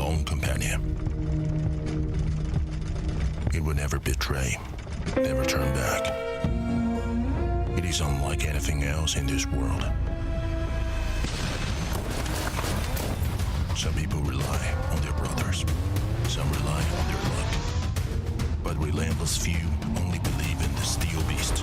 lone companion. It will never betray, never turn back. It is unlike anything else in this world. Some people rely on their brothers, some rely on their luck. But relentless few only believe in the steel beast.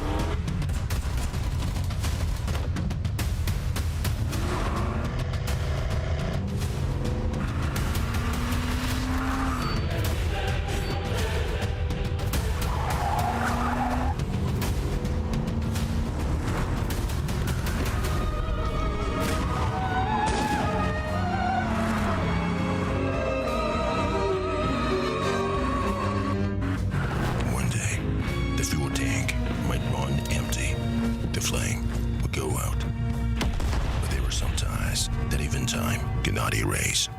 Erase.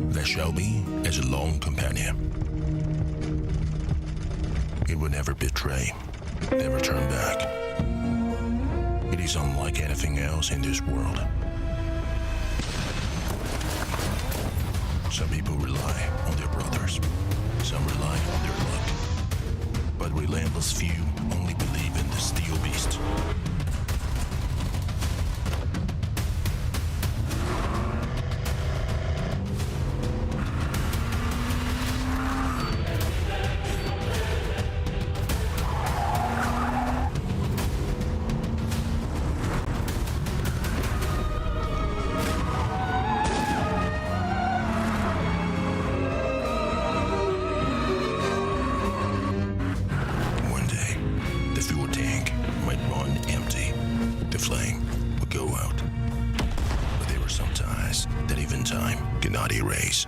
that shall be as a long companion. It will never betray, never turn back. It is unlike anything else in this world. Some people rely on their brothers, some rely on their luck. But relentless few only believe in the steel beast. Cannot erase.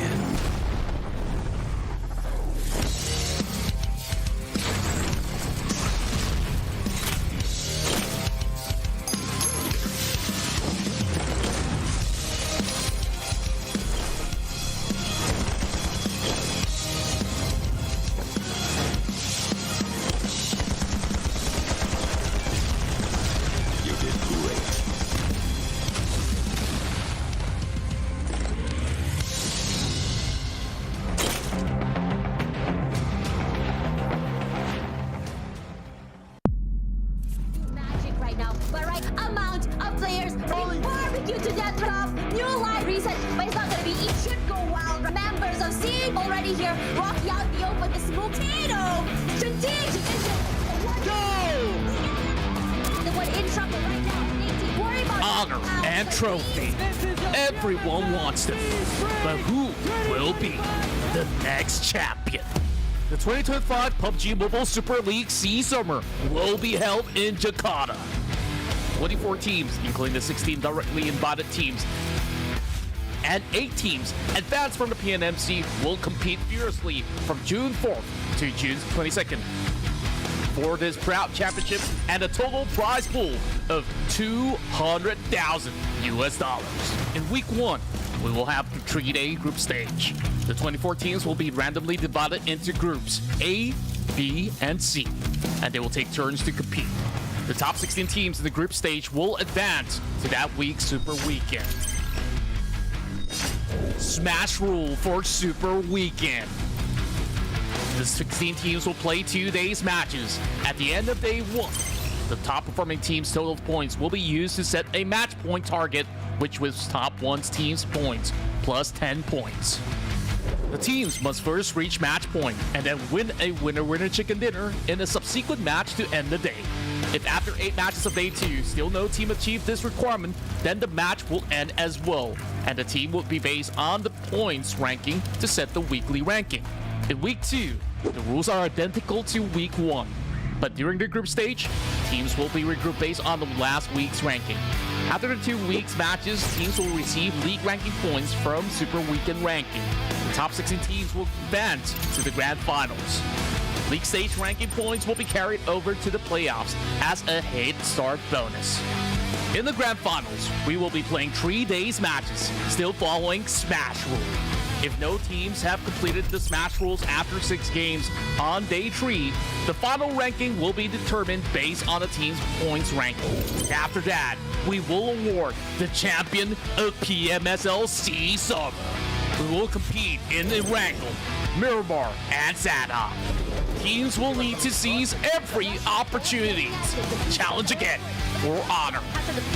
Weekend. You did great. Magic right now, but right amount of players barbecue to death drop, new line reset, but it's not gonna be, it should go wild. Members of SEA already here, Rocky out the open, the smoke, TALON, strategic, the one in trouble right now, Nate, worry about Honor and trophy. Everyone wants them. But who will be the next champion? The 2025 PUBG Mobile Super League SEA Summer will be held in Jakarta. 24 teams, including the 16 directly invited teams, and 8 teams advanced from the PMSL will compete fiercely from June 4th to June 22nd for this proud championship and a total prize pool of $200,000 US. In week 1, we will have the 3-day group stage. The 24 teams will be randomly divided into groups A, B, and C, and they will take turns to compete. The top 16 teams in the group stage will advance to that week's Super Weekend. Smash rule for Super Weekend. The 16 teams will play 2 days matches. At the end of day 1, the top performing team's total points will be used to set a match point target, which was top 1's team's points, plus 10 points. The teams must first reach match point and then win a winner-winner chicken dinner in a subsequent match to end the day. If after 8 matches of day 2 still no team achieved this requirement, then the match will end as well, and the team will be based on the points ranking to set the weekly ranking. In week 2, the rules are identical to week 1, but during the group stage, teams will be regrouped based on the last week's ranking. After the 2 weeks matches, teams will receive league ranking points from Super Weekend ranking. The top 16 teams will advance to the grand finals. League stage ranking points will be carried over to the playoffs as a head start bonus. In the grand finals, we will be playing 3 days matches, still following Smash rule. If no teams have completed the Smash rules after 6 games on day 3, the final ranking will be determined based on a team's points ranking. After that, we will award the champion of PMSL SEA Summer. We will compete in Erangel, Miramar, and Sanha. Teams will need to seize every opportunity to challenge again for honor.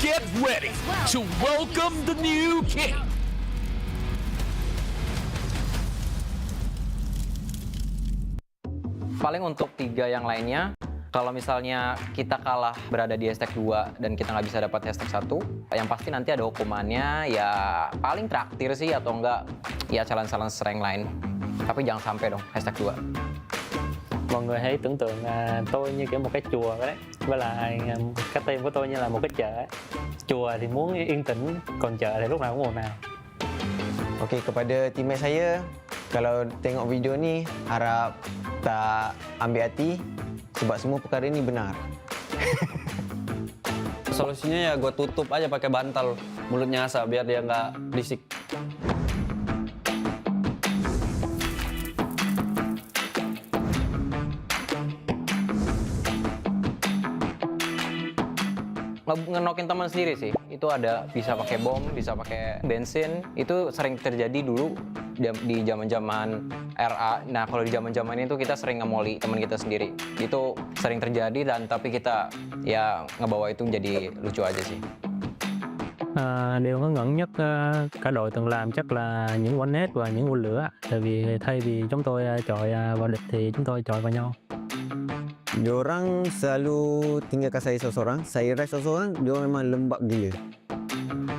Get ready to welcome the new king. Paling untuk 3 yang lainnya, kalau misalnya kita kalah berada di hashtag 2 dan kita nggak bisa dapat hashtag 1, yang pasti nanti ada hukumannya, ya paling traktir sih atau enggak ya challenge-challenge rank lain. Tapi jangan sampai dong hashtag 2. Mọi người hãy tưởng tượng tôi như kiểu một cái chùa đấy, với lại cái team của tôi như là một cái chợ ấy. Chùa thì muốn yên tĩnh, còn chợ thì lúc nào cũng ồn ào. Okey, kepada teammate saya, kalau tengok video ni harap tak ambil hati sebab semua perkara ni benar. Solusinya ya gue tutup aja pakai bantal mulutnya Asa biar dia nggak berisik. Ngenokin teman sendiri sih, itu ada bisa pakai bom, bisa pakai bensin, itu sering terjadi dulu di zaman-zaman RA. Nah kalau di zaman-zaman itu kita sering ngemoli teman kita sendiri, itu sering terjadi dan tapi kita ya ngebawa itu jadi lucu aja sih. Điều ngớ ngẩn nhất cả đội từng làm chắc là những quả nét và những quả lửa, tại vì thay vì chúng tôi chọi vào địch thì chúng tôi chọi vào nhau. Diorang selalu tinggalkan saya seorang, saya rasa seorang, dia memang lembab gila.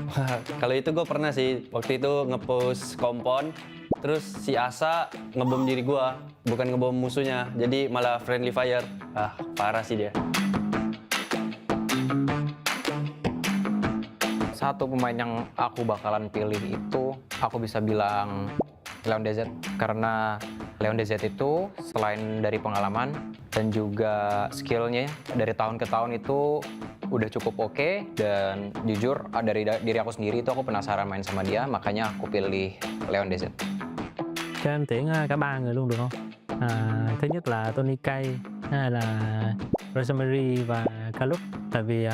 Wah, kalau itu gue pernah sih, waktu itu nge-post kompon, terus si Asa ngebom diri gue, bukan ngebom musuhnya, jadi malah friendly fire. Ah, parah sih dia. Satu pemain yang aku bakalan pilih itu, aku bisa bilang Leon DZ karena Leon DZ itu selain dari pengalaman dan juga skillnya dari tahun ke tahun itu udah cukup oke, dan jujur dari diri aku sendiri itu aku penasaran main sama dia, makanya aku pilih Leon DZ. Cho em tuyển cả ba người luôn được không? Thứ nhất là Tony Kay, hai là Rosemary và Kaluk. Tại vì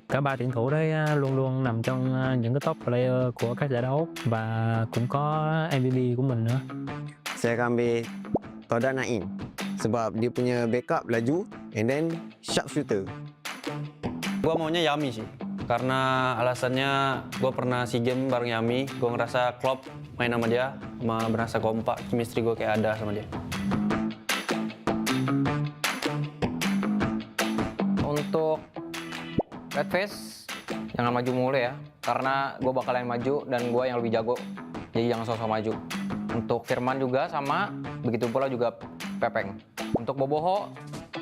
cả ba tuyển thủ đấy luôn luôn nằm trong những cái top player của các giải đấu và cũng có MVP của mình nữa. Saya akan ambil TODAK Naim sebab dia punya backup laju and then sharp shooter. Gua maunya Yami sih, karena alasannya gue pernah SEA Games bareng Yami, gue ngerasa klop main sama dia, berasa kompak, chemistry gue kayak ada sama dia. Untuk Red FaZe, jangan maju mulu ya, karena gue bakalan maju dan gue yang lebih jago, jadi jangan sosok maju. Untuk Firman juga sama, begitu pula juga Pepeng. Untuk Boboho,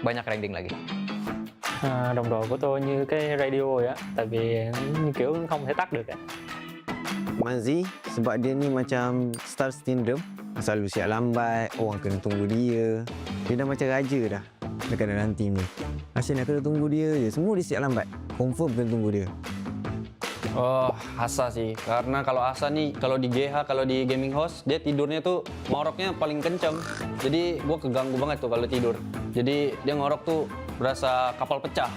banyak grinding lagi. Đồng đội của tôi như cái radio vậy á, tại vì kiểu không thể tắt được á. Manzi sebab dia ni macam star syndrome, selalu siap lambat, orang kena tunggu dia. Dia dah macam raja dah dekat dalam tim ni. Asyik nak kena tunggu dia je, semua dia siap lambat. Confirm kena tunggu dia. Oh, Asa sih, karena kalau Asa nih, kalau di GH, kalau di gaming host, dia tidurnya tuh ngoroknya paling kenceng. Jadi gue keganggu banget tuh kalau tidur. Jadi dia ngorok tuh berasa kapal pecah.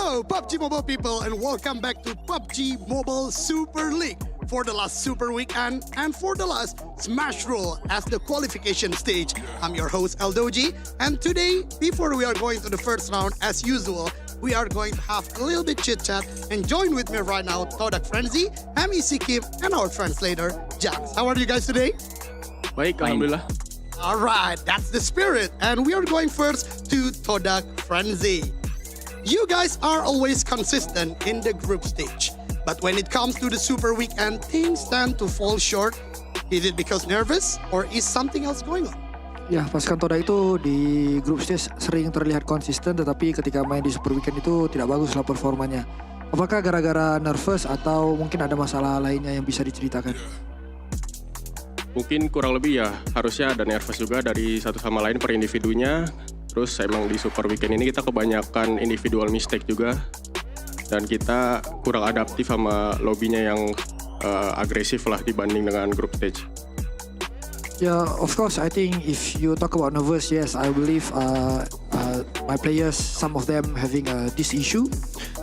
Hello, PUBG Mobile people, and welcome back to PUBG Mobile Super League for the last Super Weekend and for the last Smash Roll as the qualification stage. I'm your host, Eldoji, and today, before we are going to the first round, as usual, we are going to have a little bit chit-chat, and join with me right now, TODAK Frenzy, MEC Kim, and our translator, Jax. How are you guys today? Baik, alhamdulillah. All right, that's the spirit, and we are going first to TODAK Frenzy. You guys are always consistent in the group stage, but when it comes to the Super Weekend, things tend to fall short. Is it because nervous or is something else going on? Ya, pasukan TODAK itu di group stage sering terlihat konsisten, tetapi ketika main di Super Weekend itu tidak baguslah performanya. Apakah gara-gara nervous atau mungkin ada masalah lainnya yang bisa diceritakan? Mungkin kurang lebih ya, harusnya ada nervous juga dari satu sama lain per individunya. Terus emang di Super Weekend ini kita kebanyakan individual mistake juga, dan kita kurang adaptif sama lobbynya yang agresif lah dibanding dengan group stage. Yeah, of course, I think if you talk about nervous, yes, I believe my players, some of them having this issue.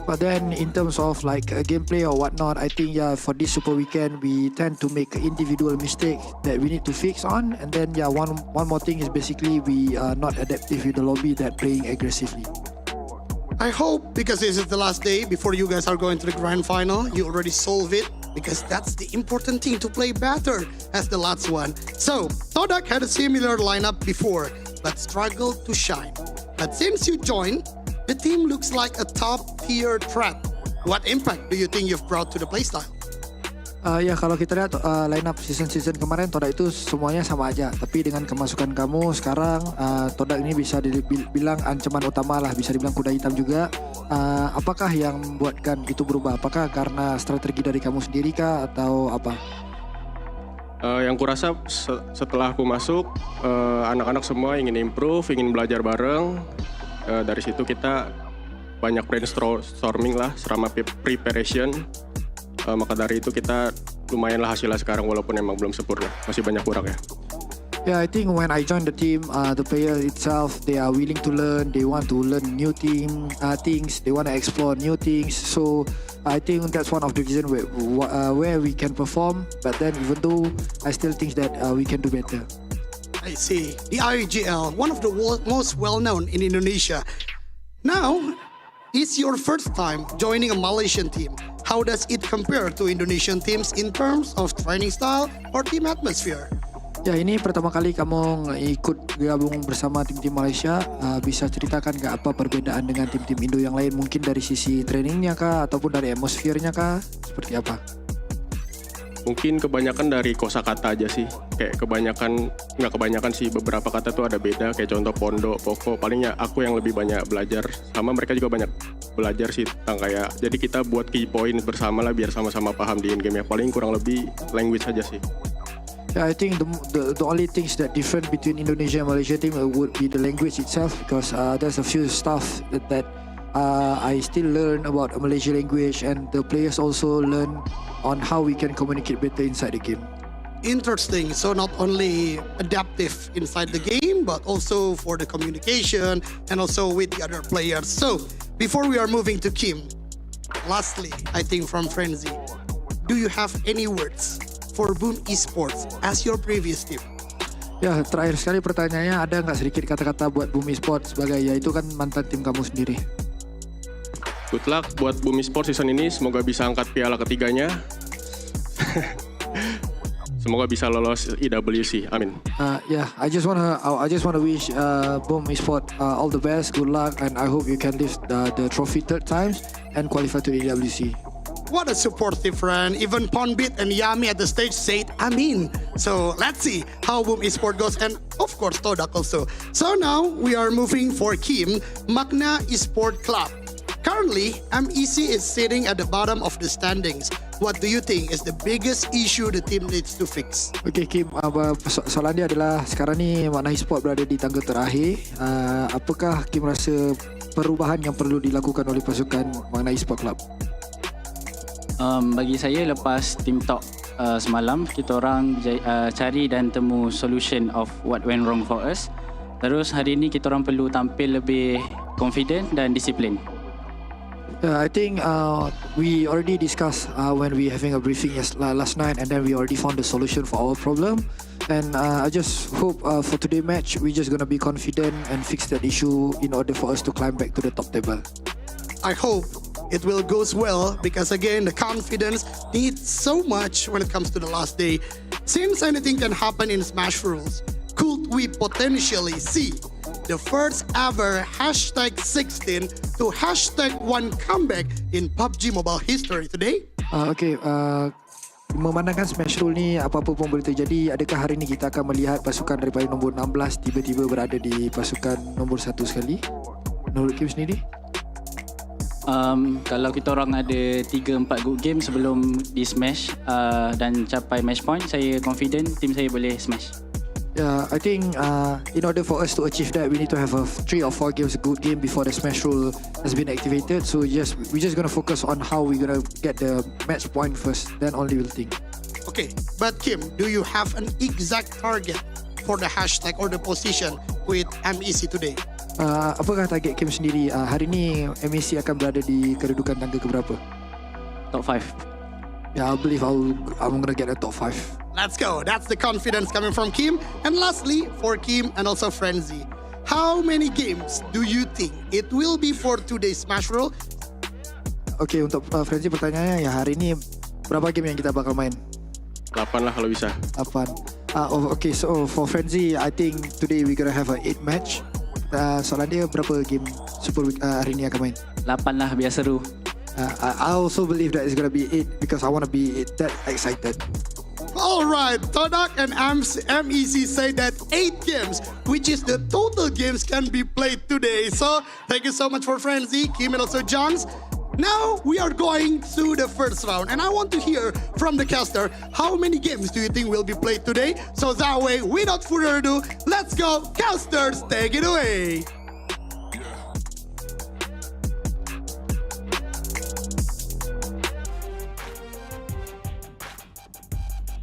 But then in terms of like gameplay or whatnot, I think yeah, for this Super Weekend, we tend to make individual mistake that we need to fix on. And then yeah, one more thing is basically we are not adaptive with the lobby that playing aggressively. I hope, because this is the last day before you guys are going to the grand final, you already solve it, because that's the important thing, to play better as the last one. So, TODAK had a similar lineup before, but struggled to shine. But since you joined, the team looks like a top-tier threat. What impact do you think you've brought to the playstyle? Ya, kalau kita lihat lineup season kemarin TODAK itu semuanya sama aja. Tapi dengan kemasukan kamu sekarang, TODAK ini bisa dibilang ancaman utama lah, bisa dibilang kuda hitam juga. Apakah yang membuatkan itu berubah? Apakah karena strategi dari kamu sendiri kah atau apa? Yang kurasa setelah aku masuk, anak-anak semua ingin improve, ingin belajar bareng. Dari situ kita banyak brainstorming lah selama preparation. Maka dari itu kita lumayan lah hasilnya sekarang walaupun emang belum sempurna, masih banyak kurang ya. Yeah, I think when I joined the team, the player itself, they are willing to learn. They want to learn new things. They want to explore new things. So I think that's one of the reasons where we can perform. But then even though I still think that we can do better. I see. The IGL, one of the most well-known in Indonesia. Now, it's your first time joining a Malaysian team. How does it compare to Indonesian teams in terms of training style or team atmosphere? Ya, ini pertama kali kamu ikut gabung bersama tim-tim Malaysia. Bisa ceritakan nggak apa perbedaan dengan tim-tim Indo yang lain? Mungkin dari sisi trainingnya kah, ataupun dari atmosfernya kah? Seperti apa? Mungkin kebanyakan dari kosakata aja sih. Kayak nggak kebanyakan sih, beberapa kata tuh ada beda. Kayak contoh pondok, pokok. Palingnya aku yang lebih banyak belajar. Sama mereka juga banyak belajar sih tentang kayak. Jadi kita buat key point bersama lah biar sama-sama paham di in-game ya. Paling kurang lebih language aja sih. Yeah, I think the only things that different between Indonesia and Malaysia team would be the language itself, because there's a few stuff that I still learn about Malaysian language, and the players also learn on how we can communicate better inside the game. Interesting. So not only adaptive inside the game, but also for the communication and also with the other players. So before we are moving to Kim, lastly, I think from Frenzy, do you have any words for Boom Esports as your previous team? Ya, terakhir sekali pertanyaannya, ada nggak sedikit kata-kata buat Boom Esports sebagai, ya itu kan mantan tim kamu sendiri. Good luck buat Boom Esports season ini, semoga bisa angkat piala ketiganya. Semoga bisa lolos IWC, amin. I just wanna wish Boom Esports all the best, good luck, and I hope you can lift the trophy 3rd times and qualify to IWC. What a supportive friend. Even Ponbit and Yami at the stage said Amin. So let's see how Boom Esports goes, and of course TODAK also. So now we are moving for Kim, MAQNA Esports Club. Currently, MEC is sitting at the bottom of the standings. What do you think is the biggest issue the team needs to fix? Okay Kim, soalan dia adalah sekarang ni MAQNA Esports berada di tangga terakhir. Apakah Kim rasa perubahan yang perlu dilakukan oleh pasukan MAQNA Esports Club? Bagi saya, lepas team talk semalam, kita orang cari dan temu solution of what went wrong for us. Terus hari ini kita orang perlu tampil lebih confident dan disiplin. I think we already discussed when we having a briefing last night, and then we already found the solution for our problem. And I just hope for today's match, we just gonna be confident and fix that issue in order for us to climb back to the top table. I hope it will goes well, because again, the confidence needs so much when it comes to the last day. Since anything can happen in Smash Rules, could we potentially see the first ever #16 to #1 comeback in PUBG Mobile history today? Memandangkan Smash Rule ni, apa-apa pun boleh terjadi. Adakah hari ini kita akan melihat pasukan daripada nombor 16 tiba-tiba berada di pasukan nombor 1 sekali? Menurut Kim sendiri? Kalau kita orang ada 3-4 good game sebelum di smash dan capai match point, saya confident tim saya boleh smash. Yeah, I think in order for us to achieve that, we need to have 3 or 4 games good game before the smash rule has been activated. So we're just gonna focus on how we're gonna get the match point first, then only we'll think. Okay, but Kim, do you have an exact target for the hashtag or the position with MEC today? Apakah target Kim sendiri? Hari ni MEC akan berada di kedudukan tangga keberapa? Top 5. Yeah, I believe I'm gonna get a top 5. Let's go. That's the confidence coming from Kim. And lastly, for Kim and also Frenzy, how many games do you think it will be for today's Smash Roll? Okay, untuk Frenzy pertanyaannya, ya hari ini berapa game yang kita bakal main? 8 lah kalau bisa. 8. Okay, so for Frenzy, I think today we're gonna have a 8 match. Soalan dia, berapa game Super Week hari ini akan main? 8 lah, biar seru. I also believe that it's gonna be 8 because I want to be that excited. All right, TODAK and MEC say that 8 games, which is the total games, can be played today. So thank you so much for Frenzy, Kim, and also Johns. Now we are going to the first round, and I want to hear from the caster how many games do you think will be played today? So that way, without further ado, let's go. Casters, take it away.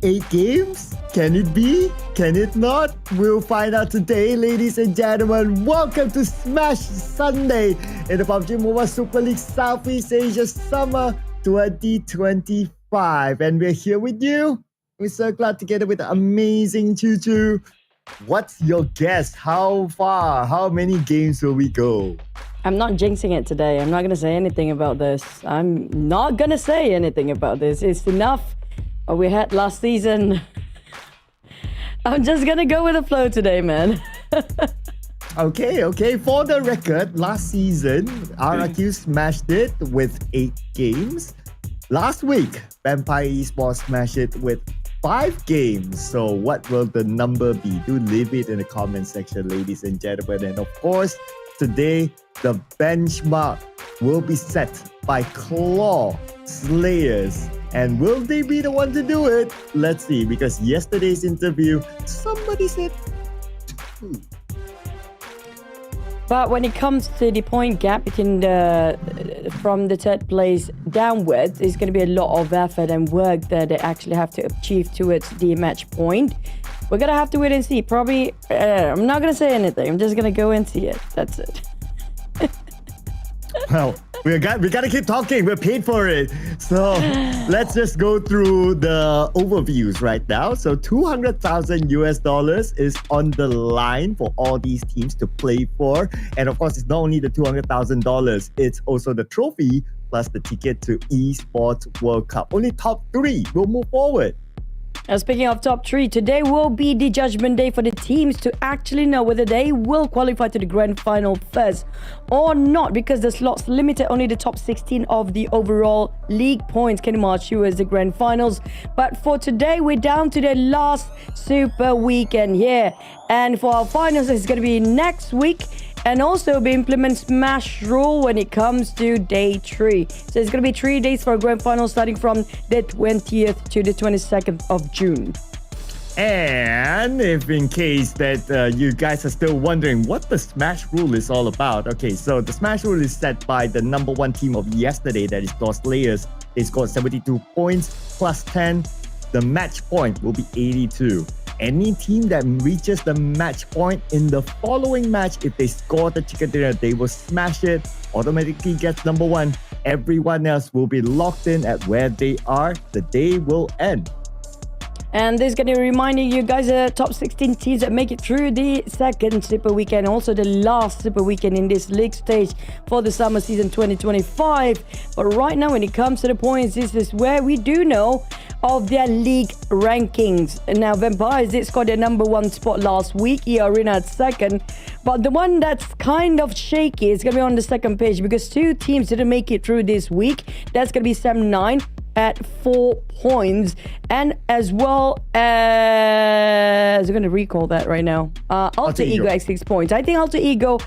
8 games? Can it be? Can it not? We'll find out today, ladies and gentlemen. Welcome to Smash Sunday in the PUBG Mobile Super League Southeast Asia Summer 2025. And we're here with you. We're so glad together with the amazing Choo Choo. What's your guess? How far? How many games will we go? I'm not jinxing it today. I'm not going to say anything about this. I'm not going to say anything about this. It's enough what we had last season. I'm just going to go with the flow today, man. Okay. For the record, last season, RRQ smashed it with 8 games. Last week, Vampire Esports smashed it with 5 games. So what will the number be? Do leave it in the comment section, ladies and gentlemen. And of course, today, the benchmark will be set by Claw Slayers. And will they be the one to do it? Let's see, because yesterday's interview, somebody said 2. But when it comes to the point gap between from the third place downwards, it's going to be a lot of effort and work that they actually have to achieve towards the match point. We're going to have to wait and see. Probably, I'm not going to say anything. I'm just going to go and see it. That's it. Well, we got to keep talking. We're paid for it. So let's just go through the overviews right now. So $200,000 is on the line for all these teams to play for. And of course, it's not only the $200,000, it's also the trophy plus the ticket to Esports World Cup. Only top 3 will move forward. Speaking of top 3, today will be the judgment day for the teams to actually know whether they will qualify to the grand final first or not, because the slots limited only the top 16 of the overall league points can march towards the grand finals. But for today, we're down to the last super weekend here. And for our finals, it's going to be next week. And also we implement Smash rule when it comes to day 3. So it's going to be 3 days for a grand final starting from the 20th to the 22nd of June. And if in case that you guys are still wondering what the Smash rule is all about. Okay, so the Smash rule is set by the number 1 team of yesterday, that is Claw Slayers. They scored 72 points plus 10. The match point will be 82. Any team that reaches the match point in the following match, if they score the chicken dinner, they will smash it, automatically gets number 1. Everyone else will be locked in at where they are. The day will end. And this is going to be reminding you guys the top 16 teams that make it through the second Super Weekend, also the last Super Weekend in this league stage for the summer season 2025. But right now, when it comes to the points, this is where we do know of their league rankings. Now, Vampires did score their number 1 spot last week, eArena at 2nd. But the one that's kind of shaky is going to be on the 2nd page because 2 teams didn't make it through this week. That's going to be Sam9 at 4 points, and as well as I'm going to recall that right now, Alter Ego at 6 points. I think Alter Ego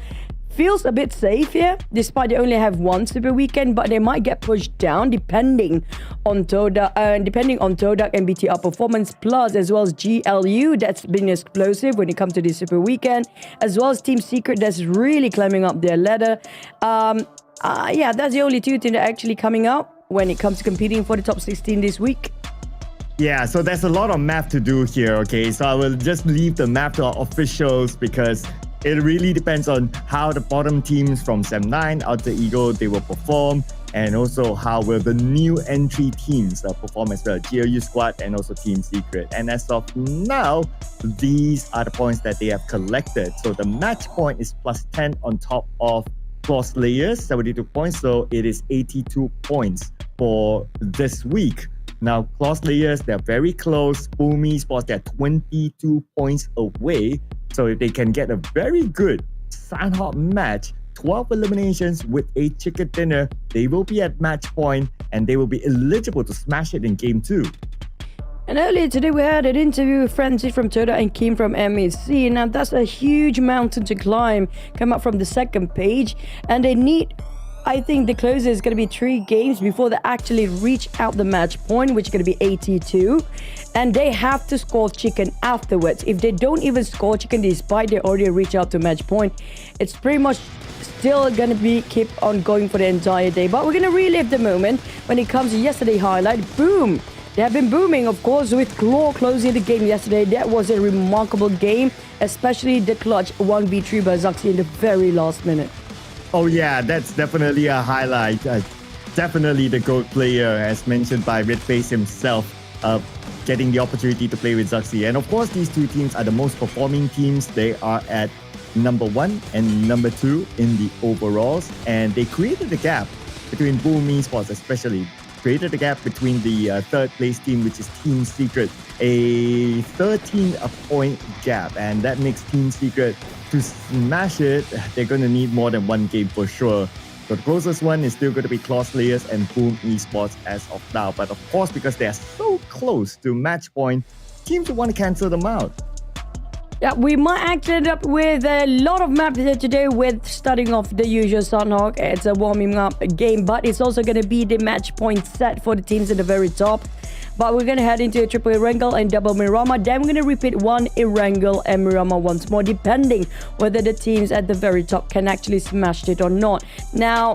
feels a bit safe here, despite they only have 1 Super Weekend, but they might get pushed down depending on TODAK and BTR performance, plus as well as GLU that's been explosive when it comes to this Super Weekend, as well as Team Secret that's really climbing up their ladder. Yeah, that's the only 2 teams that are actually coming out when it comes to competing for the top 16 this week. Yeah, so there's a lot of math to do here, okay? So I will just leave the math to our officials because it really depends on how the bottom teams from Sam9, Alter Ego, they will perform, and also how will the new entry teams perform as well, GLU Squad and also Team Secret. And as of now, these are the points that they have collected. So the match point is plus 10 on top of Claw Slayers, 72 points, so it is 82 points for this week. Now, Claw Slayers, they're very close. Boomy Sports, they're 22 points away. So if they can get a very good Sandhawk match, 12 eliminations with a chicken dinner, they will be at match point and they will be eligible to smash it in game 2. And earlier today, we had an interview with Francis from TODAK and Kim from MAC. Now, that's a huge mountain to climb, come up from the 2nd page. And they need I think the closer is going to be 3 games before they actually reach out the match point, which is going to be 82. And they have to score chicken afterwards. If they don't even score chicken despite they already reach out to match point, it's pretty much still going to be keep on going for the entire day. But we're going to relive the moment when it comes to yesterday highlight. Boom! They have been booming, of course, with Claw closing the game yesterday. That was a remarkable game, especially the clutch 1v3 by Zaxi in the very last minute. Oh yeah, that's definitely a highlight. Definitely the GOAT player, as mentioned by Redface himself, getting the opportunity to play with Zaxi. And of course, these two teams are the most performing teams. They are at number 1 and number 2 in the overalls. And they created a gap between Boom Esports, especially. Created a gap between the third place team, which is Team Secret, a 13-point gap. And that makes Team Secret, to smash it, they're going to need more than 1 game for sure. So the closest one is still going to be Claw Slayers and Boom Esports as of now. But of course, because they are so close to match point, teams want to cancel them out. Yeah, we might actually end up with a lot of maps here today, with starting off the usual Sunhawk. It's a warming up game, but it's also going to be the match point set for the teams at the very top. But we're going to head into a triple Erangel and double Miramar. Then we're going to repeat 1 Erangel and Miramar once more, depending whether the teams at the very top can actually smash it or not. Now,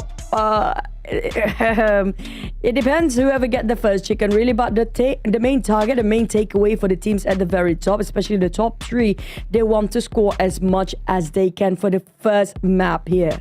it depends whoever get the first chicken, really. But the main target, the main takeaway for the teams at the very top, especially the top 3, they want to score as much as they can for the first map here.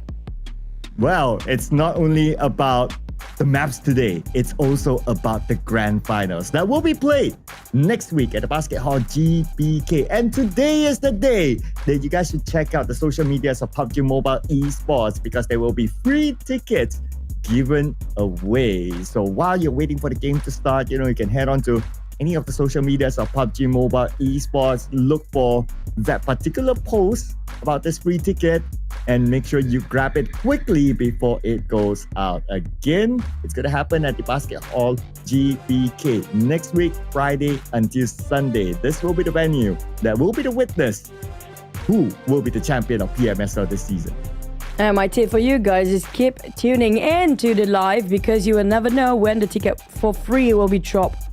Well, it's not only about the maps today, it's also about the grand finals that will be played next week at the Basket Hall GBK. And today is the day that you guys should check out the social medias of PUBG Mobile Esports, because there will be free tickets given away. So while you're waiting for the game to start, you can head on to any of the social medias of PUBG Mobile Esports, look for that particular post about this free ticket, and make sure you grab it quickly before it goes out. Again, it's going to happen at the Basket Hall GBK next week, Friday until Sunday. This will be the venue that will be the witness who will be the champion of PMSL this season. And my tip for you guys is keep tuning in to the live, because you will never know when the ticket for free will be dropped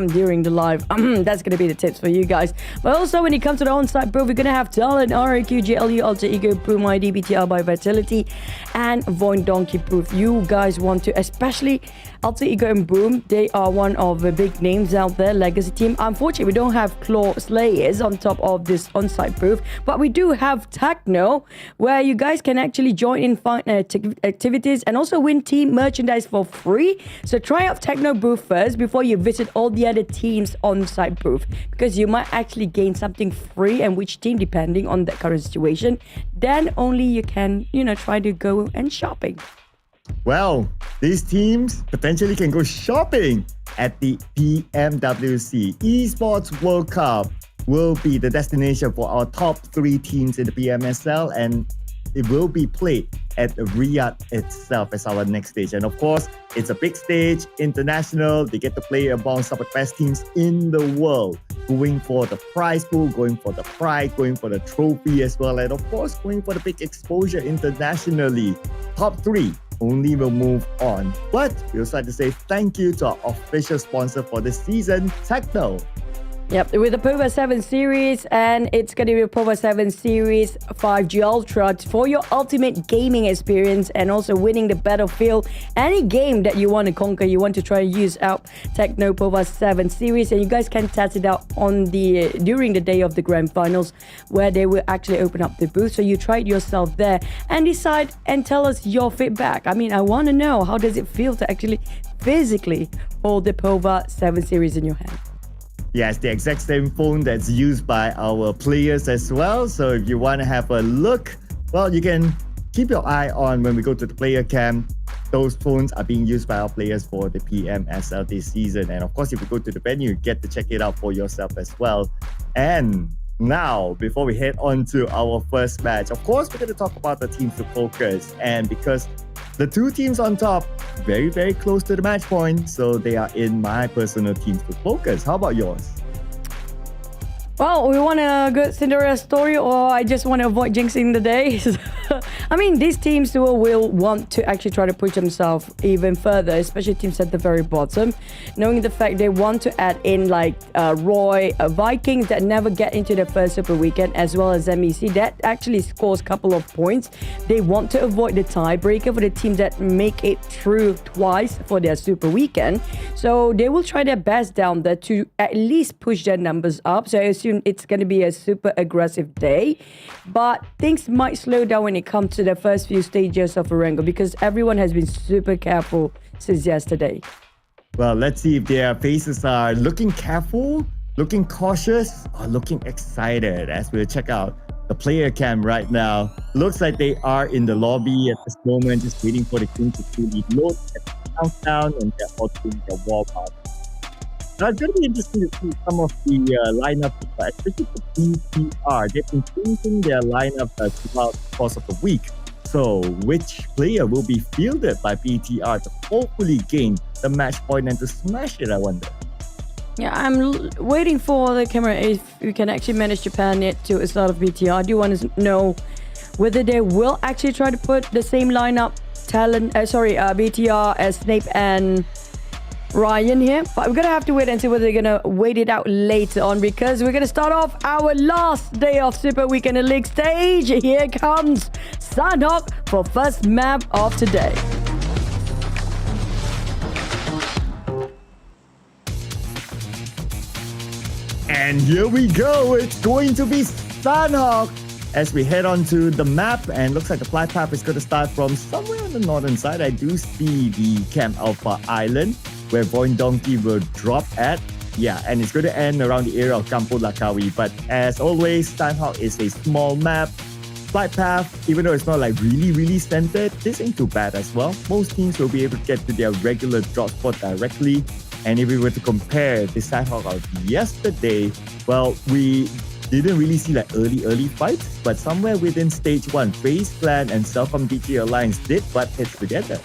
during the live. That's going to be the tips for you guys. But also, when it comes to the on-site booth, we're going to have TALON, RAQ, GLU, Alter Ego, Boom ID, BTR by Vitality, and VOIN Donkey Proof. You guys want to, especially Alter Ego and Boom, they are one of the big names out there, legacy team. Unfortunately, we don't have Claw Slayers on top of this on-site booth, but we do have TECNO, where you guys can actually join in fun activities and also win team merchandise for free. So try out TECNO booth first before you visit all the other teams on-site booth, because you might actually gain something free, and which team, depending on the current situation, then only you can, try to go and shopping. Well, these teams potentially can go shopping at the PMWC. Esports World Cup will be the destination for our top 3 teams in the PMSL, and it will be played at Riyadh itself as our next stage. And of course, it's a big stage, international. They get to play among some of the best teams in the world, going for the prize pool, going for the pride, going for the trophy as well, and of course, going for the big exposure internationally. Top 3 only will move on. But we also like to say thank you to our official sponsor for this season, TECNO. Yep, with the POVA 7 series, and it's going to be a POVA 7 series 5G Ultra for your ultimate gaming experience, and also winning the battlefield. Any game that you want to conquer, you want to try and use out TECNO POVA 7 series, and you guys can test it out on the during the day of the grand finals, where they will actually open up the booth. So you try it yourself there and decide and tell us your feedback. I mean, I want to know, how does it feel to actually physically hold the POVA 7 series in your hand? Yeah, it's the exact same phone that's used by our players as well. So if you want to have a look, well, you can keep your eye on when we go to the player camp. Those phones are being used by our players for the PMSL this season. And of course, if you go to the venue, you get to check it out for yourself as well. And now, before we head on to our first match, of course, we're going to talk about the teams to focus. And because the 2 teams on top, very, very close to the match point, so they are in my personal teams to focus. How about yours? Well, we want a good Cinderella story, or I just want to avoid jinxing the day. I mean, these teams will want to actually try to push themselves even further, especially teams at the very bottom, knowing the fact they want to add in like Roy, Vikings that never get into the first Super Weekend, as well as MEC that actually scores a couple of points. They want to avoid the tiebreaker for the teams that make it through twice for their Super Weekend. So they will try their best down there to at least push their numbers up. So I assume it's going to be a super aggressive day. But things might slow down when it comes to the first few stages of Erangel because everyone has been super careful since yesterday. Well, let's see if their faces are looking careful, looking cautious, or looking excited as we'll check out the player cam right now. Looks like they are in the lobby at this moment, just waiting for the team to fully load and countdown, and they're all doing their warm-up. Now, it's going to be interesting to see some of the lineup, especially for BTR. They've been changing their lineup throughout the course of the week. So, which player will be fielded by BTR to hopefully gain the match point and to smash it, I wonder? Yeah, I'm waiting for the camera if we can actually manage to pan it to a start of BTR. I do want to know whether they will actually try to put the same lineup, BTR as Snape and Ryan here, but we're gonna have to wait and see whether they're gonna wait it out later on because we're gonna start off our last day of Super Weekend League stage. Here comes Sanhok for first map of today. And here we go, it's going to be Sanhok as we head on to the map, and looks like the flight path is going to start from somewhere on the northern side. I do see the Camp Alpha Island where VOIN Donkey will drop at. Yeah, and it's going to end around the area of Kampung Lakawi. But as always, Sanhok is a small map. Flight path, even though it's not like really centered, this ain't too bad as well. Most teams will be able to get to their regular drop spot directly. And if we were to compare the Sanhok of yesterday, well, we didn't really see like early fights, but somewhere within stage 1, FaZe Clan and CelcomDigi Alliance did butt heads together.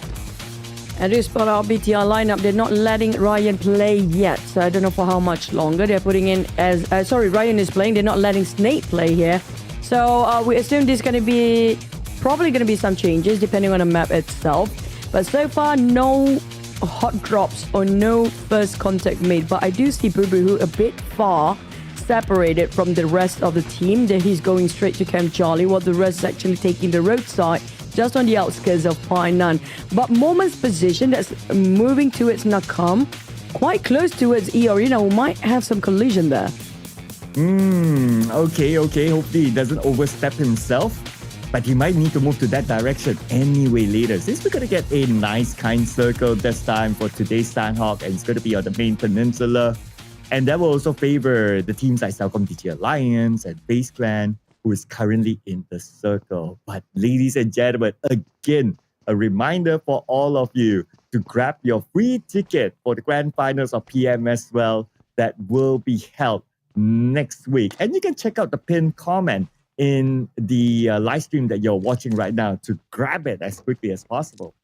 And to spot our BTR lineup, they're not letting Ryan play yet. So I don't know for how much longer. They're putting in as... Ryan is playing. They're not letting Snake play here. So we assume there's going to be... probably going to be some changes depending on the map itself. But so far, no hot drops or no first contact made. But I do see Bubu a bit far separated from the rest of the team. That he's going straight to Camp Charlie, while the rest is actually taking the roadside just on the outskirts of Painan. But Moment's position that's moving towards Nakam, quite close towards eArena, who might have some collision there. Okay. Hopefully he doesn't overstep himself. But he might need to move to that direction anyway later. Since we're going to get a nice kind circle this time for today's Sanhok, and it's going to be on the main peninsula. And that will also favor the teams like CelcomDigi Alliance and FaZe Clan, who is currently in the circle. But ladies and gentlemen, again, a reminder for all of you to grab your free ticket for the grand finals of PMSL that will be held next week. And you can check out the pinned comment in the live stream that you're watching right now to grab it as quickly as possible.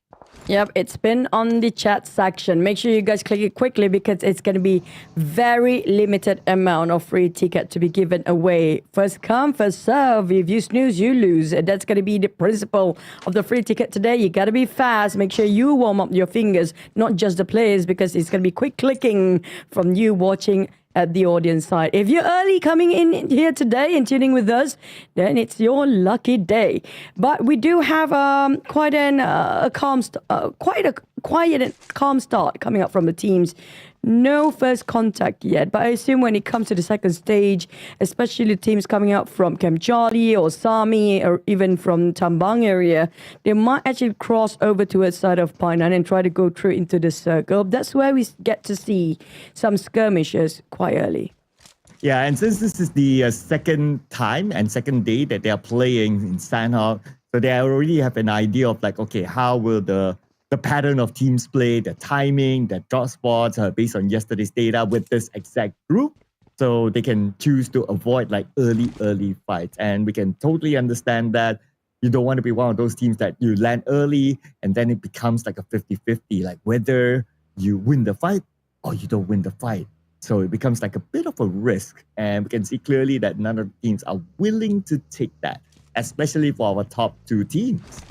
Yep, it's been on the chat section. Make sure you guys click it quickly because it's going to be very limited amount of free ticket to be given away. First come, first serve. If you snooze, you lose. That's going to be the principle of the free ticket today. You got to be fast. Make sure you warm up your fingers, not just the players, because it's going to be quick clicking from you watching at the audience side. If you're early coming in here today and tuning with us, then it's your lucky day. But we do have quite a quiet and calm start coming up from the teams. No first contact yet, but I assume when it comes to the second stage, especially teams coming out from Camp Charlie or Sami or even from Tambang area, they might actually cross over to the side of Painan and try to go through into the circle. That's where we get to see some skirmishes quite early. Yeah, and since this is the second time and second day that they are playing in Sanhok, so they already have an idea of like, okay, how will the pattern of teams play, the timing, the drop spots based on yesterday's data with this exact group. So they can choose to avoid like early fights. And we can totally understand that you don't want to be one of those teams that you land early and then it becomes like a 50-50, like whether you win the fight or you don't win the fight. So it becomes like a bit of a risk. And we can see clearly that none of the teams are willing to take that. especially for our top two teams.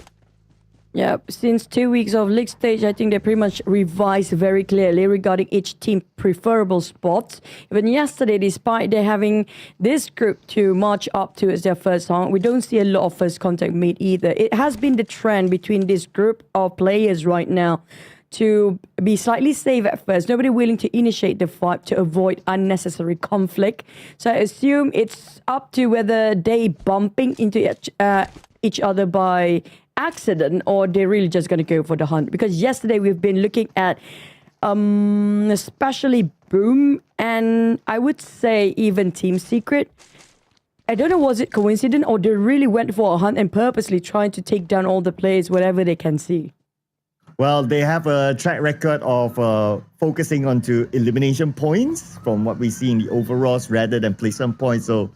Yeah, since 2 weeks of league stage, I think they pretty much revised very clearly regarding each team preferable spots. Even yesterday, despite they having this group to march up to as their first round, we don't see a lot of first contact made either. It has been the trend between this group of players right now to be slightly safe at first. Nobody willing to initiate the fight to avoid unnecessary conflict. So I assume it's up to whether they bumping into each other by accident or they're really just going to go for the hunt. Because yesterday we've been looking at especially Boom and I would say even Team Secret. I don't know, was it coincidence or they really went for a hunt and purposely trying to take down all the players wherever they can see? Well, they have a track record of focusing onto elimination points from what we see in the overalls rather than placement points. So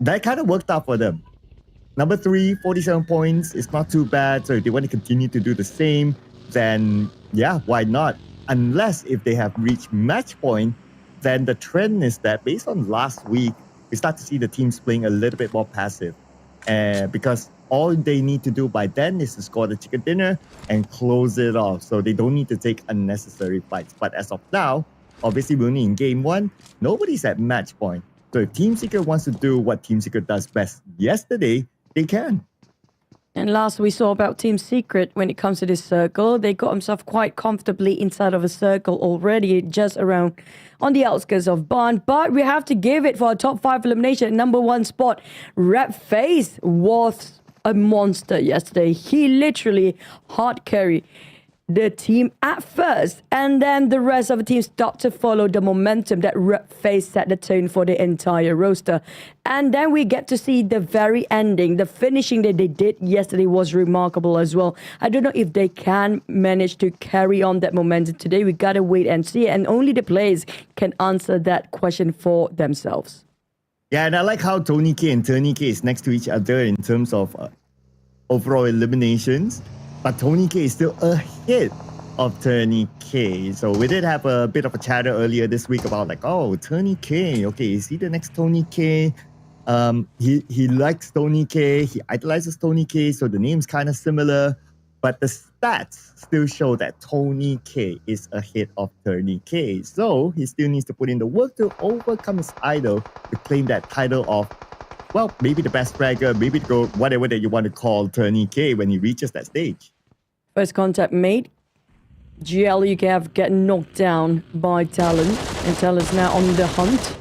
that kind of worked out for them. Number 3, 47 points is not too bad. So if they want to continue to do the same, then yeah, why not? Unless if they have reached match point, then the trend is that based on last week, we start to see the teams playing a little bit more passive. Because all they need to do by then is to score the chicken dinner and close it off. So they don't need to take unnecessary fights. But as of now, obviously we're only in game 1. Nobody's at match point. So if Team Secret wants to do what Team Secret does best yesterday, they can. And last we saw about Team Secret when it comes to this circle, they got themselves quite comfortably inside of a circle already, just around on the outskirts of Bond. But we have to give it for a top 5 elimination, number 1 spot. FaZe was a monster yesterday. He literally hard carried the team at first, and then the rest of the team start to follow the momentum that FaZe set the tone for the entire roster. And then we get to see the very ending. The finishing that they did yesterday was remarkable as well. I don't know if they can manage to carry on that momentum today. We gotta wait and see, and only the players can answer that question for themselves. Yeah, and I like how Tony K and Turney K is next to each other in terms of overall eliminations. But Tony K is still ahead of Turney K. So we did have a bit of a chatter earlier this week about like, oh, Turney K, okay, is he the next Tony K? He likes Tony K, he idolizes Tony K, so the name's kind of similar. But the stats still show that Tony K is ahead of Turney K. So he still needs to put in the work to overcome his idol to claim that title of, well, maybe the best fragger, maybe go whatever that you want to call Turney K when he reaches that stage. First contact made. GLUG have getting knocked down by TALON, and TALON's now on the hunt.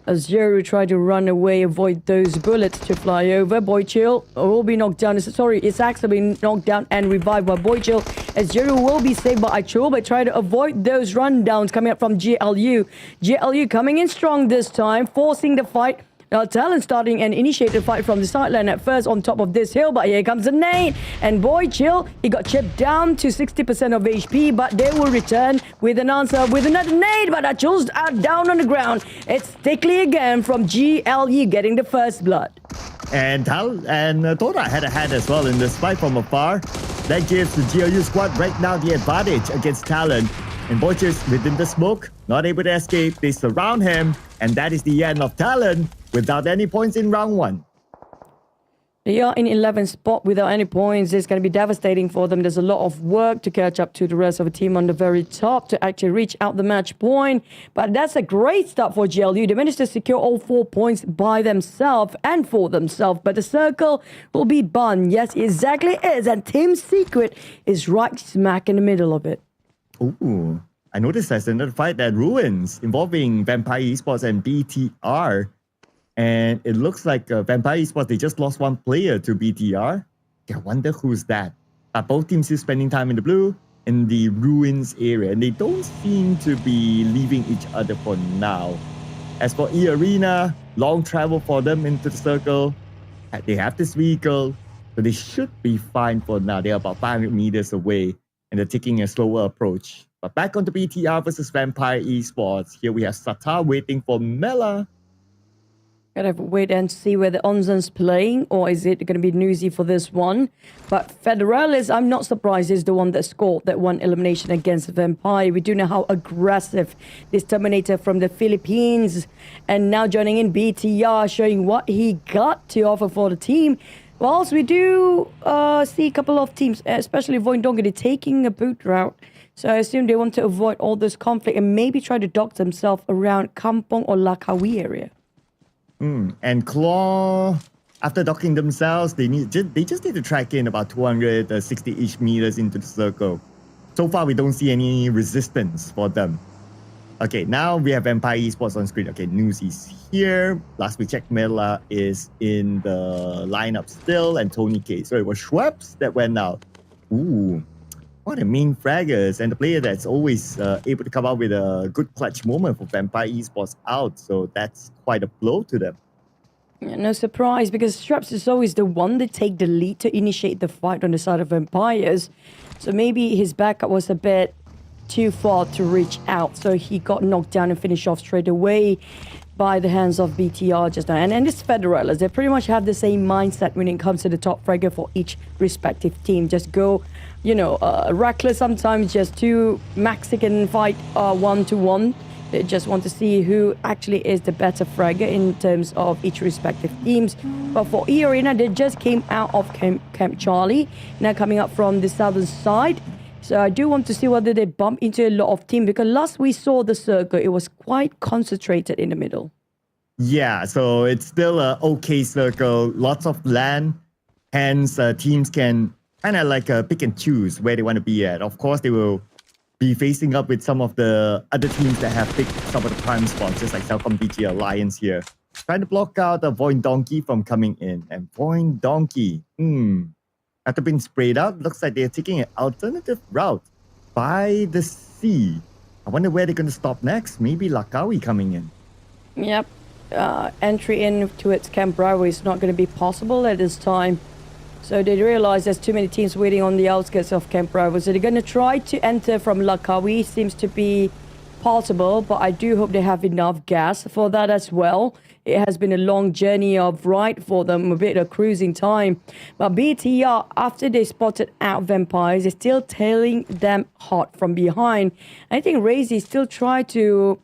As Zero try to run away, avoid those bullets to fly over. Boy Chill will be knocked down. Sorry, Isaacs have been knocked down and revived by Boy Chill. As Zero will be saved by Achul, but try to avoid those rundowns coming up from GLU. GLU coming in strong this time, forcing the fight. TALON starting and initiated fight from the sideline at first on top of this hill, but here comes a nade. And Boy Chill, he got chipped down to 60% of HP, but they will return with an answer with another nade, but Achul's down on the ground. It's Stickly again from GLU getting the first blood. And TODAK had a hand as well in this fight from afar. That gives the GLU squad right now the advantage against TALON. And Boy Chill's within the smoke, not able to escape. They surround him, and that is the end of TALON without any points in round 1. They are in 11th spot without any points. It's going to be devastating for them. There's a lot of work to catch up to the rest of the team on the very top to actually reach out the match point. But that's a great start for GLU. They managed to secure all 4 points by themselves and for themselves. But the circle will be bun. Yes, it exactly is. And Team Secret is right smack in the middle of it. Ooh, I noticed there's another fight that ruins involving Vampire Esports and BTR. And it looks like Vampire Esports, they just lost 1 player to BTR. I wonder who's that. But both teams still spending time in the blue, in the ruins area. And they don't seem to be leaving each other for now. As for eArena, long travel for them into the circle. They have this vehicle, so they should be fine for now. They're about 500 meters away, and they're taking a slower approach. But back onto BTR versus Vampire Esports. Here we have Sata waiting for Mela. Gotta wait and see whether Onzan's playing, or is it going to be Newsy for this one. But Federalis, I'm not surprised, is the one that scored that 1 elimination against Vampire. We do know how aggressive this Terminator from the Philippines. And now joining in BTR, showing what he got to offer for the team. Whilst we do see a couple of teams, especially VOIN Dongeri, taking a boot route. So I assume they want to avoid all this conflict and maybe try to dock themselves around Kampong or Lakawi area. And Claw, after docking themselves, they just need to track in about 260-ish meters into the circle. So far, we don't see any resistance for them. Okay, now we have Empire Esports on screen. Okay, News is here. Last we checked, Mela is in the lineup still, and Tony K. So it was Schweppes that went out. Ooh, what a main fraggers, and the player that's always able to come out with a good clutch moment for Vampire Esports out. So that's quite a blow to them. Yeah, no surprise, because Schweppes is always the one that take the lead to initiate the fight on the side of Vampires. So maybe his backup was a bit too far to reach out, so he got knocked down and finished off straight away by the hands of BTR just now. And this Federalers, they pretty much have the same mindset when it comes to the top fragger for each respective team. Just go, you know, reckless sometimes, just two Mexican fight 1-to-1. They just want to see who actually is the better fragger in terms of each respective teams. But for eArena, they just came out of Camp Charlie, now coming up from the southern side. So I do want to see whether they bump into a lot of teams, because last we saw the circle, it was quite concentrated in the middle. Yeah, so it's still a okay circle, lots of land, hence teams can kind of like pick and choose where they want to be at. Of course, they will be facing up with some of the other teams that have picked some of the prime spots, just like CelcomDigi Alliance here, trying to block out a VOIN Donkey from coming in. And VOIN Donkey, after being sprayed out, looks like they're taking an alternative route by the sea. I wonder where they're going to stop next. Maybe Lakawi coming in. Yep. Entry in towards Camp Bravo is not going to be possible at this time. So they realize there's too many teams waiting on the outskirts of Camp Bravo. So they're going to try to enter from Lakawi. Seems to be possible, but I do hope they have enough gas for that as well. It has been a long journey of ride for them, a bit of cruising time. But BTR, after they spotted out Vampires, they're still tailing them hot from behind. I think Razy still try to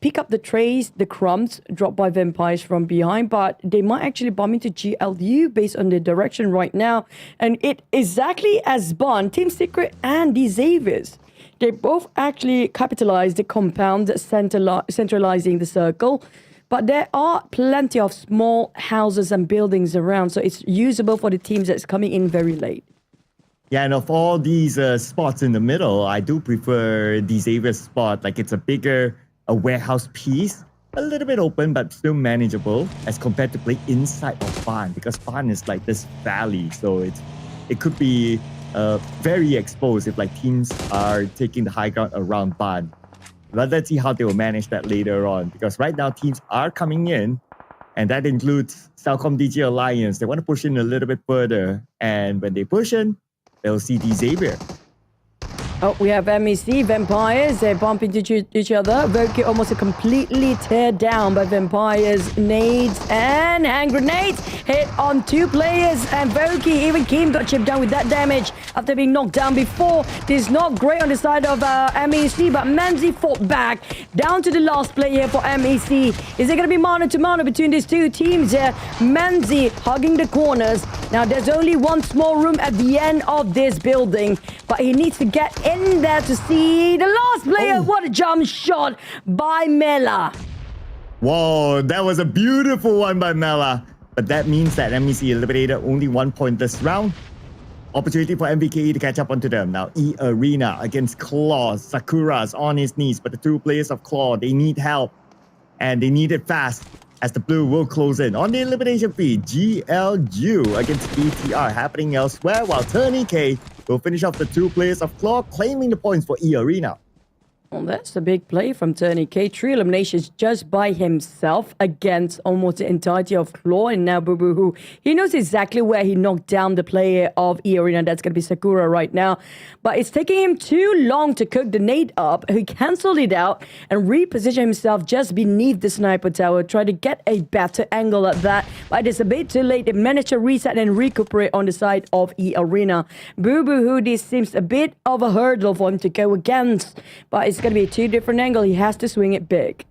pick up the trays, the crumbs dropped by Vampires from behind, but they might actually bump into GLU based on the direction right now. And it exactly as Bond, Team Secret and the Xaviers. They both actually capitalized the compound, centralizing the circle. But there are plenty of small houses and buildings around, so it's usable for the teams that's coming in very late. Yeah, and of all these spots in the middle, I do prefer the Xavier spot. Like, it's a bigger warehouse piece, a little bit open, but still manageable as compared to play inside of Barn, because Barn is like this valley, so it could be very exposed if like teams are taking the high ground around Barn. But let's see how they will manage that later on, because right now teams are coming in, and that includes CelcomDigi Alliance. They want to push in a little bit further, and when they push in, they'll see the Xavier. Oh, we have MEC, Vampires, they bump into each other. Voki almost completely teared down by Vampires. Nades and hand grenades hit on two players, and Voki, even Kim got chipped down with that damage after being knocked down before. This is not great on the side of MEC, but Manzi fought back down to the last player for MEC. Is it going to be mano to mano between these two teams here? Manzi hugging the corners. Now, there's only one small room at the end of this building, but he needs to get in there to see the last player. What a jump shot by Mela. Whoa, that was a beautiful one by Mela. But that means that MEC eliminated only 1 point this round. Opportunity for MVKE to catch up onto them. Now, eArena against Claw. Sakura's on his knees, but the two players of Claw, they need help. And they need it fast, as the blue will close in on the elimination feed. GLU against BTR happening elsewhere, while Tony K will finish off the two players of Claw, claiming the points for eArena. Well, that's the big play from Tony K. 3 eliminations just by himself against almost the entirety of Claw, and now Boo Boo, who he knows exactly where he knocked down the player of eArena. That's going to be Sakura right now. But it's taking him too long to cook the nade up. He cancelled it out and repositioned himself just beneath the sniper tower, try to get a better angle at that. But it's a bit too late. They managed to reset and recuperate on the side of eArena. Boo Boo, who this seems a bit of a hurdle for him to go against, but it's going to be two different angles. He has to swing it big.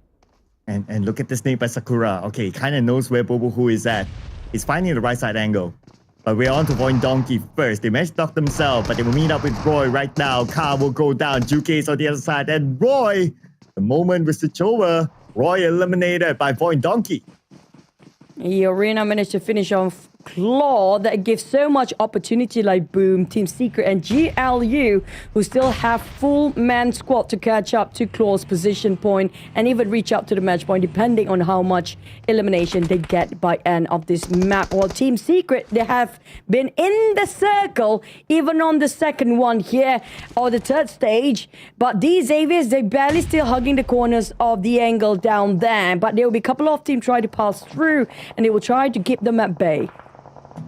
And look at this name by Sakura. Okay, he kind of knows where Bobo Who is at. He's finding the right side angle. But we're on to VOIN Donkey first. They managed to knock themselves, but they will meet up with Roy right now. Car will go down. Juke is on the other side. And Roy, the moment will switch over. Roy eliminated by VOIN Donkey. eArena managed to finish off Claw that gives so much opportunity like Boom, Team Secret and GLU who still have full man squad to catch up to Claw's position point and even reach up to the match point depending on how much elimination they get by end of this map. While Team Secret, they have been in the circle even on the second one here or the third stage, but these Xaviers, they barely still hugging the corners of the angle down there, but there will be a couple of teams trying to pass through and they will try to keep them at bay.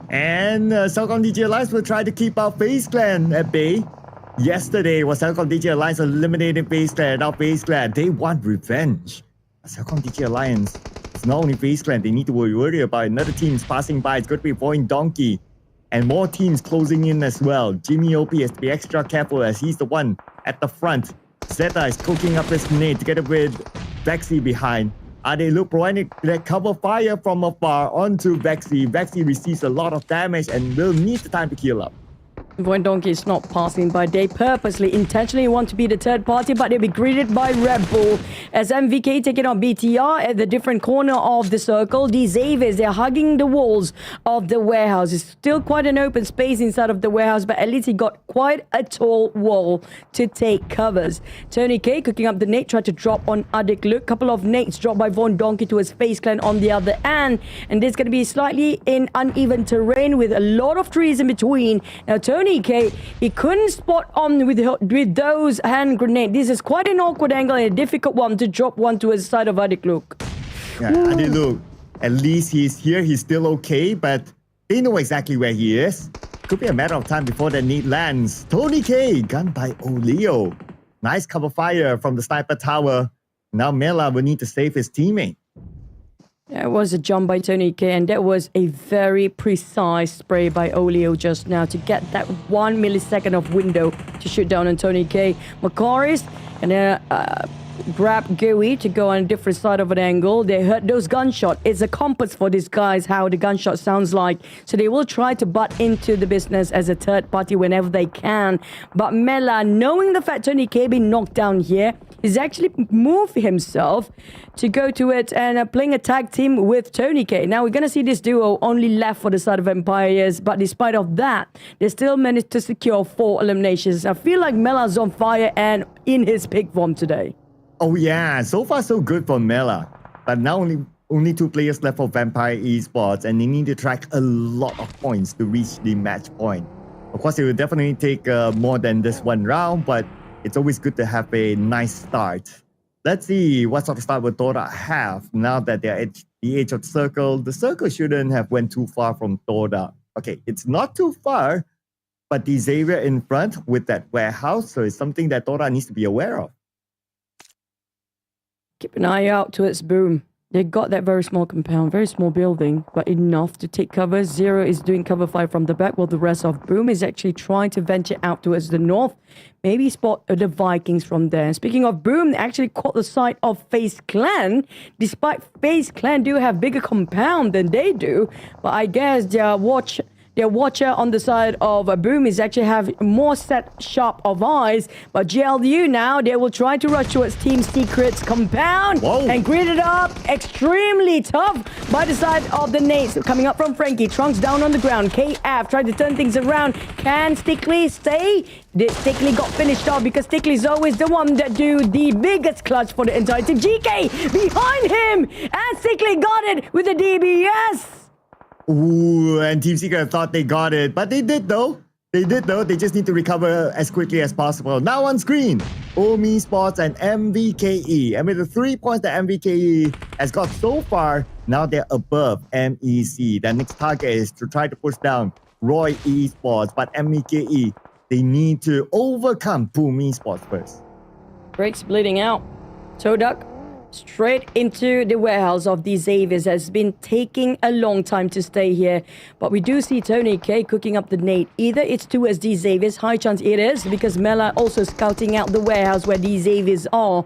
And CelcomDigi Alliance will try to keep our FaZe Clan at bay. Yesterday was CelcomDigi Alliance eliminating FaZe Clan. Now FaZe Clan, they want revenge. CelcomDigi Alliance, it's not only FaZe Clan, they need to worry about another teams passing by. It's going to be VOIN Donkey. And more teams closing in as well. Jimmy OP has to be extra careful as he's the one at the front. Zeta is cooking up his grenade together with Vexy behind. They look providing that cover fire from afar onto Vexy. Vexy receives a lot of damage and will need the time to heal up. VOIN Donkey is not passing by. They purposely, intentionally want to be the third party, but they'll be greeted by Red Bull. As MVK taking on BTR at the different corner of the circle, these Xaviers, they're hugging the walls of the warehouse. It's still quite an open space inside of the warehouse, but at least he got quite a tall wall to take covers. Tony K cooking up the nade, tried to drop on Adik Luke. Couple of nades dropped by VOIN Donkey to his FaZe Clan on the other end. And there's going to be slightly in uneven terrain with a lot of trees in between. Now, Tony K, he couldn't spot on with those hand grenades. This is quite an awkward angle and a difficult one to drop one to his side of Adik Luke. Yeah, Adik Luke, at least he's here. He's still okay, but they know exactly where he is. Could be a matter of time before the need lands. Tony K, gunned by Oleo. Nice cover fire from the sniper tower. Now Mela will need to save his teammate. That was a jump by Tony K, and that was a very precise spray by Oleo just now to get that 1 millisecond of window to shoot down on Tony K. Macaris and grab Gui to go on a different side of an angle. They heard those gunshots. It's a compass for these guys how the gunshot sounds like. So they will try to butt into the business as a third party whenever they can. But Mela, knowing the fact Tony K been knocked down here, is actually moved himself to go to it and playing a tag team with Tony K. Now we're going to see this duo only left for the side of Empires, but despite of that, they still managed to secure 4 eliminations. I feel like Mela's on fire and in his peak form today. Oh yeah, so far so good for Mela. But now only 2 players left for Vampire Esports and they need to track a lot of points to reach the match point. Of course, it will definitely take more than this one round, but it's always good to have a nice start. Let's see what sort of start will TODAK have now that they're at the edge of the circle. The circle shouldn't have went too far from TODAK. Okay, it's not too far, but the Xavier in front with that warehouse, so it's something that TODAK needs to be aware of. Keep an eye out towards Boom. They got that very small compound, very small building, but enough to take cover. Zero is doing cover fire from the back, while the rest of Boom is actually trying to venture out towards the north. Maybe spot the Vikings from there. Speaking of Boom, they actually caught the sight of FaZe Clan. Despite FaZe Clan do have bigger compound than they do, but I guess their watcher on the side of Boom is actually have more set sharp of eyes. But GLU now, they will try to rush towards Team Secret's compound. Whoa. And grid it up extremely tough by the side of the nades. Coming up from Frankie, Trunks down on the ground. KF tried to turn things around. Can Stickley stay? Stickley got finished off because Stickley is always the one that do the biggest clutch for the entire team. GK behind him, and Stickley got it with the DBS. Ooh, and Team Secret thought they got it, but they did though. They just need to recover as quickly as possible. Now on screen, Omi Sports and MVKE. And with the 3 points that MVKE has got so far, now they're above MEC. The next target is to try to push down Roy Esports, but MVKE, they need to overcome Boom Esports first. Breaks bleeding out. TODAK straight into the warehouse of the Xaviers. Has been taking a long time to stay here, but we do see Tony K cooking up the nade. Either it's towards the Xaviers, high chance it is, because Mela also scouting out the warehouse where the Xaviers are.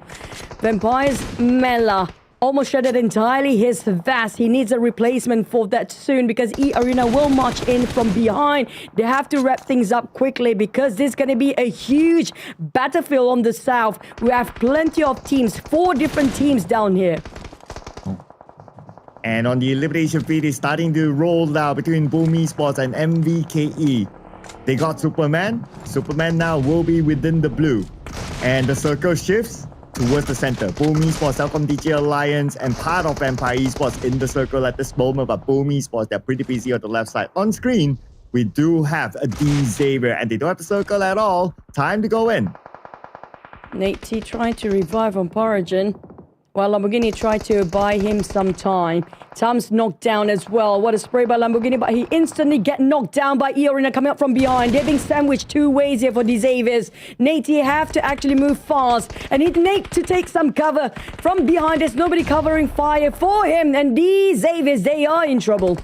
Vampires, Mela almost shredded entirely his vest. He needs a replacement for that soon because eArena will march in from behind. They have to wrap things up quickly because this is going to be a huge battlefield on the south. We have plenty of teams, 4 different teams down here. And on the elimination feed is starting to roll now between Boom Esports and MVKE. They got Superman. Superman now will be within the blue. And the circle shifts towards the center. Boom Esports, CelcomDigi Alliance, and part of Empire Esports in the circle at this moment. But Boom Esports, they're pretty busy on the left side. On screen, we do have a D Xavier, and they don't have the circle at all. Time to go in. Nate T trying to revive on Paragen, while Lamborghini tried to buy him some time. Tom's knocked down as well. What a spray by Lamborghini, but he instantly get knocked down by eArena coming up from behind. They're being sandwiched 2 ways here for the Xaviers. Nate T have to actually move fast and need Nate to take some cover from behind. There's nobody covering fire for him, and the Xaviers, they are in trouble.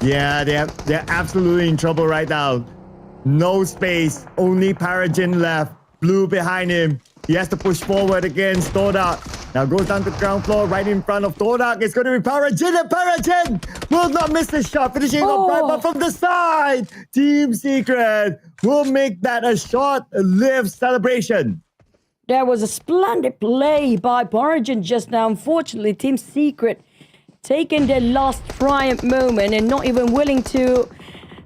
Yeah, they're absolutely in trouble right now. No space, only Paragen left. Blue behind him. He has to push forward against TODAK. Now goes down to the ground floor right in front of TODAK. It's going to be Paragen, and Paragen will not miss the shot. Finishing off right, but from the side. Team Secret will make that a short-lived celebration. There was a splendid play by Paragen just now. Unfortunately, Team Secret taking their last triumph moment and not even willing to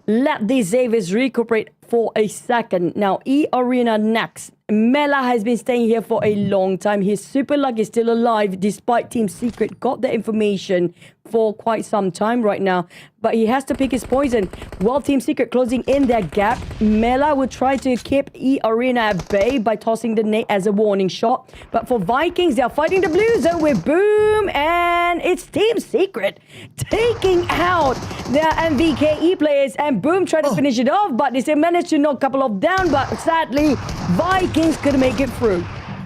let the Xaviers recuperate for a second. Now, eArena next. Mela has been staying here for a long time. His SuperWeekeend is still alive despite Team Secret got the information for quite some time right now. But he has to pick his poison. While Team Secret closing in their gap, Mela will try to keep eArena at bay by tossing the nade as a warning shot. But for Vikings, they are fighting the blue zone with Boom, and it's Team Secret taking out their MVKE players, and Boom tried to finish it off, but they still managed to knock a couple of down, but sadly, Vikings couldn't make it through.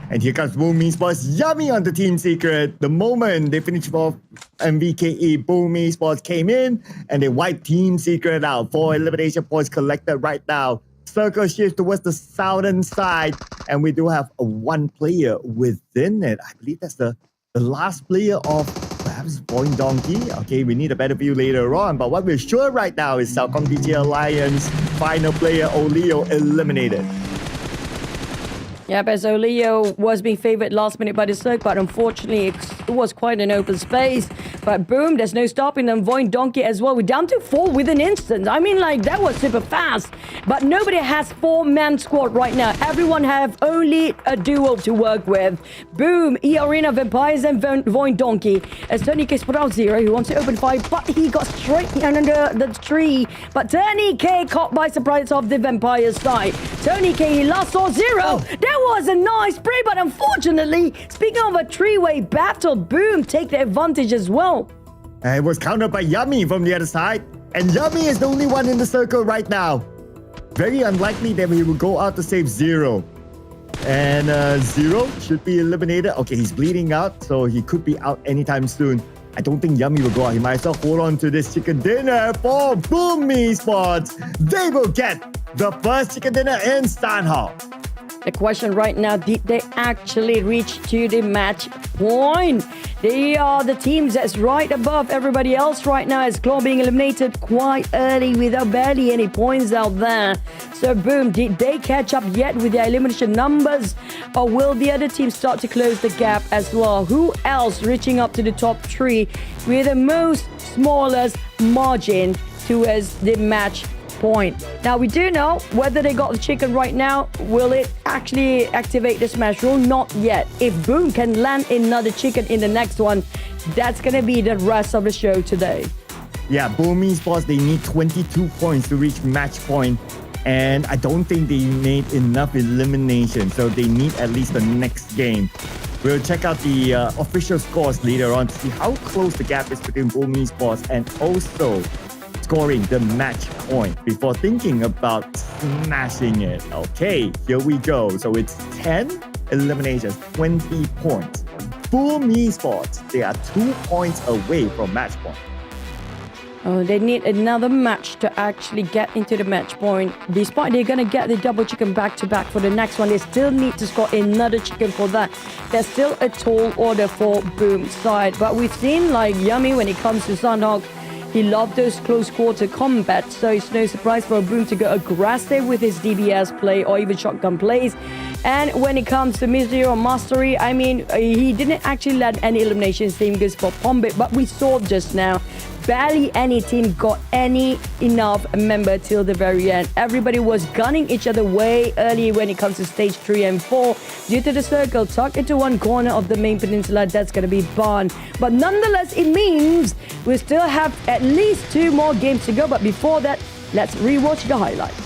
And here comes Boom Esports, yummy on the Team Secret. The moment they finished off MVKE, Boom Esports came in and they wiped Team Secret out. 4 elimination points collected right now. Circle shift towards the southern side, and we do have a 1 player within it. I believe that's the last player of perhaps VOIN Donkey. Okay, we need a better view later on, but what we're sure right now is CelcomDigi Alliance final player Oleo eliminated. Yep, as Oleo was being favored last minute by the Cirque, but unfortunately it was quite an open space. But Boom, there's no stopping them. VOIN Donkey as well. We're down to 4 with an instant. I mean, like, that was super fast. But nobody has 4-man squad right now. Everyone have only a duo to work with. Boom, eArena, Vampires, and VOIN Donkey. As Tony K spot out 0, he wants to open 5, but he got straight under the tree. But Tony K caught by surprise off the Vampire side. Tony K, he last saw 0. That was a nice spray, but unfortunately, speaking of a 3-way battle, Boom take the advantage as well. It was countered by Yummy from the other side, and Yummy is the only one in the circle right now. Very unlikely that he will go out to save 0. And 0 should be eliminated. Okay, he's bleeding out, so he could be out anytime soon. I don't think Yummy will go out. He might as well hold on to this chicken dinner for Boom Esports. They will get the first chicken dinner in Stanhall. The question right now, did they actually reach to the match point? They are the teams that's right above everybody else right now, as Claw being eliminated quite early without barely any points out there. So Boom, did they catch up yet with their elimination numbers? Or will the other teams start to close the gap as well? Who else reaching up to the top 3 with the most smallest margin towards the match point? Now, we do know whether they got the chicken right now. Will it actually activate the smash rule? Not yet. If Boom can land another chicken in the next one, that's going to be the rest of the show today. Yeah, Boom Esports, they need 22 points to reach match point. And I don't think they made enough elimination. So they need at least the next game. We'll check out the official scores later on to see how close the gap is between Boom Esports and also scoring the match point before thinking about smashing it. Okay, here we go. So it's 10 eliminations, 20 points. Boom Esports, they are 2 points away from match point. Oh, they need another match to actually get into the match point. Despite they're going to get the double chicken back-to-back for the next one, they still need to score another chicken for that. There's still a tall order for Boom side. But we've seen like Yummy when it comes to Sandhawk. He loved those close quarter combat, so it's no surprise for Boom to go aggressive with his DBS play or even shotgun plays. And when it comes to Mystery or Mastery, I mean, he didn't actually let any elimination. Same goes for Pombit, but we saw just now, barely any team got enough member till the very end. Everybody was gunning each other way early when it comes to stage 3 and 4. Due to the circle tucked into one corner of the main peninsula, that's going to be banned. But nonetheless, it means we still have at least 2 more games to go. But before that, let's rewatch the highlights.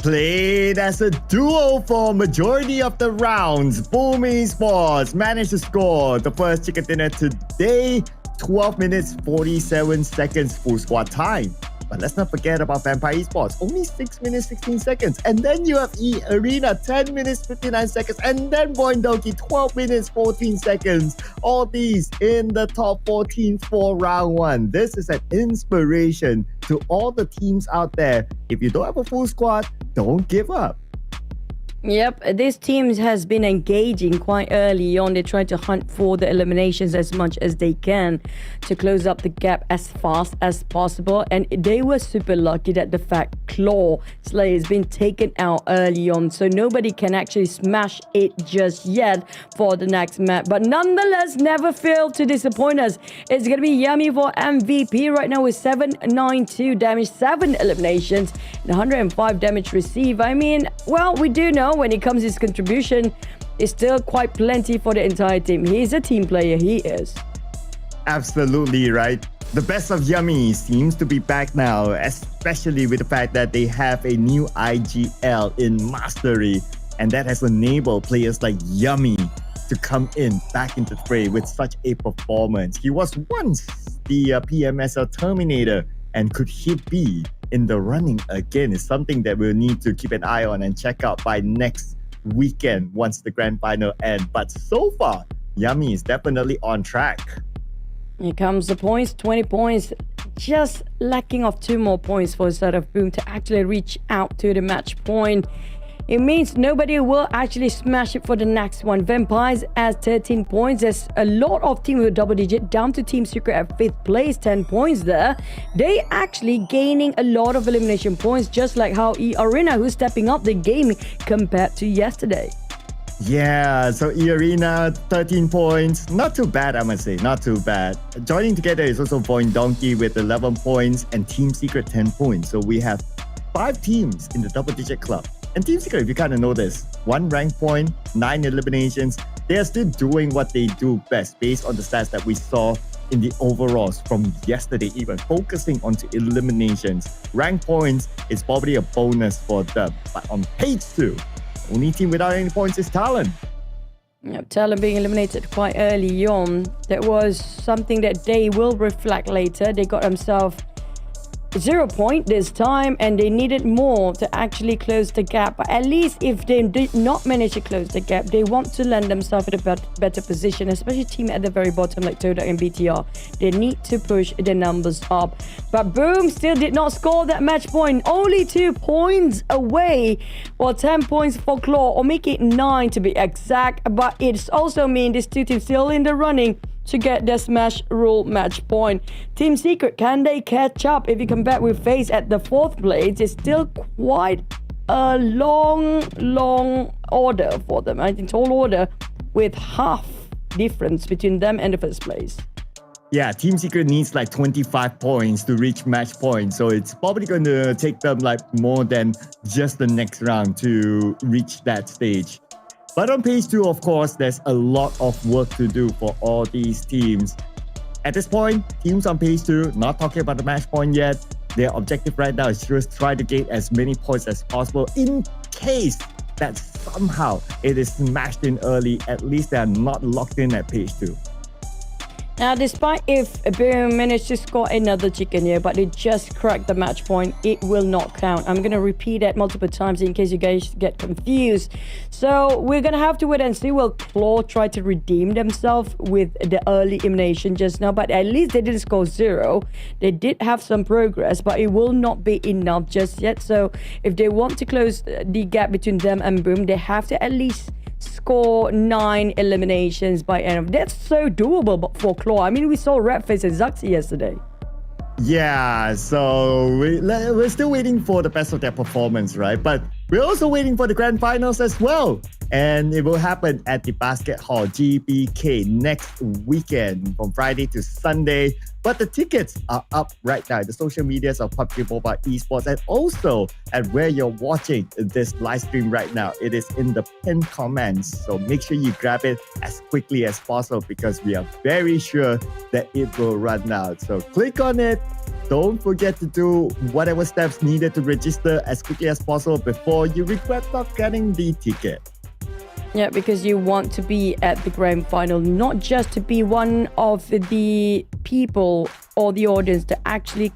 Played as a duo for majority of the rounds, Boom Esports managed to score the first chicken dinner today. 12 minutes 47 seconds full squad time. But let's not forget about Vampire Esports, only 6 minutes 16 seconds. And then you have eArena, 10 minutes 59 seconds. And then VOIN Donkey, 12 minutes 14 seconds. All these in the top 14 for round 1. This is an inspiration to all the teams out there. If you don't have a full squad, don't give up. Yep, this team has been engaging quite early on. They try to hunt for the eliminations as much as they can to close up the gap as fast as possible. And they were super lucky that the fact Claw Slayer has been taken out early on. So nobody can actually smash it just yet for the next map. But nonetheless, never fail to disappoint us. It's going to be Yummy for MVP right now with 792 damage, 7 eliminations, and 105 damage received. I mean, well, we do know when it comes to his contribution, it's still quite plenty for the entire team. He's a team player, he is. Absolutely right. The best of Yummy seems to be back now, especially with the fact that they have a new IGL in Mastery, and that has enabled players like Yummy to come in back into the fray with such a performance. He was once the PMSL Terminator, and could he be in the running again is something that we'll need to keep an eye on and check out by next weekend once the grand final ends. But so far, Yummy is definitely on track. Here comes the points, 20 points. Just lacking of 2 more points for the side of Boom to actually reach out to the match point. It means nobody will actually smash it for the next one. Vampires has 13 points. There's a lot of teams with double digit, down to Team Secret at 5th place, 10 points there. They actually gaining a lot of elimination points, just like how eArena, who's stepping up the game compared to yesterday. Yeah, so eArena, 13 points. Not too bad, I must say. Not too bad. Joining together is also VOIN Donkey with 11 points and Team Secret 10 points. So we have 5 teams in the double digit club. And Team Secret, if you kind of know this, 1 rank point, 9 eliminations, They're still doing what they do best based on the stats that we saw in the overalls from yesterday, even focusing onto eliminations. Rank points is probably a bonus for them. But on page 2, the only team without any points is TALON. Yep, TALON being eliminated quite early on. That was something that they will reflect later. They got themselves 0 point this time, and they needed more to actually close the gap. But at least if they did not manage to close the gap, they want to land themselves in a better position, especially team at the very bottom like TODAK and BTR. They need to push the numbers up. But Boom still did not score that match point. Only 2 points away. Well, 10 points for Claw, or make it 9 to be exact. But it's also mean these two teams still in the running to get their Smash Rule match point. Team Secret, can they catch up? If you compare with FaZe at the 4th place, it's still quite a long order for them. I think tall order with half difference between them and the 1st place. Yeah, Team Secret needs like 25 points to reach match point. So it's probably going to take them like more than just the next round to reach that stage. But on page 2, of course, there's a lot of work to do for all these teams. At this point, teams on page 2, not talking about the match point yet. Their objective right now is just try to get as many points as possible in case that somehow it is smashed in early. At least they are not locked in at page 2. Now, despite if Boom managed to score another chicken here, but they just cracked the match point, it will not count. I'm going to repeat that multiple times in case you guys get confused. So we're going to have to wait and see. Will Claw try to redeem themselves with the early elimination just now? But at least they didn't score 0. They did have some progress, but it will not be enough just yet. So if they want to close the gap between them and Boom, they have to at least score 9 eliminations by end of. That's so doable for Claw. I mean, we saw Redface and Zaxi yesterday. Yeah, so we're still waiting for the best of their performance, right? But we're also waiting for the grand finals as well. And it will happen at the Basket Hall GBK next weekend from Friday to Sunday. But the tickets are up right now. The social medias of PUBG Mobile Esports, and also at where you're watching this live stream right now. It is in the pinned comments. So make sure you grab it as quickly as possible because we are very sure that it will run out. So click on it. Don't forget to do whatever steps needed to register as quickly as possible before you regret not getting the ticket. Yeah, because you want to be at the grand final, not just to be one of the people or the audience to actually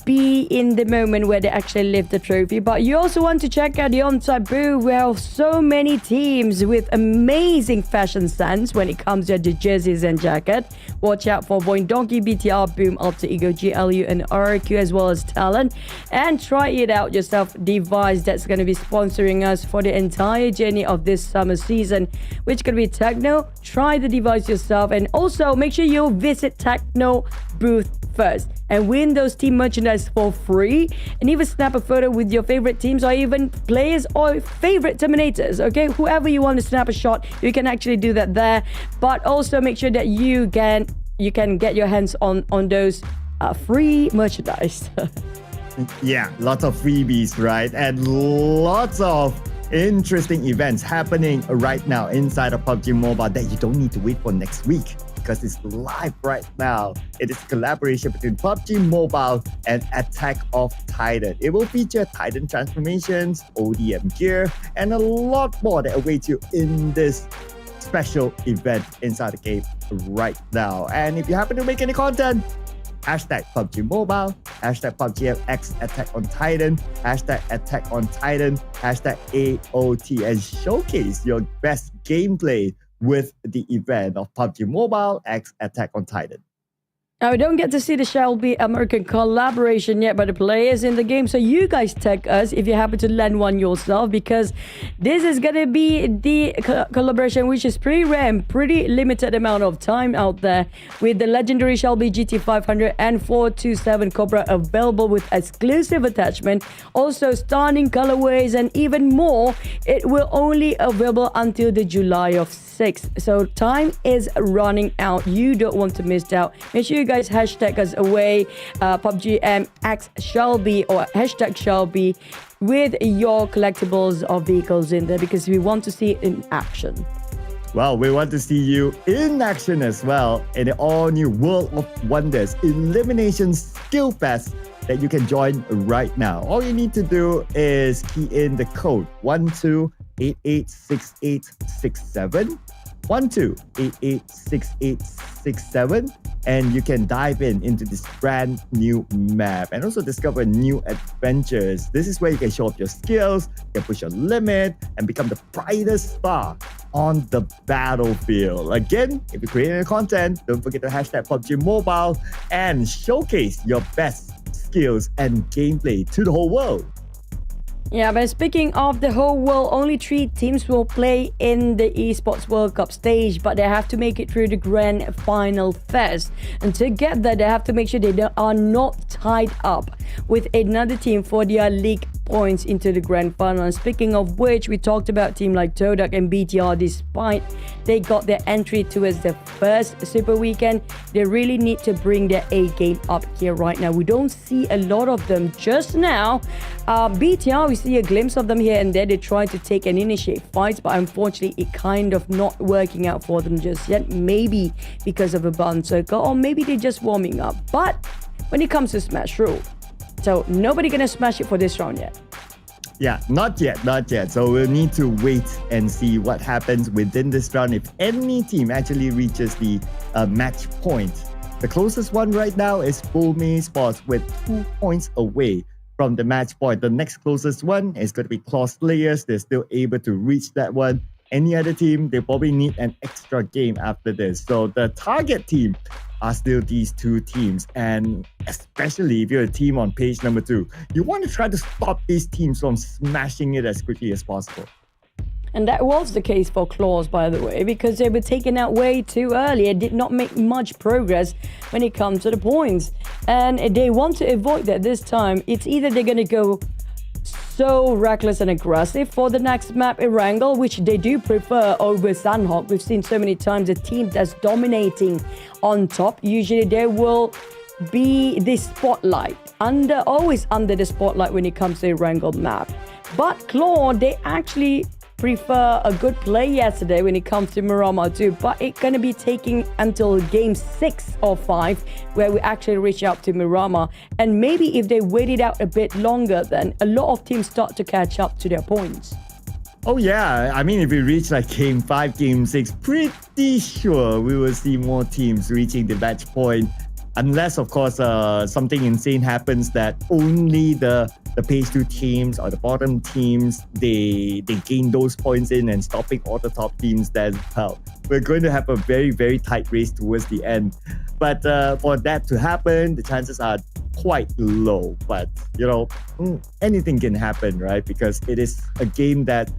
be in the moment where they actually lift the trophy, but you also want to check out the onside booth where so many teams with amazing fashion sense when it comes to the jerseys and jacket. Watch out for VOIN, Donkey, BTR, Boom, Alter Ego, GLU and RQ, as well as TALON, and try it out yourself. Device that's going to be sponsoring us for the entire journey of this summer season, which could be TECNO. Try the device yourself, and also make sure you visit TECNO booth first and win those team merchandise for free, and even snap a photo with your favorite teams or even players or favorite terminators. Okay, whoever you want to snap a shot, you can actually do that there. But also make sure that you can get your hands on those free merchandise. Yeah, lots of freebies, right? And lots of interesting events happening right now inside of PUBG Mobile that you don't need to wait for next week, because it's live right now. It is a collaboration between PUBG Mobile and Attack of Titan. It will feature Titan transformations, ODM gear, and a lot more that awaits you in this special event inside the game right now. And if you happen to make any content, hashtag PUBG Mobile, hashtag PUBGM Attack on Titan, hashtag Attack on Titan, hashtag AOT, and showcase your best gameplay with the event of PUBG Mobile X Attack on Titan. Now, we don't get to see the Shelby American collaboration yet by the players in the game, so you guys tag us if you happen to land one yourself, because this is going to be the collaboration which is pretty rare and pretty limited amount of time out there, with the legendary Shelby GT500 and 427 Cobra available with exclusive attachment, also stunning colorways, and even more. It will only available until the July of 6th, so time is running out. You don't want to miss out. Make sure you guys hashtag us away, PUBGM X Shelby or hashtag Shelby, with your collectibles or vehicles in there, because we want to see it in action. Well, we want to see you in action as well in the all-new World of Wonders Elimination Skill Fest that you can join right now. All you need to do is key in the code 12886867, 12886867, and you can dive into this brand new map and also discover new adventures. This is where you can show off your skills, you can push your limit, and become the brightest star on the battlefield. Again, if you're creating content, don't forget to hashtag PUBG Mobile and showcase your best skills and gameplay to the whole world. Yeah, but speaking of the whole world, only 3 teams will play in the Esports World Cup stage, but they have to make it through the grand final first. And to get there, they have to make sure they are not tied up with another team for their league points into the grand final. And speaking of which, we talked about team like TODAK and BTR. Despite they got their entry towards the first Super Weekend, they really need to bring their A game up here right now. We don't see a lot of them just now. BTR, we see a glimpse of them here and there. They try to take and initiate fights, but unfortunately it kind of not working out for them just yet. Maybe because of a button circle, or maybe they're just warming up. But when it comes to Smash Rule, so nobody gonna smash it for this round yet. Yeah, not yet. So we'll need to wait and see what happens within this round if any team actually reaches the match point. The closest one right now is Fullme Sports with 2 points away from the match point. The next closest one is going to be Claw Slayers. They're still able to reach that one. Any other team, they probably need an extra game after this. So the target team are still these 2 teams. And especially if you're a team on page number 2, you want to try to stop these teams from smashing it as quickly as possible. And that was the case for Claws, by the way, because they were taken out way too early and did not make much progress when it comes to the points. And they want to avoid that this time. It's either they're going to go so reckless and aggressive for the next map, Erangel, which they do prefer over Sanhok. We've seen so many times a team that's dominating on top. Usually there will be this spotlight, always under the spotlight when it comes to Erangel map. But Claw, they actually prefer a good play yesterday when it comes to Miramar too, but it's going to be taking until game 6 or 5 where we actually reach out to Miramar. And maybe if they waited out a bit longer, then a lot of teams start to catch up to their points. Oh yeah, I mean if we reach like game 5, game 6, pretty sure we will see more teams reaching the match point. Unless, of course, something insane happens that only the page 2 teams or the bottom teams, they gain those points in and stopping all the top teams, then well, we're going to have a very, very tight race towards the end. But for that to happen, the chances are quite low. But, you know, anything can happen, right? Because it is a game that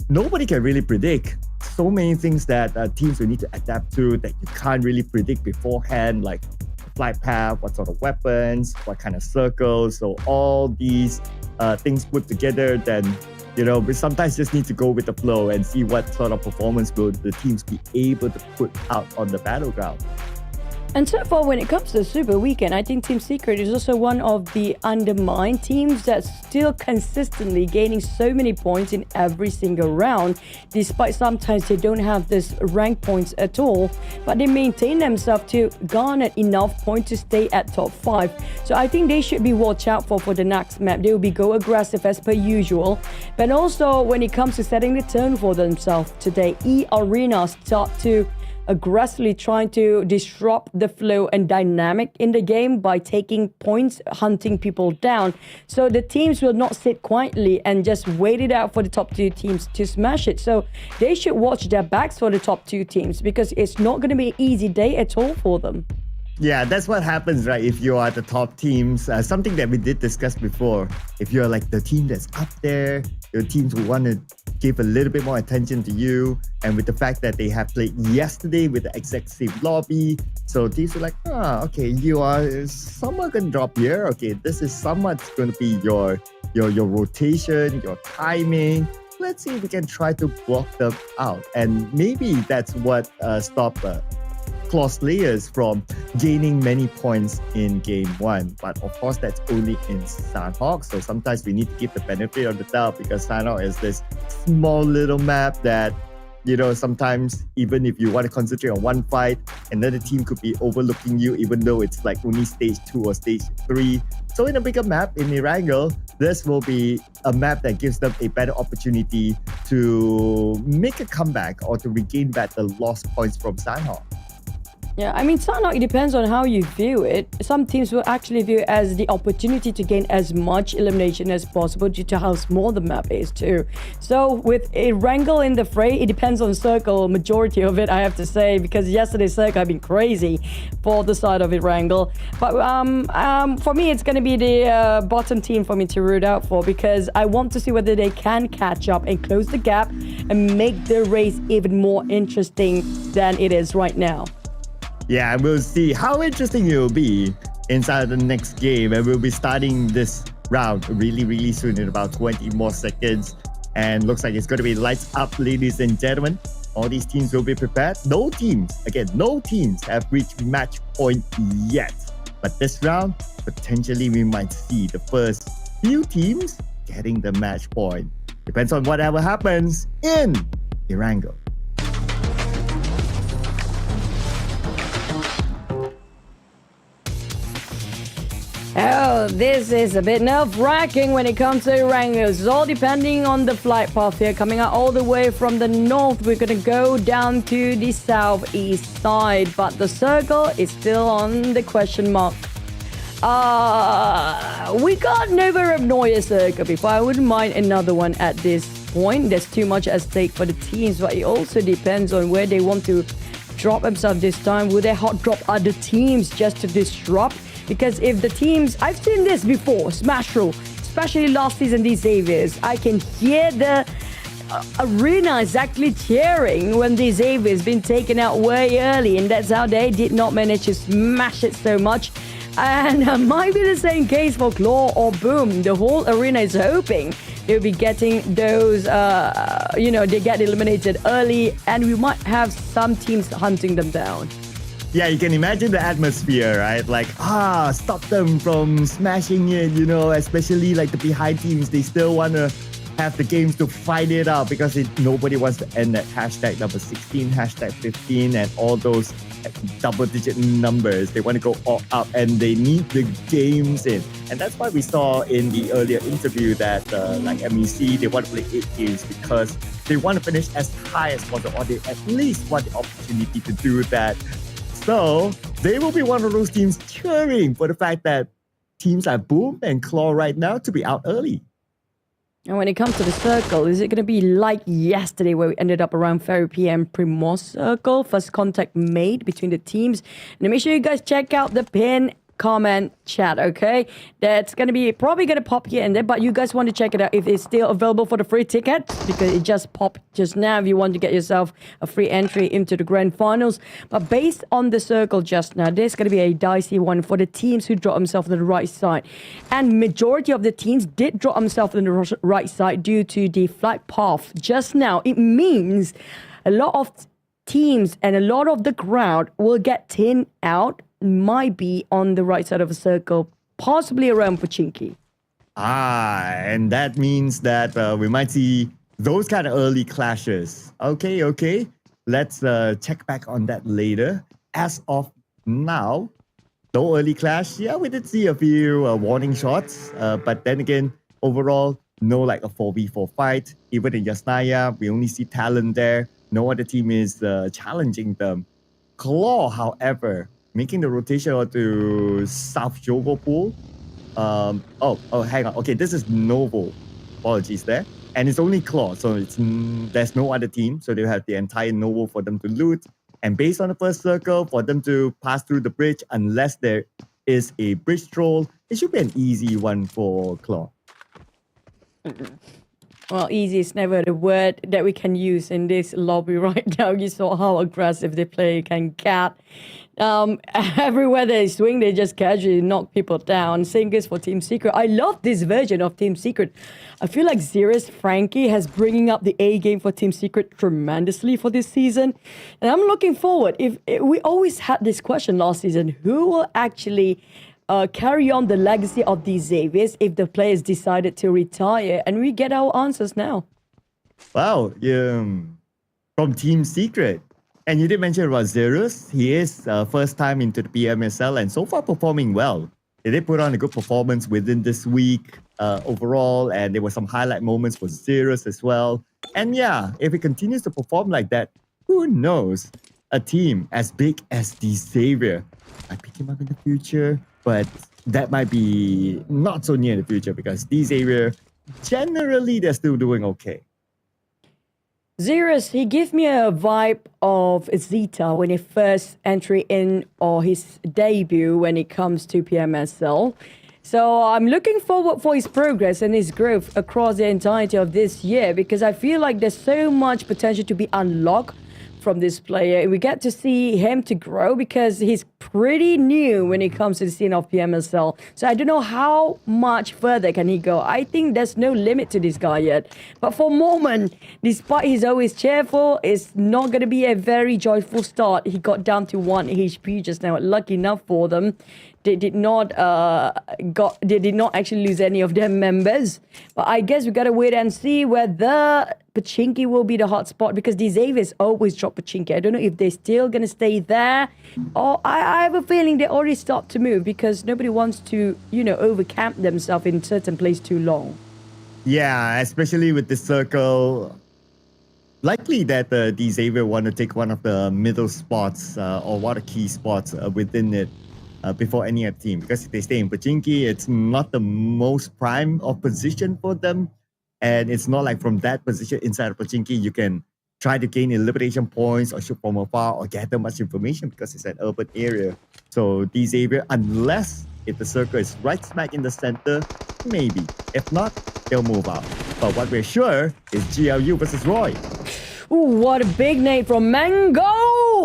nobody can really predict. So many things that teams will need to adapt to that you can't really predict beforehand, like flight path, what sort of weapons, what kind of circles. So all these things put together, then, you know, we sometimes just need to go with the flow and see what sort of performance will the teams be able to put out on the battleground. And so far, when it comes to the Super Weekend, I think Team Secret is also one of the undermined teams that's still consistently gaining so many points in every single round, despite sometimes they don't have this rank points at all, but they maintain themselves to garner enough points to stay at top 5. So I think they should be watched out for the next map. They will be go aggressive as per usual, but also when it comes to setting the tone for themselves today, eArena start to aggressively trying to disrupt the flow and dynamic in the game by taking points, hunting people down. So the teams will not sit quietly and just wait it out for the top 2 teams to smash it. So they should watch their backs for the top 2 teams because it's not going to be an easy day at all for them. Yeah, that's what happens, right? If you are the top teams, something that we did discuss before. If you're like the team that's up there, your teams will want to give a little bit more attention to you. And with the fact that they have played yesterday with the exact same lobby, so teams are like, okay, you are somewhat going to drop here. Okay, this is somewhat going to be your rotation, your timing. Let's see if we can try to block them out. And maybe that's what stopped Claw Slayers from gaining many points in game 1. But of course, that's only in Sanhok. So sometimes we need to give the benefit of the doubt because Sanhok is this small little map that You know, sometimes even if you want to concentrate on one fight, another team could be overlooking you, even though it's like only stage 2 or stage 3. So in a bigger map, in Erangel, this will be a map that gives them a better opportunity to make a comeback or to regain back the lost points from Sanhok. Yeah, I mean, Sanhok, it depends on how you view it. Some teams will actually view it as the opportunity to gain as much elimination as possible due to how small the map is too. So with a Erangel in the fray, it depends on Circle, majority of it, I have to say, because yesterday Circle have been crazy for the side of Erangel. But for me, it's going to be the bottom team for me to root out for, because I want to see whether they can catch up and close the gap and make the race even more interesting than it is right now. Yeah, we'll see how interesting it will be inside the next game. And we'll be starting this round really soon in about 20 more seconds. And looks like it's going to be lights up, ladies and gentlemen. All these teams will be prepared. No teams have reached match point yet. But this round, potentially we might see the first few teams getting the match point. Depends on whatever happens in Erangel. Oh, this is a bit nerve-wracking when it comes to Erangel. It's all depending on the flight path here. Coming out all the way from the north, we're going to go down to the southeast side. But the circle is still on the question mark. We got Nova of Neue Circle before. I wouldn't mind another one at this point. There's too much at stake for the teams, but it also depends on where they want to drop themselves this time. Will they hot drop other teams just to disrupt? Because if the teams, I've seen this before, Smash Roll, especially last season, these Xaviers, I can hear the arena is actually cheering when the Xaviers been taken out way early, and that's how they did not manage to smash it so much. And might be the same case for Claw or Boom. The whole arena is hoping they'll be getting those, they get eliminated early, and we might have some teams hunting them down. Yeah, you can imagine the atmosphere, right? Like, stop them from smashing it, you know, especially like the behind teams. They still want to have the games to fight it out because nobody wants to end at hashtag number 16, hashtag 15, and all those double-digit numbers. They want to go all up and they need the games in. And that's why we saw in the earlier interview that like MEC, they want to play 8 games because they want to finish as high as possible, or they at least want the opportunity to do that. So they will be one of those teams cheering for the fact that teams like Boom and Claw right now to be out early. And when it comes to the circle, is it going to be like yesterday where we ended up around 3 p.m. Primos circle? First contact made between the teams. And make sure you guys check out the pin comment chat, okay? That's going to be probably going to pop here and there, but you guys want to check it out if it's still available for the free ticket, because it just popped just now if you want to get yourself a free entry into the grand finals. But based on the circle just now, there's going to be a dicey one for the teams who drop themselves on the right side. And majority of the teams did drop themselves on the right side due to the flight path just now. It means a lot of teams and a lot of the crowd will get thinned out, might be on the right side of a circle, possibly around Pochinki. And that means that we might see those kind of early clashes. Okay. Let's check back on that later. As of now, no early clash. Yeah, we did see a few warning shots, but then again, overall, no like a 4v4 fight. Even in Yasnaya, we only see TALON there. No other team is challenging them. Claw, however, making the rotation to South Jogo Pool. Hang on. Okay, this is Novo. Apologies there. And it's only Claw, so there's no other team. So they have the entire Novo for them to loot. And based on the first circle, for them to pass through the bridge, unless there is a bridge troll, it should be an easy one for Claw. Well, easy is never the word that we can use in this lobby right now. You saw how aggressive the player can get. Everywhere they swing, they just casually knock people down. Same goes for Team Secret. I love this version of Team Secret. I feel like Xerius Frankie has bringing up the A game for Team Secret tremendously for this season. And I'm looking forward. If we always had this question last season, who will actually carry on the legacy of these Xaviers if the players decided to retire? And we get our answers now. Wow. from Team Secret. And you did mention about Zerus. He is first time into the PMSL and so far performing well. They did put on a good performance within this week overall, and there were some highlight moments for Zerus as well. And yeah, if he continues to perform like that, who knows? A team as big as the Xavier. I pick him up in the future, but that might be not so near in the future because the Xavier, generally, they're still doing okay. Zerus, he gives me a vibe of Zeta when he first entry in or his debut when it comes to PMSL. So I'm looking forward for his progress and his growth across the entirety of this year because I feel like there's so much potential to be unlocked from this player. We get to see him to grow because he's pretty new when it comes to the scene of PMSL. So I don't know how much further can he go. I think there's no limit to this guy yet. But for Moment, despite he's always cheerful, it's not going to be a very joyful start. He got down to 1 HP just now. Lucky enough for them. They did not actually lose any of their members. But I guess we gotta wait and see whether Pachinki will be the hot spot because the Xaviers always drop Pachinki. I don't know if they're still gonna stay there, or I have a feeling they already stopped to move because nobody wants to, overcamp themselves in certain place too long. Yeah, especially with the circle. Likely that the Xavier want to take one of the middle spots or one of the key spots within it. Before any other team, because if they stay in Pachinki, it's not the most prime of position for them, and it's not like from that position inside of Pachinki you can try to gain elimination points or shoot from afar or gather much information because it's an urban area. So the Xavier, unless if the circle is right smack in the center, maybe. If not, they'll move out. But what we're sure is GLU versus Roy. Ooh, what a big nade from Mango!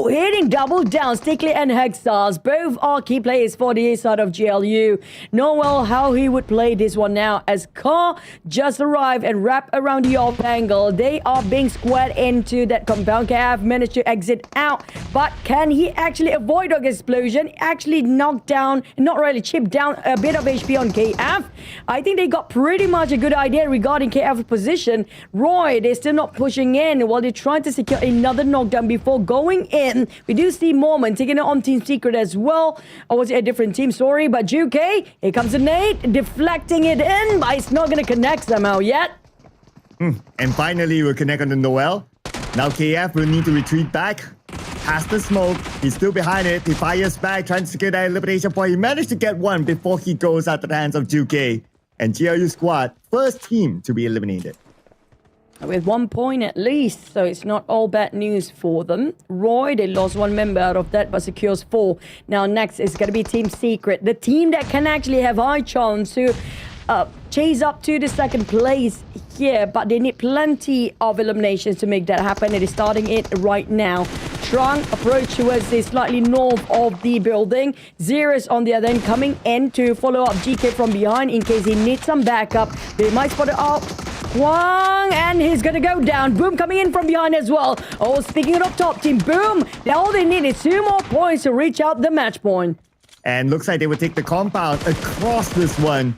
Hitting double down, Stickley and Hexars. Both are key players for the east side of GLU. Know well how he would play this one now as Car just arrived and wrap around the off angle. They are being squared into that compound. KF managed to exit out, but can he actually avoid an explosion? Actually knock down, not really chip down a bit of HP on KF. I think they got pretty much a good idea regarding KF's position. Roy, they're still not pushing in while they're trying to secure another knockdown before going in. We do see Moment taking it on Team Secret as well. Or was it a different team? Sorry, but Juke, here comes a nade, deflecting it in, but it's not going to connect somehow yet. And finally, we'll connect on the Noel. Now KF will need to retreat back. Has the smoke. He's still behind it. He fires back, trying to secure that elimination point. He managed to get one before he goes out to the hands of Juke. And GLU squad, first team to be eliminated. With 1 point at least, so it's not all bad news for them. Roy, they lost 1 member out of that, but secures 4. Now next is going to be Team Secret, the team that can actually have high chance to chase up to the second place here, but they need plenty of eliminations to make that happen. It is starting it right now. Strong approach towards the slightly north of the building. Zerus on the other end coming in to follow up GK from behind in case he needs some backup. They might spot it out. Wang, and he's gonna go down. Boom coming in from behind as well. Oh, speaking of top team, Boom. Now all they need is 2 more points to reach out the match point. And looks like they will take the compound across this one.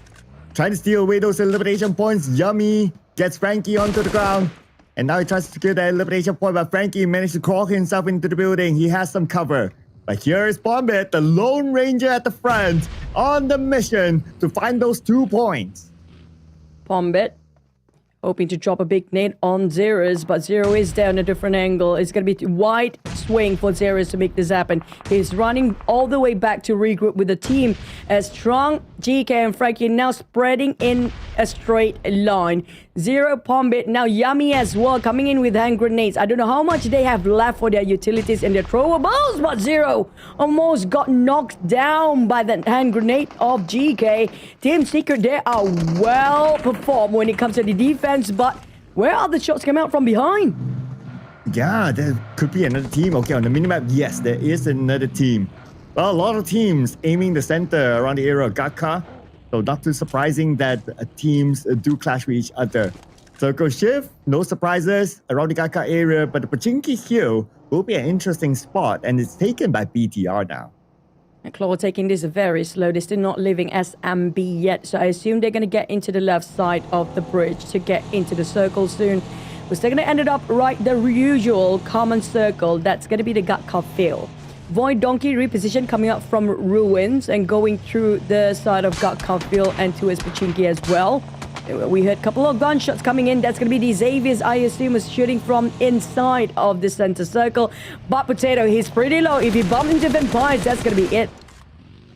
Trying to steal away those elimination points. Yummy gets Frankie onto the ground. And now he tries to secure the elimination point, but Frankie managed to crawl himself into the building. He has some cover. But here is Bombit, the Lone Ranger at the front, on the mission to find those 2 points. Bombit hoping to drop a big nade on Zerus, but Zero is down a different angle. It's going to be wide swing for Zerus to make this happen. He's running all the way back to regroup with the team as Strong, GK, and Frankie now spreading in a straight line. Zero, Pombit, now Yummy as well, coming in with hand grenades. I don't know how much they have left for their utilities and their throwables, but Zero almost got knocked down by the hand grenade of GK. Team Secret, they are well performed when it comes to the defense, but where are the shots coming out from behind? Yeah, there could be another team. Okay, on the minimap, yes, there is another team. Well, a lot of teams aiming the center around the area of Gaka. So not too surprising that teams do clash with each other. Circle shift, no surprises around the Gaka area, but the Pachinki Hill will be an interesting spot, and it's taken by BTR now. Claw taking this very slow. They're still not leaving SMB yet, so I assume they're going to get into the left side of the bridge to get into the circle soon. We're still going to end it up right the usual common circle. That's going to be the gut cup field. VOIN Donkey reposition coming up from ruins and going through the side of gut cup field and towards Pachinki as well. We heard a couple of gunshots coming in. That's going to be the Xavier's, I assume, is shooting from inside of the center circle. But Potato, he's pretty low. If he bumps into Vampires, that's going to be it.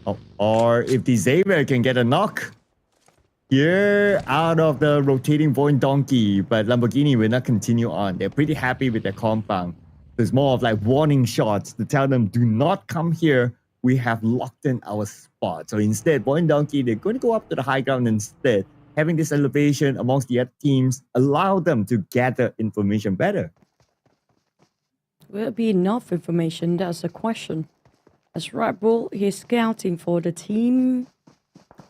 Oh, or if the Xavier can get a knock here out of the rotating VOIN Donkey, but Lamborghini will not continue on. They're pretty happy with their compound. There's more of like warning shots to tell them, do not come here. We have locked in our spot. So instead, VOIN Donkey, they're going to go up to the high ground instead. Having this elevation amongst the other teams allow them to gather information better. Will it be enough information? That's the question. As Red Bull, he's scouting for the team.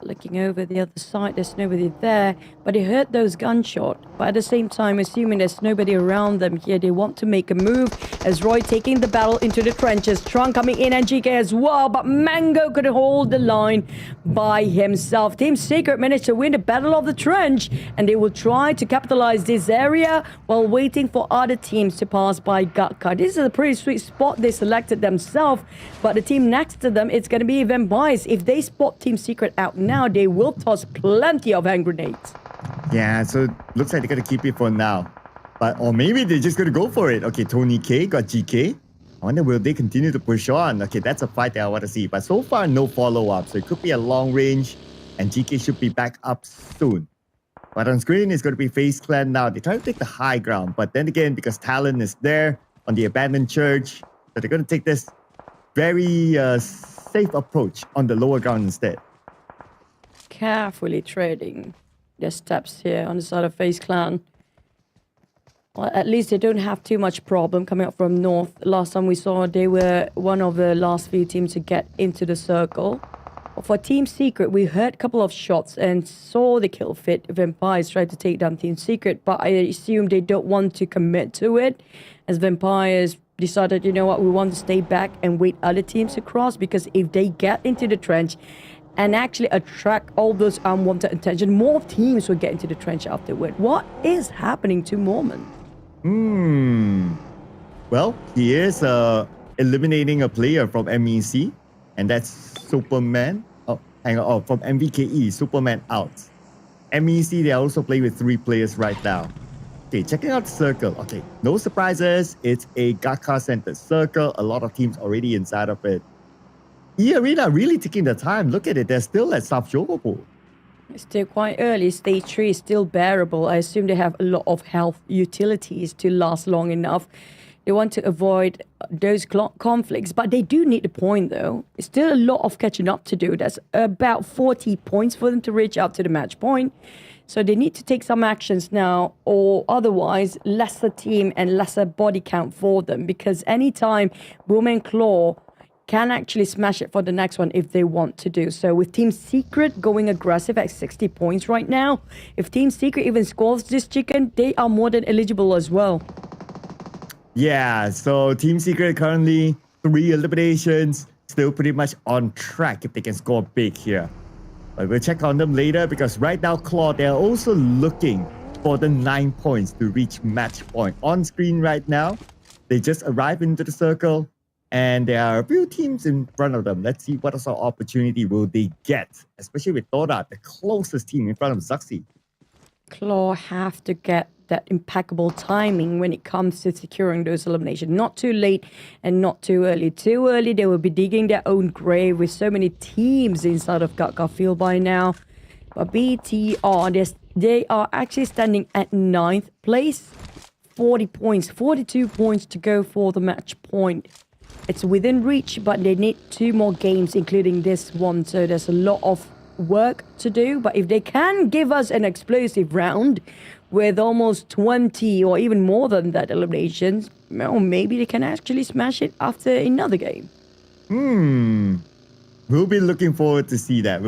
Looking over the other side, there's nobody there, but he heard those gunshots. But at the same time, assuming there's nobody around them here, they want to make a move. As Roy taking the battle into the trenches, Tron coming in and GK as well, but Mango could hold the line by himself. Team Secret managed to win the battle of the trench, and they will try to capitalize this area while waiting for other teams to pass by Gatka. This is a pretty sweet spot they selected themselves, but the team next to them, it's going to be Vampires. If they spot Team Secret out now, they will toss plenty of hand grenades. Yeah, so looks like they're going to keep it for now. But or maybe they're just going to go for it. Okay, Tony K got GK. I wonder will they continue to push on? Okay, that's a fight that I want to see. But so far, no follow-up. So it could be a long range. And GK should be back up soon. But on screen, it's going to be FaZe Clan now. They try to take the high ground. But then again, because TALON is there on the abandoned church, so they're going to take this very safe approach on the lower ground instead. Carefully trading their steps here on the side of FaZe Clan. Well, at least they don't have too much problem coming up from north. Last time we saw, they were one of the last few teams to get into the circle. But for Team Secret, we heard a couple of shots and saw the kill fit. Vampires tried to take down Team Secret, but I assume they don't want to commit to it, as Vampires decided, you know what, we want to stay back and wait other teams to cross, because if they get into the trench and actually attract all those unwanted attention, more teams will get into the trench afterward. What is happening to Mormon? Well, he is eliminating a player from MEC, and that's Superman. Oh, hang on. Oh, from MVKE, Superman out. MEC, they also play with 3 players right now. Okay, checking out the circle. Okay, no surprises. It's a Gatka-centered circle. A lot of teams already inside of it. eArena really taking the time. Look at it. They're still at sub-Jogo pool. It's still quite early. Stage 3 is still bearable. I assume they have a lot of health utilities to last long enough. They want to avoid those conflicts, but they do need the point, though. It's still a lot of catching up to do. That's about 40 points for them to reach up to the match point. So they need to take some actions now, or otherwise lesser team and lesser body count for them, because anytime Boom and Claw can actually smash it for the next one if they want to do so. With Team Secret going aggressive at 60 points right now, if Team Secret even scores this chicken, they are more than eligible as well. Yeah, so Team Secret currently 3 eliminations, still pretty much on track if they can score big here. But we'll check on them later, because right now, Claw, they're also looking for the 9 points to reach match point. On screen right now, they just arrived into the circle, and there are a few teams in front of them. Let's see what sort of opportunity will they get, especially with TODAK, the closest team in front of Zaxi. Claw have to get that impeccable timing when it comes to securing those eliminations. Not too late and not too early. Too early, they will be digging their own grave with so many teams inside of Gatka Field by now. But BTR, they are actually standing at 9th place. 40 points, 42 points to go for the match point. It's within reach, but they need 2 more games, including this one. So there's a lot of work to do. But if they can give us an explosive round with almost 20 or even more than that eliminations, well, maybe they can actually smash it after another game. We'll be looking forward to see that.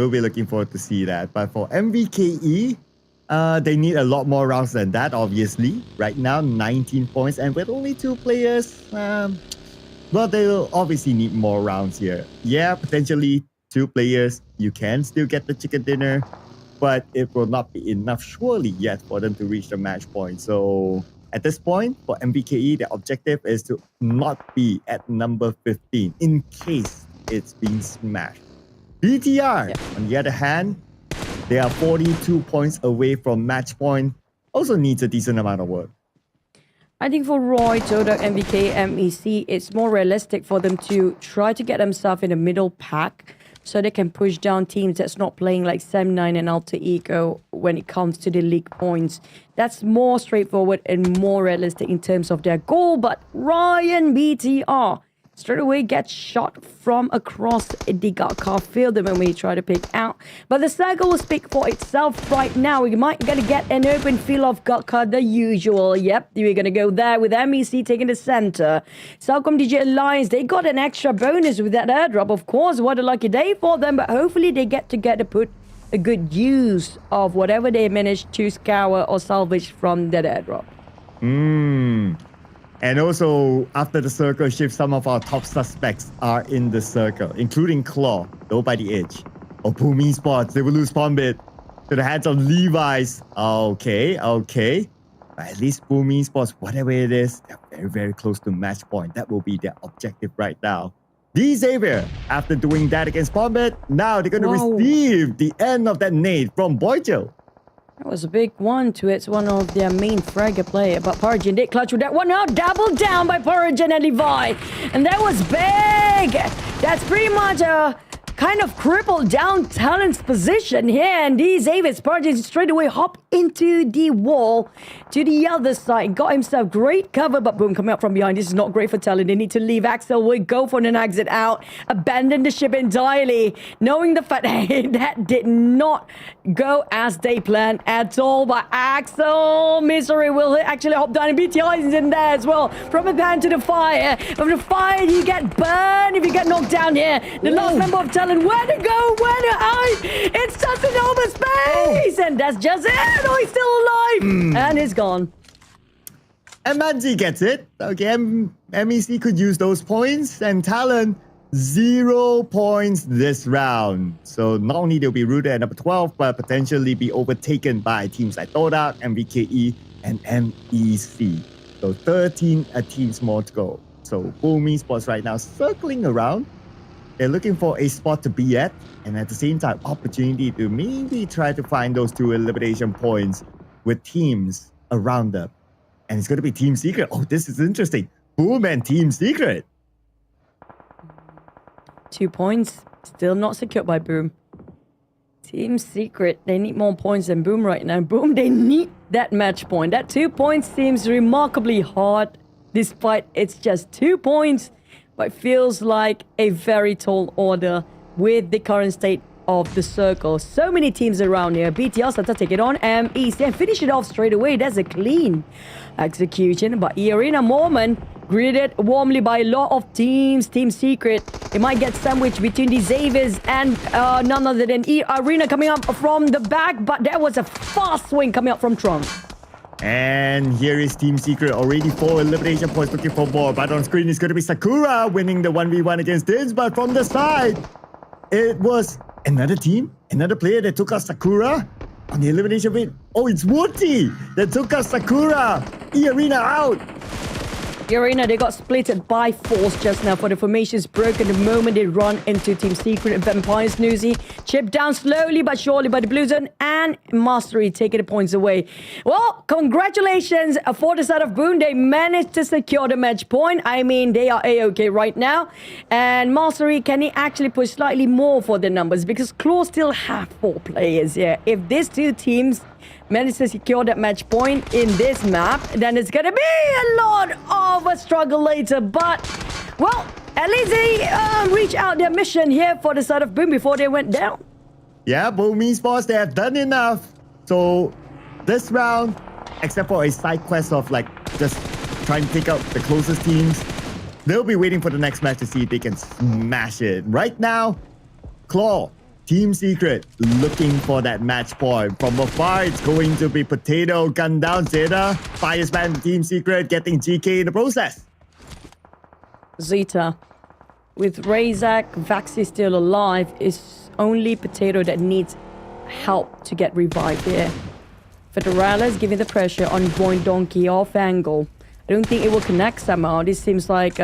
But for MVKE, they need a lot more rounds than that, obviously. Right now, 19 points. And with only 2 players, well, they will obviously need more rounds here. Yeah, potentially 2 players, you can still get the chicken dinner, but it will not be enough surely yet for them to reach the match point. So At this point, for MVKE, the objective is to not be at number 15 in case it's being smashed. BTR, on the other hand, they are 42 points away from match point. Also needs a decent amount of work. I think for Roy, TODAK, MVK, MEC, it's more realistic for them to try to get themselves in the middle pack so they can push down teams that's not playing like Sem9 and Alter Ego when it comes to the league points. That's more straightforward and more realistic in terms of their goal. But Ryan BTR straight away gets shot from across the car field the moment he tried to pick out. But the circle will speak for itself right now. We might gonna get an open field of Gaka, the usual. Yep, we're gonna go there with MEC taking the center. CelcomDigi Alliance, they got an extra bonus with that airdrop, of course. What a lucky day for them, but hopefully they get to put a good use of whatever they managed to scour or salvage from that airdrop. And also, after the circle shift, some of our top suspects are in the circle, including Claw, though by the edge. Oh, Boom Esports, they will lose Bombit to the hands of Levi's. Okay. But at least Boom Esports, whatever it is, they're very, very close to match point. That will be their objective right now. D Xavier, after doing that against Bombit, now they're going to receive the end of that nade from Boyjo. That was a big one to it's one of their main fragger player, but Paragin did clutch with that one out. Double down by Paragin and Levi. And that was big. That's pretty much a kind of crippled down Talon's position here. And these Avis Paragin straight away hop into the wall to the other side. Got himself great cover, but boom, coming up from behind. This is not great for Talon. They need to leave. Axel will go for an exit out. Abandon the ship entirely, knowing the fact that did not go as they planned at all. But Axel Misery will actually hop down, and BTI is in there as well. From a pan to the fire. From the fire, you get burned if you get knocked down here. The last member of Talon, where to go, where to hide? It's such an over space, and that's just it. Oh, he's still alive, and he's gone. And Manzi gets it. Okay, MEC could use those points, and Talon 0 points this round. So not only they'll be rooted at number 12, but potentially be overtaken by teams like TODAK, MVKE, and MEC. So 13 teams more to go. So Boom Esports right now circling around. They're looking for a spot to be at, and at the same time, opportunity to maybe try to find those 2 elimination points with teams around them. And it's going to be Team Secret. Oh, this is interesting. Boom and Team Secret. 2 points, still not secured by Boom. Team Secret, they need more points than Boom right now. Boom, they need that match point. That 2 points seems remarkably hard, despite it's just 2 points. But feels like a very tall order with the current state of the circle. So many teams around here. BTR start to take it on MEC and finish it off straight away. That's a clean execution. But eArena moment greeted warmly by a lot of teams. Team Secret, it might get sandwiched between the Xaviers and none other than eArena coming up from the back. But there was a fast swing coming up from Trump. And here is Team Secret, already 4 elimination points, looking for more. But on screen is going to be Sakura winning the 1v1 against Dins. But from the side, it was another team, another player that took out Sakura on the elimination bit. Oh, it's Wooty that took out Sakura. eArena out. eArena, they got splitted by force just now for the formations broken the moment they run into Team Secret and Vampire Snoozy. Chipped down slowly but surely by the Blue Zone and Mastery taking the points away. Well, congratulations for the side of Boom. They managed to secure the match point. I mean, they are A-OK right now. And Mastery, can he actually push slightly more for the numbers? Because Claw still have 4 players here. If these 2 teams manage to secure that match point in this map, then it's gonna be a lot of a struggle later. But, well, at least they reach out their mission here for the side of Boom before they went down. Yeah, Boom Esports, they have done enough. So this round, except for a side quest of like just trying to take out the closest teams, they'll be waiting for the next match to see if they can smash it. Right now, Claw, Team Secret, looking for that match point. From afar, it's going to be Potato, gun down, Zeta, Fire Span, Team Secret, getting GK in the process. Zeta, with Razak, Vaxi still alive, is only Potato that needs help to get revived here. Federales giving the pressure on VOIN Donkey off angle. I don't think it will connect somehow. This seems like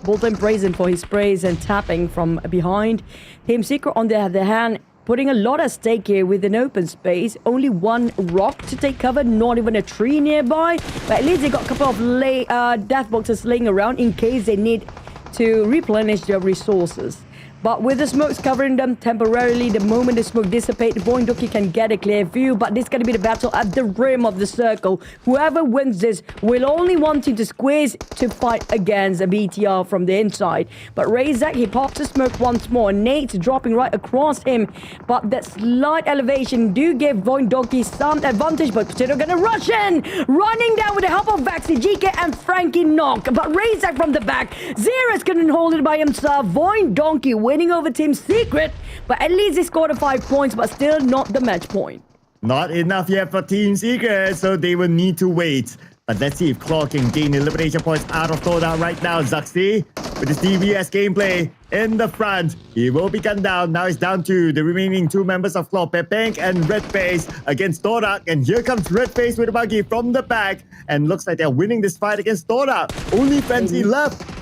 Bolton Brazen for his sprays and tapping from behind. Team Secret on the other hand, putting a lot at stake here with an open space. Only one rock to take cover, not even a tree nearby. But at least they got a couple of death boxes laying around in case they need to replenish their resources. But with the smokes covering them temporarily, the moment the smoke dissipates, VOIN Donkey can get a clear view. But this is going to be the battle at the rim of the circle. Whoever wins this will only wanting to squeeze to fight against a BTR from the inside. But Razak, he pops the smoke once more. Nate's dropping right across him. But that slight elevation do give VOIN Donkey some advantage. But Potato going to rush in. Running down with the help of Vaxi, GK and Frankie knock. But Razak from the back. Zeros couldn't hold it by himself. VOIN Donkey winning over Team Secret, but at least he scored 5 points, but still not the match point. Not enough yet for Team Secret, so they will need to wait. But let's see if Claw can gain elimination points out of TODAK right now. Zaxi with his DBS gameplay in the front. He will be gunned down. Now it's down to the remaining 2 members of Claw, Pepeng and Redface against TODAK. And here comes Redface with a buggy from the back. And looks like they're winning this fight against TODAK. Only Fancy left.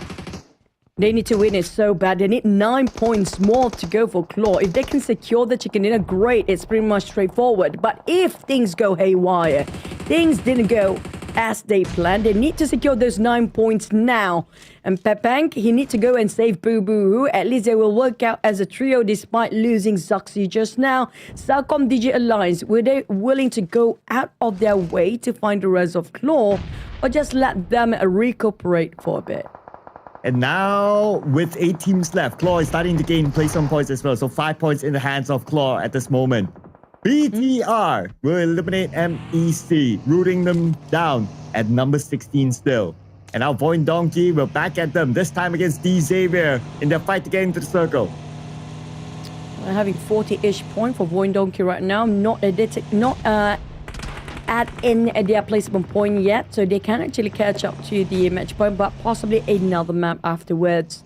They need to win it so bad. They need 9 points more to go for Claw. If they can secure the chicken dinner, great. It's pretty much straightforward. But if things go haywire, things didn't go as they planned, they need to secure those 9 points now. And Pepeng, he needs to go and save Boo Boo Hoo. At least they will work out as a trio despite losing Zaxi just now. CelcomDigi Alliance, were they willing to go out of their way to find the rest of Claw, or just let them recuperate for a bit? And now, with 8 teams left, Claw is starting to gain placement points as well. So 5 points in the hands of Claw at this moment. BTR will eliminate MEC, rooting them down at number 16 still. And now VOIN Donkey will back at them, this time against D Xavier in their fight to get into the circle. We're having 40-ish point for VOIN Donkey right now. Not add in their placement point yet, so they can actually catch up to the match point, but possibly another map afterwards.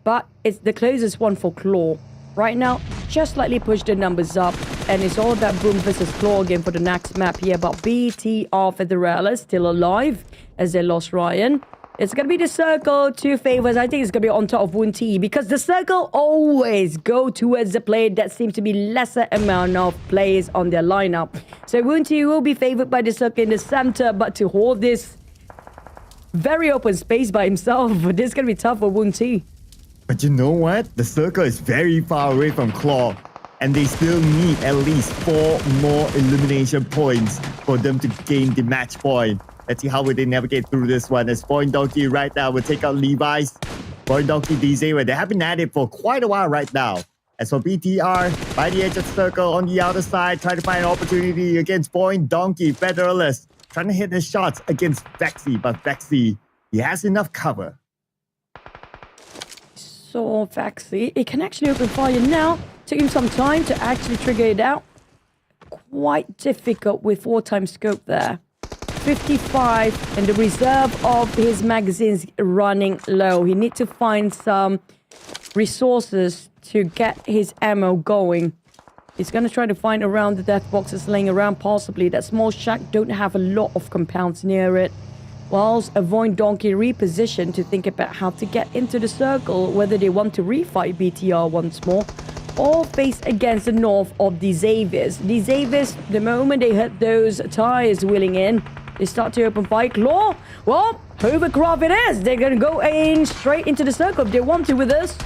But it's the closest one for Claw. Right now, just slightly push the numbers up, and it's all about Boom versus Claw again for the next map here. But BTR Federales still alive as they lost Ryan. It's going to be the circle, 2 favors. I think it's going to be on top of Woon T, because the circle always go towards the player that seems to be lesser amount of players on their lineup. So Woon T will be favored by the circle in the center, but to hold this very open space by himself, this is going to be tough for Woon T. But you know what? The circle is very far away from Claw, and they still need at least 4 more elimination points for them to gain the match point. Let's see how will they navigate through this one, as VOIN Donkey right now will take out Levi's. VOIN Donkey, DJ, where they have been at it for quite a while right now. As for BTR, by the edge of the circle on the outer side, trying to find an opportunity against VOIN Donkey. Federalist trying to hit his shots against Vexy, but Vexy, he has enough cover. So Vexy, it can actually open fire now. Took him some time to actually trigger it out. Quite difficult with 4x scope there. 55, and the reserve of his magazines running low. He needs to find some resources to get his ammo going. He's going to try to find around the death boxes laying around, possibly. That small shack don't have a lot of compounds near it. Whilst a VOIN Donkey repositioned to think about how to get into the circle, whether they want to refight BTR once more or face against the north of the Xaviers. The Xaviers, the moment they hit those tires wheeling in, they start to open fire. Claw, well, hovercraft it is. They're going to go in straight into the circle if they want to with this.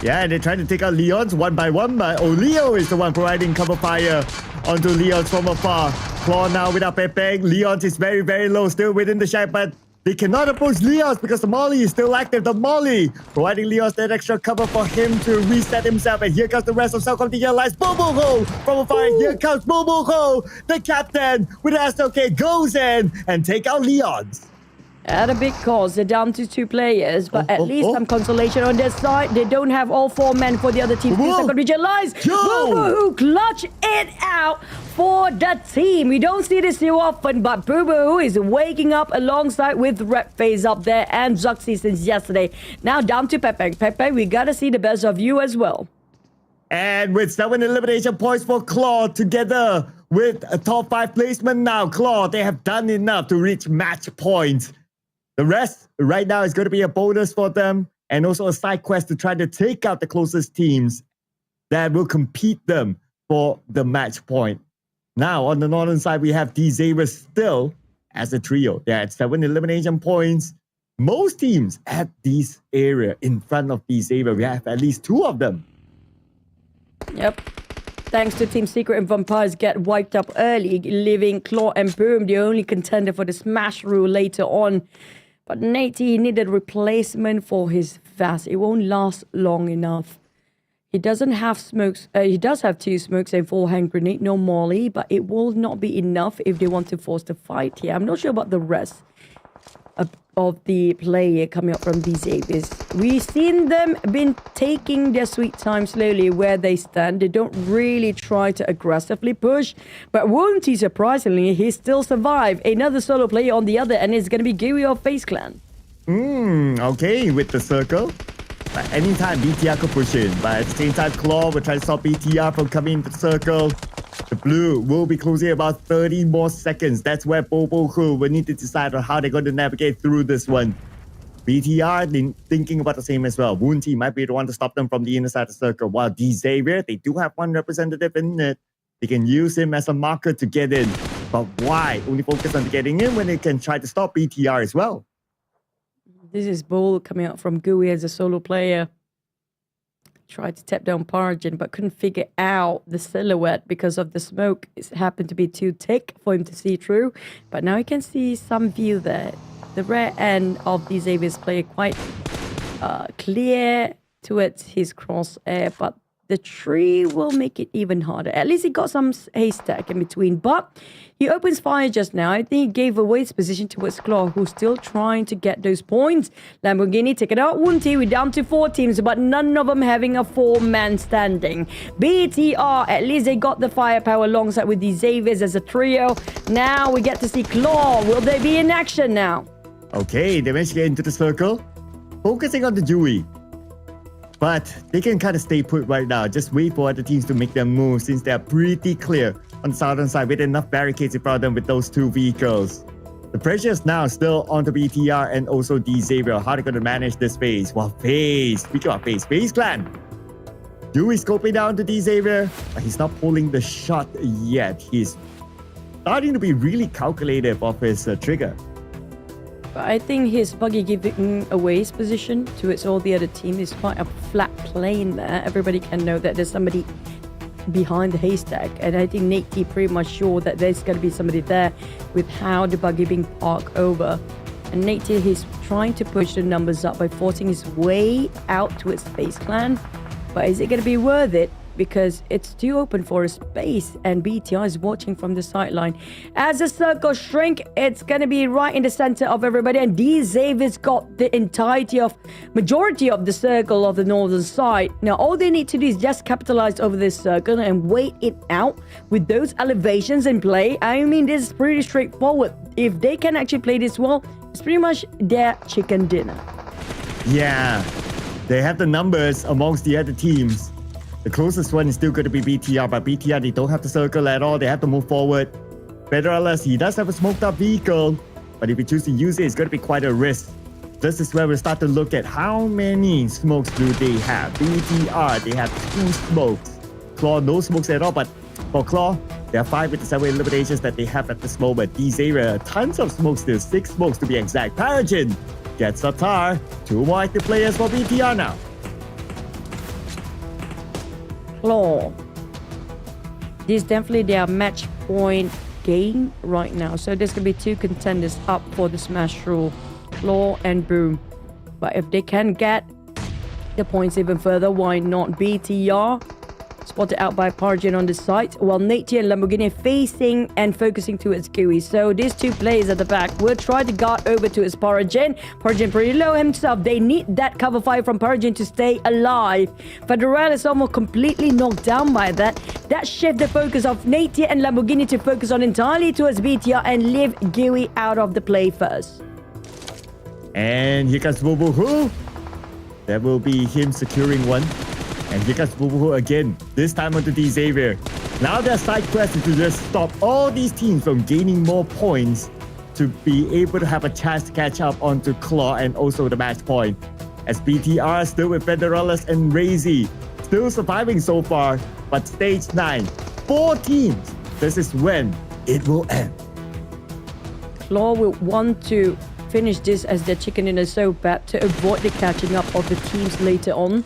Yeah, they're trying to take out Leon's one by one, but Leo is the one providing cover fire onto Leon's from afar. Claw now without Pepeng. Leon's is very, very low, still within the shack, but they cannot approach Leon's because the Molly is still active. The Molly providing Leon's that extra cover for him to reset himself. And here comes the rest of CelcomDigi Alliance. Bobo Ho from afar. Here comes Bobo Ho, the captain with the SOK, goes in and take out Leon's. At a big cost, they're down to 2 players, but at least some consolation on their side. They don't have all 4 men for the other team. CelcomDigi Alliance, Boo-Boo clutch it out for the team. We don't see this too often, but Boo-Boo is waking up alongside with Redface up there and Zaxi since yesterday. Now down to Pepeng. Pepeng, we gotta see the best of you as well. And with 7 elimination points for Claw together with a top 5 placement now. Claw, they have done enough to reach match points. The rest right now is going to be a bonus for them and also a side quest to try to take out the closest teams that will compete them for the match point. Now, on the northern side, we have D-Xavier still as a trio. They're at 7 elimination points. Most teams at this area in front of D-Xavier, we have at least 2 of them. Yep. Thanks to Team Secret and Vampires get wiped up early, leaving Claw and Boom the only contender for the Smash rule later on. But Nate needed replacement for his Vast. It won't last long enough. He doesn't have smokes. He does have 2 smokes and 4 hand grenade, no molly, but it will not be enough if they want to force the fight here. I'm not sure about the rest of the player coming up from these Abyss. We've seen them been taking their sweet time slowly where they stand. They don't really try to aggressively push, but won't he surprisingly, he still survived. Another solo player on the other, and it's going to be Gui of FaZe Clan. Okay, with the circle. But anytime BTR could push in, but at the same time, Claw will try to stop BTR from coming into the circle. The blue will be closing about 30 more seconds. That's where Bobo Hu will need to decide on how they're going to navigate through this one. BTR thinking about the same as well. Woon T might be the one to stop them from the inner side of the circle. While D-Xavier, they do have one representative in it. They can use him as a marker to get in. But why only focus on getting in when they can try to stop BTR as well? This is bold coming out from Gui as a solo player. Tried to tap down Parjin, but couldn't figure out the silhouette because of the smoke. It happened to be too thick for him to see through. But now he can see some view there. The rear end of the Xavier's player quite clear towards his crosshair, but the tree will make it even harder. At least he got some haystack in between, but he opens fire just now. I think he gave away his position towards Claw, who's still trying to get those points. Lamborghini take it out. Wunti, we're down to 4 teams, but none of them having a 4-man standing. BTR, at least they got the firepower alongside with the Xaviers as a trio. Now we get to see Claw. Will they be in action now? Okay, they managed to get into the circle. Focusing on the Dewey. But they can kind of stay put right now. Just wait for other teams to make their move since they're pretty clear on the southern side with enough barricades in front of them with those 2 vehicles. The pressure is now still on the BTR and also D-Xavier. How they're going to manage this phase? Well, speaking of FaZe Clan. Dewey scoping down to D-Xavier, but he's not pulling the shot yet. He's starting to be really calculative of his trigger. But I think his buggy giving away his position towards all the other team is quite a flat plane there. Everybody can know that there's somebody behind the haystack. And I think Nate T pretty much sure that there's going to be somebody there with how the buggy being parked over. And Nate T, he's trying to push the numbers up by forcing his way out towards FaZe Clan. But is it going to be worth it? Because it's too open for a space and BTR is watching from the sideline. As the circle shrink, it's going to be right in the center of everybody, and D-Xavier's got the majority of the circle of the northern side. Now all they need to do is just capitalize over this circle and wait it out with those elevations in play. I mean, this is pretty straightforward. If they can actually play this well, it's pretty much their chicken dinner. Yeah, they have the numbers amongst the other teams. The closest one is still going to be BTR, but BTR, they don't have the circle at all. They have to move forward. Better or less, he does have a smoked up vehicle, but if he chooses to use it, it's going to be quite a risk. This is where we'll start to look at how many smokes do they have. BTR, they have 2 smokes. Claw, no smokes at all, but for Claw, there are 5 with the 7 eliminations that they have at this moment. D-Xavier, tons of smokes still, 6 smokes to be exact. Parajin gets a tar. 2 more active players for BTR now. Claw. This is definitely their match point game right now. So there's going to be 2 contenders up for the Smash rule. Claw and Boom. But if they can get the points even further, why not? BTR spotted out by Parjin on the site, while Nate and Lamborghini facing and focusing towards Gui. So these 2 players at the back will try to guard over towards Parjin. Parjin pretty low himself. They need that cover fire from Parjin to stay alive. Federal is almost completely knocked down by that. That shift the focus of Nate and Lamborghini to focus on entirely towards BTR and leave Gui out of the play first. And here comes Bobo Hu. That will be him securing one. And here comes Bubu again, this time onto the Xavier. Now their side quest is to just stop all these teams from gaining more points to be able to have a chance to catch up onto Claw and also the match point. As BTR still with Federalis and Razy, still surviving so far, but stage 9, 4 teams. This is when it will end. Claw will want to finish this as their chicken dinner so bad to avoid the catching up of the teams later on.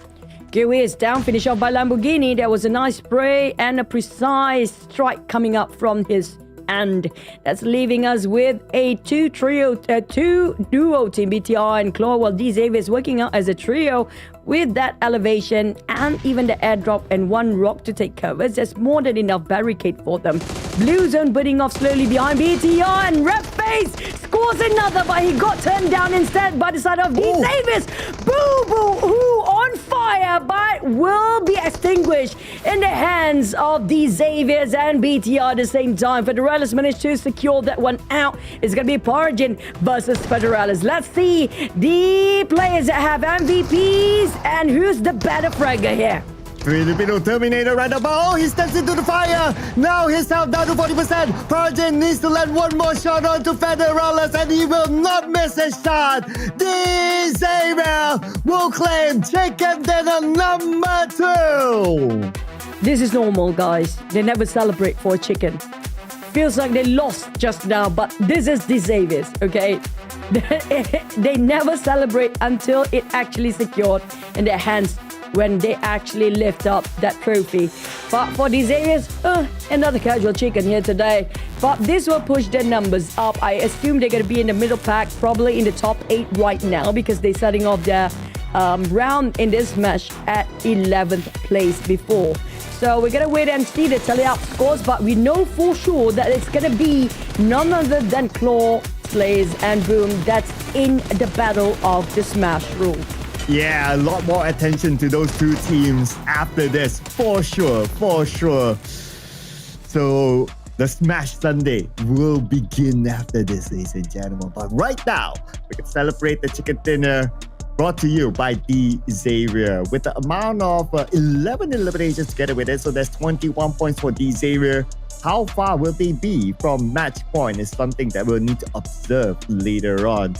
Gui is down, finished off by Lamborghini. There was a nice spray and a precise strike coming up from his hand. That's leaving us with a two duo team, BTR and Claw, while Xavier is working out as a trio with that elevation and even the airdrop and one rock to take covers. There's more than enough barricade for them. Blue zone burning off slowly behind BTR, and Red Face scores another, but he got turned down instead by the side of Xavier's. Boo Boo, who on fire, but will be extinguished in the hands of Xavier's and BTR at the same time. Federalis managed to secure that one out. It's going to be Pargin versus Federalis. Let's see the players that have MVPs and who's the better fragger here. Filipino Terminator right about. Oh, he steps into the fire. Now his health down to 40%. Parjin needs to land one more shot onto Federalis and he will not miss a shot. Xavier will claim chicken dinner number 2. This is normal, guys. They never celebrate for a chicken. Feels like they lost just now, but this is Xavier's, okay? They never celebrate until it actually secured in their hands when they actually lift up that trophy. But for Xavier's, another casual chicken here today. But this will push their numbers up. I assume they're going to be in the middle pack, probably in the top 8 right now, because they're starting off their round in this match at 11th place before. So we're going to wait and see the tally up scores, but we know for sure that it's going to be none other than Claw, Slays, and Boom that's in the battle of the Smash rule. Yeah, a lot more attention to those two teams after this, for sure, for sure. So the Smash Sunday will begin after this, ladies and gentlemen. But right now, we can celebrate the chicken dinner brought to you by Xavier with the amount of 11 eliminations together with it. So there's 21 points for Xavier. How far will they be from match point is something that we'll need to observe later on.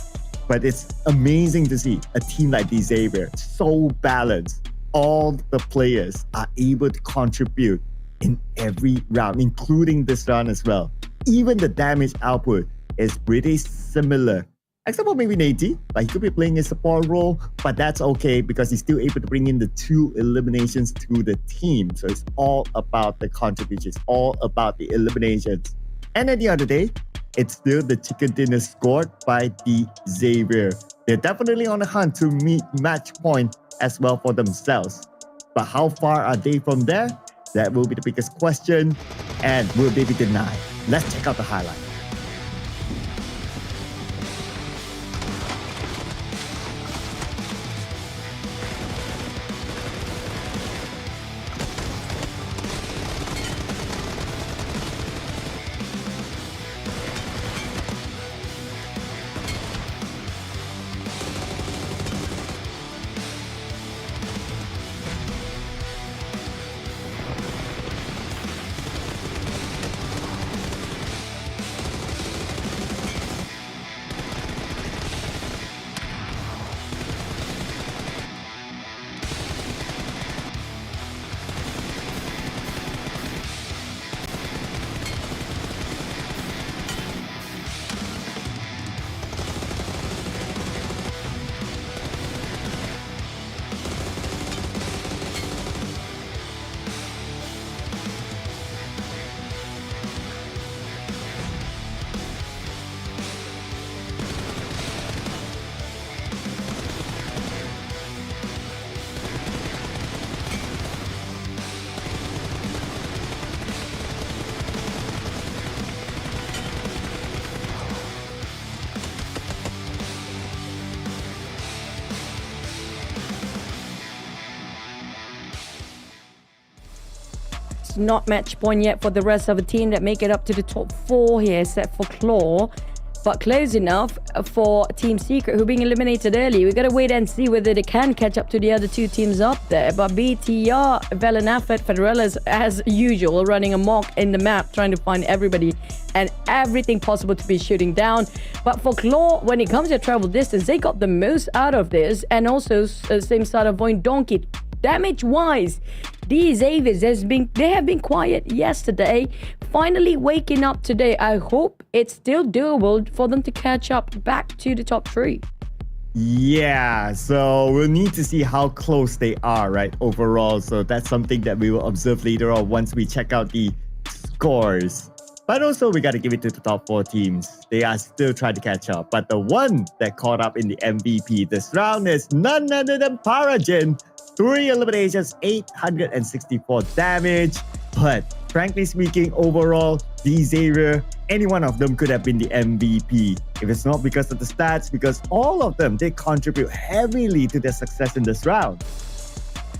But it's amazing to see a team like Xavier, so balanced. All the players are able to contribute in every round, including this round as well. Even the damage output is pretty similar. Except for maybe Nate, like he could be playing a support role, but that's okay because he's still able to bring in the 2 eliminations to the team. So it's all about the contributions, all about the eliminations. And at the end of the day, it's still the chicken dinner scored by Xavier. They're definitely on the hunt to meet match point as well for themselves. But how far are they from there? That will be the biggest question. And will they be denied? Let's check out the highlight. Not match point yet for the rest of the team that make it up to the top 4 here, except for Claw. but close enough for Team Secret, who are being eliminated early. We gotta wait and see whether they can catch up to the other two teams up there. But BTR, Velenafet, Federellas, as usual, running amok in the map, trying to find everybody and everything possible to be shooting down. But for Claw, when it comes to travel distance, they got the most out of this, and also same side of VOIN Donkey. Damage-wise, these Avis they have been quiet yesterday, finally waking up today. I hope it's still doable for them to catch up back to the top 3. Yeah, so we'll need to see how close they are, right, overall. So that's something that we will observe later on once we check out the scores. But also, we got to give it to the top 4 teams. They are still trying to catch up. But the one that caught up in the MVP this round is none other than Paragen. 3 eliminations, 864 damage. But frankly speaking, overall, these area, any one of them could have been the MVP. If it's not because of the stats, because all of them, they contribute heavily to their success in this round.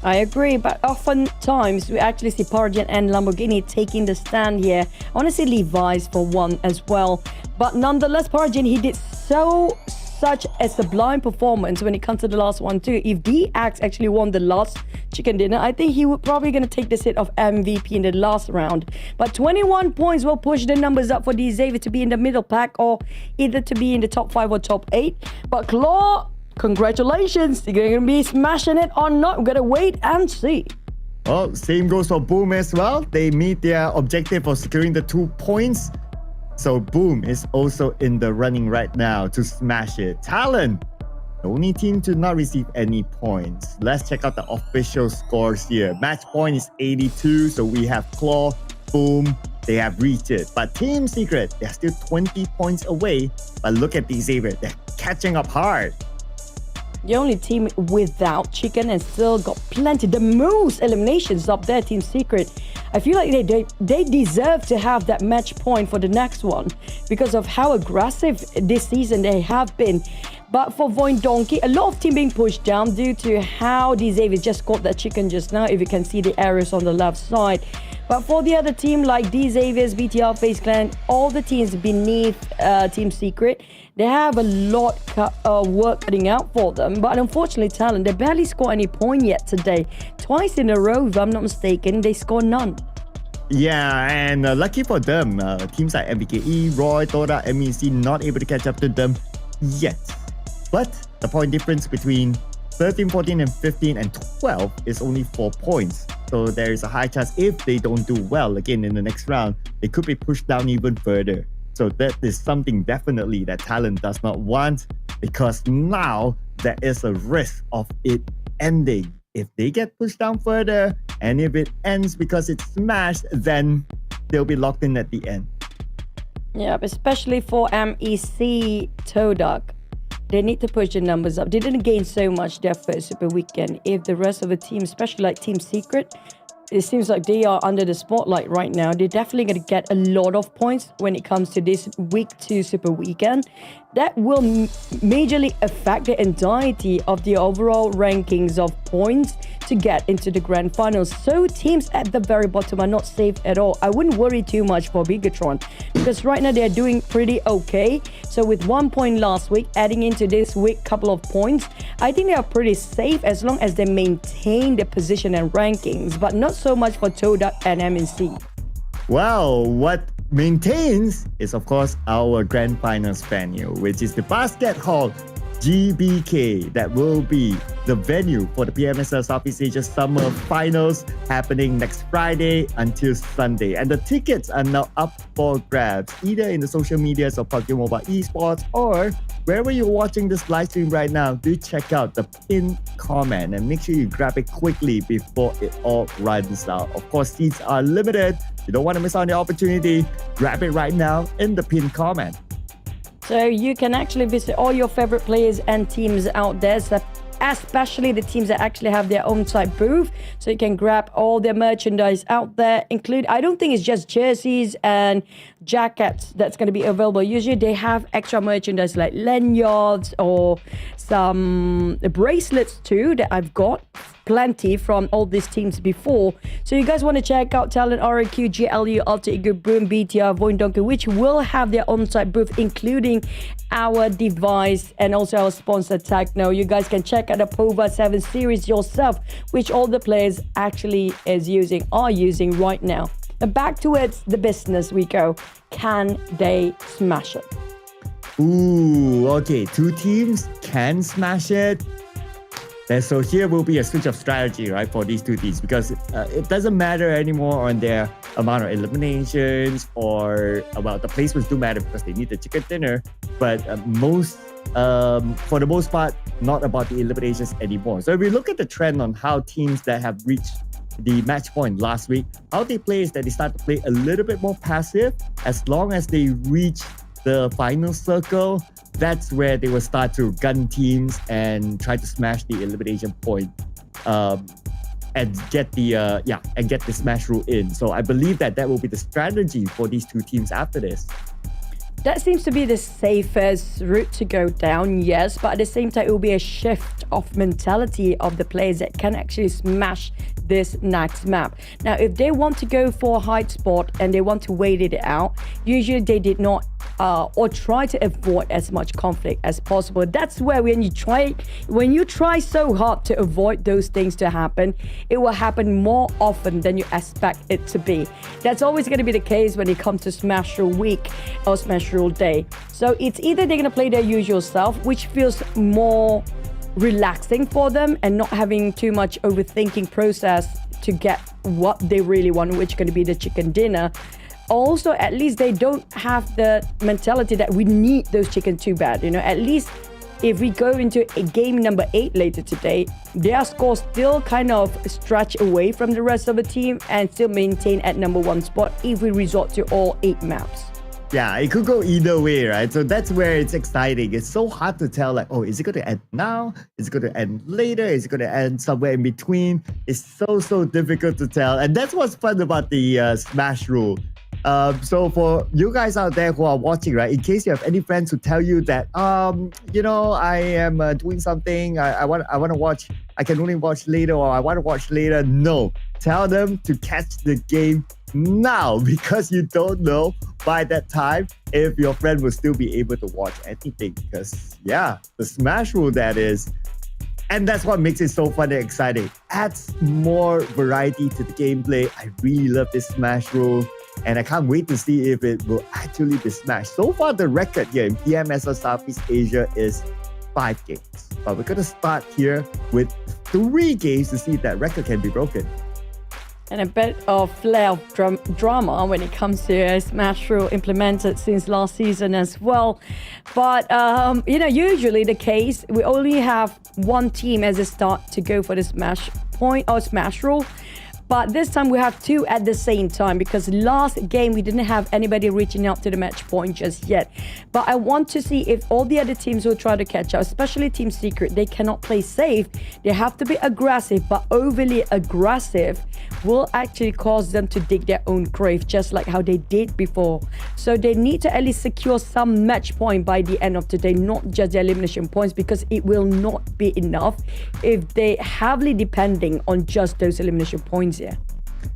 I agree, but oftentimes we actually see Paragen and Lamborghini taking the stand here. I want to see Levi's for one as well. But nonetheless, Paragen, he did such a sublime performance when it comes to the last one too. If DX actually won the last chicken dinner, I think he would probably going to take the seat of MVP in the last round. But 21 points will push the numbers up for D Xavier to be in the middle pack, or either to be in the top 5 or top 8. But Claw, congratulations, you're going to be smashing it or not. We're going to wait and see. Well, same goes for Boom as well. They meet their objective of securing the 2 points. So Boom is also in the running right now to smash it. Talon, the only team to not receive any points. Let's check out the official scores here. Match point is 82, so we have Claw, Boom, they have reached it. But Team Secret, they're still 20 points away. But look at these Xavier, they're catching up hard. The only team without chicken and still got plenty, the most eliminations up there, Team Secret. I feel like they deserve to have that match point for the next one because of how aggressive this season they have been. But for VOIN Donkey, a lot of team being pushed down due to how Xavier just got that chicken just now, if you can see the arrows on the left side. But for the other team like Xavier's, BTR, FaZe Clan, all the teams beneath Team Secret, they have a lot of work cutting out for them. But unfortunately, Talon, they barely score any point yet today. Twice in a row, if I'm not mistaken, they score none. Yeah, and lucky for them, teams like MVKE, Roy, TODAK, MEC not able to catch up to them yet. But the point difference between 13, 14, and 15 and 12 is only 4 points. So there is a high chance if they don't do well again in the next round, they could be pushed down even further. So that is something definitely that Talon does not want, because now there is a risk of it ending. If they get pushed down further, and if it ends because it's smashed, then they'll be locked in at the end. Yeah, especially for MEC TODAK. They need to push the numbers up. They didn't gain so much their first Super Weekend. If the rest of the team, especially like Team Secret, it seems like they are under the spotlight right now. They're definitely going to get a lot of points when it comes to this week 2 Super Weekend. That will majorly affect the entirety of the overall rankings of points to get into the grand finals. So teams at the very bottom are not safe at all. I wouldn't worry too much for BIGETRON because right now they're doing pretty okay. So with 1 point last week, adding into this week couple of points, I think they are pretty safe as long as they maintain their position and rankings, but not so much for TODAK and MNC. Well, what maintains is of course our grand finals venue, which is the Basket Hall GBK, that will be the venue for the PMSL Southeast Asia Summer Finals happening next Friday until Sunday. And the tickets are now up for grabs, either in the social medias of PUBG Mobile Esports or wherever you're watching this live stream right now. Do check out the pinned comment and make sure you grab it quickly before it all runs out. Of course, seats are limited. You don't want to miss out on the opportunity. Grab it right now in the pinned comment. So you can actually visit all your favorite players and teams out there, so especially the teams that actually have their own site booth. So you can grab all their merchandise out there, I don't think it's just jerseys and jackets that's going to be available. Usually they have extra merchandise like lanyards or some bracelets too that I've got plenty from all these teams before. So you guys want to check out TALON, RQ, GLU, Alter Ego, Boom, BTR, VOIN, Donkey, which will have their on-site booth, including our device and also our sponsor TECNO. You guys can check out the POVA 7 series yourself, which all the players actually are using right now. But back towards the business we go. Can they smash it? Ooh, okay. 2 teams can smash it. And so here will be a switch of strategy, right, for these 2 teams, because it doesn't matter anymore on their amount of eliminations or about the placements do matter because they need the chicken dinner. But for the most part, not about the eliminations anymore. So if we look at the trend on how teams that have reached the match point last week, how they play is that they start to play a little bit more passive. As long as they reach the final circle, that's where they will start to gun teams and try to smash the elimination point and get the smash rule in. So I believe that will be the strategy for these 2 teams after this. That seems to be the safest route to go down, yes, but at the same time, it will be a shift of mentality of the players that can actually smash this next map. Now, if they want to go for a hide spot and they want to wait it out, usually they did not or try to avoid as much conflict as possible. That's where when you try so hard to avoid those things to happen, it will happen more often than you expect it to be. That's always going to be the case when it comes to Smash Rule Week or Smash Rule Day. So it's either they're going to play their usual self, which feels more relaxing for them and not having too much overthinking process to get what they really want, which is going to be the chicken dinner. Also, at least they don't have the mentality that we need those chickens too bad. You know, at least if we go into a game number 8 later today, their score still kind of stretch away from the rest of the team and still maintain at number 1 spot if we resort to all 8 maps. Yeah, it could go either way, right? So that's where it's exciting. It's so hard to tell, like, oh, is it going to end now? Is it going to end later? Is it going to end somewhere in between? It's so difficult to tell. And that's what's fun about the Smash Rule. So for you guys out there who are watching, right, in case you have any friends who tell you that, I am doing something, I want to watch, I can only watch later, or I want to watch later. No, tell them to catch the game now, because you don't know by that time if your friend will still be able to watch anything. Because yeah, the Smash Rule, that is. And that's what makes it so fun and exciting. Adds more variety to the gameplay. I really love this Smash Rule. And I can't wait to see if it will actually be smashed. So far, the record here in PMSL Southeast Asia is 5 games. But we're going to start here with 3 games to see if that record can be broken. And a bit of flair of drama when it comes to Smash Rule implemented since last season as well. But, usually the case, we only have 1 team as a start to go for the Smash point or Smash Rule. But this time we have 2 at the same time, because last game we didn't have anybody reaching out to the match point just yet. But I want to see if all the other teams will try to catch up, especially Team Secret. They cannot play safe. They have to be aggressive, but overly aggressive will actually cause them to dig their own grave, just like how they did before. So they need to at least secure some match point by the end of today, not just the elimination points, because it will not be enough if they heavily depending on just those elimination points.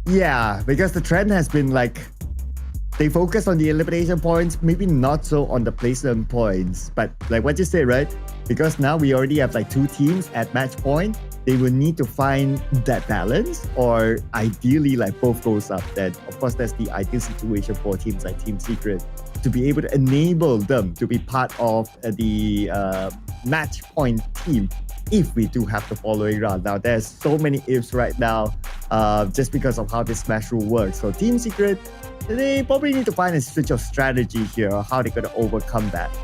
Yeah, because the trend has been like they focus on the elimination points, maybe not so on the placement points. But like what you said, right? Because now we already have like 2 teams at match point, they will need to find that balance, or ideally like both goes up. Then of course that's the ideal situation for teams like Team Secret, to be able to enable them to be part of the match point team if we do have the following round. Now, there's so many ifs right now just because of how this Smash Rule works. So Team Secret, they probably need to find a switch of strategy here, how they're going to overcome that.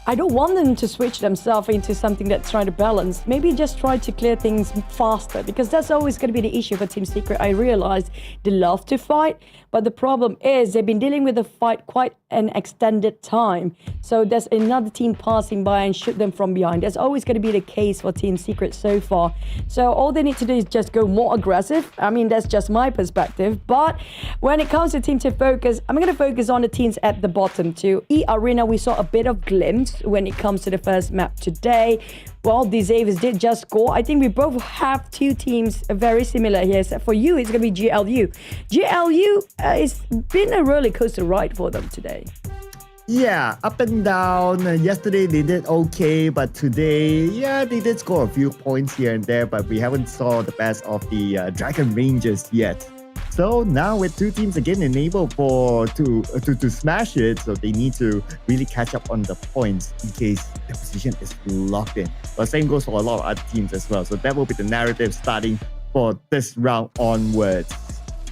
I don't want them to switch themselves into something that's trying to balance. Maybe just try to clear things faster, because that's always going to be the issue for Team Secret. I realize they love to fight, but the problem is they've been dealing with the fight quite an extended time. So there's another team passing by and shoot them from behind. That's always going to be the case for Team Secret so far. So all they need to do is just go more aggressive. I mean, that's just my perspective. But when it comes to team to focus, I'm going to focus on the teams at the bottom too. eArena, we saw a bit of glimpse points when it comes to the first map today. Well, the Xaviers did just score. I think we both have two teams very similar here, except for you, it's going to be GLU. GLU, it's been a roller coaster ride for them today. Yeah, up and down. Yesterday they did okay, but today, yeah, they did score a few points here and there, but we haven't saw the best of the Dragon Rangers yet. So now with two teams again enabled to smash it, so they need to really catch up on the points in case the position is locked in. But same goes for a lot of other teams as well. So that will be the narrative starting for this round onwards.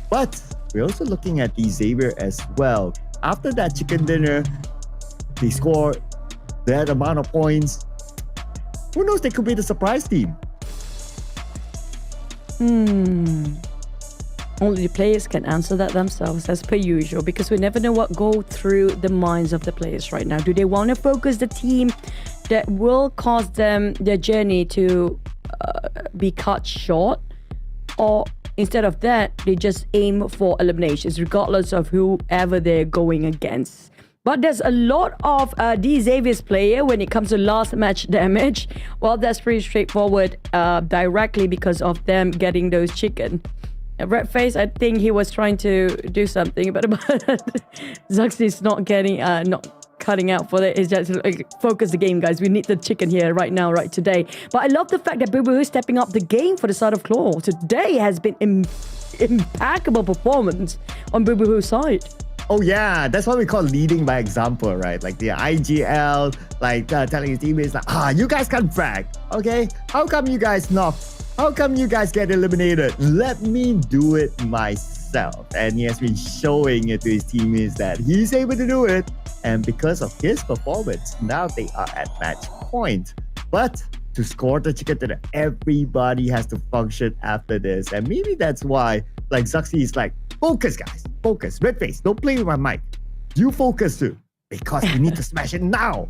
But we're also looking at the Xavier as well. After that chicken dinner, they scored that amount of points. Who knows, they could be the surprise team. Only the players can answer that themselves as per usual, because we never know what go through the minds of the players right now. Do they want to focus the team that will cause them their journey to be cut short, or instead of that, they just aim for eliminations regardless of whoever they're going against? But there's a lot of Xavier's player when it comes to last match damage. Well, that's pretty straightforward directly because of them getting those chicken. Red Face, I think he was trying to do something, but Zuxi's not getting, not cutting out for it. It's just like, focus the game, guys. We need the chicken here right now, right today. But I love the fact that Boo is stepping up the game for the side of Claw. Today has been impeccable performance on Boo side. Oh yeah, that's what we call leading by example, right? Like the IGL, like telling his teammates like, you guys can't frag, okay? How come you guys not? How come you guys get eliminated? Let me do it myself. And he has been showing it to his teammates that he's able to do it. And because of his performance, now they are at match point. But to score the chicken dinner, everybody has to function after this. And maybe that's why, like, Zuxi is like, focus, guys. Focus. Red Face, don't play with my mic. You focus too. Because we need to smash it now.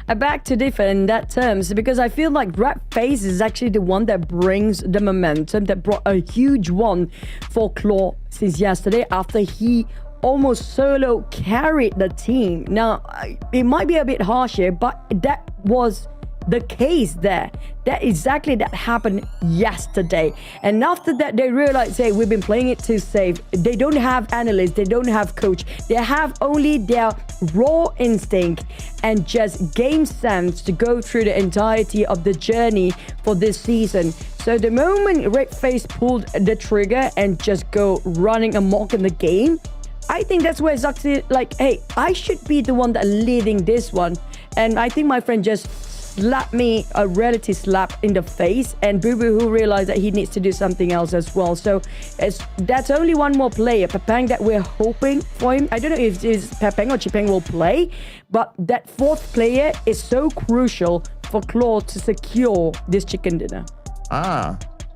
I beg to differ in that terms, because I feel like Red Face is actually the one that brings the momentum, that brought a huge one for Claw since yesterday after he almost solo carried the team. Now, it might be a bit harsh here, but that was the case there. That exactly that happened yesterday. And after that, they realized, hey, we've been playing it too safe. They don't have analysts, they don't have coach. They have only their raw instinct and just game sense to go through the entirety of the journey for this season. So the moment Red Face pulled the trigger and just go running amok in the game, I think that's where Zuxi like, hey, I should be the one that leading this one. And I think my friend just slapped me a reality slap in the face, and Boo who realized that he needs to do something else as well. So that's only one more player, Pepeng, that we're hoping for him. I don't know if it's Pepeng or Chipeng will play, but that fourth player is so crucial for Claw to secure this chicken dinner.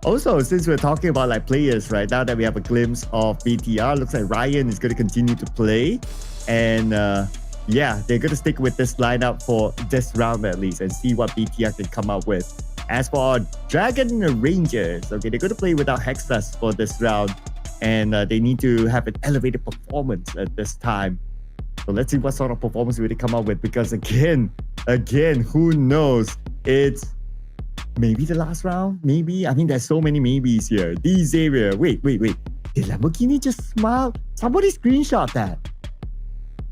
Also, since we're talking about like players, right, now that we have a glimpse of BTR, looks like Ryan is going to continue to play. And yeah, they're going to stick with this lineup for this round at least and see what BTR can come up with. As for our Dragon Rangers, okay, they're going to play without Hexas for this round. And they need to have an elevated performance at this time. So let's see what sort of performance will they come up with. Because again, who knows? It's maybe the last round? Maybe? I mean, there's so many maybes here. The Xavier. Wait. Did Lamborghini just smile? Somebody screenshot that.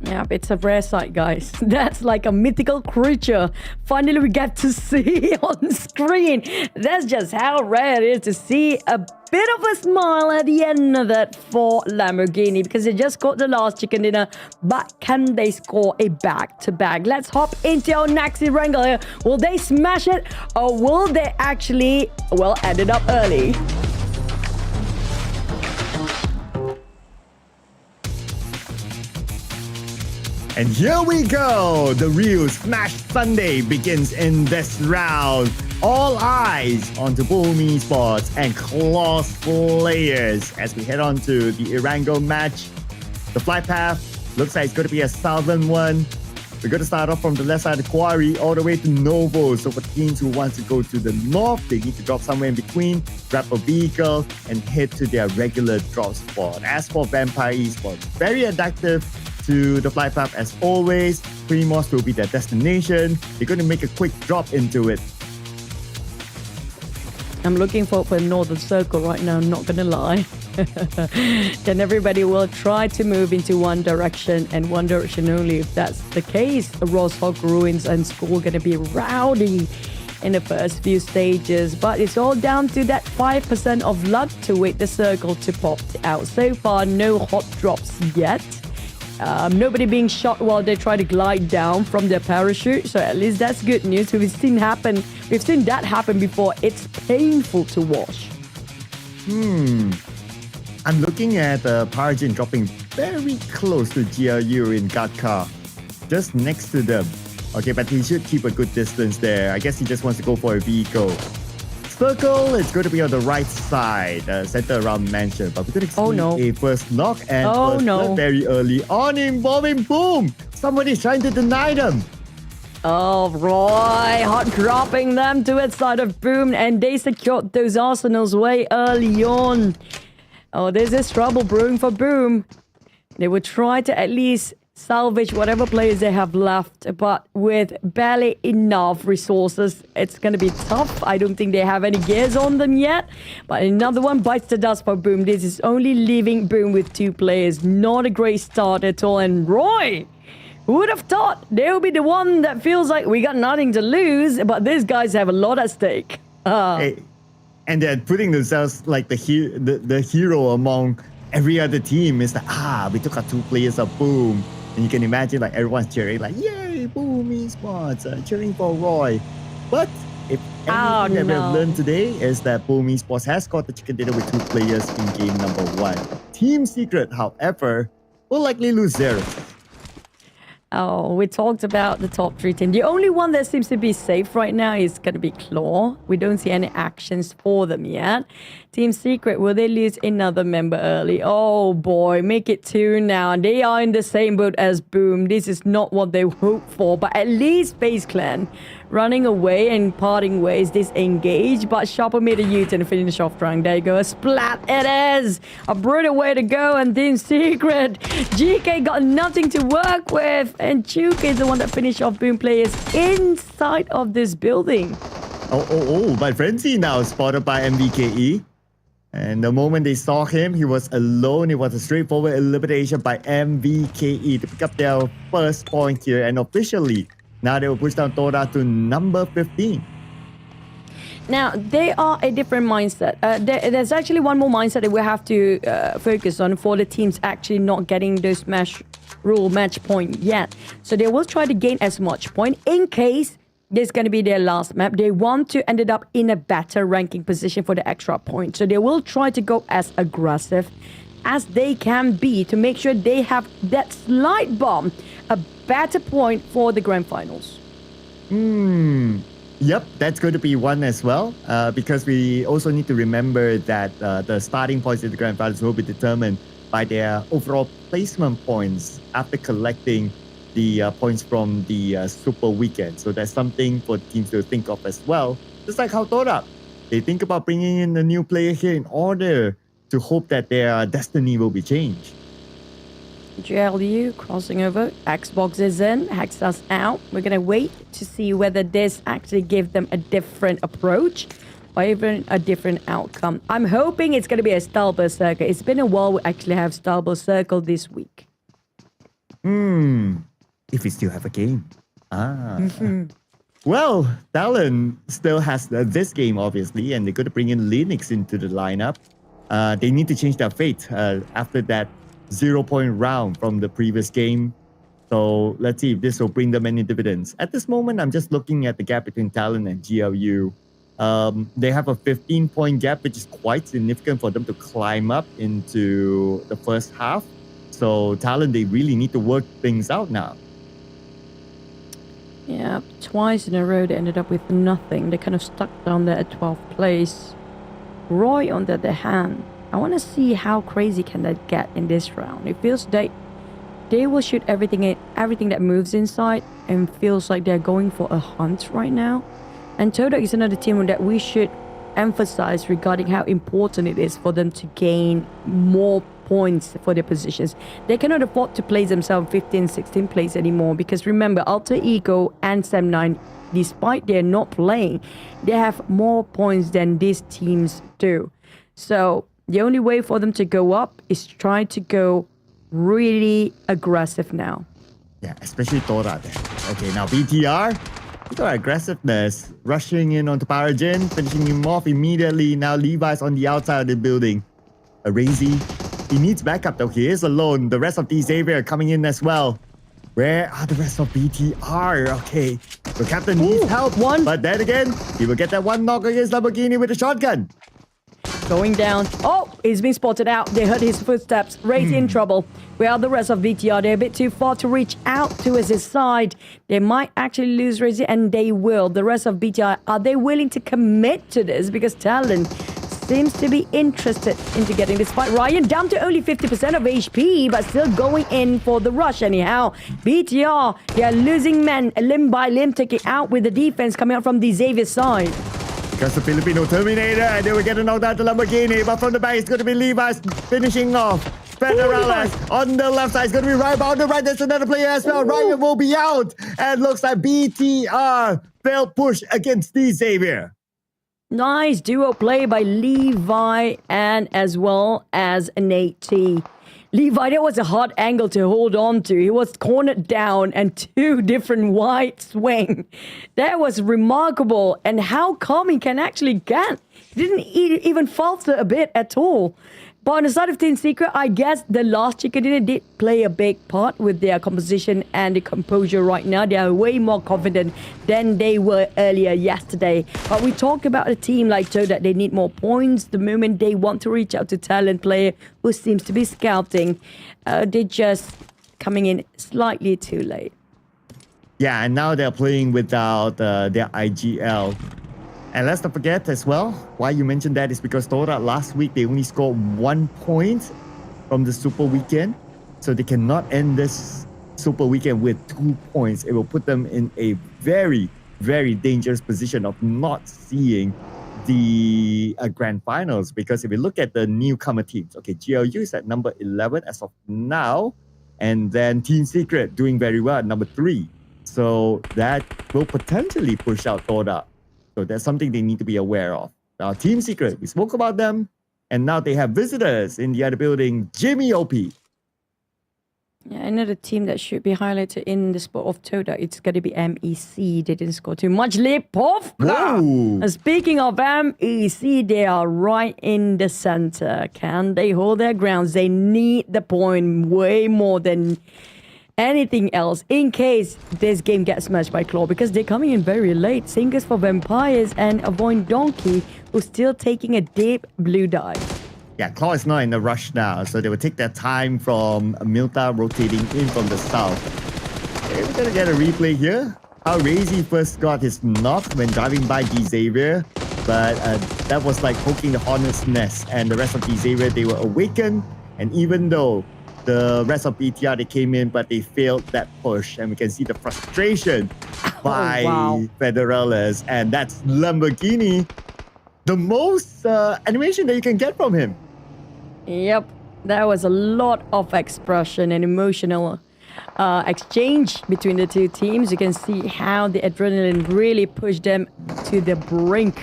Yeah, it's a rare sight, guys. That's like a mythical creature. Finally, we get to see on screen. That's just how rare it is to see a bit of a smile at the end of that for Lamborghini, because they just got the last chicken dinner. But can they score a back-to-back? Let's hop into our next wrangle here. Will they smash it, or will they actually, well, end it up early? And here we go! The real Smash Sunday begins in this round. All eyes onto Boom Esports and Claw's players as we head on to the Irango match. The flight path looks like it's going to be a southern one. We're going to start off from the left side of the quarry all the way to Novo. So for teams who want to go to the north, they need to drop somewhere in between, grab a vehicle, and head to their regular drop spot. As for Vampire Esports, very adaptive to the flight path as always. Primos will be their destination. They're going to make a quick drop into it. I'm looking for Northern Circle right now, not gonna lie. Then everybody will try to move into one direction and one direction only. If that's the case, Rosshawk, Ruins and School gonna be rowdy in the first few stages. But it's all down to that 5% of luck to wait the circle to pop out. So far, no hot drops yet. Nobody being shot while they try to glide down from their parachute. So at least that's good news. We've seen that happen before. It's painful to watch. I'm looking at Parajin dropping very close to GLU in Gatka, just next to them. Okay, but he should keep a good distance there. I guess he just wants to go for a vehicle. Circle is going to be on the right side, center around mansion. But we're going to see a first knock and first blood very early on in bombing. Boom! Somebody's trying to deny them. Oh, Roy, hot dropping them to its side of Boom, and they secured those arsenals way early on. Oh, there's this trouble brewing for Boom. They would try to at least salvage whatever players they have left, but with barely enough resources, it's going to be tough. I don't think they have any gears on them yet, but another one bites the dust for Boom. This is only leaving Boom with 2 players. Not a great start at all. And Roy, who would have thought they'll be the one that feels like we got nothing to lose, but these guys have a lot at stake. Hey, and they're putting themselves like the hero among every other team. Is like, we took out 2 players of Boom. And you can imagine like everyone's cheering like, yay, Boom Esports, cheering for Roy. But if anything that we have learned today is that Boom Esports has got the chicken dinner with 2 players in game number 1. Team Secret, however, will likely lose 0. Oh, we talked about the top 3 teams. The only one that seems to be safe right now is going to be Claw. We don't see any actions for them yet. Team Secret, will they lose another member early? Oh boy, make it 2 now. They are in the same boat as Boom. This is not what they hoped for, but at least FaZe Clan running away and parting ways, disengaged, but Sharper made a U-turn to finish off round. There you go, a splat it is! A brutal way to go, and Team Secret, GK got nothing to work with, and Chuke is the one that finished off Boom players inside of this building. But Frenzy now spotted by MVKE. And the moment they saw him, he was alone. It was a straightforward elimination by MVKE to pick up their first point here. And officially, now they will push down TODAK to number 15. Now, they are a different mindset. There's actually one more mindset that we have to focus on for the teams actually not getting those match point yet. So they will try to gain as much point in case this is going to be their last map. They want to end up in a better ranking position for the extra point. So they will try to go as aggressive as they can be to make sure they have that slight bump, a better point for the grand finals. Yep, that's going to be one as well, because we also need to remember that the starting points in the grand finals will be determined by their overall placement points after collecting the points from the Super Weekend. So that's something for teams to think of as well. Just like how TODAK, they think about bringing in a new player here in order to hope that their destiny will be changed. GLU crossing over, Xbox is in, Hexas out. We're going to wait to see whether this actually gives them a different approach or even a different outcome. I'm hoping it's going to be a Starburst Circle. It's been a while we actually have Starburst Circle this week. If we still have a game. Well, TALON still has this game, obviously, and they're going to bring in Linux into the lineup. They need to change their fate after that 0-point round from the previous game. So let's see if this will bring them any dividends. At this moment, I'm just looking at the gap between TALON and GLU. They have a 15-point gap, which is quite significant for them to climb up into the first half. So TALON, they really need to work things out now. Yeah, twice in a row they ended up with nothing. They kind of stuck down there at 12th place. Roy, on the other hand, I want to see how crazy can that get in this round. It feels like they will shoot everything that moves inside, and feels like they're going for a hunt right now. And TODAK is another team that we should emphasize regarding how important it is for them to gain more points for their positions. They cannot afford to place themselves 15, 16 place anymore, because remember, Alter Ego and Sam9, despite they're not playing, they have more points than these teams do. So the only way for them to go up is try to go really aggressive now. Yeah, especially TODAK there. Okay, now BTR, you got aggressiveness, rushing in onto Paragen, finishing him off immediately. Now Levi's on the outside of the building. Arazy, he needs backup though. He is alone. The rest of the Xavier coming in as well. Where are the rest of BTR? Okay, the captain needs help. But then again, he will get that one knock against Lamborghini with a shotgun. Going down. Oh, he's been spotted out. They heard his footsteps. Raze in trouble. Where are the rest of VTR? They're a bit too far to reach out to his side. They might actually lose Raze, and they will. The rest of VTR, are they willing to commit to this? Because TALON seems to be interested into getting this fight. Ryan down to only 50% of HP, but still going in for the rush anyhow. BTR, they are losing men limb by limb, taking out with the defense coming out from the Xavier side. Because the Filipino Terminator, and they will get a knockdown to Lamborghini, but from the back, it's going to be Levi's finishing off. Federales on the left side, it's going to be Ryan, on the right, there's another player as well. Ryan will be out, and looks like BTR failed push against the Xavier. Nice duo play by Levi and as well as Nate T. Levi, that was a hard angle to hold on to. He was cornered down and two different wide swing. That was remarkable. And how come he can actually get? He didn't even falter a bit at all. But on the side of Team Secret, I guess the last chicken dinner did play a big part with their composition and the composure right now. They are way more confident than they were earlier yesterday. But we talked about a team like TODAK. They need more points. The moment they want to reach out to talent player who seems to be scouting, they're just coming in slightly too late. Yeah, and now they're playing without their IGL. And let's not forget as well, why you mentioned that is because TODAK last week, they only scored 1 point from the Super Weekend. So they cannot end this Super Weekend with 2 points. It will put them in a very, very dangerous position of not seeing the grand finals. Because if you look at the newcomer teams, okay, GLU is at number 11 as of now. And then Team Secret doing very well at number 3. So that will potentially push out TODAK. So that's something they need to be aware of. Now, Team Secret, we spoke about them, and now they have visitors in the other building, Jimmy OP. Yeah, another team that should be highlighted in the spot of TODAK, it's going to be MEC. They didn't score too much. Lipovka! Speaking of MEC, they are right in the center. Can they hold their grounds? They need the point way more than anything else in case this game gets smashed by Claw, because they're coming in very late. Same goes for Vampires and a VOIN Donkey, who's still taking a deep blue dive. Yeah, Claw is not in a rush now, so they will take their time from Milta rotating in from the south. Okay, we're gonna get a replay here. How Razy first got his knock when driving by the Xavier, but that was like poking the hornet's nest, and the rest of the Xavier, they were awakened, and even though the rest of BTR, they came in, but they failed that push. And we can see the frustration by Federales. And that's Lamborghini. The most animation that you can get from him. Yep. There was a lot of expression and emotional exchange between the two teams. You can see how the adrenaline really pushed them to the brink.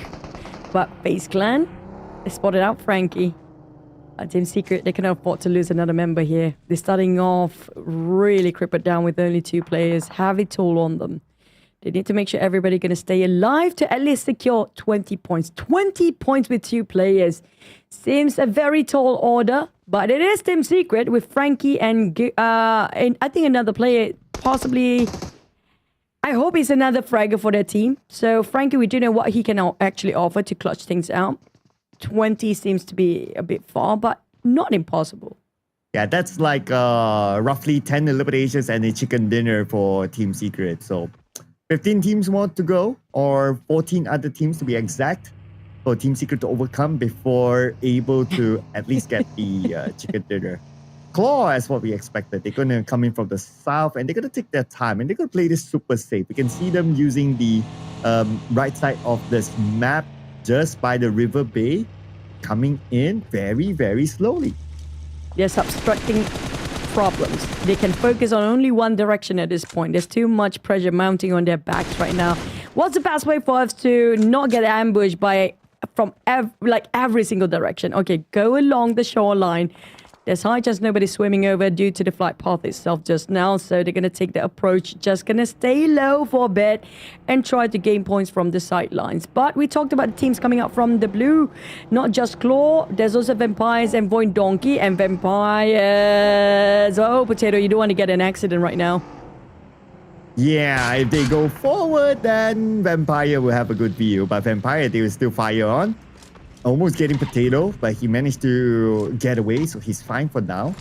But FaZe Clan, they spotted out Frankie. Team Secret, they cannot afford to lose another member here. They're starting off really crippled down with only 2 players. Have it all on them. They need to make sure everybody's going to stay alive to at least secure 20 points. 20 points with 2 players. Seems a very tall order, but it is Team Secret with Frankie and I think another player, possibly. I hope he's another fragger for their team. So Frankie, we do know what he can actually offer to clutch things out. 20 seems to be a bit far, but not impossible. Yeah, that's like roughly 10 eliminations and a chicken dinner for Team Secret. So 15 teams more to go, or 14 other teams to be exact, for Team Secret to overcome before able to at least get the chicken dinner. Claw, as what we expected. They're going to come in from the south, and they're going to take their time, and they're going to play this super safe. We can see them using the right side of this map just by the river bay, coming in very, very slowly. They're subtracting problems. They can focus on only one direction at this point. There's too much pressure mounting on their backs right now. What's the best way for us to not get ambushed from every single direction? Okay, go along the shoreline. There's high chance nobody's swimming over due to the flight path itself just now, so they're going to take the approach, just going to stay low for a bit and try to gain points from the sidelines. But we talked about the teams coming up from the blue, not just Claw, there's also Vampires and VOIN Donkey, and Vampires. Oh, Potato, you don't want to get an accident right now. Yeah, if they go forward, then Vampire will have a good view, but Vampire, they will still fire on. Almost getting Potato, but he managed to get away, so he's fine for now.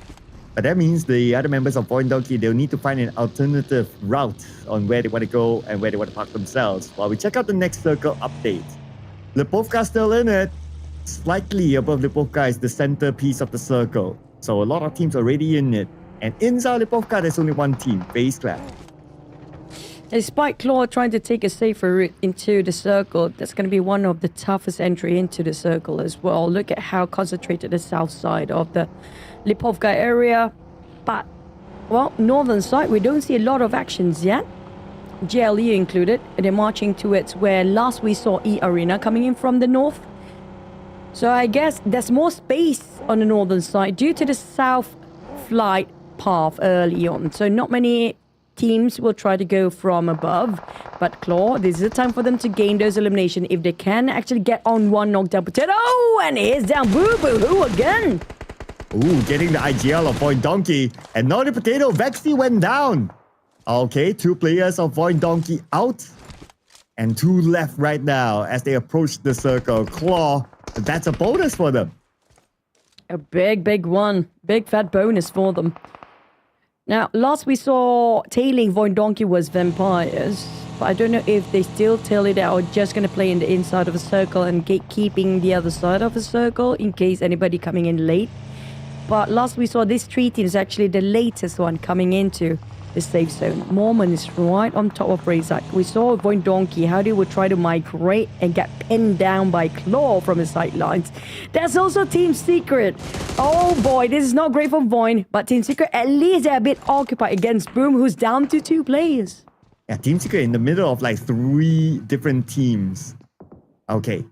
But that means the other members of VOIN Donkey, they'll need to find an alternative route on where they want to go and where they want to park themselves. While we check out the next circle update. Lipovka still in it. Slightly above Lipovka is the centerpiece of the circle. So a lot of teams already in it. And inside Lipovka, there's only one team, FaZe Clan. Despite Claw trying to take a safer route into the circle, that's going to be one of the toughest entry into the circle as well. Look at how concentrated the south side of the Lipovka area. But, well, northern side, we don't see a lot of actions yet. GLU included. They're marching towards where last we saw eArena coming in from the north. So I guess there's more space on the northern side due to the south flight path early on. So not many teams will try to go from above, but Claw, this is the time for them to gain those elimination if they can actually get on one knockdown Potato. And he's down Boo Boo Hoo again. Ooh, getting the IGL of VOIN Donkey. And now the Potato, Vexy went down. Okay, 2 players of VOIN Donkey out. And 2 left right now as they approach the circle. Claw, that's a bonus for them. A big one. Big fat bonus for them. Now, last we saw tailing VOIN Donkey was Vampires, but I don't know if they still tail it out or just going to play in the inside of a circle and gatekeeping the other side of a circle in case anybody coming in late. But last we saw this 3 team is actually the latest one coming into the safe zone. Mormon is right on top of Razak. We saw VOIN Donkey, how they would try to migrate and get pinned down by Claw from the sidelines. There's also Team Secret. Oh boy, this is not great for VOIN, but Team Secret, at least they're a bit occupied against Boom, who's down to 2 players. Yeah, Team Secret in the middle of like 3 different teams. Okay.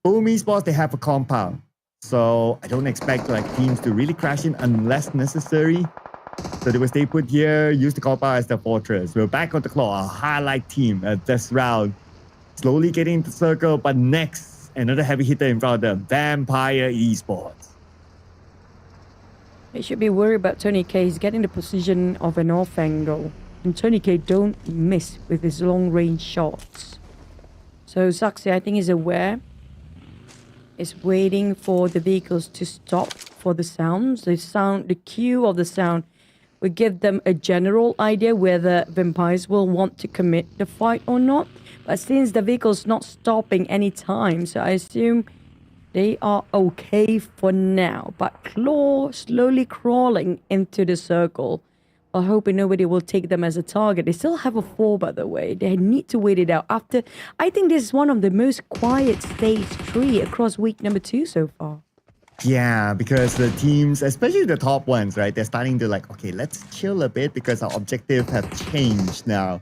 Boom Esports, they have a compound. So I don't expect like teams to really crash in unless necessary. So they will stay put here, use the compound as the fortress. We're back on the Claw, a highlight team at this round. Slowly getting into the circle, but next, another heavy hitter in front of them, Vampire Esports. They should be worried about Tony K. He's getting the position of an off angle. And Tony K don't miss with his long range shots. So Saxi, I think, is aware. Is waiting for the vehicles to stop for the sounds. The cue of the sound will give them a general idea whether Vampires will want to commit the fight or not. But since the vehicle's not stopping any time, so I assume they are okay for now. But Claw slowly crawling into the circle. I hope nobody will take them as a target. They still have a 4, by the way. They need to wait it out. After, I think this is one of the most quiet stage 3 across week number 2 so far. Yeah, because the teams, especially the top ones, right? They're starting to like, okay, let's chill a bit because our objectives have changed now.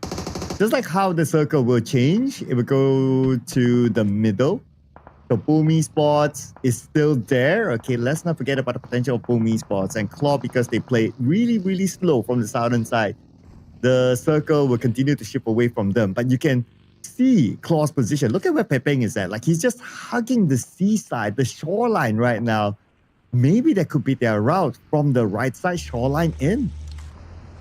Just like how the circle will change, it will go to the middle. So Boom Esports is still there. Okay, let's not forget about the potential of Boom Esports and Claw because they played really, really slow from the southern side. The circle will continue to shift away from them, but you can see Claw's position. Look at where Pepeng is at. Like he's just hugging the seaside, the shoreline right now. Maybe that could be their route from the right side shoreline in.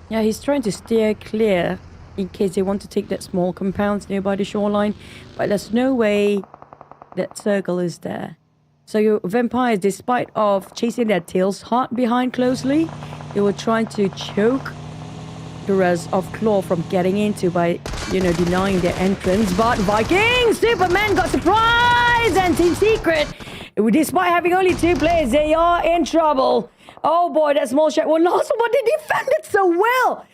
Yeah, he's trying to steer clear in case they want to take that small compounds nearby the shoreline, but there's no way that circle is there. So your Vampires, despite of chasing their tails hard behind closely, they were trying to choke the rest of Claw from getting into by, denying their entrance. But Vikings, Superman got surprised, and Team Secret Despite having only 2 players, they are in trouble. Oh boy, that small shot. Well, last one, they defended so well.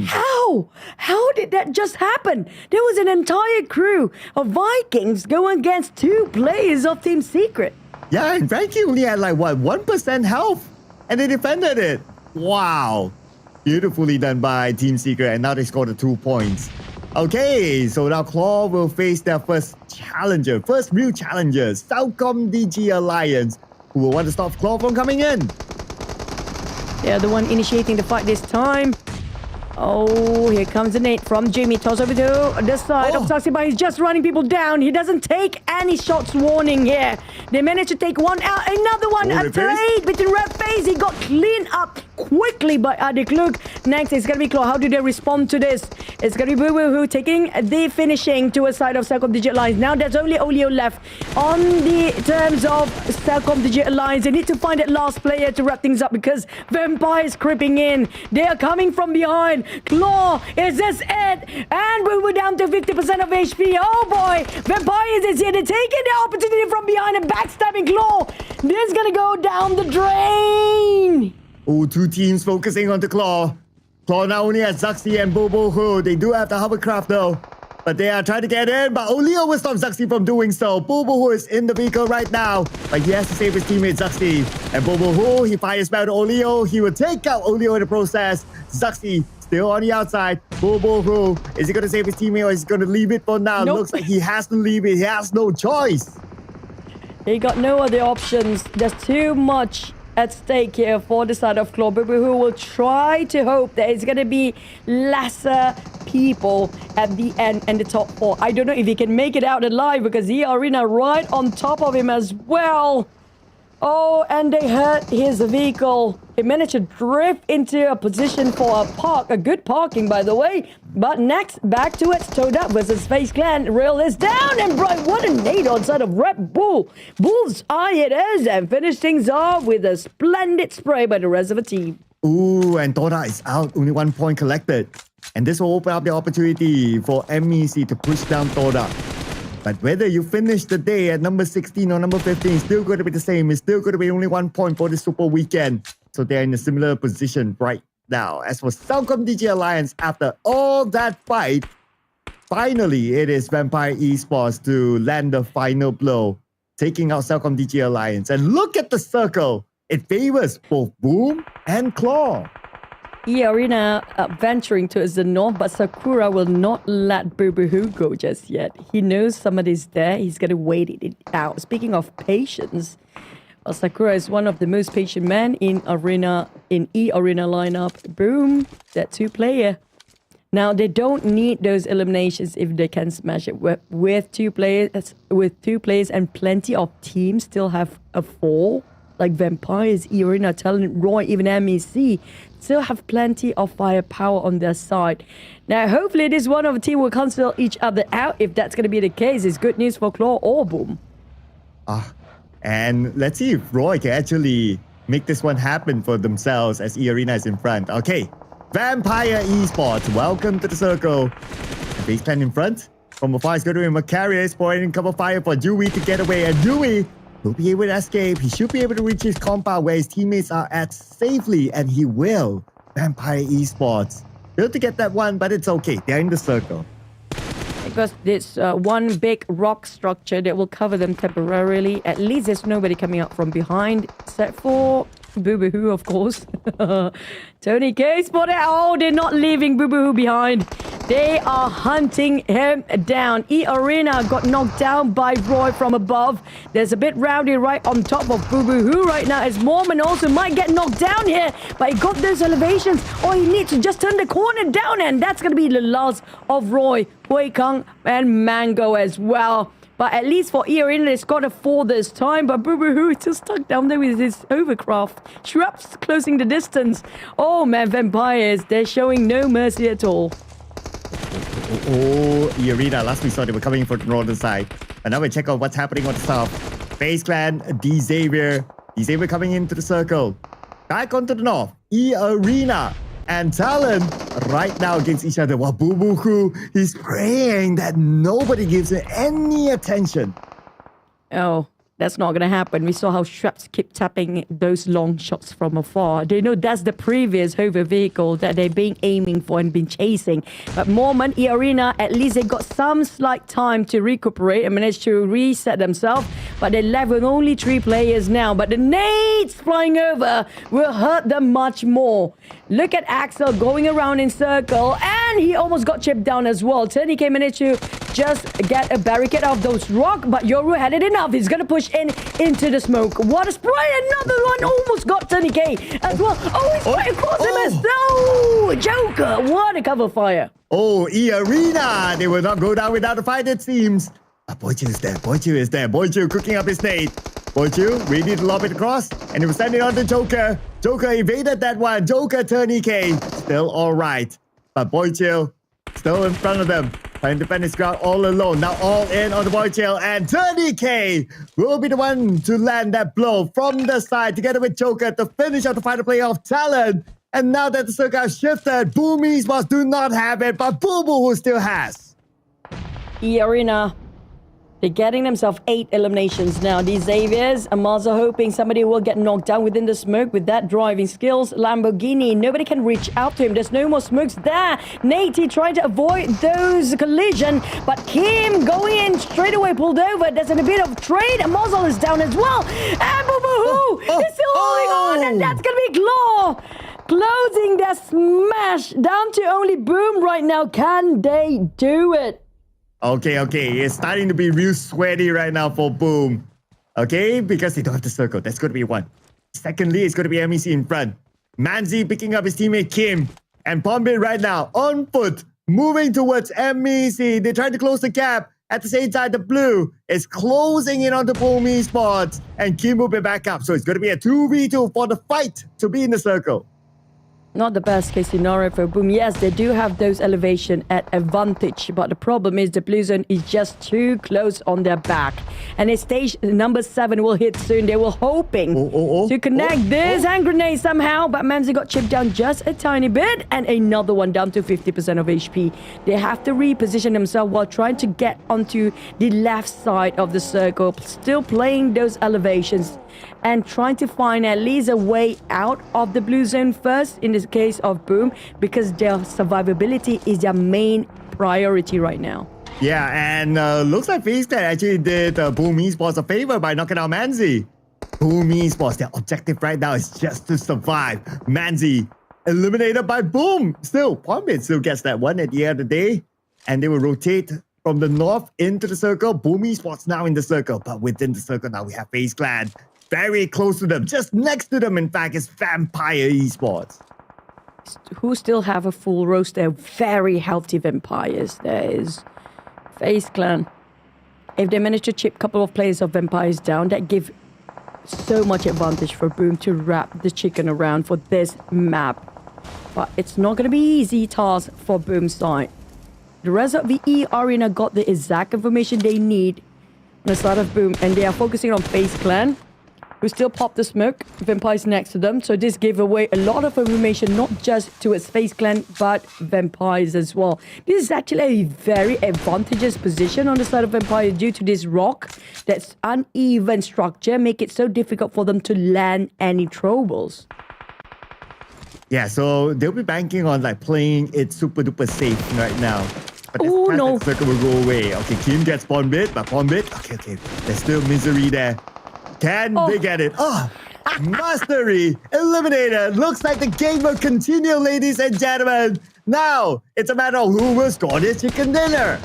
How? How did that just happen? There was an entire crew of Vikings going against 2 players of Team Secret. Yeah, and Frankie only had like, what, 1% health? And they defended it. Wow. Beautifully done by Team Secret, and now they scored the 2 points. Okay, so now Claw will face their first challenger, first real challenger, CelcomDigi Alliance, who will want to stop Claw from coming in. They're the one initiating the fight this time. Oh, here comes a nade from Jimmy. Toss over to the side of Saxi, but he's just running people down. He doesn't take any shots warning here. They managed to take one out. Another one, a trade between Red FaZe. He got cleaned up quickly by GLUBLUG. Next, it's going to be Claw. How do they respond to this? It's going to be Boo taking the finishing to a side of CelcomDigi Alliance. Now there's only Olio left. On the terms of CelcomDigi Alliance, they need to find that last player to wrap things up because Vampire is creeping in. They are coming from behind. Claw, is this it? And we were down to 50% of HP. Oh boy, Vampires is here. They're taking the opportunity from behind and backstabbing Claw. This is going to go down the drain. Oh, 2 teams focusing on the Claw. Claw now only has Zaxi and Bobo Hu. They do have the hovercraft though. But they are trying to get in, but Olio will stop Zaxi from doing so. Bobo Hu is in the vehicle right now, but he has to save his teammate Zaxi. And Bobo Hu, he fires back to Olio. He will take out Olio in the process. Zaxi still on the outside. Bobo Hu, is he going to save his teammate or is he going to leave it for now? Nope. Looks like he has to leave it. He has no choice. He got no other options. There's too much at stake here for the side of Claw. Who will try to hope that it's going to be lesser people at the end and the top 4. I don't know if he can make it out alive because eArena right on top of him as well. Oh, and they hurt his vehicle. He managed to drift into a position for a good parking, by the way. But next, back to it, TODAK versus FaZe Clan. Rail is down, and Bright, what a nade on side of Red Bull. Bull's eye it is, and finish things off with a splendid spray by the rest of the team. Ooh, and TODAK is out, only 1 point collected. And this will open up the opportunity for MEC to push down TODAK. But whether you finish the day at number 16 or number 15, it's still going to be the same. It's still going to be only 1 point for the Super Weekend. So they're in a similar position right now. As for CelcomDigi Alliance, after all that fight, finally it is Vampire Esports to land the final blow, taking out CelcomDigi Alliance. And look at the circle. It favors both Boom and Claw. eArena venturing towards the north, but Sakura will not let Boo go just yet. He knows somebody's there. He's going to wait it out. Speaking of patience, Sakura is one of the most patient men in eArena lineup. Boom, that 2-player. Now they don't need those eliminations if they can smash it with 2 players. With 2 players and plenty of teams still have a 4. Like Vampires, eArena, TALON, Roy, even MEC still have plenty of firepower on their side. Now, hopefully this one of the team will cancel each other out. If that's going to be the case, it's good news for Claw or Boom. And let's see if Roy can actually make this one happen for themselves as eArena is in front. Okay, Vampire Esports, welcome to the circle. FaZe Clan in front. From afar, it's going to be Macarius pouring cover fire for Dewey to get away. And Dewey will be able to escape. He should be able to reach his compound where his teammates are at safely, and he will. Vampire Esports. Failed to get that one, but it's okay. They're in the circle. Because there's one big rock structure that will cover them temporarily. At least there's nobody coming up from behind, except for Boo, of course. Tony K spotted. Oh, they're not leaving Boo behind. They are hunting him down. eArena got knocked down by Roy from above. There's a bit rowdy right on top of Boo right now, as Mormon also might get knocked down here. But he got those elevations. Or he needs to just turn the corner down, and that's going to be the last of Roy, Hui Kang, and Mango as well. But at least for eArena, it's got a 4 this time. But Boo is still stuck down there with his overcraft. Shrubs closing the distance. Oh man, Vampires, they're showing no mercy at all. Oh, eArena, last we saw they were coming from the northern side. But now we check out what's happening on the south. FaZe Clan, Xavier coming into the circle. Back onto the north, eArena and TALON right now against each other. While Boo is praying that nobody gives it any attention. Oh, That's not going to happen. We saw how Schweppes keep tapping those long shots from afar. They know that's the previous hover vehicle that they've been aiming for and been chasing. But moment, eArena, at least they got some slight time to recuperate and manage to reset themselves. But they're left with only 3 players now. But the nades flying over will hurt them much more. Look at Axel going around in circle, and he almost got chipped down as well. TECNO managed to just get a barricade of those rock, but Yoru had it enough. He's gonna push into the smoke. What a spray! Another one almost got TECNO as well. Oh, he's right across him as no! Joker, what a cover fire. Oh, eArena! They will not go down without a fight, it seems. Boichu is there. Boichu is there. Boichu cooking up his nade. Boichu ready to lob it across, and he was standing on the Joker. Joker evaded that one. Joker TECNO still all right, but Boichu still in front of them, trying to defend his ground all alone. Now all in on the Boichu, and TECNO will be the one to land that blow from the side together with Joker to finish out the final play of TALON. And now that the circle has shifted, Boom Esports do not have it, but Boo Boo who still has. eArena, they're getting themselves 8 eliminations now. These Xaviers, Amaza hoping somebody will get knocked down within the smoke with that driving skills. Lamborghini, nobody can reach out to him. There's no more smokes there. Nate trying to avoid those collision, but Kim going in straight away, pulled over. There's a bit of trade. Amaza is down as well. And Boo Boo is still holding on, and that's going to be Claw. Closing their smash down to only Boom right now. Can they do it? Okay, it's starting to be real sweaty right now for Boom. Okay, because they don't have the circle. That's going to be one. Secondly, it's going to be MEC in front. Manzi picking up his teammate Kim. And Bombay right now on foot, moving towards MEC. They try to close the gap. At the same time, the blue is closing in on the Boom Esports. And Kim will be back up. So it's going to be a 2v2 for the fight to be in the circle. Not the best case scenario for Boom. Yes, they do have those elevation at advantage, but the problem is the blue zone is just too close on their back. And a stage number 7 will hit soon. They were hoping to connect this hand grenade somehow, but Manzi got chipped down just a tiny bit, and another one down to 50% of HP. They have to reposition themselves while trying to get onto the left side of the circle, still playing those elevations and trying to find at least a way out of the blue zone first in this case of Boom, because their survivability is their main priority right now. Yeah, and looks like FaZe Clan actually did Boom Esports a favor by knocking out Manzi. Boom Esports, their objective right now is just to survive. Manzi eliminated by Boom. Still, Pombit still gets that one at the end of the day, and they will rotate from the north into the circle. Boom Esports now in the circle, but within the circle now we have FaZe Clan. Very close to them, just next to them, in fact, is Vampire Esports. Who still have a full roster, very healthy Vampires. There is FaZe Clan. If they manage to chip a couple of players of Vampires down, that give so much advantage for Boom to wrap the chicken around for this map. But it's not going to be easy task for Boom's side. The rest of the eArena got the exact information they need on the side of Boom, and they are focusing on FaZe Clan, who still pop the smoke. Vampires next to them, so this gave away a lot of information, not just towards FaZe Clan, but Vampires as well. This is actually a very advantageous position on the side of Vampires due to this rock that's uneven structure, make it so difficult for them to land any throwables. Yeah, so they'll be banking on like playing it super duper safe right now. But oh no! The circle will go away. Okay, Kim gets pawn bit, but pawn bit. Okay, there's still misery there. Can they get it? Oh, Mastery eliminated. Looks like the game will continue, ladies and gentlemen. Now, it's a matter of who will score this chicken dinner.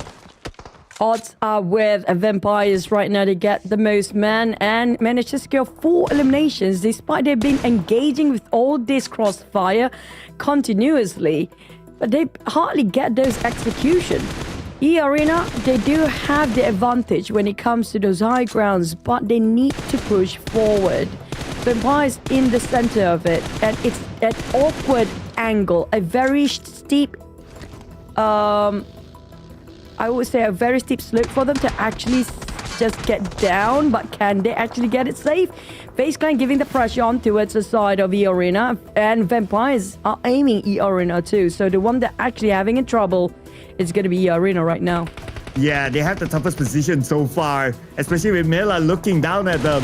Odds are with Vampires right now to get the most man and manage to secure 4 eliminations despite they've been engaging with all this crossfire continuously. But they hardly get those execution. eArena, they do have the advantage when it comes to those high grounds, but they need to push forward. Vampires in the center of it, and it's an awkward angle, a very steep, I would say a very steep slope for them to actually just get down, but can they actually get it safe? FaZe Clan giving the pressure on towards the side of eArena, and Vampires are aiming eArena too, so the one that actually having in trouble is going to be eArena right now. Yeah, they have the toughest position so far, especially with Mela looking down at them.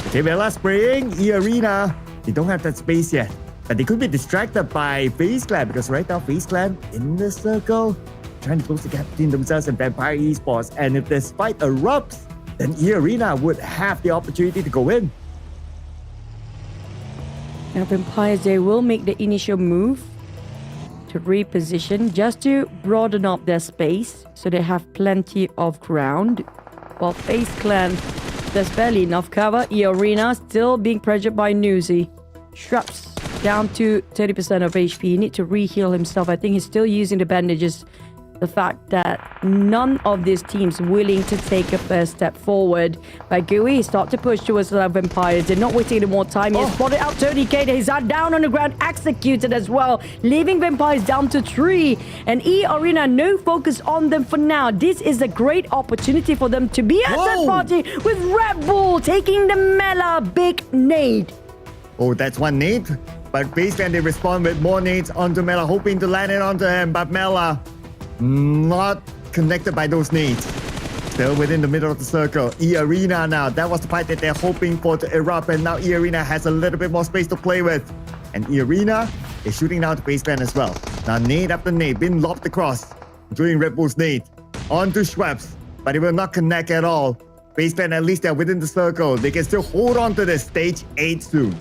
Okay, Mela spraying eArena. They don't have that space yet, but they could be distracted by FaZe Clan because right now FaZe Clan in the circle, trying to close the gap between themselves and Vampire Esports. And if this fight erupts, then eArena would have the opportunity to go in. Now Vampires, they will make the initial move to reposition just to broaden up their space so they have plenty of ground. While FaZe Clan, there's barely enough cover. eArena still being pressured by Newsy. Shrubs down to 30% of HP. He need to re-heal himself. I think he's still using the bandages. The fact that none of these teams willing to take a first step forward. But GUI start to push towards the Vampires. They're not waiting any more time. He's spotted out 30k. He's down on the ground, executed as well, leaving Vampires down to 3. And eArena, no focus on them for now. This is a great opportunity for them to be at that party with Red Bull taking the Mela big nade. Oh, that's one nade. But FaZe Clan, they respond with more nades onto Mela, hoping to land it onto him. But Mela not connected by those nades. Still within the middle of the circle. eArena now. That was the fight that they're hoping for to erupt. And now eArena has a little bit more space to play with. And eArena is shooting down to FaZe Clan as well. Now nade after nade being lobbed across, including Red Bull's nade onto Schweppes. But it will not connect at all. FaZe Clan, at least they're within the circle. They can still hold on to this stage 8 soon.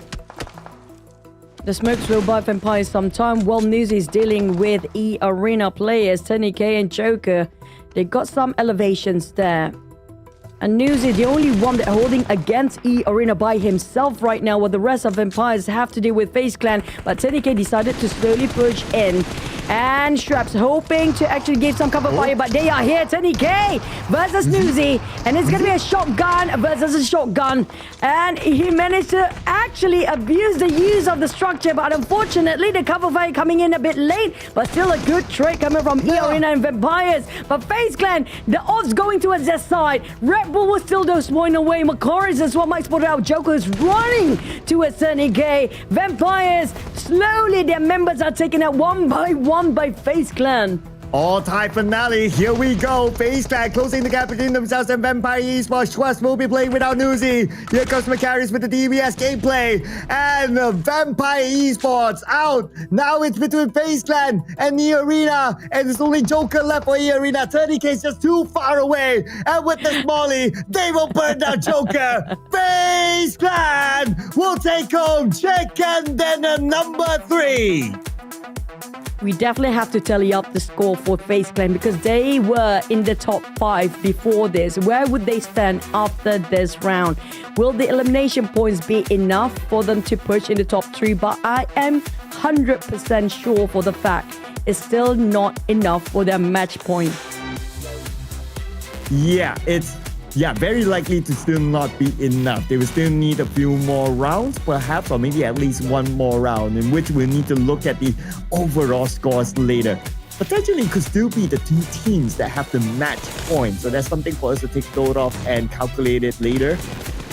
The smokes will buy Vampires some time while News is dealing with eArena players, 10k and Joker. They got some elevations there. And News is the only one that holding against eArena by himself right now, while the rest of Vampires have to deal with FaZe Clan. But 10k decided to slowly push in. And Straps hoping to actually give some cover fire, but they are here. 10k versus Newsy. And it's going to be a shotgun versus a shotgun. And he managed to actually abuse the use of the structure, but unfortunately the cover fire coming in a bit late, but still a good trade coming from eArena and Vampires. But FaZe Clan, the odds going towards their side. Red Bull was still those point away. Macari's as well. Mike spotted out. Joker is running towards 10k. Vampires, slowly their members are taken out one by one by FaZe Clan. All-time finale, here we go. FaZe Clan closing the gap between themselves and Vampire Esports. Schwartz will be playing without Newsy. Here comes Macari's with the DBS gameplay. And Vampire Esports out. Now it's between FaZe Clan and eArena. And it's only Joker left for eArena. 30k is just too far away. And with this molly, they will burn down Joker. FaZe Clan will take home chicken dinner number 3. We definitely have to tally up the score for FaZe Clan because they were in the top 5 before this. Where would they stand after this round? Will the elimination points be enough for them to push in the top 3? But I am 100% sure for the fact it's still not enough for their match point. Yeah, it's very likely to still not be enough. They will still need a few more rounds, perhaps, or maybe at least one more round, in which we'll need to look at the overall scores later. Potentially, it could still be the 2 teams that have the match point. So that's something for us to take note of and calculate it later.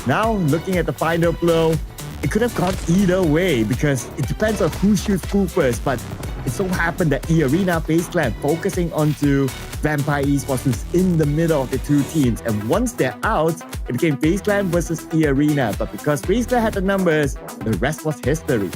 Now, looking at the final blow, it could have gone either way because it depends on who shoots who first. But it so happened that eArena FaZe Clan focusing onto Vampire Esports, who's in the middle of the 2 teams. And once they're out, it became FaZe Clan versus eArena. But because FaZe Clan had the numbers, the rest was history.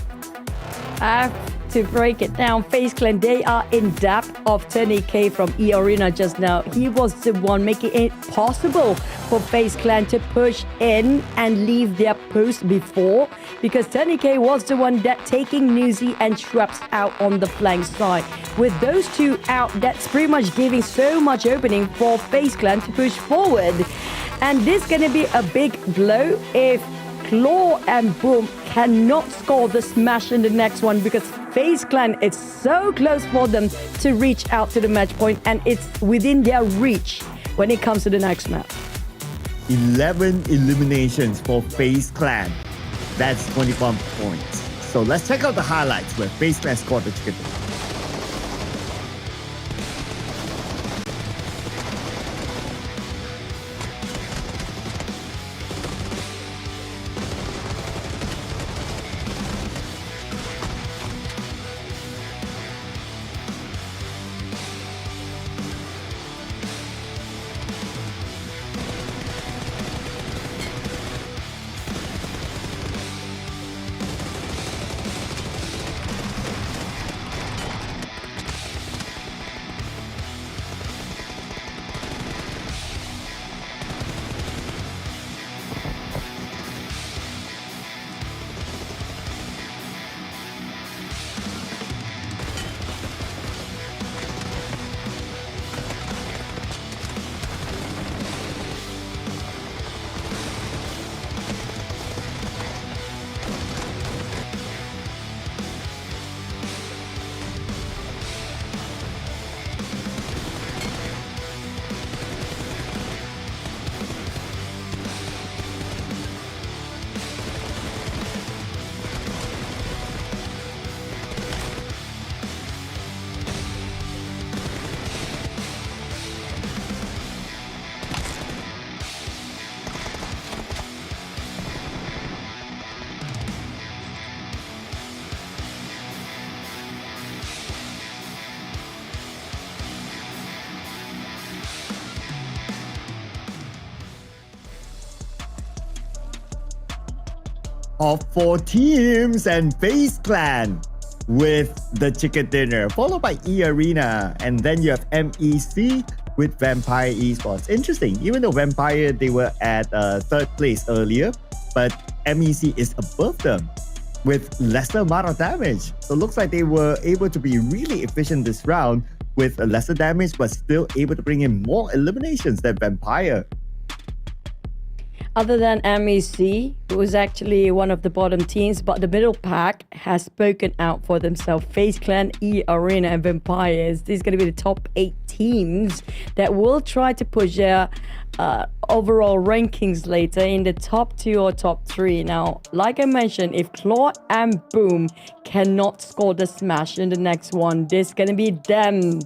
To break it down, FaZe Clan, they are in depth of 10k from eArena just now. He was the one making it possible for FaZe Clan to push in and leave their post before, because 10k was the one that taking Newsy and Schweppes out on the flank side. With those 2 out, that's pretty much giving so much opening for FaZe Clan to push forward. And this is going to be a big blow if Claw and Boom cannot score the smash in the next one, because FaZe Clan, it's so close for them to reach out to the match point, and it's within their reach when it comes to the next map. 11 eliminations for FaZe Clan. That's 21 points. So let's check out the highlights where FaZe Clan scored the chicken. of 4 teams, and FaZe Clan with the chicken dinner, followed by eArena, and then you have MEC with Vampire Esports. Interesting, even though Vampire, they were at 3rd place earlier, but MEC is above them with lesser amount of damage. So it looks like they were able to be really efficient this round with a lesser damage, but still able to bring in more eliminations than Vampire. Other than MEC, who was actually one of the bottom teams, but the middle pack has spoken out for themselves. FaZe Clan, eArena, and Vampires. These are going to be the top 8 teams that will try to push their overall rankings later in the top 2 or top 3. Now, like I mentioned, if Claw and Boom cannot score the smash in the next one, there's going to be them,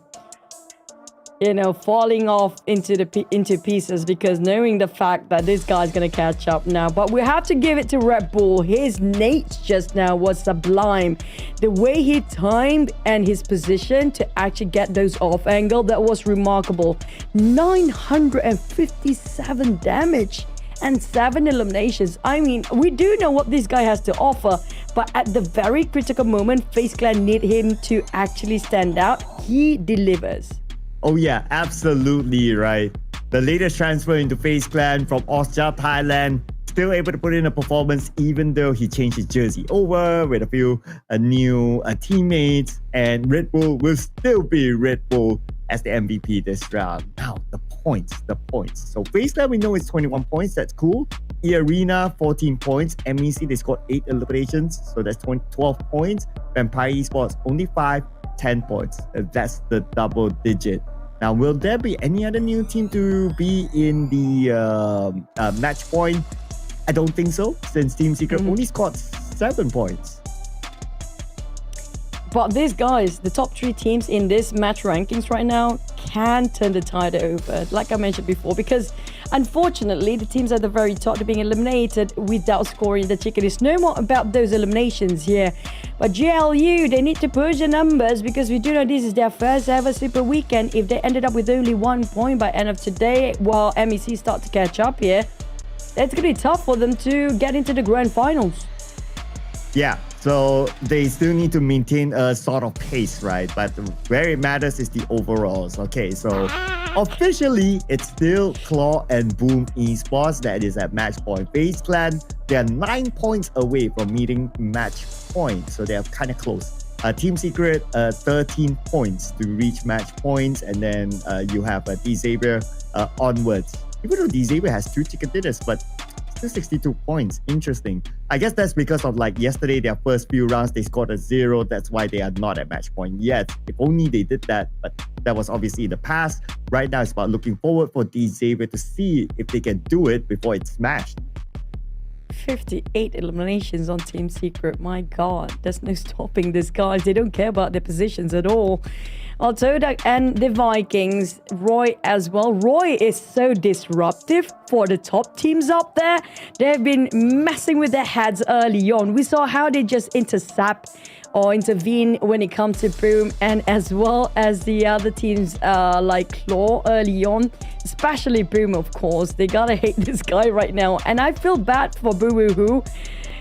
you know, falling off into pieces, because knowing the fact that this guy's gonna catch up now. But we have to give it to Red Bull. His nades just now was sublime. The way he timed and his position to actually get those off angle, that was remarkable. 957 damage and 7 eliminations. I mean, we do know what this guy has to offer, but at the very critical moment, FaZe Clan need him to actually stand out. He delivers. Oh yeah, absolutely right. The latest transfer into FaZe Clan from Austria, Thailand, still able to put in a performance even though he changed his jersey over with a few new teammates, and Red Bull will still be Red Bull as the MVP this round. Now, the points. So FaZe Clan, we know it's 21 points, that's cool. eArena, 14 points. MEC, they scored 8 eliminations, so that's 12 points. Vampire Esports, only 5. 10 points. That's the double digit. Now, will there be any other new team to be in the match point? I don't think so, since Team Secret only scored 7 points. But these guys, the top 3 teams in this match rankings right now, can turn the tide over, like I mentioned before, because unfortunately, the teams at the very top are being eliminated without scoring the chicken. It's no more about those eliminations here. But GLU, they need to push the numbers, because we do know this is their first ever Super Weekend. If they ended up with only 1 point by end of today, while MEC start to catch up here, it's going to be tough for them to get into the grand finals. Yeah, so they still need to maintain a sort of pace, right? But where it matters is the overalls. Okay, so officially, it's still Claw and Boom Esports that is at match point. FaZe Clan, they are 9 points away from meeting match point, so they are kind of close. Team Secret, 13 points to reach match points, and then you have D-Xavier onwards. Even though D-Xavier has 2 chicken dinners, but 62 points. Interesting. I guess that's because of like yesterday, their first few rounds, they scored a 0. That's why they are not at match point yet. If only they did that, but that was obviously in the past. Right now, it's about looking forward for D-Xavier to see if they can do it before it's smashed. 58 eliminations on Team Secret. My God, there's no stopping these guys. They don't care about their positions at all. TODAK and the Vikings, Roy as well. Roy is so disruptive for the top teams up there. They've been messing with their heads early on. We saw how they just intercept or intervene when it comes to Boom, and as well as the other teams like Claw early on, especially Boom, of course. They gotta hate this guy right now, and I feel bad for Boo-Hoo.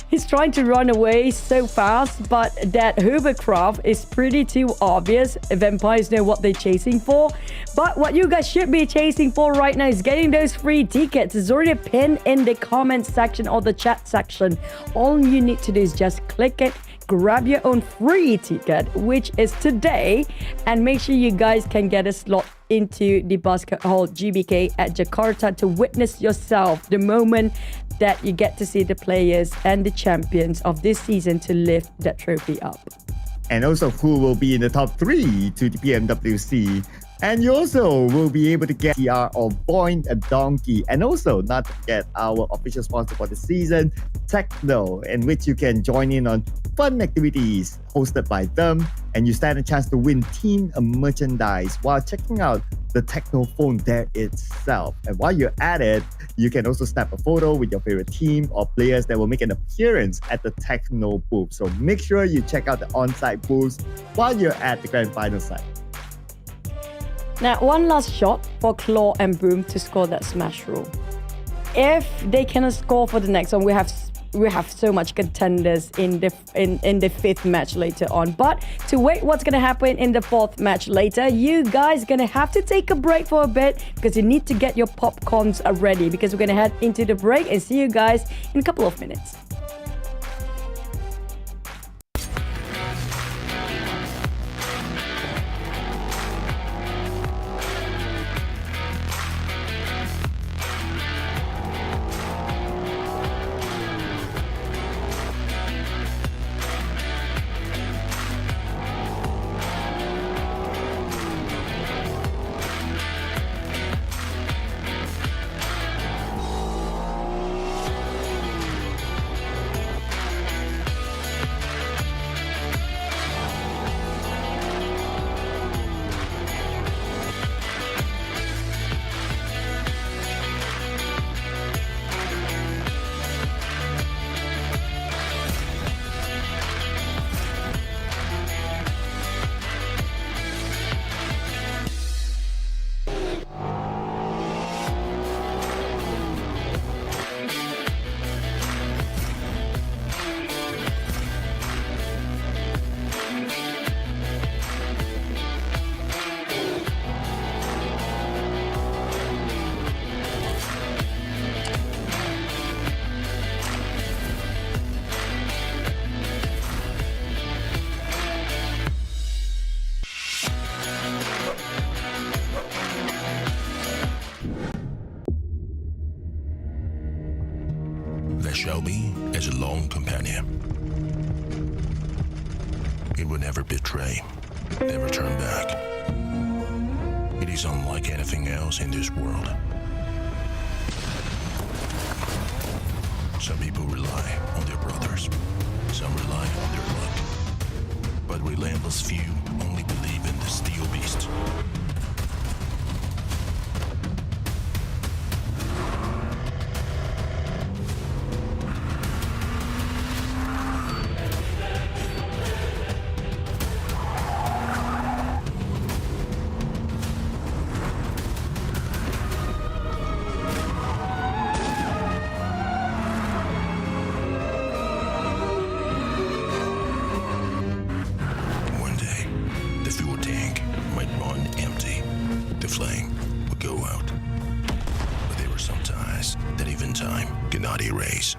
He's trying to run away so fast, but that hovercraft is pretty too obvious. Vampires know what they're chasing for. But what you guys should be chasing for right now is getting those free tickets. It's already pinned in the comment section or the chat section. All you need to do is just click it, grab your own free ticket, which is today, and make sure you guys can get a slot into the basket hall GBK at Jakarta to witness yourself the moment that you get to see the players and the champions of this season to lift that trophy up. And also who will be in the top 3 to the PMWC. And you also will be able to get PR of VOIN, a donkey. And also, not to forget our official sponsor for the season, TECNO, in which you can join in on fun activities hosted by them. And you stand a chance to win team merchandise while checking out the TECNO phone there itself. And while you're at it, you can also snap a photo with your favorite team or players that will make an appearance at the TECNO booth. So make sure you check out the on-site booths while you're at the grand final site. Now, one last shot for Claw and Boom to score that smash rule. If they cannot score for the next one, we have we have so much contenders in the fifth match later on. But to wait what's gonna happen in the fourth match later, you guys gonna have to take a break for a bit because you need to get your popcorns ready, because we're gonna head into the break and see you guys in a couple of minutes. There shall be as a long companion. It will never betray, never turn back. It is unlike anything else in this world. Some people rely on their brothers, some rely on their luck. But relentless few only believe in the steel beast. One day, the fuel tank might run empty. The flame would go out. But there are some ties that even time cannot erase.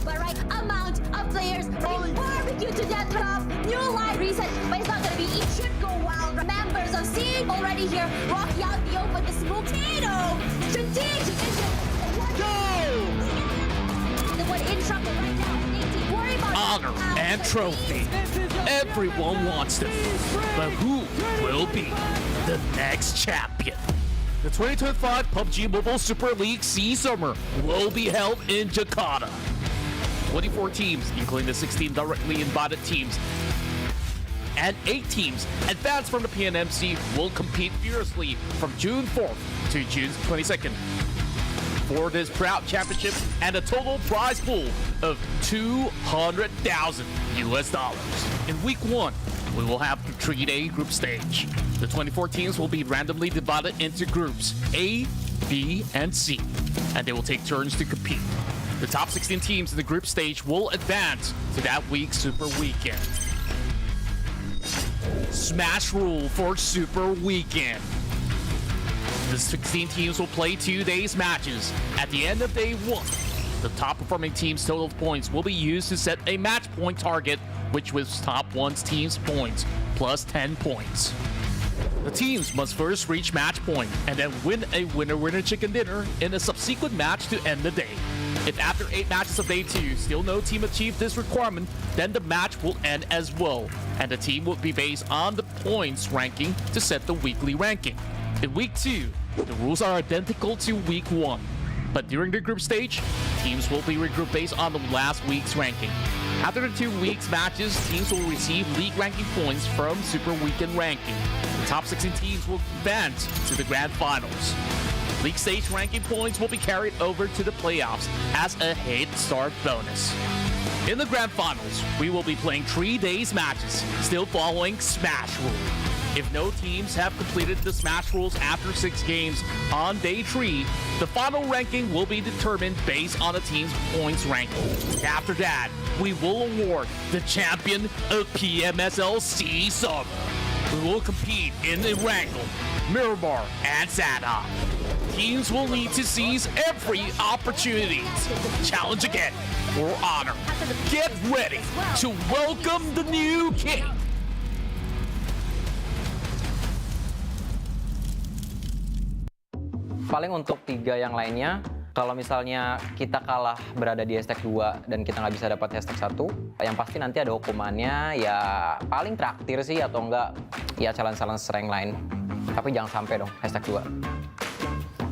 but right amount of players barbecue to death drop. New line reset, but it's not gonna be. It should go wild. Members of SEA already here. Rocky out the open, the smoke. TALON, strategic. The one in trouble right now. Worry about Honor and trophy. Everyone wants them. But who will be the next champion? The 2025 PUBG Mobile Super League SEA Summer will be held in Jakarta. 24 teams, including the 16 directly invited teams, and 8 teams advanced from the PNMC will compete fiercely from June 4th to June 22nd for this proud championship and a total prize pool of $200,000 US. In week 1, we will have the 3-day group stage. The 24 teams will be randomly divided into groups A, B, and C, and they will take turns to compete. The top 16 teams in the group stage will advance to that week's Super Weekend. Smash rule for Super Weekend. The 16 teams will play 2 days matches. At the end of day 1, the top performing team's total points will be used to set a match point target, which was top 1's team's points plus 10 points. The teams must first reach match point and then win a winner-winner chicken dinner in a subsequent match to end the day. If after 8 matches of day 2 still no team achieved this requirement, then the match will end as well, and the team will be based on the points ranking to set the weekly ranking. In week 2, the rules are identical to week 1, but during the group stage, teams will be regrouped based on the last week's ranking. After the 2 weeks matches, teams will receive league ranking points from Super Weekend ranking. The top 16 teams will advance to the grand finals. League stage ranking points will be carried over to the playoffs as a head start bonus. In the grand finals, we will be playing 3 days matches, still following Smash Rule. If no teams have completed the Smash rules after 6 games on day 3, the final ranking will be determined based on the team's points ranking. After that, we will award the champion of PMSL SEA Summer. We will compete in Erangel, Miramar, and Sanha. Teams will need to seize every opportunity to challenge again for honor. Get ready to welcome the new king. Paling untuk 3 yang lainnya, kalau misalnya kita kalah berada di hashtag 2 dan kita nggak bisa dapat hashtag 1, yang pasti nanti ada hukumannya, ya paling traktir sih atau enggak ya challenge-challenge rank lain. Tapi jangan sampai dong hashtag 2.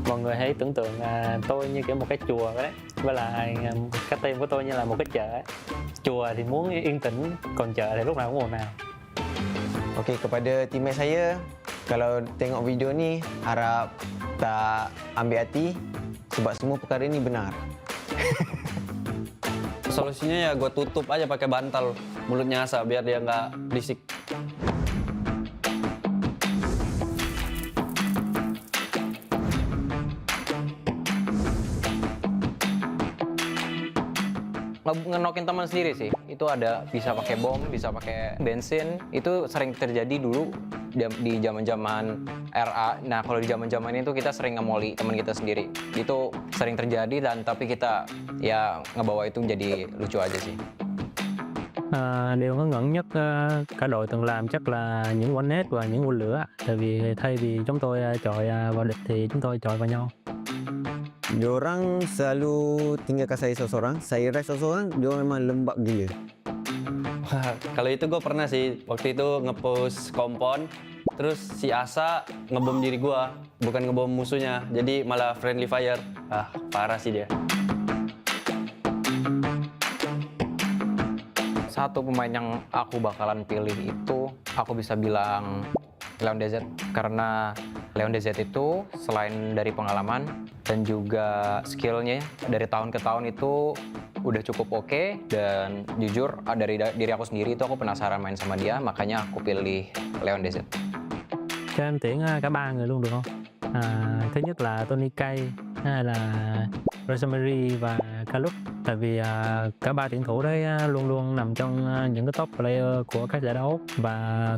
Mọi người hãy tưởng tượng tôi như kiểu một cái chùa đấy, với lại cái team của tôi như là một cái chợ ấy. Chùa thì muốn yên tĩnh, còn chợ thì lúc nào cũng ồn ào. Okey, kepada teammate saya, kalau tengok video ni, harap tak ambil hati sebab semua perkara ni benar. Solusinya ya gue tutup aja pakai bantal mulutnya Asa biar dia nggak berisik. Ngenokin teman sendiri sih, itu ada bisa pakai bom, bisa pakai bensin, itu sering terjadi dulu di zaman-zaman RA. Nah kalau di zaman-zaman itu kita sering ngemoli teman kita sendiri, itu sering terjadi dan tapi kita ya ngebawa itu jadi lucu aja sih. Điều ngớ ngẩn nhất cả đội từng làm chắc là những one net và những quân lửa, tại vì thay vì chúng tôi chọi vào địch thì chúng tôi chọi vào nhau. Diorang selalu tinggalkan saya seorang, saya rest seorang, diorang memang lembab gila. Wah, kalau itu gue pernah sih, waktu itu nge-push kompon, terus si Asa ngebom diri gue, bukan ngebom musuhnya, jadi malah friendly fire. Ah, parah sih dia. Satu pemain yang aku bakalan pilih itu, aku bisa bilang Leon DZ, karena Leon DZ itu selain dari pengalaman dan juga skillnya dari tahun ke tahun itu udah cukup oke, dan jujur dari diri aku sendiri itu aku penasaran main sama dia, makanya aku pilih Leon DZ. Cho em tuyển cả 3 người luôn được không? Thứ nhất là Tony Kay, hai là Rosemary và Calub, tại vì cả 3 tuyển thủ đấy luôn luôn nằm trong những cái top player của các giải đấu và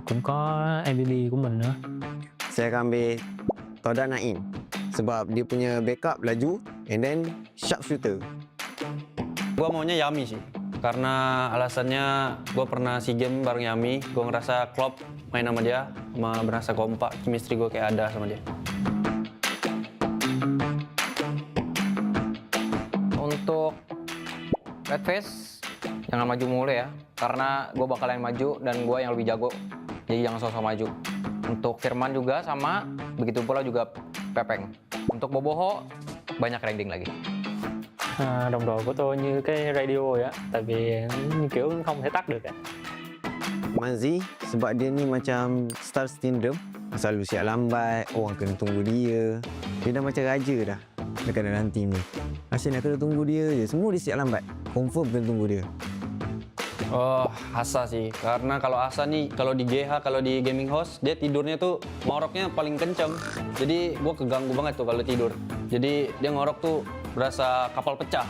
cũng có MVP của mình nữa. Saya akan ambil TODAK sebab dia punya backup laju and then sharp shooter. Gue maunya Yami sih, karena alasannya gue pernah SEA Games bareng Yami, gue ngerasa klop main sama dia, berasa kompak, chemistry gue kayak ada sama dia. Untuk Red FaZe, jangan maju mulu ya, karena gue bakalan maju dan gue yang lebih jago, jadi jangan sosok maju. Untuk Firman juga sama, begitu pula juga Pepeng. Untuk Boboho, banyak raiding lagi. Đồng đội của tôi như cái radio vậy á, tại vì như kiểu không thể tắt được á. Manzi sebab dia ni macam star syndrome, selalu siap lambat, orang kena tunggu dia. Dia dah macam raja dah dekat dalam team ni. Asyik nak kena tunggu dia je, semua dia siap lambat. Confirm kena tunggu dia. Oh, Asa sih. Karena kalau Asa nih, kalau di GH, kalau di gaming host, dia tidurnya tuh ngoroknya paling kenceng. Jadi gue keganggu banget tuh kalau tidur. Jadi dia ngorok tuh berasa kapal pecah.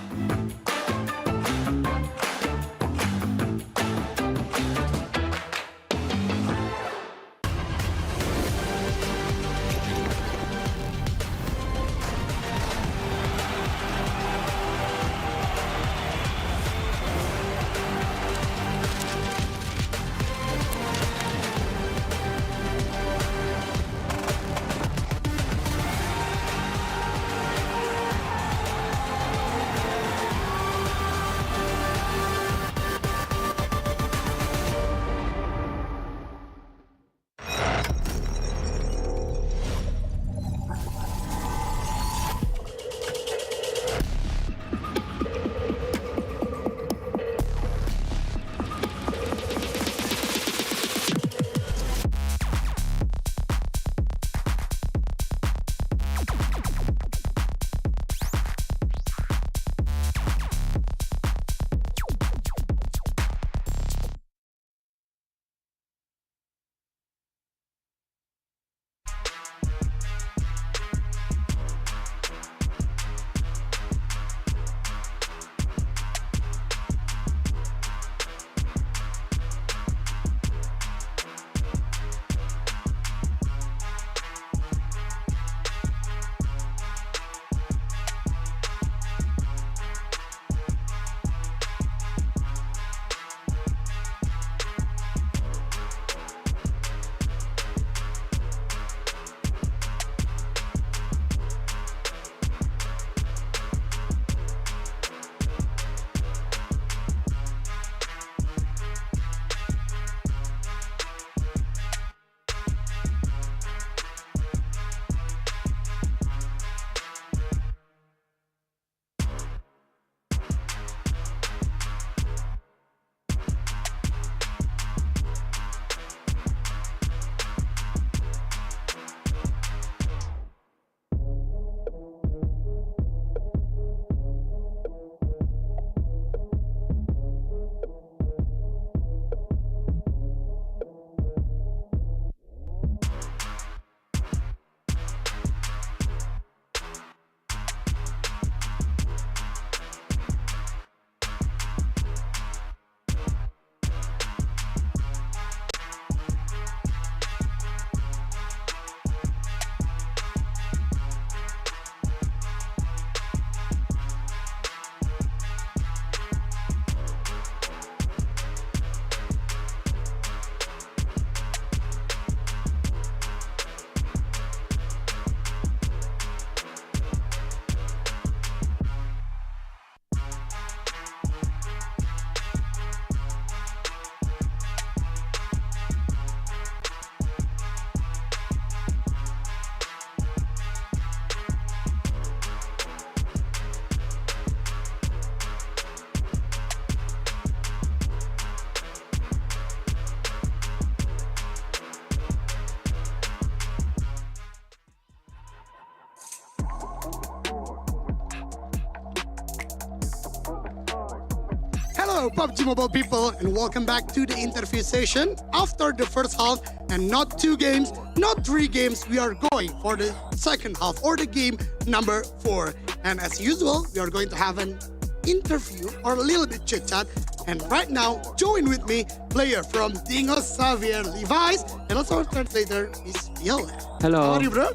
Hello, PUBG Mobile people, and welcome back to the interview session. After the first half, and not 2 games, not 3 games, we are going for the second half, or the game number 4. And as usual, we are going to have an interview, or a little bit chit-chat. And right now, join with me, player from Dingo, Xavier Levi's, and also our translator is Viola. Hello. How are you, bro?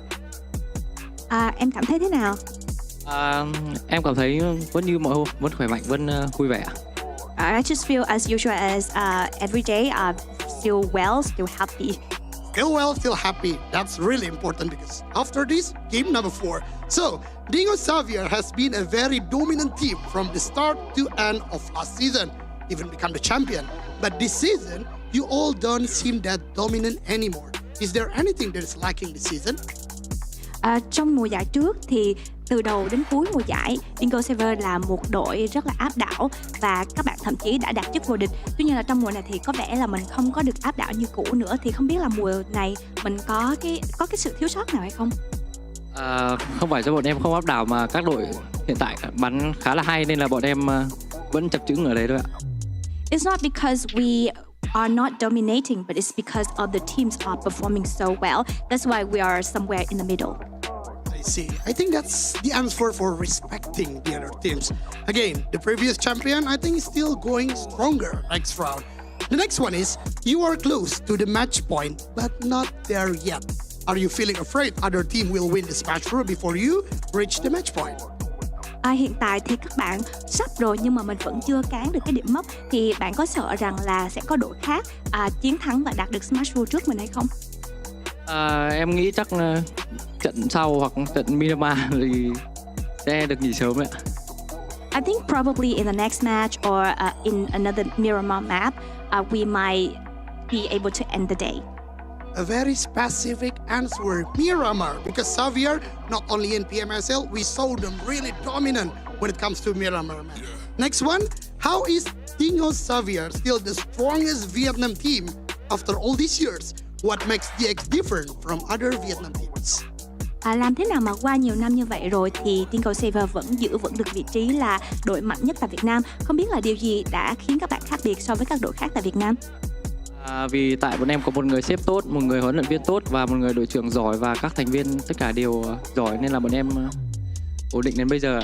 Em cảm thấy thế nào? Em cảm thấy vẫn như mọi hôm, vẫn khỏe mạnh, vẫn vui vẻ. I just feel as usual as every day. Still well, still happy. Still well, still happy. That's really important because after this, game number 4. So, Dingo Xavier has been a very dominant team from the start to end of last season, even become the champion. But this season, you all don't seem that dominant anymore. Is there anything that is lacking this season? Trong mùa giải trước thì từ đầu đến cuối mùa giải, Dingo Xavier là một đội rất là áp đảo và các bạn thậm chí đã đạt chức vô địch. Tuy nhiên là trong mùa này thì có vẻ là mình không có được áp đảo như cũ nữa. Thì không biết là mùa này mình có cái sự thiếu sót nào hay không? Không phải do bọn em không áp đảo mà các đội hiện tại bắn khá là hay nên là bọn em vẫn chập chững ở đấy thôi ạ. It's not because we are not dominating, but it's because of the teams are performing so well. That's why we are somewhere in the middle. I see. I think that's the answer for respecting the other teams. Again, the previous champion, I think, is still going stronger next round. The next one is, you are close to the match point, but not there yet. Are you feeling afraid other team will win the Smash Bros before you reach the match point? Hiện tại thì các bạn sắp rồi nhưng mà mình vẫn chưa cán được cái điểm mốc. Thì bạn có sợ rằng là sẽ có đội khác chiến thắng và đạt được Smash Bros trước mình hay không? Em nghĩ chắc trận sau hoặc trận Miramar thì sẽ được nghỉ sớm đấy ạ. I think probably in the next match or in another Miramar map, we might be able to end the day. A very specific answer, Miramar, because Xavier, not only in PMSL, we saw them really dominant when it comes to Miramar. Next one, how is Dingo Xavier still the strongest Vietnam team after all these years? What makes DX different from other Vietnam teams? Làm thế nào mà qua nhiều năm như vậy rồi thì Dingo Xavier vẫn giữ vững được vị trí là đội mạnh nhất tại Việt Nam. Không biết là điều gì đã khiến các bạn khác biệt so với các đội khác tại Việt Nam? Vì tại bọn em có một người sếp tốt, một người huấn luyện viên tốt và một người đội trưởng giỏi và các thành viên tất cả đều giỏi nên là bọn em ổn định đến bây giờ.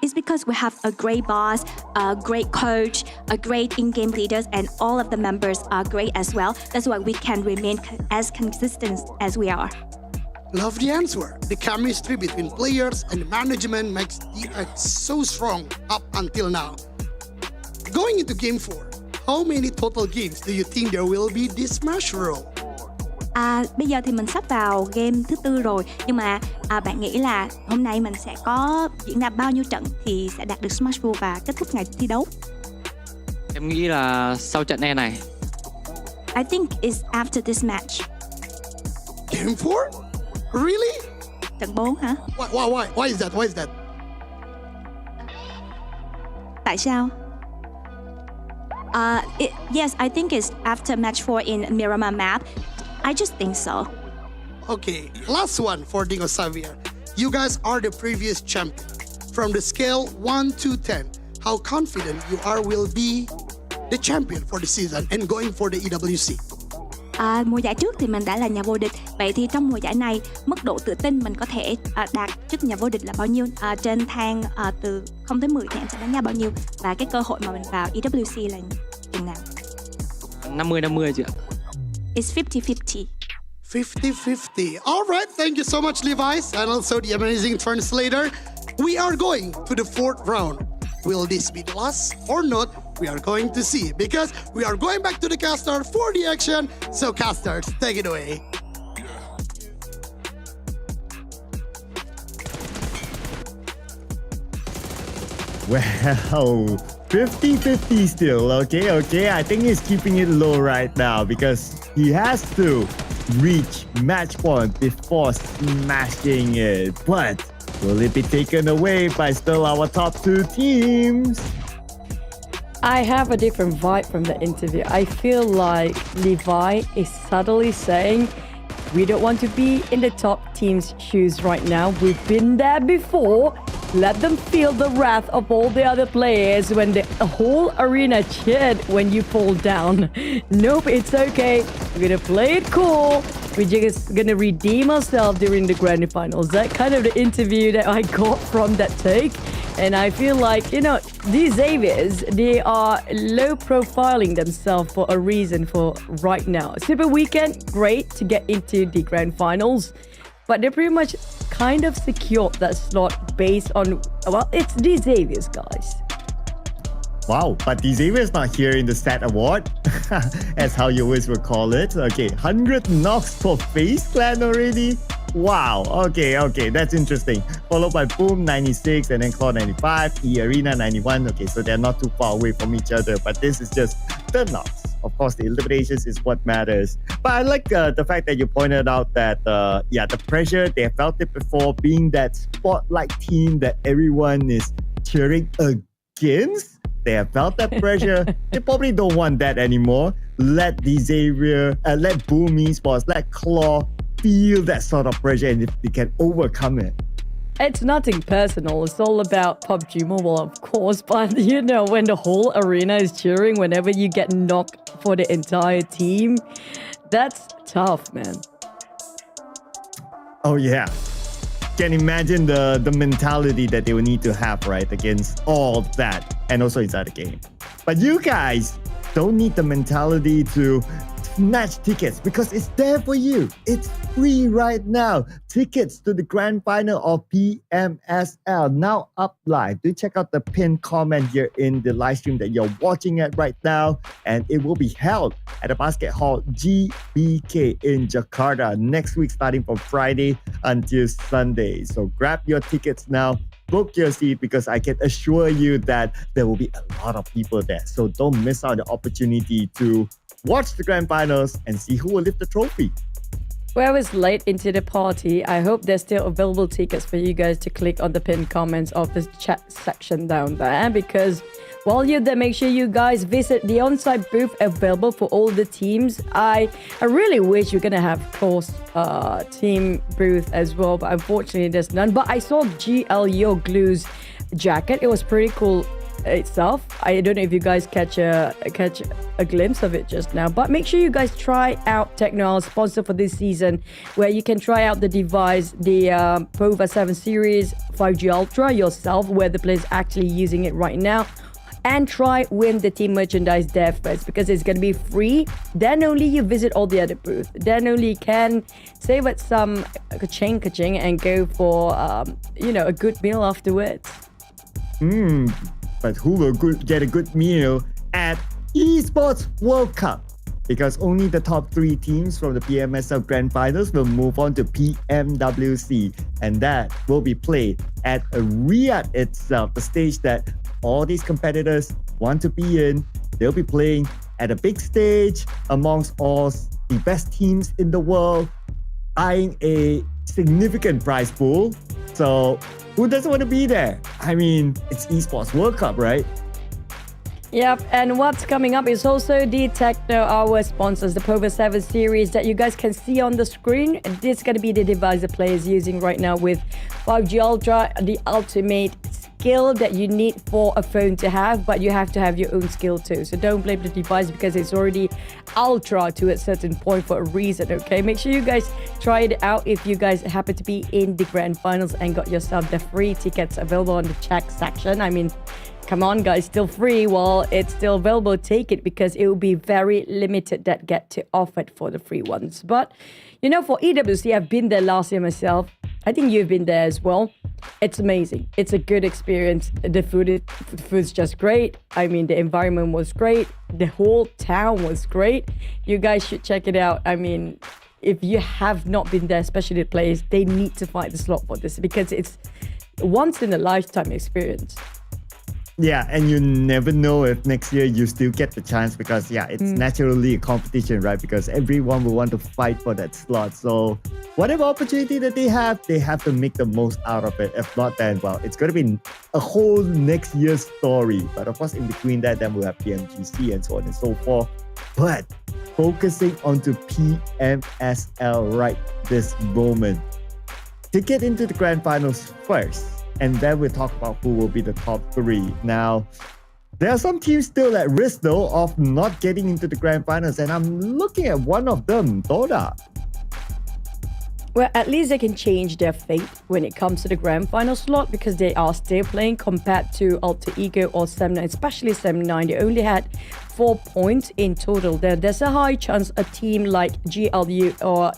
It's because we have a great boss, a great coach, a great in-game leaders, and all of the members are great as well. That's why we can remain as consistent as we are. Love the answer. The chemistry between players and management makes DX so strong up until now. Going into game 4, how many total games do you think there will be this Smash Bros? Bây giờ thì mình sắp vào game thứ 4 rồi, nhưng mà bạn nghĩ là hôm nay mình sẽ có diễn ra bao nhiêu trận thì sẽ đạt được Smash Bros và kết thúc ngày thi đấu? Em nghĩ là sau trận này. I think it's after this match. Game 4? Really? Trận 4 hả? Why is that? Why is that? Tại sao? Yes, I think it's after match 4 in Miramar map. I just think so. Okay, last one for Dingo Xavier. You guys are the previous champion. From the scale 1 to 10, how confident you are will be the champion for the season and going for the EWC? Mùa giải trước thì mình đã là nhà vô địch. Vậy thì trong mùa giải này, mức độ tự tin mình có thể đạt chức nhà vô địch là bao nhiêu? Trên thang từ 0 tới 10 thì em sẽ đánh giá bao nhiêu? Và cái cơ hội mà mình vào EWC là chừng nào? 50-50 chị ạ. It's 50-50. 50-50. All right, thank you so much, Levi's, and also the amazing translator. We are going to the 4th round. Will this be the last or not? We are going to see, because we are going back to the caster for the action. So casters, take it away. Well, 50-50 still, okay. I think he's keeping it low right now because he has to reach match point before smashing it. But will it be taken away by still our top 2 teams? I have a different vibe from the interview. I feel like Levi is subtly saying, we don't want to be in the top team's shoes right now. We've been there before. Let them feel the wrath of all the other players when the whole arena cheered when you fall down. Nope, it's okay. We're gonna play it cool. We're just gonna redeem ourselves during the grand finals. That kind of the interview that I got from that take. And I feel like, you know, these Xaviers, they are low profiling themselves for a reason for right now. Super Weekend, great to get into the grand finals. but they pretty much kind of secured that slot based on, well, it's the Xavier's, guys. Wow, but the Xavier's not here in the stat award, as how you always would call it. Okay, 100 knocks for FaZe Clan already. Wow, okay, that's interesting. Followed by Boom 96 and then Claw 95, eArena 91. Okay, so they're not too far away from each other, but this is just the knocks. Of course, the eliminations is what matters. But I like the fact that you pointed out that, the pressure, they have felt it before, being that spotlight team that everyone is cheering against. They have felt that pressure. They probably don't want that anymore. Let the Xavier, let Boom Esports, let Claw feel that sort of pressure, and if they can overcome it. It's nothing personal. It's all about PUBG Mobile, of course. But you know, when the whole arena is cheering whenever you get knocked for the entire team, that's tough, man. Oh yeah. Can imagine the mentality that they will need to have, right, against all of that, and also inside the game. But you guys don't need the mentality to snatch tickets because it's there for you. It's free right now. Tickets to the grand final of PMSL now up live. Do check out the pinned comment here in the live stream that you're watching at right now, and it will be held at the Basket Hall GBK in Jakarta next week, starting from Friday until Sunday. So grab your tickets now. Book your seat because I can assure you that there will be a lot of people there. So don't miss out the opportunity to watch the grand finals and see who will lift the trophy. Whoever's late into the party, I hope there's still available tickets for you guys to click on the pinned comments of this chat section down there, because while you're there, make sure you guys visit the on-site booth available for all the teams. I really wish you're gonna have close team booth as well, but unfortunately there's none. But I saw GLU's jacket. It was pretty cool itself. I don't know if you guys catch a glimpse of it just now, but make sure you guys try out TECNO, our sponsor for this season, where you can try out the device, the POVA 7 series 5G Ultra yourself, where the players actually using it right now, and try win the team merchandise there first, because it's going to be free. Then only you visit all the other booths. Then only you can save at some ka-ching and go for a good meal afterwards. But who will get a good meal at Esports World Cup? Because only the top 3 teams from the PMSL Grand Finals will move on to PMWC, and that will be played at Riyadh itself, the stage that all these competitors want to be in. They'll be playing at a big stage amongst all the best teams in the world, eyeing a significant prize pool. So who doesn't want to be there? I mean, it's Esports World Cup, right? Yep, and what's coming up is also the TECNO, our sponsors, the POVA 7 series that you guys can see on the screen. This is going to be the device the player is using right now with 5G Ultra, the ultimate skill that you need for a phone to have, but you have to have your own skill too. So don't blame the device because it's already ultra to a certain point for a reason, okay? Make sure you guys try it out if you guys happen to be in the grand finals and got yourself the free tickets available on the check section. I mean, come on guys, still free while it's still available. Take it, because it will be very limited that get to offer it for the free ones. But you know, for EWC, I've been there last year myself. I think you've been there as well. It's amazing. It's a good experience. The food's just great. I mean, the environment was great. The whole town was great. You guys should check it out. I mean, if you have not been there, especially the players, they need to find the slot for this, because it's once in a lifetime experience. Yeah, and you never know if next year you still get the chance, because it's naturally a competition, right? Because everyone will want to fight for that slot. So whatever opportunity that they have to make the most out of it. If not, then, well, it's going to be a whole next year's story. But of course, in between that, then we'll have PMGC and so on and so forth. But focusing onto PMSL right this moment. To get into the grand finals first, and then we'll talk about who will be the top 3. Now, there are some teams still at risk, though, of not getting into the grand finals, and I'm looking at one of them, TODAK. Well, at least they can change their fate when it comes to the grand final slot, because they are still playing compared to Alter Ego or Sem9, especially Sem9. They only had 4 points in total. There's a high chance a team like GLU or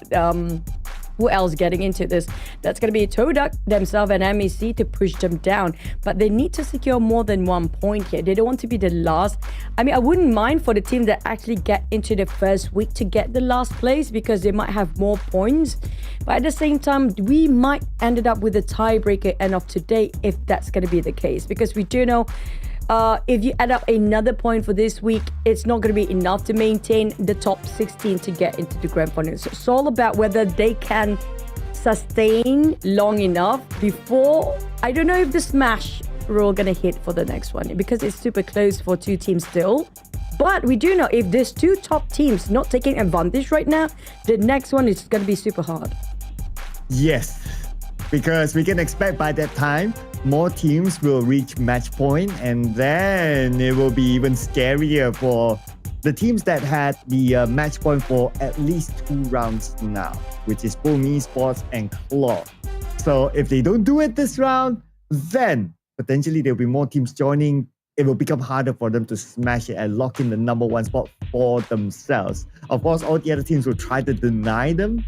Who else getting into this? That's going to be TODAK themselves and MEC to push them down. But they need to secure more than 1 point here. They don't want to be the last. I mean, I wouldn't mind for the team that actually get into the first week to get the last place because they might have more points. But at the same time, we might end up with a tiebreaker end of today if that's going to be the case. Because we do know if you add up another point for this week, it's not going to be enough to maintain the top 16 to get into the grand finals. So it's all about whether they can sustain long enough before, I don't know if the smash rule going to hit for the next one because it's super close for two teams still. But we do know if there's two top teams not taking advantage right now, the next one is going to be super hard. Yes, because we can expect by that time, more teams will reach match point, and then it will be even scarier for the teams that had the match point for at least 2 rounds now, which is PUBG Esports and Claw. So if they don't do it this round, then potentially there'll be more teams joining. It will become harder for them to smash it and lock in the number 1 spot for themselves. Of course, all the other teams will try to deny them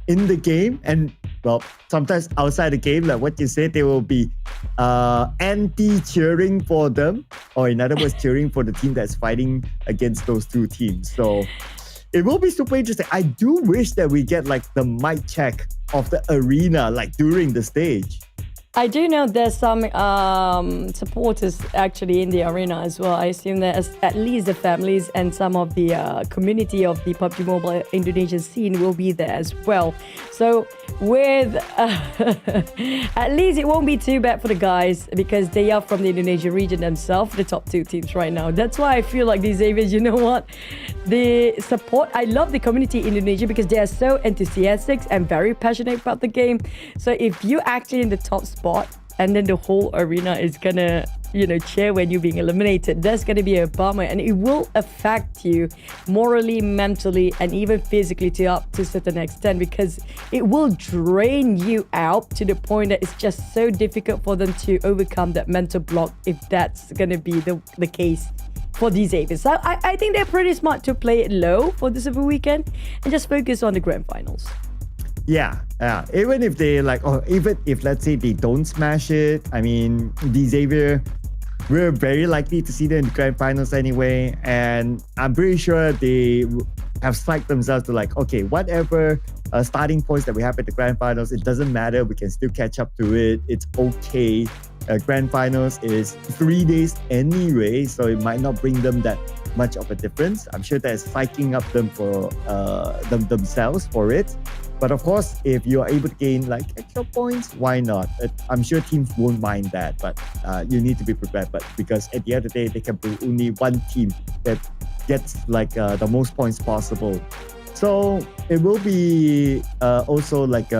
in the game, and well, sometimes outside the game, like what you said, they will be anti-cheering for them, or in other words, cheering for the team that's fighting against those two teams. So it will be super interesting. I do wish that we get like the mic check of the arena like during the stage. I do know there's some supporters actually in the arena as well. I assume there's at least the families and some of the community of the PUBG Mobile Indonesian scene will be there as well. So with at least it won't be too bad for the guys because they are from the Indonesia region themselves, the top 2 teams right now. That's why I feel like these Xaviers, you know what? The support, I love the community in Indonesia because they are so enthusiastic and very passionate about the game. So if you're actually in the top spot and then the whole arena is gonna, you know, cheer when you're being eliminated, that's gonna be a bummer, and it will affect you morally, mentally, and even physically to a certain extent because it will drain you out to the point that it's just so difficult for them to overcome that mental block if that's gonna be the case for these Aces. So I think they're pretty smart to play it low for the Super Weekend and just focus on the grand finals. Yeah, even if they like, or even if let's say they don't smash it, I mean, the Xavier, we're very likely to see them in the grand finals anyway, and I'm pretty sure they have psyched themselves to like, okay, whatever starting points that we have at the grand finals, it doesn't matter, we can still catch up to it, it's okay. Grand finals is 3 days anyway, so it might not bring them that much of a difference. I'm sure that's psyching up them for themselves for it. But of course, if you're able to gain like extra points, why not? I'm sure teams won't mind that, but you need to be prepared. But because at the end of the day, they can be only one team that gets like the most points possible. So it will be also like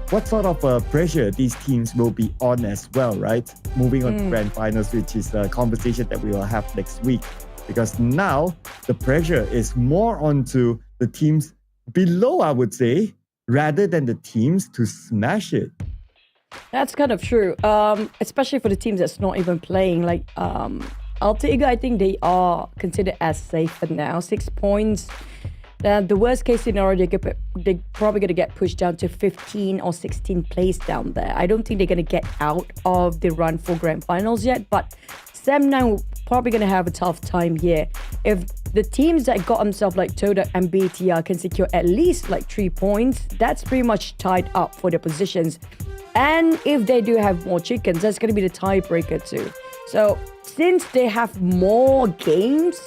what sort of pressure these teams will be on as well, right? Moving on to grand finals, which is a conversation that we will have next week. Because now the pressure is more onto the teams below, I would say, rather than the teams to smash it. That's kind of true, especially for the teams that's not even playing. Like Alter Ego, I think they are considered as safe for now. 6 points. The worst case scenario, they're probably going to get pushed down to 15 or 16 place down there. I don't think they're going to get out of the run for grand finals yet, but Sem9 will probably going to have a tough time here. If the teams that got themselves like TODAK and BTR can secure at least like 3 points, that's pretty much tied up for their positions. And if they do have more chickens, that's going to be the tiebreaker too. So since they have more games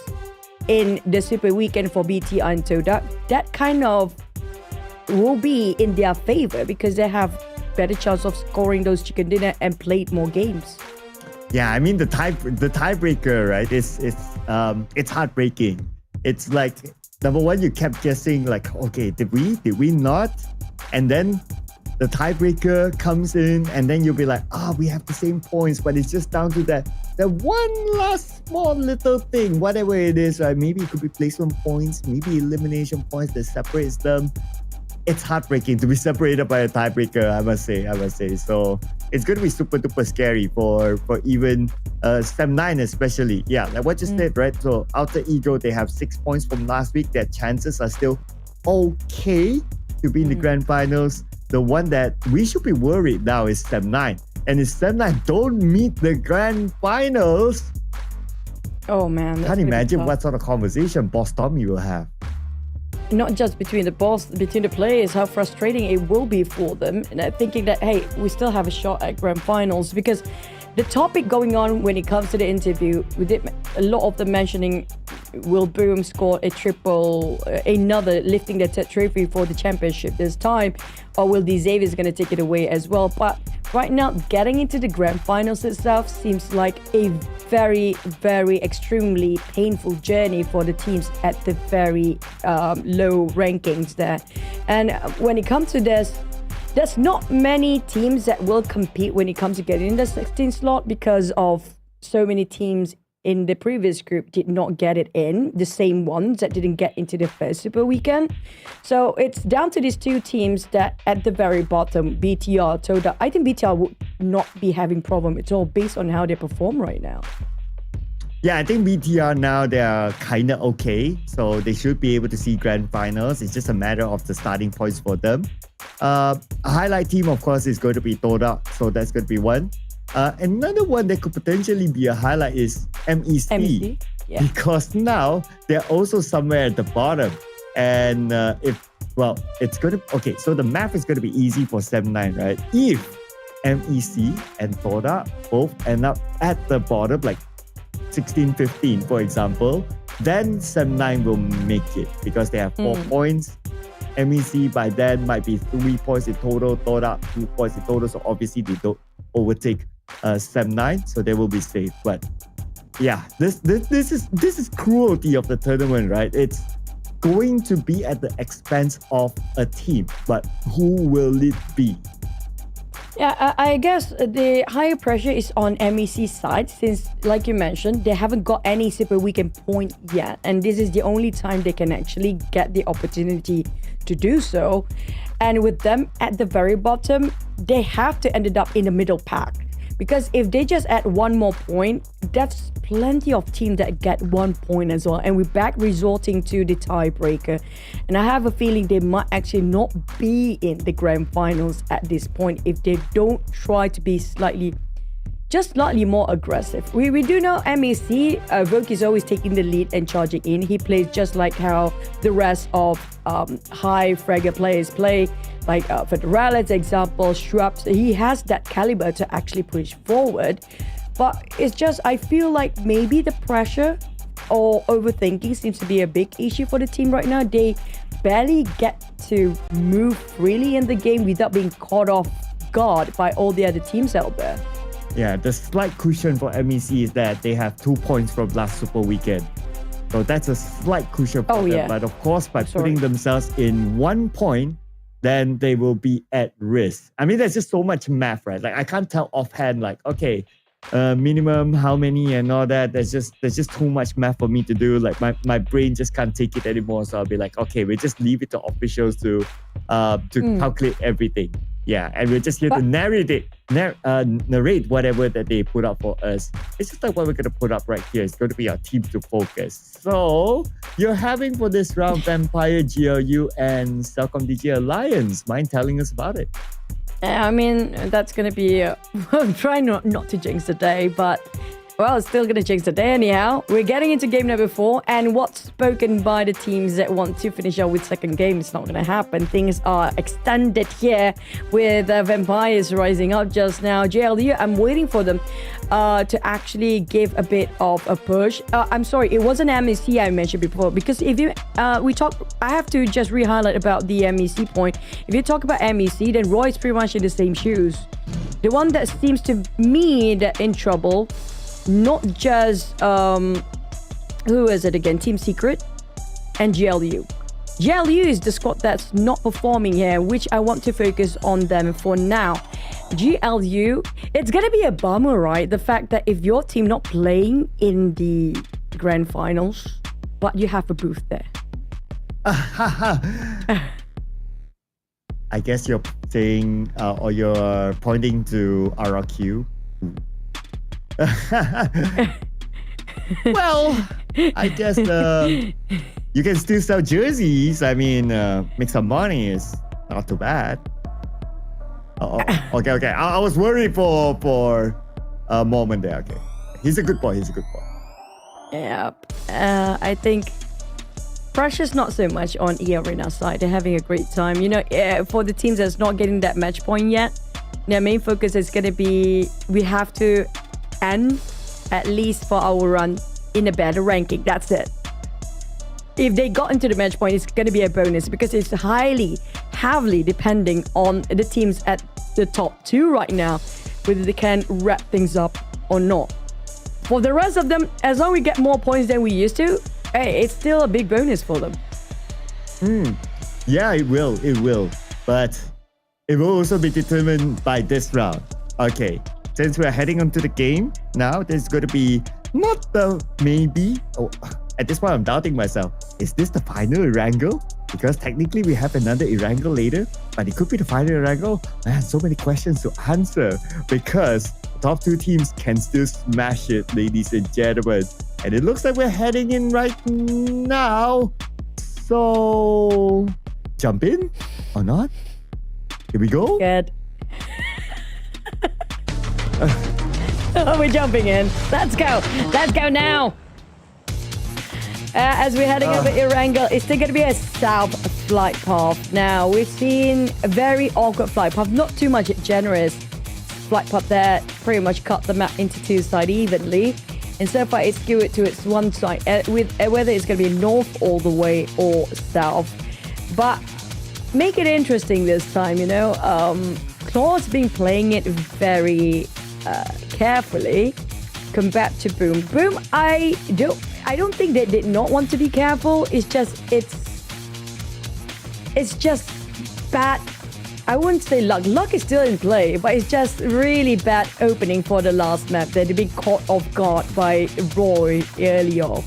in the Super Weekend for BTR and TODAK, that kind of will be in their favor because they have better chance of scoring those chicken dinner and played more games. Yeah, I mean the tiebreaker, right? It's heartbreaking. It's like number one, you kept guessing like, okay, did we not? And then the tiebreaker comes in, and then you'll be like, we have the same points, but it's just down to that one last small little thing, whatever it is, right? Maybe it could be placement points, maybe elimination points that separates them. It's heartbreaking to be separated by a tiebreaker, I must say. So it's going to be super duper scary for even Sem9 especially. Yeah, like what you said, right? So Alter Ego, they have 6 points from last week. Their chances are still okay to be in the grand finals. The one that we should be worried now is SEM9. And if SEM9 don't meet the grand finals, oh man, can't imagine what sort of conversation Boss Tommy will have. Not just between the players, how frustrating it will be for them, and thinking that, hey, we still have a shot at grand finals, because the topic going on when it comes to the interview, we did a lot of them mentioning will Boom score a triple, another lifting the trophy for the championship this time, or will the Xavier's going to take it away as well. But right now, getting into the grand finals itself seems like a very, very extremely painful journey for the teams at the very low rankings there. And when it comes to this, there's not many teams that will compete when it comes to getting in the 16th slot, because of so many teams in the previous group did not get it in, the same ones that didn't get into the first Super Weekend. So it's down to these two teams that at the very bottom, BTR, TODAK. I think BTR would not be having problem at all based on how they perform right now. Yeah, I think BTR now, they're kind of okay. So they should be able to see grand finals. It's just a matter of the starting points for them. A highlight team, of course, is going to be TODAK. So that's going to be one. Another one that could potentially be a highlight is MEC. Yeah. Because now they're also somewhere at the bottom. And it's going to... Okay, so the math is going to be easy for SEM9, right? If MEC and TODAK both end up at the bottom, like 16-15, for example, then SEM9 will make it because they have 4 points. MEC by then might be 3 points in total, TODAK 2 points in total, so obviously they don't overtake SEM9, so they will be safe. But yeah, this is cruelty of the tournament, right? It's going to be at the expense of a team, but who will it be? Yeah, I guess the higher pressure is on MEC's side, since, like you mentioned, they haven't got any Super Weekend point yet, and this is the only time they can actually get the opportunity to do so. And with them at the very bottom, they have to end up in the middle pack, because if they just add one more point, that's plenty of teams that get 1 point as well, and we're back resorting to the tiebreaker. And I have a feeling they might actually not be in the grand finals at this point if they don't try to be slightly more aggressive. We do know MEC, Vogue is always taking the lead and charging in. He plays just like how the rest of high fragger players play, like Federales, example, Shrubs. He has that caliber to actually push forward. But it's just, I feel like maybe the pressure or overthinking seems to be a big issue for the team right now. They barely get to move freely in the game without being caught off guard by all the other teams out there. Yeah, the slight cushion for MEC is that they have 2 points from last Super Weekend. So that's a slight cushion for them. Yeah. But of course, by putting themselves in 1 point, then they will be at risk. I mean, there's just so much math, right? Like, I can't tell offhand, like, okay, minimum, how many and all that. There's just too much math for me to do. Like, my brain just can't take it anymore. So I'll be like, okay, we just leave it to officials to calculate everything. Yeah, and we're just here to narrate whatever that they put up for us. It's just like what we're going to put up right here. It's going to be our team to focus. So, you're having for this round Vampire, GLU, and CelcomDigi Alliance. Mind telling us about it? I mean, that's going to be... I'm trying not to jinx the day, but... Well, it's still going to jinx the day anyhow. We're getting into game number 4, and what's spoken by the teams that want to finish out with second game is not going to happen. Things are extended here with Vampires rising up just now. JLU, I'm waiting for them to actually give a bit of a push. I'm sorry, it wasn't MEC I mentioned before, because if you I have to just re-highlight about the MEC point. If you talk about MEC, then Roy is pretty much in the same shoes. The one that seems to me that in trouble, not just who is it again? Team Secret and GLU. GLU is the squad that's not performing here, which I want to focus on them for now. GLU, it's gonna be a bummer, right? The fact that if your team not playing in the grand finals, but you have a booth there. I guess you're saying or you're pointing to RRQ. Well, I guess you can still sell jerseys. I mean, make some money. not too bad. Oh, okay. I was worried for a moment there. Okay, he's a good boy. Yeah, I think pressure's not so much on eArena side. They're having a great time. You know, for the teams that's not getting that match point yet, their main focus is going to be we have to end at least for our run in a better ranking. That's it. If they got into the match point, it's going to be a bonus because it's heavily depending on the teams at the top 2 right now, whether they can wrap things up or not. For the rest of them, as long as we get more points than we used to, hey, it's still a big bonus for them. Yeah, it will. But it will also be determined by this round. Okay, since we're heading onto the game now, there's going to be not the maybe. At this point, I'm doubting myself. Is this the final Erangel? Because technically we have another Erangel later, but it could be the final Erangel. Man, so many questions to answer because the top 2 teams can still smash it, ladies and gentlemen. And it looks like we're heading in right now. So, jump in or not? Here we go. Good. We're jumping in. Let's go. Let's go now. As we're heading over Erangel, it's still going to be a south flight path. Now, we've seen a very awkward flight path, not too much generous flight path there, pretty much cut the map into 2 sides evenly. And so far, it's skewed to its one side, with whether it's going to be north all the way or south. But make it interesting this time, you know. Claw's been playing it very carefully compared to Boom. Boom, I don't think they did not want to be careful. It's just bad. I wouldn't say luck. Luck is still in play, but it's just really bad opening for the last map. They'd been caught off guard by Roy earlier.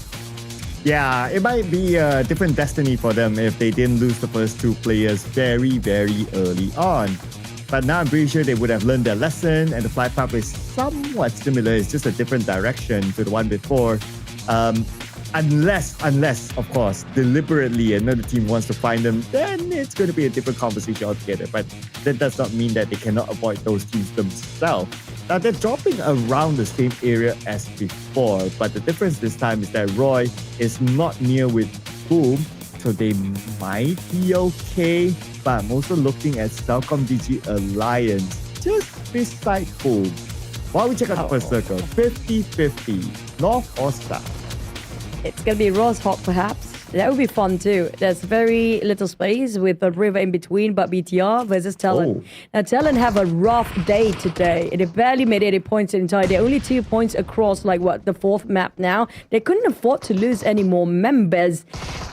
Yeah, it might be a different destiny for them if they didn't lose the first 2 players very, very early on. But now I'm pretty sure they would have learned their lesson, and the flight path is somewhat similar. It's just a different direction to the one before. Unless, of course, deliberately another team wants to find them, then it's going to be a different conversation altogether. But that does not mean that they cannot avoid those teams themselves. Now, they're dropping around the same area as before, but the difference this time is that Roy is not near with Boom, so they might be okay. But I'm also looking at CelcomDigi Alliance just beside Boom. While we check out the first circle, 50-50, north or south? It's going to be Rosehawk, perhaps. That would be fun too. There's very little space with the river in between, but BTR versus Talon. Now, Talon have a rough day today. They barely made 80 points in entire. They're only 2 points across, like, the 4th map now. They couldn't afford to lose any more members.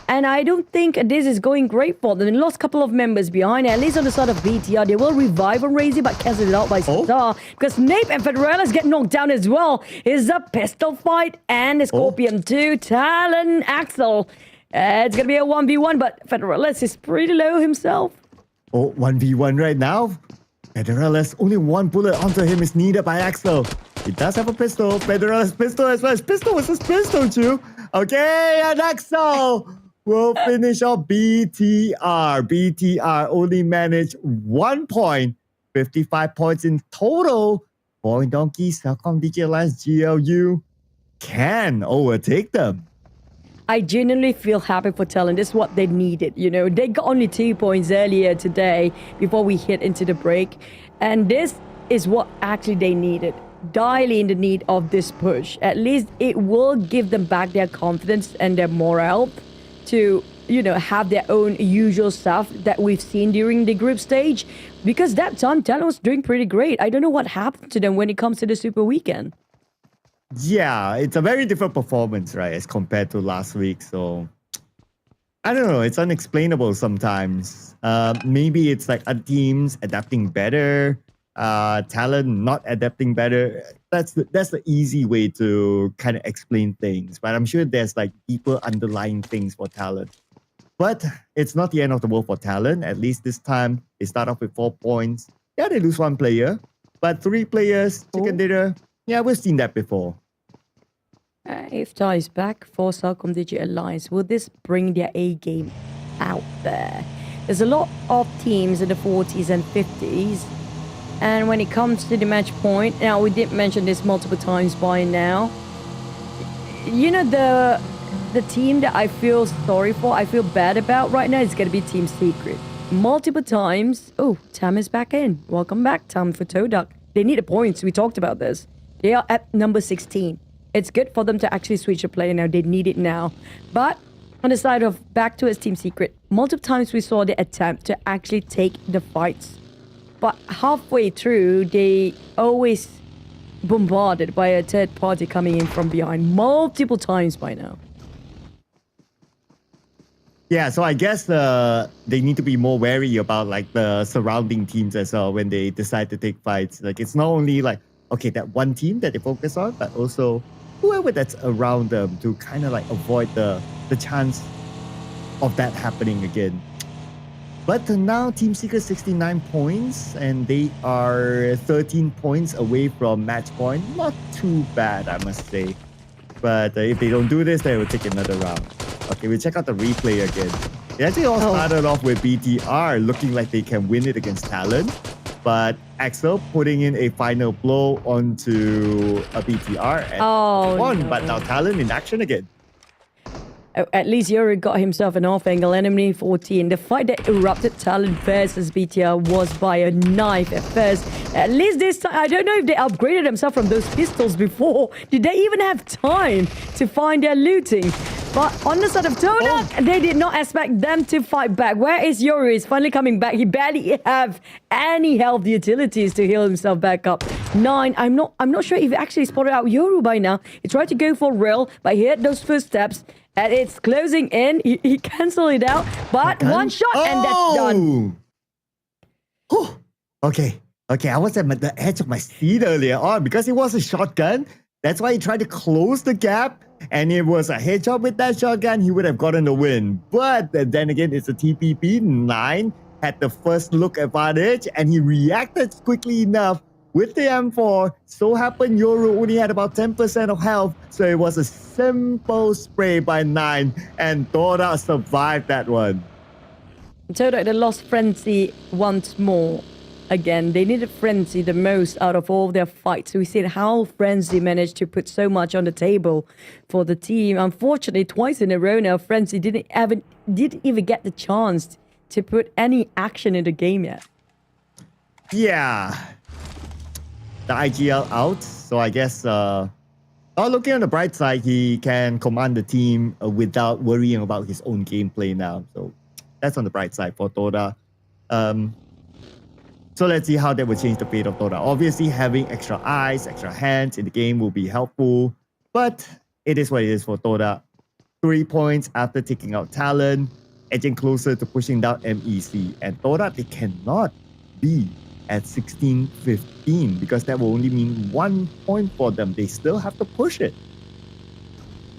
And I don't think this is going great for them. They lost a couple of members behind, at least on the side of BTR. They will revive on Razy, but cancel it out by Star. Because Nape and Federella's get knocked down as well. It's a pistol fight and the Scorpion 2. Talon, Axel. It's going to be a 1v1, but Federella's is pretty low himself. 1v1 right now. Federella's only 1 bullet onto him is needed by Axel. He does have a pistol. Federella's pistol as well. His pistol was his pistol too. Okay, and Axel will finish off BTR. BTR only managed 1 point. 55 points in total. VOIN Donkey, CelcomDigi Alliance, GLU can overtake them. I genuinely feel happy for Talon. This is what they needed, you know. They got only 2 points earlier today before we hit into the break. And this is what actually they needed. Direly in the need of this push. At least it will give them back their confidence and their morale to, you know, have their own usual stuff that we've seen during the group stage. Because that time, Talon was doing pretty great. I don't know what happened to them when it comes to the Super Weekend. Yeah, it's a very different performance, right, as compared to last week. So, I don't know. It's unexplainable sometimes. Maybe it's like other teams adapting better, Talon not adapting better. That's the easy way to kind of explain things. But I'm sure there's like deeper underlying things for Talon. But it's not the end of the world for Talon. At least this time, they start off with 4 points. Yeah, they lose 1 player. But 3 players, chicken dinner. Yeah, we've seen that before. Iftar is back for CelcomDigi Alliance. Will this bring their A game out there? there's a lot of teams in the 40s and 50s. And when it comes to the match point, now we did mention this multiple times by now. You know, the team that I feel sorry for, I feel bad about right now is going to be Team Secret. Multiple times. Oh, Tam is back in. Welcome back, Tam, for TODAK. They need the points. We talked about this. They are at number 16. It's good for them to actually switch a player now. They need it now. But on the side of back to his Team Secret, multiple times we saw the attempt to actually take the fights. But halfway through, they always bombarded by a third party coming in from behind multiple times by now. Yeah, so I guess they need to be more wary about like the surrounding teams as well when they decide to take fights. Like it's not only like, okay, that one team that they focus on, but also whoever that's around them to kind of like avoid the chance of that happening again. But now Team Secret 69 points and they are 13 points away from match point. Not too bad, I must say. But if they don't do this, they will take another round. Okay, we'll check out the replay again. It actually all started off with BTR looking like they can win it against TALON. But Axel putting in a final blow onto a BTR and won. No. But now TALON in action again. At least Yuri got himself an off-angle enemy 14. The fight that erupted TALON versus BTR was by a knife at first. At least this time, I don't know if they upgraded themselves from those pistols before. Did they even have time to find their looting? But on the side of TODAK, they did not expect them to fight back. Where is Yuri? He's finally coming back. He barely have any health utilities to heal himself back up. 9. I'm not sure if he actually spotted out Yoru by now. He tried to go for rail, but he had those first steps. And it's closing in. He canceled it out. But one shot and that's done. Okay. I was at the edge of my seat earlier on because it was a shotgun. That's why he tried to close the gap. And it was a headshot with that shotgun. He would have gotten the win. But then again, it's a TPP. 9 had the first look advantage. And he reacted quickly enough with the M4. So happened Yoru only had about 10% of health. So it was a simple spray by 9. And TODAK survived that one. TODAK, they lost Frenzy once more. Again, they needed Frenzy the most out of all their fights. We see how Frenzy managed to put so much on the table for the team. Unfortunately, twice in a row now, Frenzy didn't even get the chance to put any action in the game yet. Yeah. The IGL out. So I guess, looking on the bright side, he can command the team without worrying about his own gameplay now. So that's on the bright side for TODAK. So let's see how that will change the fate of TODAK. Obviously, having extra eyes, extra hands in the game will be helpful. But it is what it is for TODAK. 3 points after taking out TALON, edging closer to pushing down MEC. And TODAK, they cannot be at 16-15 because that will only mean 1 point for them. They still have to push it.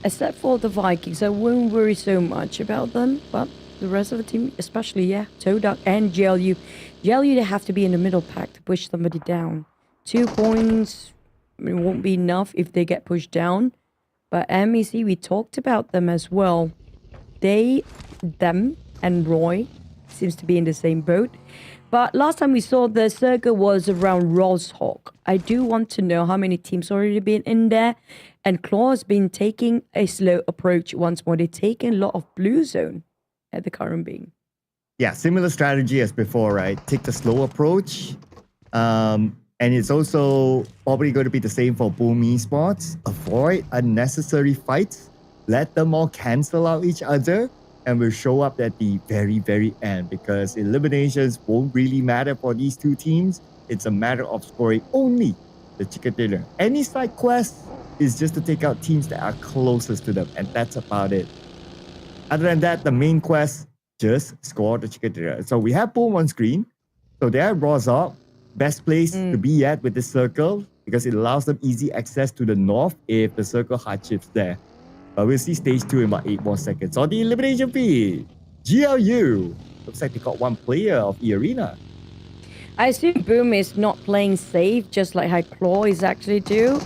Except for the Vikings, I won't worry so much about them. But the rest of the team, especially, TODAK and GLU. GLU, they have to be in the middle pack to push somebody down. 2 points, it won't be enough if they get pushed down. But MEC, we talked about them as well. Them, and Roy seems to be in the same boat. But last time we saw the circle was around Roshawk. I do want to know how many teams already been in there. And Claw has been taking a slow approach once more. They're taking a lot of blue zone at the current being. Yeah, similar strategy as before, right? Take the slow approach. And it's also probably going to be the same for Boom Esports. Avoid unnecessary fights. Let them all cancel out each other. And we'll show up at the very, very end. Because eliminations won't really matter for these two teams. It's a matter of scoring only the chicken dinner. Any side quest is just to take out teams that are closest to them. And that's about it. Other than that, the main quest, just score the chicken dinner. So we have Boom on screen. So they are Rozok. Best place to be at with this circle because it allows them easy access to the north if the circle hardships there. But we'll see stage 2 in about 8 more seconds. On the elimination feed, GLU. Looks like they got one player of eArena. I assume Boom is not playing safe, just like how Claw is actually do.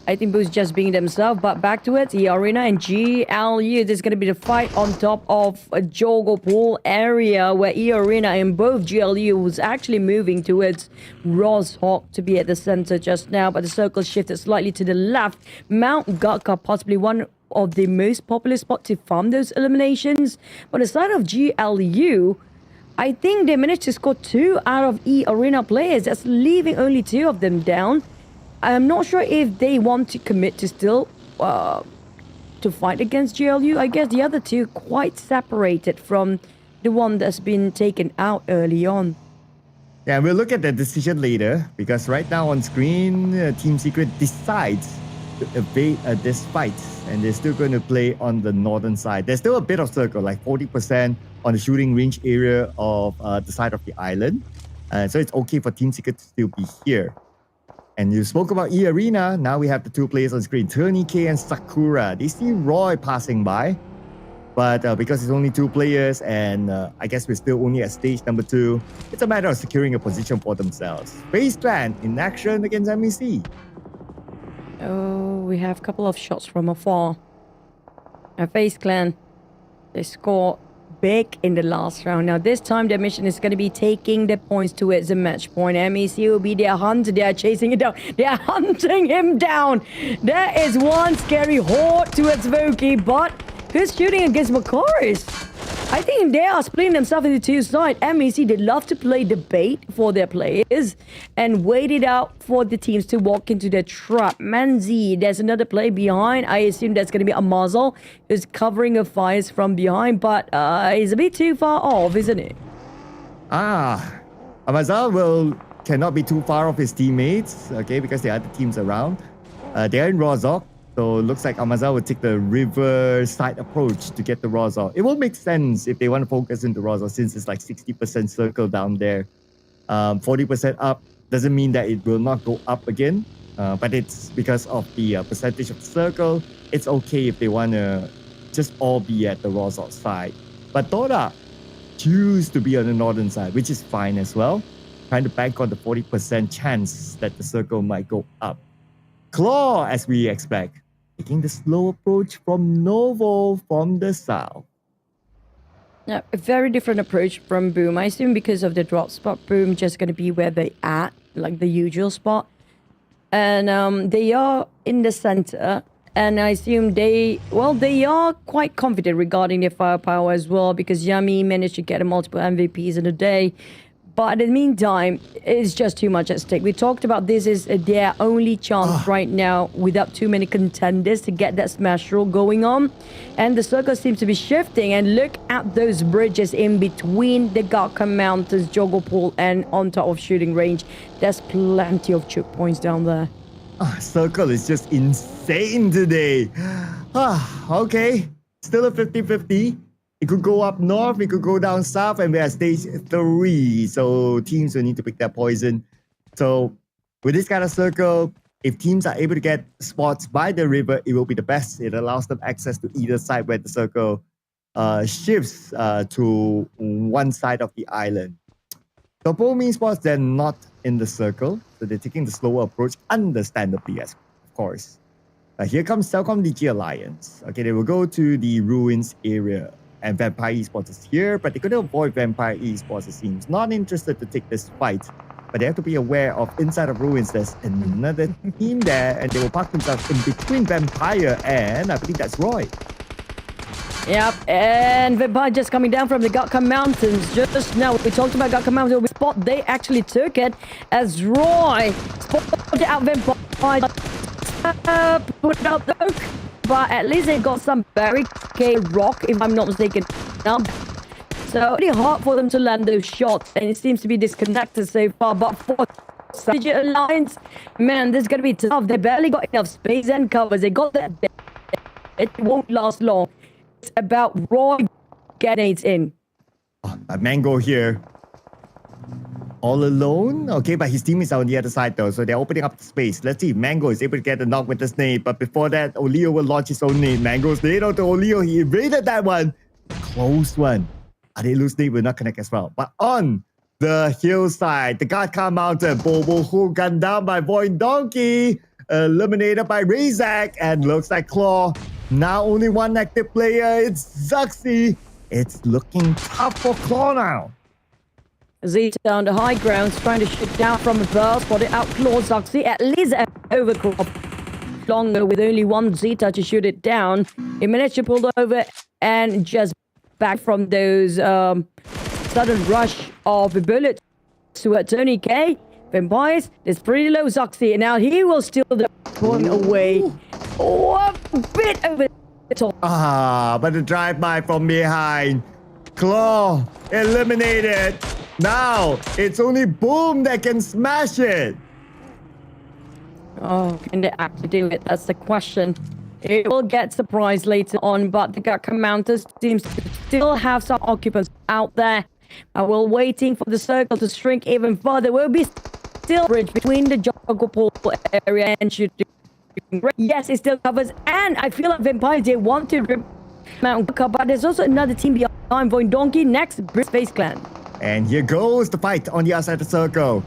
I think Boo's just being themselves, but back to it. eArena and GLU. This is going to be the fight on top of a Jogo Pool area where eArena and both GLU was actually moving towards Rozhok to be at the center just now, but the circle shifted slightly to the left. Mount Gatka, possibly one of the most popular spots to farm those eliminations. But the side of GLU, I think they managed to score 2 out of eArena players. That's leaving only 2 of them down. I'm not sure if they want to commit to still to fight against GLU. I guess the other 2 quite separated from the one that's been taken out early on. Yeah, we'll look at the decision later because right now on screen, Team Secret decides to evade this fight and they're still going to play on the northern side. There's still a bit of circle, like 40% on the shooting range area of the side of the island. So it's okay for Team Secret to still be here. And you spoke about eArena. Now we have the 2 players on screen, Turney K and Sakura. They see Roy passing by. But because it's only 2 players and I guess we're still only at stage number 2, it's a matter of securing a position for themselves. FaZe Clan in action against MEC. Oh, we have a couple of shots from afar. FaZe Clan, they score big in the last round. Now this time their mission is going to be taking the points towards the match point. MEC will be their hunter. They are chasing it down. They are hunting him down. There is one scary horde towards Voki, but who's shooting against Macaris? I think they are splitting themselves into 2 sides. MEC, they love to play the bait for their players and wait it out for the teams to walk into their trap. Manzi, there's another play behind. I assume that's going to be a muzzle who's covering the fires from behind, but he's a bit too far off, isn't it? Amazal cannot be too far off his teammates, okay, because there are other teams around. They're in Rozhok. So it looks like Amazal will take the river side approach to get the Rozhok. It will make sense if they want to focus into Rozhok since it's like 60% circle down there. 40% up doesn't mean that it will not go up again. But it's because of the percentage of the circle. It's okay if they want to just all be at the Rozhok side. But TODAK choose to be on the northern side, which is fine as well. Trying to bank on the 40% chance that the circle might go up. Claw, as we expect, taking the slow approach from Novo from the south. Yeah, a very different approach from Boom. I assume because of the drop spot, Boom just going to be where they at, like the usual spot. And they are in the center. And I assume they are quite confident regarding their firepower as well because Yami managed to get multiple MVPs in a day. But in the meantime, it's just too much at stake. We talked about this is their only chance right now without too many contenders to get that smash roll going on. And the circle seems to be shifting. And look at those bridges in between the Gatka Mountains, Jogo Pool, and on top of shooting range. There's plenty of choke points down there. Circle is just insane today. Okay, still a 50-50. It could go up north, it could go down south, and we're at stage 3. So teams will need to pick their poison. So with this kind of circle, if teams are able to get spots by the river, it will be the best. It allows them access to either side where the circle shifts to one side of the island. So Pomi spots, they're not in the circle. So they're taking the slower approach, understandably, of course. Here comes CelcomDigi Alliance. Okay, they will go to the ruins area. And Vampire Esports is here, but they're going to avoid Vampire Esports, it seems. Not interested to take this fight, but they have to be aware of inside of ruins, there's another team there, and they will park themselves in between Vampire and I believe that's Roy. Yep, and Vampire just coming down from the Gatka Mountains. Just now, we talked about Gatka Mountains spot. They actually took it as Roy spotted out Vampire. Put out the oak. But at least they got some barricade rock, if I'm not mistaken. So pretty hard for them to land those shots, and it seems to be disconnected so far. But for CelcomDigi Alliance, man, this is gonna be tough. They barely got enough space and covers. They got that. It won't last long. It's about Roy getting it in. Mango here. All alone? Okay, but his team is on the other side though, so they're opening up the space. Let's see if Mango is able to get the knock with the nade, but before that, Olio will launch his own nade. Mango's nade onto Olio, he evaded that one. Close one. Adelu's nade will not connect as well. But on the hillside, the Gatka Mountain, Bobo Hu gunned down by VOIN Donkey. eliminated by Razak, and looks like Claw. Now only one active player, it's Zuxi. It's looking tough for Claw now. Zeta on the high ground, trying to shoot down from above, but it outclaws Zuxi. At least overcrop longer with only one Zeta to shoot it down. He managed to pull over and just back from those sudden rush of bullets to Tony K. Vampires, it's pretty low Zuxi, and now he will steal the point away. Oh, a bit over the top. But the drive-by from behind. Claw eliminated. Now it's only Boom that can smash it. Oh, can they actually do it? That's the question. It will get surprised later on, but the Gaka Mountains seems to still have some occupants out there. We're waiting for the circle to shrink even further. Will be still a bridge between the jungle pool area and shooting. Yes, it still covers, and I feel like Vampires, they want to rip Mount Gaka, but there's also another team behind VOIN Donkey, next FaZe Clan. And here goes the fight on the outside of the circle.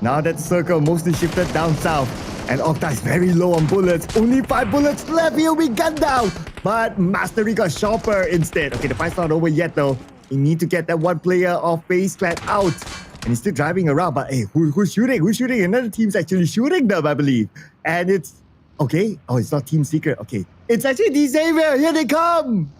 Now that the circle mostly shifted down south, and Octa is very low on bullets. Only 5 bullets left. He'll be gunned down. But Mastery got Chopper instead. Okay, the fight's not over yet though. We need to get that one player of FaZe Clan out. And he's still driving around. But hey, who's shooting? Who's shooting? Another team's actually shooting them, I believe. And it's... Okay. Oh, it's not Team Secret. Okay. It's actually the Xavier. Here they come.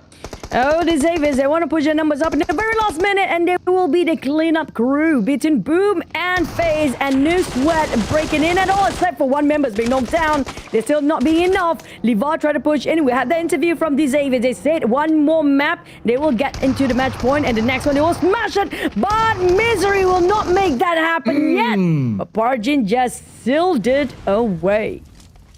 Oh, the Xaviers, they want to push their numbers up in the very last minute, and they will be the cleanup crew between Boom and FaZe, and no sweat breaking in at all, except for one member's being knocked down. They're still not being enough. Levi tried to push in. We had the interview from the Xaviers. They said one more map, they will get into the match point, and the next one they will smash it. But Misery will not make that happen yet. But Parjin just sealed it away.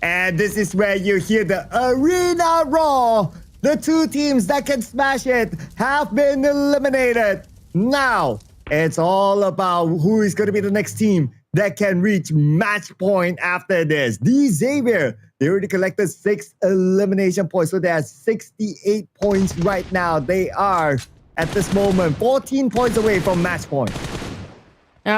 And this is where you hear the arena roar. The 2 teams that can smash it have been eliminated. Now, it's all about who is going to be the next team that can reach match point after this. The Xavier, they already collected 6 elimination points, so they are 68 points right now. They are, at this moment, 14 points away from match point.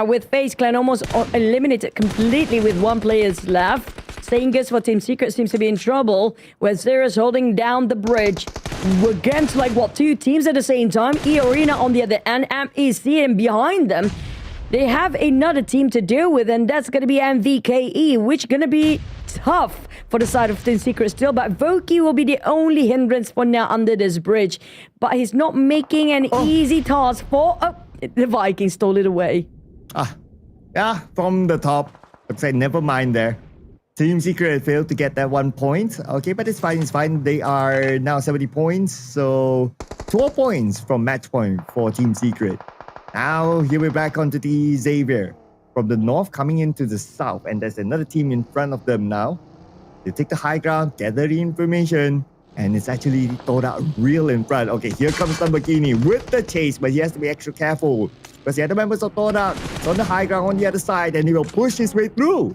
With FaZe Clan almost eliminated completely with 1 player left. Saying this for Team Secret seems to be in trouble, where Zero's holding down the bridge against 2 teams at the same time. eArena on the other end, MEC, and behind them, they have another team to deal with, and that's going to be MVKE, which is going to be tough for the side of Team Secret still. But Voki will be the only hindrance for now under this bridge. But he's not making an easy task for... the Vikings stole it away. Yeah, from the top. Looks like never mind there. Team Secret failed to get that 1 point. Okay, but it's fine, it's fine. They are now 70 points, so 12 points from match point for Team Secret. Now, here we're back onto the Xavier. From the north coming into the south, and there's another team in front of them now. They take the high ground, gather the information, and it's actually TODAK real in front. Okay, here comes Lamborghini with the chase, but he has to be extra careful because the other members of TODAK is on the high ground on the other side, and he will push his way through.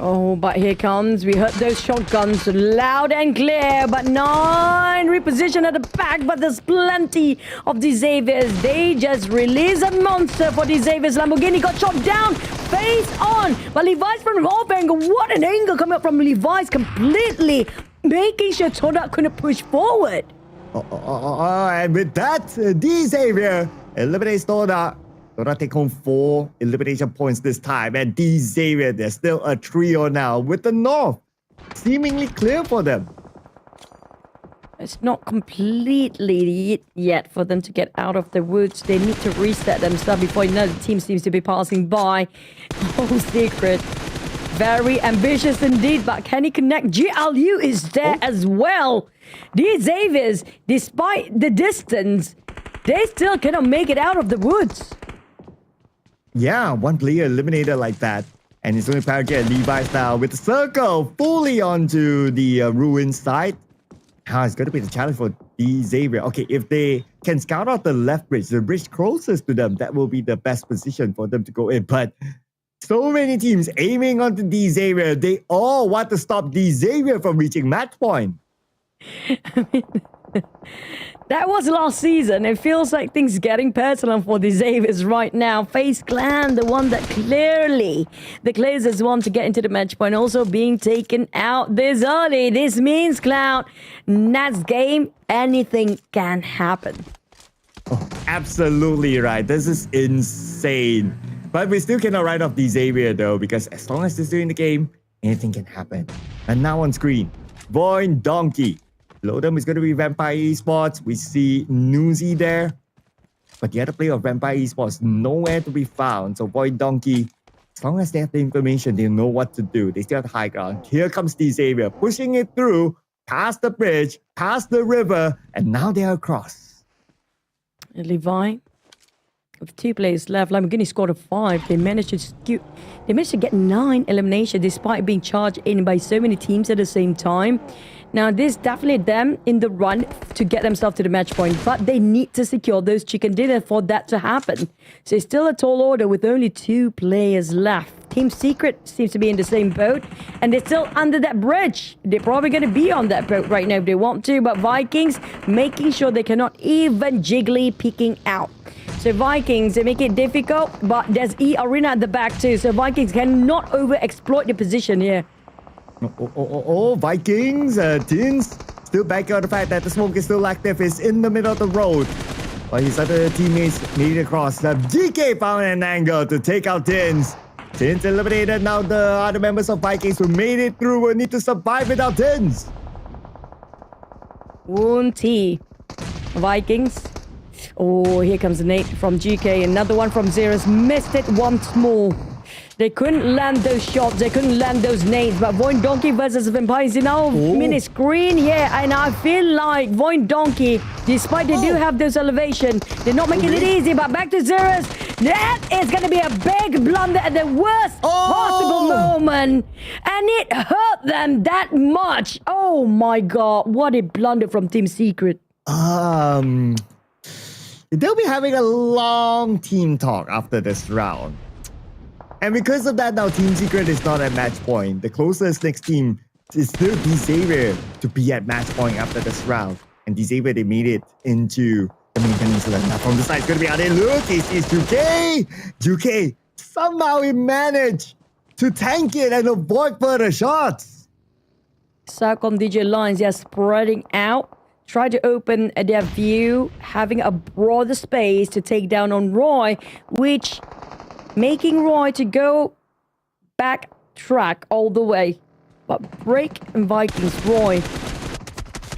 Oh, but here comes. We heard those shotguns loud and clear, but 9 reposition at the back, but there's plenty of the Xaviers. They just release a monster for the Xaviers. Lamborghini got shot down, face on, but Levi's from the off angle. What an angle coming up from Levi's, completely making sure TODAK couldn't push forward. And with that, the Xavier eliminates TODAK. TODAK take home 4 elimination points this time, and the Xavier, there's still a trio now with the North seemingly clear for them. It's not completely yet for them to get out of the woods. They need to reset themselves before another team seems to be passing by. Oh, Secret. Very ambitious indeed, but can he connect? GLU is there as well. These Xaviers, despite the distance, they still cannot make it out of the woods. Yeah, 1 player eliminated like that. And it's only Paraget and Levi's now with the circle fully onto the ruin side. It's going to be the challenge for the Xavier. Okay, if they can scout out the left bridge, the bridge closest to them, that will be the best position for them to go in. But so many teams aiming onto the Xavier, they all want to stop the Xavier from reaching match point. I mean, That was last season. It feels like things getting personal for the Xaviers right now. FaZe Clan, the one that clearly the closest one to get into the match point, also being taken out this early. This means, Cloud, next game, anything can happen. Oh, absolutely right. This is insane. But we still cannot write off the Xavier though, because as long as they're still in the game, anything can happen. And now on screen, VOIN Donkey. Below them is going to be Vampire Esports. We see Newsy there. But the other player of Vampire Esports, nowhere to be found. So VOIN Donkey, as long as they have the information, they know what to do. They still have the high ground. Here comes the Xavier, pushing it through, past the bridge, past the river, and now they are across. Levi, with 2 players left, Lamborghini scored a 5. They managed to get 9 eliminations despite being charged in by so many teams at the same time. Now, this definitely them in the run to get themselves to the match point, but they need to secure those chicken dinner for that to happen. So it's still a tall order with only 2 players left. Team Secret seems to be in the same boat, and they're still under that bridge. They're probably going to be on that boat right now if they want to, but Vikings making sure they cannot even jiggly peeking out. So Vikings, they make it difficult, but there's eArena at the back too, so Vikings cannot overexploit the position here. Vikings, Tins still back on the fact that the smoke is still active. It's in the middle of the road. But his other teammates made it across. GK found an angle to take out Tins. Tins eliminated. Now the other members of Vikings who made it through will need to survive without Tins. T. Vikings. Oh, here comes Nate from GK. Another one from Zeros. Missed it once more. They couldn't land those shots. They couldn't land those nades. But VOIN Donkey versus Vampires in our mini screen. Yeah, and I feel like VOIN Donkey, despite they do have those elevation, they're not making it easy. But back to Zeros. That is going to be a big blunder at the worst possible moment. And it hurt them that much. Oh my God. What a blunder from Team Secret. They'll be having a long team talk after this round. And because of that, now Team Secret is not at match point. The closest next team is still Xavier to be at match point after this round. And Xavier, they made it into the main peninsula. Now from the side, it's going to be out there. Look, it's UK. UK, somehow he managed to tank it and avoid further shots. CelcomDigi Alliance, they are spreading out. Try to open their view, having a broader space to take down on Roy, which making Roy to go backtrack all the way. But Break and Vikings, Roy.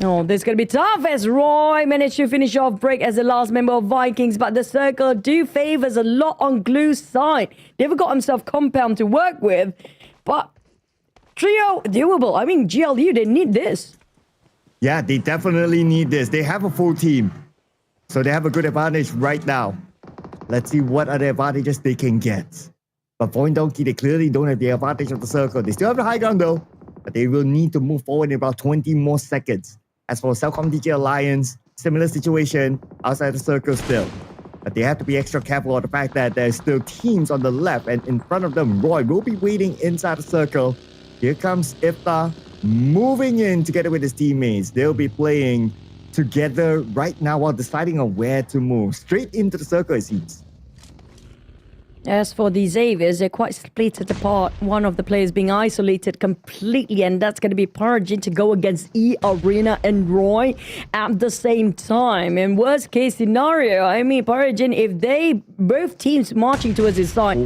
Oh, this is going to be tough as Roy managed to finish off Break as the last member of Vikings. But the circle do favors a lot on Glue's side. They've got himself Compound to work with. But Trio, doable. I mean, GLU, they need this. Yeah, they definitely need this. They have a full team. So they have a good advantage right now. Let's see what other advantages they can get. But VOIN Donkey, they clearly don't have the advantage of the circle. They still have the high ground though. But they will need to move forward in about 20 more seconds. As for CelcomDigi Alliance, similar situation outside the circle still. But they have to be extra careful of the fact that there's still teams on the left. And in front of them, Roy will be waiting inside the circle. Here comes Iftar moving in together with his teammates. They'll be playing together right now while deciding on where to move. Straight into the circle, it seems. As for the Xaviers, they're quite split apart. One of the players being isolated completely, and that's going to be PUBGM to go against eArena and Roy at the same time. In worst case scenario, I mean, PUBGM, if they both teams marching towards his side,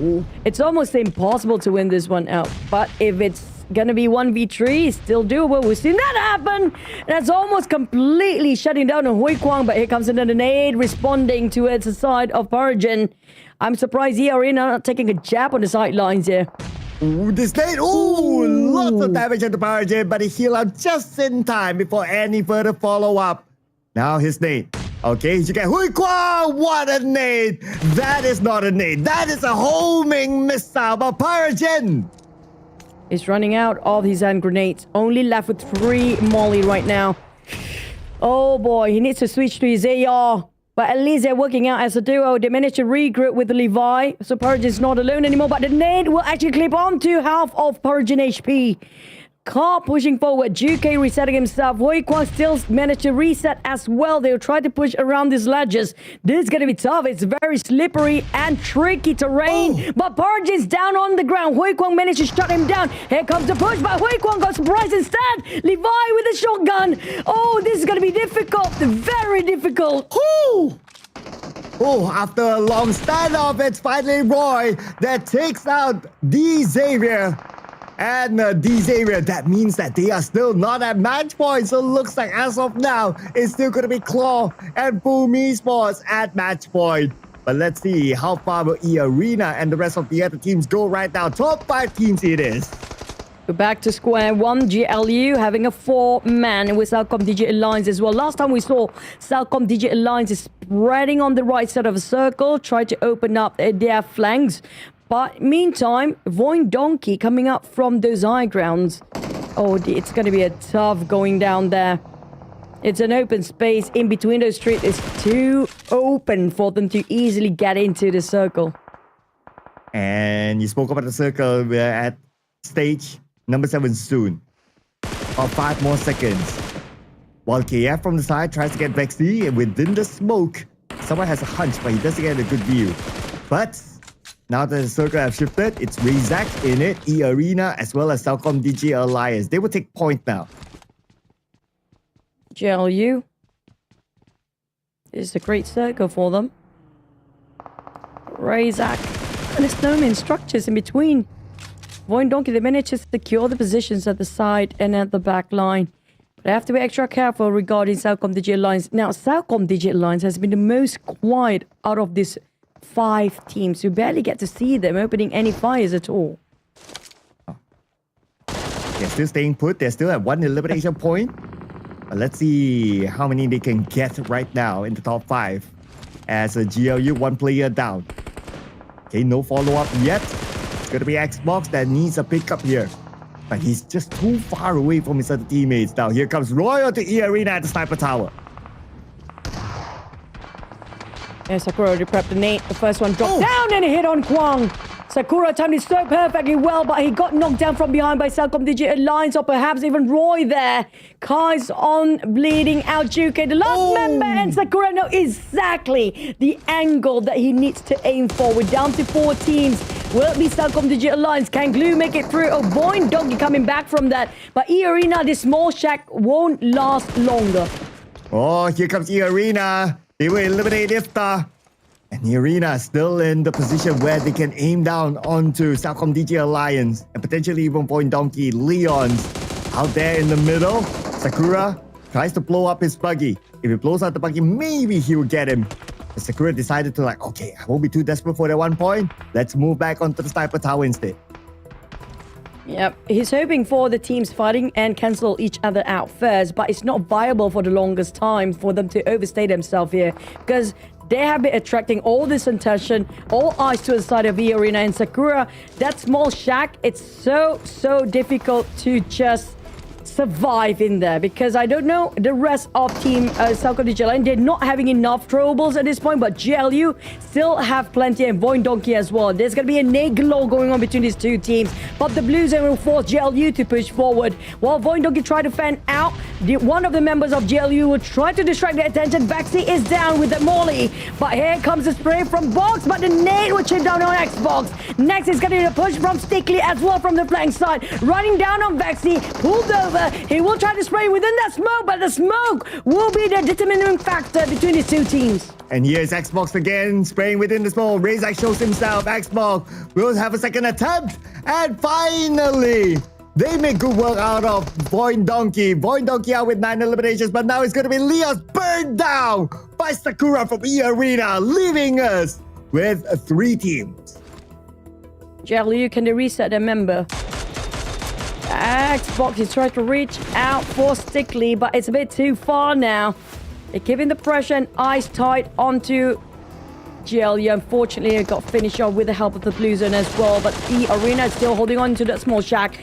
it's almost impossible to win this one out. But if it's gonna be 1v3, still doable. We've seen that happen. That's almost completely shutting down on Hui Kwang, but here comes another nade responding towards the side of PUBGM. I'm surprised eArena not taking a jab on the sidelines here. Ooh, this nade, lots of damage on the PUBGM, but he healed out just in time before any further follow-up. Now his nade. Okay, you get Hui Kwang, what a nade! That is not a nade, that is a homing missile by PUBGM. He's running out of his hand grenades. Only left with 3 Molly right now. Oh boy, he needs to switch to his AR. But at least they're working out as a duo. They managed to regroup with Levi. So PUBGM is not alone anymore. But the nade will actually clip onto half of PUBGM HP. Car pushing forward. GK resetting himself. Wei Kwang still managed to reset as well. They'll try to push around these ledges. This is going to be tough. It's very slippery and tricky terrain. But Parjin's down on the ground. Wei Kwang managed to shut him down. Here comes the push, but Wei Kwang got surprised instead. Levi with a shotgun. Oh, this is going to be difficult. Very difficult. Oh, after a long standoff, it's finally Roy that takes out D Xavier. And D Xavier, that means that they are still not at match point. So looks like as of now, it's still going to be Claw and Boom Esports at match point. But let's see how far will eArena and the rest of the other teams go right now. Top 5 teams it is. We're back to square one. GLU having a 4-man with CelcomDigi Alliance as well. Last time we saw CelcomDigi Alliance is spreading on the right side of a circle, try to open up their flanks. But meantime, VOIN Donkey coming up from those high grounds. Oh, it's going to be a tough going down there. It's an open space in between those streets. It's too open for them to easily get into the circle. And you spoke about the circle. We're at stage number 7 soon. About 5 more seconds. While KF from the side tries to get Vexy within the smoke. Someone has a hunch, but he doesn't get a good view. But now that the circle have shifted, it's Razak in it, eArena, as well as CelcomDigi Alliance. They will take point now. GLU. It's a great circle for them. Razak. And the snowman structures in between. VOIN Donkey, they managed to secure the positions at the side and at the back line. But they have to be extra careful regarding CelcomDigi Alliance. Now, CelcomDigi Alliance has been the most quiet out of this 5 teams. You barely get to see them opening any fires at all. They're still staying put. They're still at 1 elimination point. But let's see how many they can get right now in the top 5. As a GLU, 1 player down. Okay, no follow-up yet. It's going to be Xbox that needs a pickup here. But he's just too far away from his other teammates. Now here comes Royal to eArena at the Sniper Tower. Yeah, Sakura already prepped the nade. The first one dropped down and a hit on Kwang. Sakura timed it so perfectly well, but he got knocked down from behind by CelcomDigi Alliance, or perhaps even Roy there. Kai's on bleeding out Juke, the last member, and Sakura knows exactly the angle that he needs to aim for. We're down to 4 teams. Will it be CelcomDigi Alliance? Can Glue make it through? Oh, VOIN Donkey coming back from that. But eArena, this small shack won't last longer. Oh, here comes eArena. They will eliminate Ifta. And eArena is still in the position where they can aim down onto CelcomDigi Alliance and potentially even VOIN Donkey. Leon's out there in the middle. Sakura tries to blow up his buggy. If he blows out the buggy, maybe he will get him. But Sakura decided to okay, I won't be too desperate for that 1 point. Let's move back onto the Sniper Tower instead. Yep, he's hoping for the teams fighting and cancel each other out first, but it's not viable for the longest time for them to overstay themselves here, because they have been attracting all this attention, all eyes to the side of eArena. And Sakura, that small shack, it's so difficult to just survive in there, because I don't know the rest of team CelcomDigi Alliance, they're not having enough throwables at this point, but GLU still have plenty, and VOIN Donkey as well. There's going to be a nade galore going on between these 2 teams, but the Blues will force GLU to push forward while VOIN Donkey try to fan out. One of the members of GLU will try to distract their attention. Vaxi is down with the molly, but here comes the spray from Box, but the nade will chip down on Xbox. Next is going to be a push from Stickley as well from the flank side, running down on Vaxi, pulled over. He will try to spray within that smoke, but the smoke will be the determining factor between these 2 teams. And here's Xbox again, spraying within the smoke. Razak shows himself. Xbox will have a second attempt. And finally, they make good work out of VOIN Donkey. VOIN Donkey out with 9 eliminations, but now it's going to be Leos burned down by Sakura from eArena, leaving us with 3 teams. GLU, can they reset their member? Xbox is trying to reach out for Stickley, but it's a bit too far now. They're giving the pressure and eyes tight onto GL, unfortunately got finished off with the help of the Blue Zone as well, but eArena is still holding on to that small shack.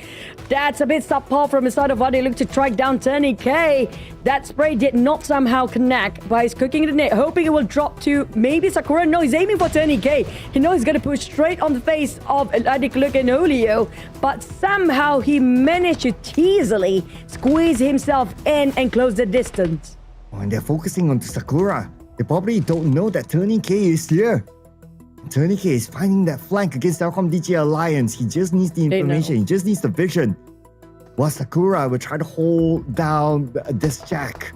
That's a bit subpar from the side of Ade. Look to track down TECNO. That spray did not somehow connect, but he's cooking the net, hoping it will drop to maybe Sakura. No, he's aiming for TECNO. He knows he's going to push straight on the face of Look and Olio, but somehow he managed to teasily squeeze himself in and close the distance. Oh, and they're focusing on Sakura. They probably don't know that TECNO is here. TECNO is finding that flank against CelcomDigi Alliance. He just needs the information. He just needs the vision. While Sakura will try to hold down this jack.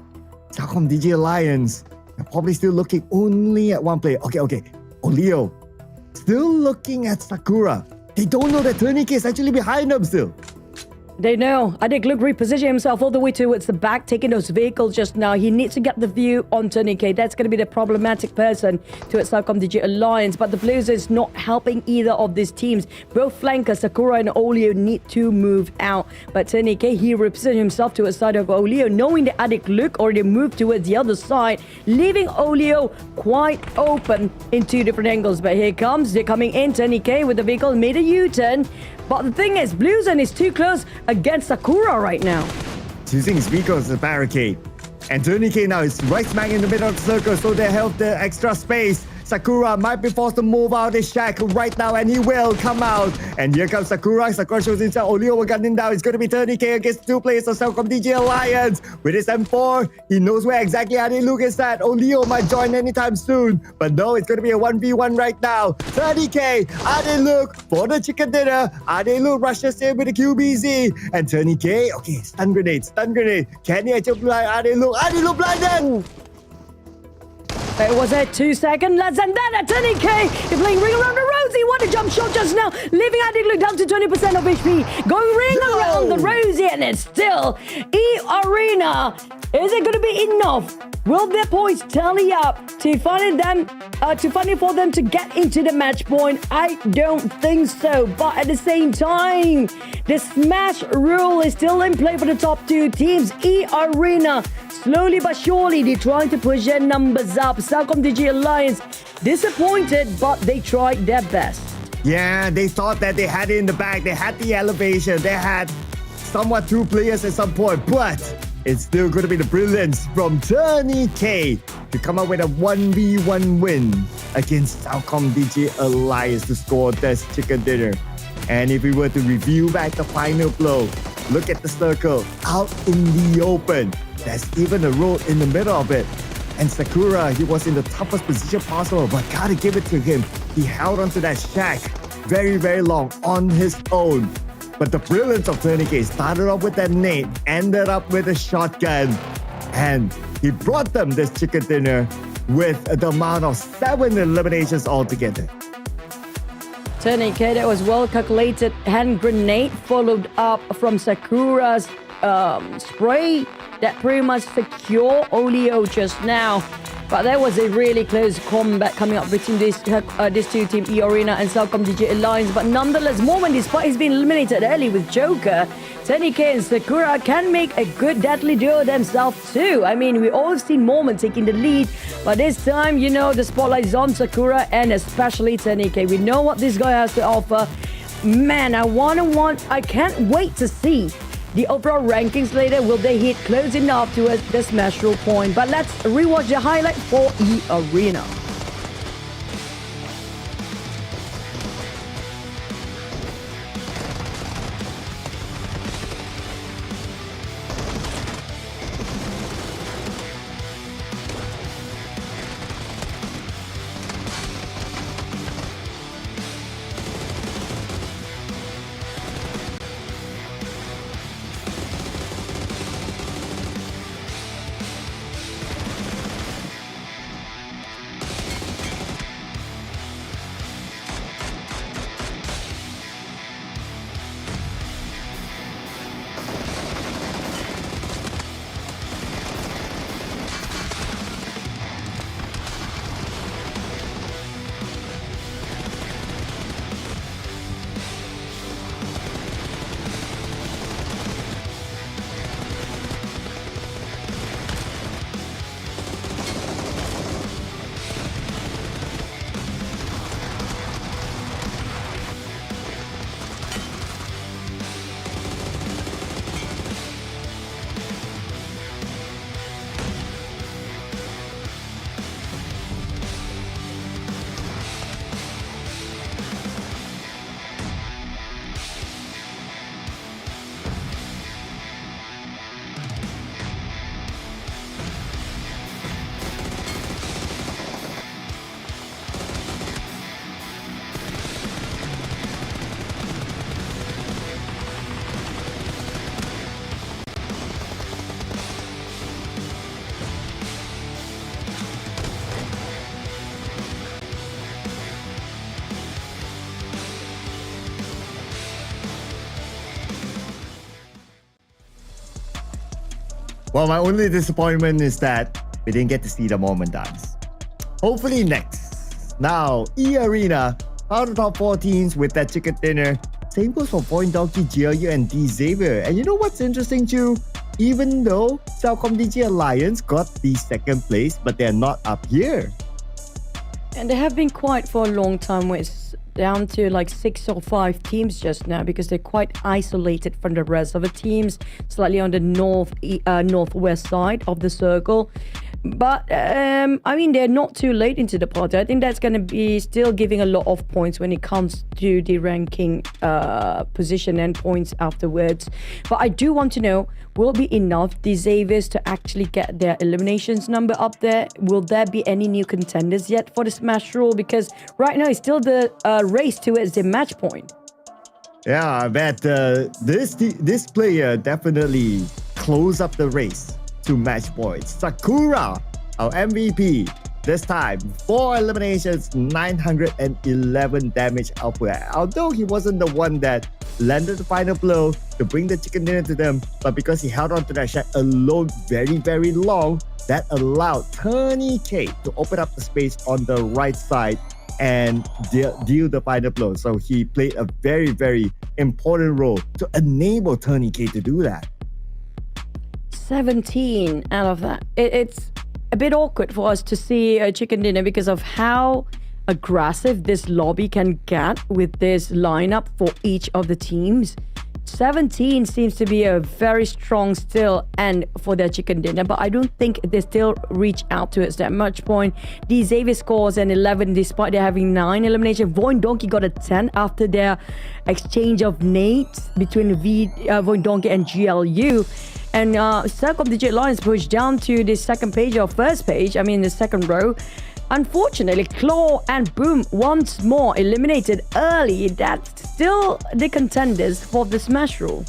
CelcomDigi Alliance, they're probably still looking only at one player. Okay. Olio, still looking at Sakura. They don't know that TECNO is actually behind them still. They know. GLUBLUG reposition himself all the way towards the back, taking those vehicles just now. He needs to get the view on TECNO. That's going to be the problematic person towards CelcomDigi Alliance. But the Blues is not helping either of these teams. Both flankers, Sakura and Olio, need to move out. But TECNO, he repositioned himself towards the side of Olio, knowing that GLUBLUG already moved towards the other side, leaving Olio quite open in two different angles. But here comes, they're coming in. TECNO with the vehicle made a U-turn. But the thing is, Blue Zone is too close against Sakura right now. He's using his vehicle as a barricade. And TECNO now is right smack in the middle of the circle, so they have the extra space. Sakura might be forced to move out of his shack right now, and he will come out. And here comes Sakura. Sakura shows himself. Olio will gun him down. It's going to be TECNO against two players of CelcomDigi Alliance. With his M4, he knows where exactly Luke is at. Olio might join anytime soon. But no, it's going to be a 1v1 right now. TECNO, Luke for the chicken dinner. Luke rushes in with the QBZ. And TECNO, okay, stun grenade. Can he actually blind Luke? Luke blinded! It was a 2-second less than that. TECNO is playing ring around the Rosie. What a jump shot just now. Leaving GLUBLUG down to 20% of HP. Going ring around the Rosie, and it's still eArena. Is it going to be enough? Will their points tally up to find for them to get into the match point? I don't think so. But at the same time, the smash rule is still in play for the top two teams. eArena, slowly but surely, they're trying to push their numbers up. CelcomDigi Alliance disappointed, but they tried their best. Yeah, they thought that they had it in the bag. They had the elevation. They had somewhat two players at some point, but it's still going to be the brilliance from TECNO to come up with a 1v1 win against CelcomDigi Alliance to score this chicken dinner. And if we were to review back the final blow, look at the circle out in the open. There's even a road in the middle of it. And Sakura, he was in the toughest position possible, but gotta give it to him. He held onto that shack very, very long on his own. But the brilliance of TECNO started off with that nade, ended up with a shotgun. And he brought them this chicken dinner with the amount of 7 eliminations altogether. TECNO, that was well calculated hand grenade, followed up from Sakura's spray that pretty much secure Olio just now. But there was a really close combat coming up between these two teams, eArena and CelcomDigi Alliance. But nonetheless, Moment, despite he's been eliminated early with Joker, TECNO and Sakura can make a good deadly duo themselves too. I mean, we all seen Moment taking the lead, but this time, you know, the spotlight is on Sakura and especially TECNO. We know what this guy has to offer. Man, I can't wait to see the overall rankings later. Will they hit close enough to the smash roll point? But let's rewatch the highlight for eArena. Well, my only disappointment is that we didn't get to see the moment dance. Hopefully next. Now, eArena, out of the top 4 teams with that chicken dinner. Same goes for VOIN, GLUBLUG, and Xavier. And you know what's interesting too? Even though CelcomDigi Alliance got the 2nd place, but they're not up here. And they have been quiet for a long time. It's down to like 6 or 5 teams just now because they're quite isolated from the rest of the teams, slightly on the northwest side of the circle. But I mean, they're not too late into the party. I think that's going to be still giving a lot of points when it comes to the ranking position and points afterwards. But I do want to know, will be enough the Xaviers to actually get their eliminations number up there? Will there be any new contenders yet for the Smash rule? Because right now it's still the race towards the match point. Yeah, I bet this player definitely close up the race to match points. Sakura, our MVP. This time, 4 eliminations, 911 damage output. Although he wasn't the one that landed the final blow to bring the chicken dinner to them, but because he held on to that shot alone very, very long, that allowed TODAK to open up the space on the right side and deal the final blow. So he played a very, very important role to enable TODAK to do that. 17 out of that. It's a bit awkward for us to see a chicken dinner because of how aggressive this lobby can get with this lineup for each of the teams. 17 seems to be a very strong still end for their chicken dinner, but I don't think they still reach out to it that much point. The Xavier scores an 11 despite they having 9 eliminations. VOIN got a 10 after their exchange of nades between VOIN and GLUBLUG. And CelcomDigi Alliance pushed down to the 2nd page or 1st page, I mean the 2nd row. Unfortunately, Claw and Boom once more eliminated early. That's still the contenders for the Smash rule.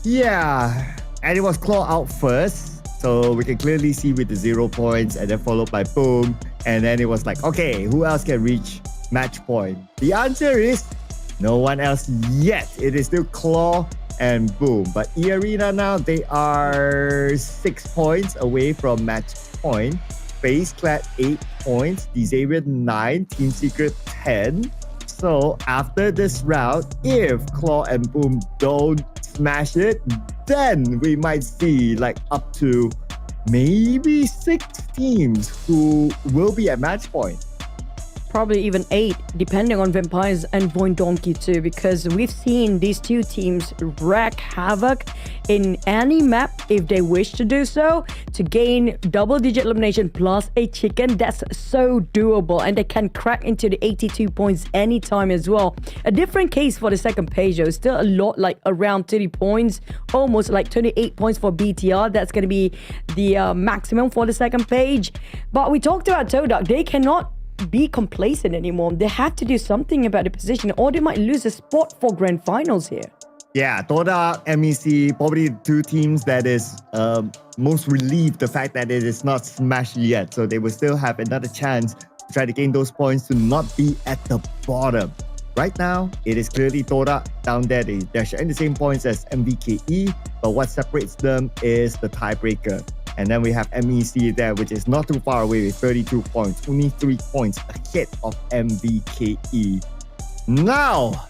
Yeah, and it was Claw out first. So we can clearly see with the 0 points and then followed by Boom. And then it was like, okay, who else can reach match point? The answer is no one else yet. It is still Claw and Boom. But eArena now, they are 6 points away from match point. FaZe Clan 8 points, Xavier 9, Team Secret 10. So after this round, if Claw and Boom don't smash it, then we might see like up to maybe 6 teams who will be at match point. Probably even 8, depending on Vampires and VOIN too, because we've seen these 2 teams wreak havoc in any map if they wish to do so, to gain double-digit elimination plus a chicken. That's so doable, and they can crack into the 82 points anytime as well. A different case for the 2nd page though, still a lot, like around 30 points, almost like 28 points for BTR. That's going to be the maximum for the 2nd page. But we talked about TODAK. They cannot be complacent anymore. They have to do something about the position, or they might lose a spot for grand finals here. Yeah, TODAK, MEC, probably 2 teams that is most relieved the fact that it is not smashed yet. So they will still have another chance to try to gain those points to not be at the bottom. Right now, it is clearly TODAK down there. They're sharing the same points as MVKE, but what separates them is the tiebreaker. And then we have MEC there, which is not too far away with 32 points, only 3 points ahead of MVKE. Now,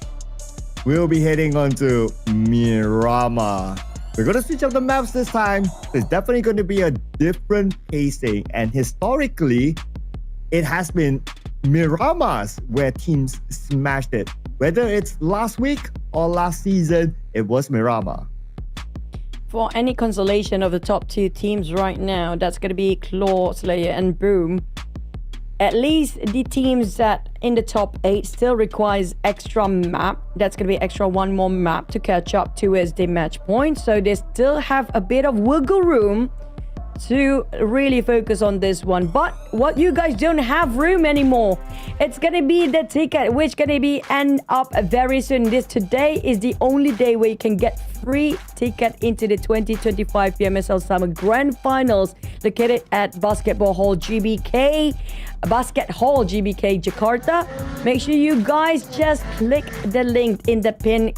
we'll be heading on to Miramar. We're going to switch up the maps this time. It's definitely going to be a different pacing. And historically, it has been Miramar's where teams smashed it. Whether it's last week or last season, it was Miramar. For any consolation of the top 2 teams right now, that's going to be Claw, Slayer, and Boom. At least the teams that in the top 8 still requires extra map. That's going to be extra 1 more map to catch up towards the match point. So they still have a bit of wiggle room to really focus on this one. But what you guys don't have room anymore, it's gonna be the ticket, which gonna be end up very soon. Today is the only day where you can get free ticket into the 2025 PMSL Summer Grand Finals located at Basketball Hall GBK Jakarta. Make sure you guys just click the link in the pinned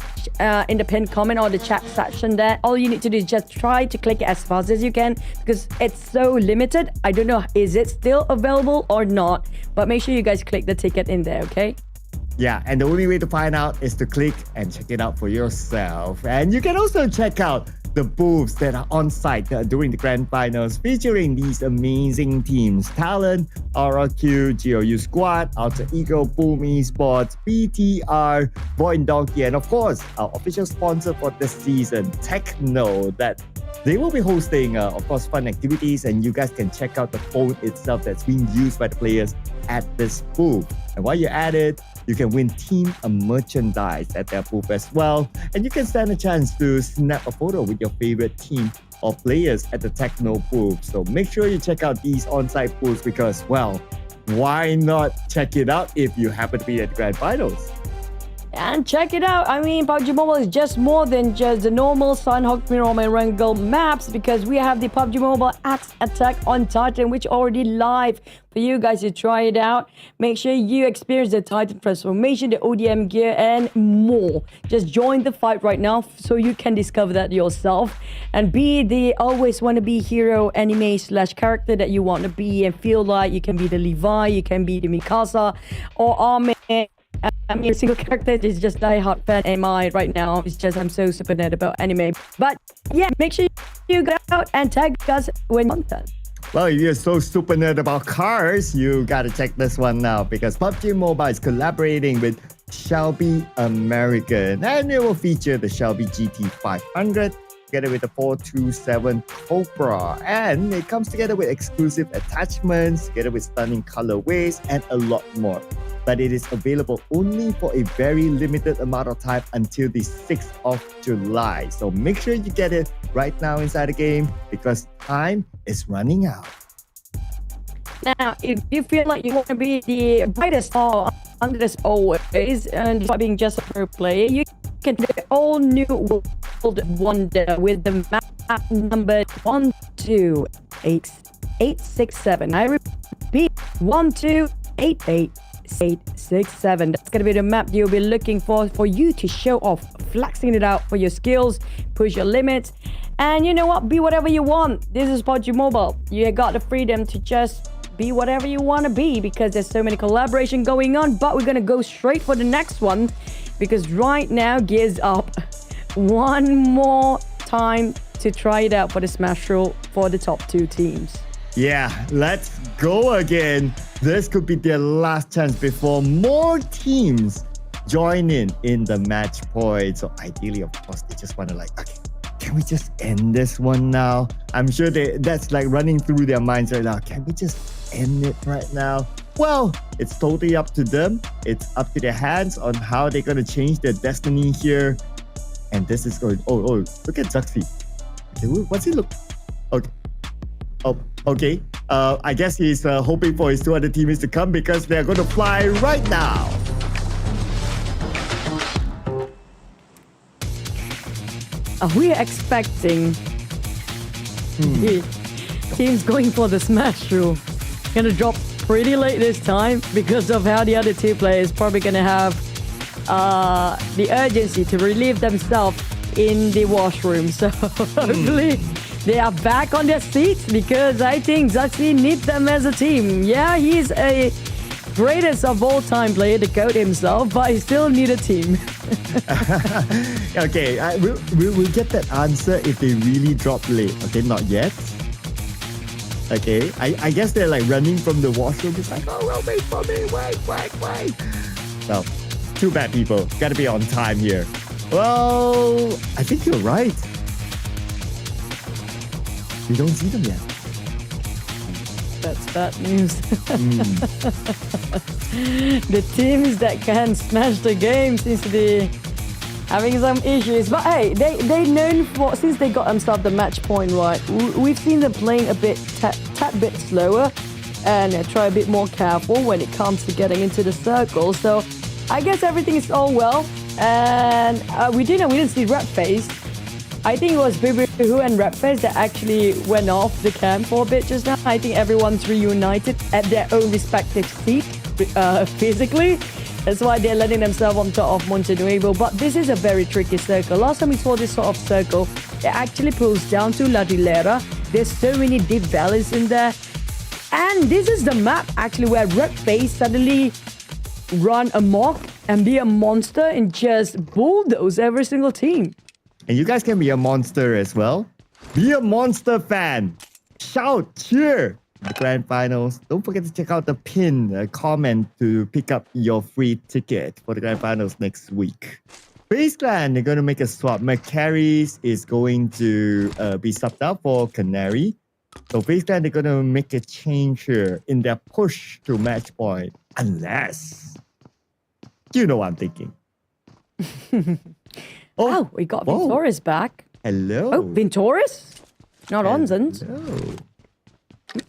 comment or the chat section there. All you need to do is just try to click it as fast as you can because it's so limited. I don't know, is it still available or not? But make sure you guys click the ticket in there, okay? Yeah, and the only way to find out is to click and check it out for yourself. And you can also check out the booths that are on site during the grand finals featuring these amazing teams: TALON, RRQ, GOU Squad, Alter Ego, Boom Esports, BTR, VOIN Donkey, and of course, our official sponsor for this season, TECNO, that they will be hosting, of course, fun activities, and you guys can check out the phone itself that's being used by the players at this booth. And while you're at it, you can win team merchandise at their booth as well. And you can stand a chance to snap a photo with your favorite team or players at the TECNO booth. So make sure you check out these on-site booths because, well, why not check it out if you happen to be at the grand finals? And check it out. I mean, PUBG Mobile is just more than just the normal Sunhawk, Miram, and Wrangle maps because we have the PUBG Mobile Axe Attack on Titan, which already live for you guys to try it out. Make sure you experience the Titan transformation, the ODM gear, and more. Just join the fight right now so you can discover that yourself and be the always wannabe hero, anime / character that you want to be and feel like. You can be the Levi, you can be the Mikasa or Armin. I mean, a single character is just die-hard fan am I right now. It's just I'm so super nerd about anime. But yeah, make sure you go out and tag us when you want that. Well, if you're so super nerd about cars, you gotta check this one now because PUBG Mobile is collaborating with Shelby American and it will feature the Shelby GT500 together with the 427 Cobra, and it comes together with exclusive attachments, together with stunning colorways and a lot more. But it is available only for a very limited amount of time until the 6th of July. So make sure you get it right now inside the game because time is running out. Now, if you feel like you want to be the brightest star under this always, and despite being just a pro player, you can do the all new World Wonder with the map number 128867. I repeat, 128867. That's going to be the map you'll be looking for you to show off, flexing it out for your skills, push your limits, and you know what? Be whatever you want. This is PUBG Mobile. You got the freedom to just be whatever you want to be because there's so many collaboration going on. But we're going to go straight for the next one because right now, gears up. One more time to try it out for the Smash Roll for the top 2 teams. Yeah, let's go again. This could be their last chance before more teams join in the match point. So ideally, of course, they just want to like, okay, can we just end this one now? I'm sure that's like running through their minds right now. Can we just end it right now? Well, it's totally up to them. It's up to their hands on how they're going to change their destiny here. And this is going, oh, look at Zuxi. Okay, what's he look? Okay. Oh, okay. I guess he's hoping for his 2 other teammates to come because they're going to fly right now. Are we expecting the teams going for the Smash Roll gonna drop pretty late this time because of how the other 2 players probably gonna have the urgency to relieve themselves in the washroom. So hopefully they are back on their seats because I think Zaxi needs them as a team. Yeah, he's a greatest of all time player, the GOAT himself, but he still need a team. Okay, we'll get that answer if they really drop late. Okay, not yet. Okay, I guess they're like running from the washroom. It's like, oh, well, wait for me, wait. Well, too bad, people. Gotta be on time here. Well, I think you're right. We don't see them yet. That's bad news. The teams that can smash the game seems to be having some issues. But hey, they known for, since they got themselves the match point right, we've seen them playing a bit tad bit slower and try a bit more careful when it comes to getting into the circle. So I guess everything is all well. And we didn't see Red Face. I think it was Who and Rapface that actually went off the camp for a bit just now. I think everyone's reunited at their own respective seat physically. That's why they're letting themselves on top of Montenuevo. But this is a very tricky circle. Last time we saw this sort of circle, it actually pulls down to La Dilera. There's so many deep valleys in there. And this is the map actually where Rapface suddenly run amok and be a monster and just bulldoze every single team. And you guys can be a monster as well. Be a monster fan. Shout, cheer. The grand finals. Don't forget to check out the pin comment to pick up your free ticket for the grand finals next week. FaZe Clan, they're going to make a swap. Macaris is going to be subbed out for Canary. So FaZe Clan, they're going to make a change here in their push to match point. Unless, you know what I'm thinking. Oh, we got Vintoris back. Hello. Oh, Vintoris? Not Onsens. Hello.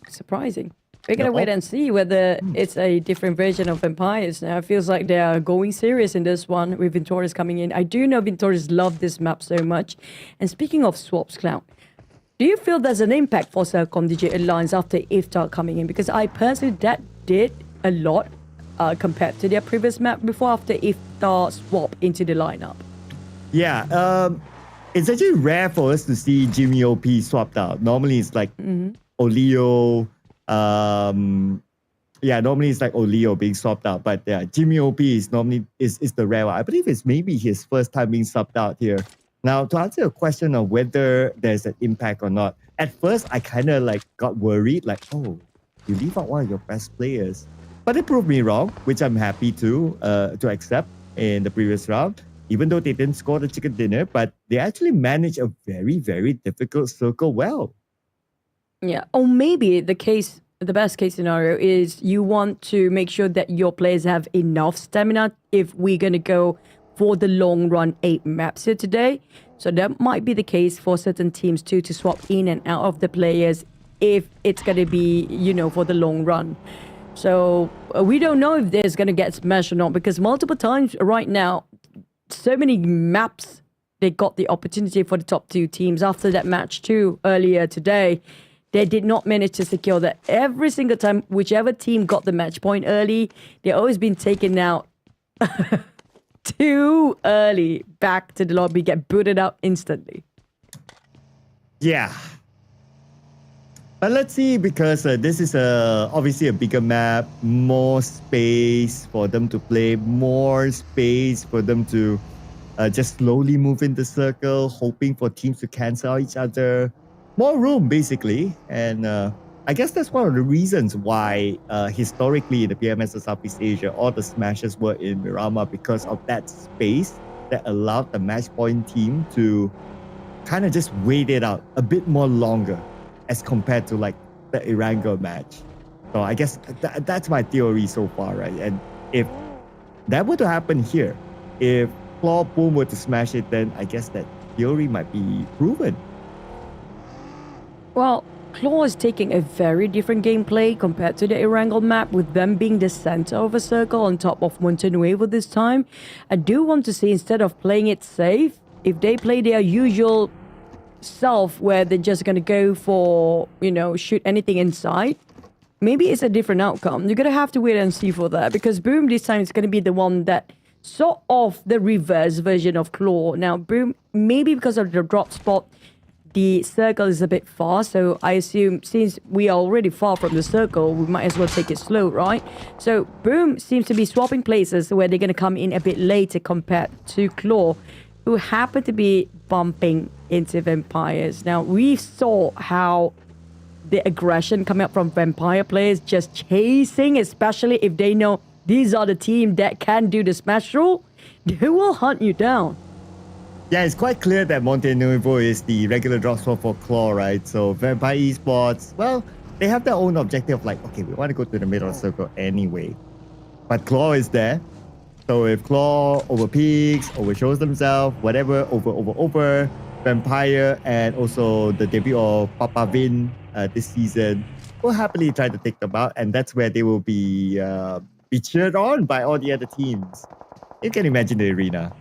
Surprising. We're going to wait and see whether it's a different version of Vampires now. It feels like they are going serious in this one with Vintoris coming in. I do know Vintoris love this map so much. And speaking of swaps, Clown, do you feel there's an impact for CelcomDigi Alliance after Iftar coming in? Because I personally, that did a lot compared to their previous map before after Iftar swap into the lineup. Yeah, it's actually rare for us to see Jimmy OP swapped out. Normally it's like Oleo. Normally it's like Oleo being swapped out. But yeah, Jimmy OP is normally is the rare one. I believe it's maybe his first time being swapped out here. Now, to answer your question of whether there's an impact or not, at first I kind of like got worried, like, oh, you leave out one of your best players. But it proved me wrong, which I'm happy to accept in the previous round. Even though they didn't score the chicken dinner, but they actually managed a very, very difficult circle well. Yeah, or maybe the best case scenario is you want to make sure that your players have enough stamina if we're going to go for the long run 8 maps here today. So that might be the case for certain teams too, to swap in and out of the players if it's going to be, for the long run. So we don't know if there's going to get smashed or not, because multiple times right now, so many maps, they got the opportunity for the top 2 teams after that match too earlier today. They did not manage to secure that. Every single time, whichever team got the match point early, they've always been taken out too early back to the lobby, get booted out instantly. Yeah. But let's see, because this is obviously a bigger map, more space for them to play, more space for them to just slowly move in the circle, hoping for teams to cancel each other. More room, basically. And I guess that's one of the reasons why historically in the PMSL Southeast Asia, all the smashes were in Miramar, because of that space that allowed the match point team to kind of just wait it out a bit more longer as compared to like the Erangel match. So I guess that's my theory so far, right? And if that were to happen here, if Claw Boom were to smash it, then I guess that theory might be proven. Well, Claw is taking a very different gameplay compared to the Erangel map, with them being the center of a circle on top of Montenuevo this time. I do want to see, instead of playing it safe, if they play their usual self where they're just going to go for, shoot anything inside, maybe it's a different outcome. You're going to have to wait and see for that, because Boom this time is going to be the one that sort of the reverse version of Claw. Now, Boom, maybe because of the drop spot, the circle is a bit far, so I assume since we are already far from the circle, we might as well take it slow, right? So Boom seems to be swapping places where they're going to come in a bit later compared to Claw, who happen to be bumping into Vampires. Now, we saw how the aggression coming up from Vampire players, just chasing, especially if they know these are the team that can do the smash roll, they will hunt you down. Yeah, it's quite clear that Montenuevo is the regular drop spot for Claw, right? So Vampire Esports, well, they have their own objective, like, okay, we want to go to the middle of the circle anyway. But Claw is there. So if Claw overpeaks, overshows themselves, whatever, over, Vampire and also the debut of Papa Vin this season will happily try to take them out, and that's where they will be cheered on by all the other teams. You can imagine the arena.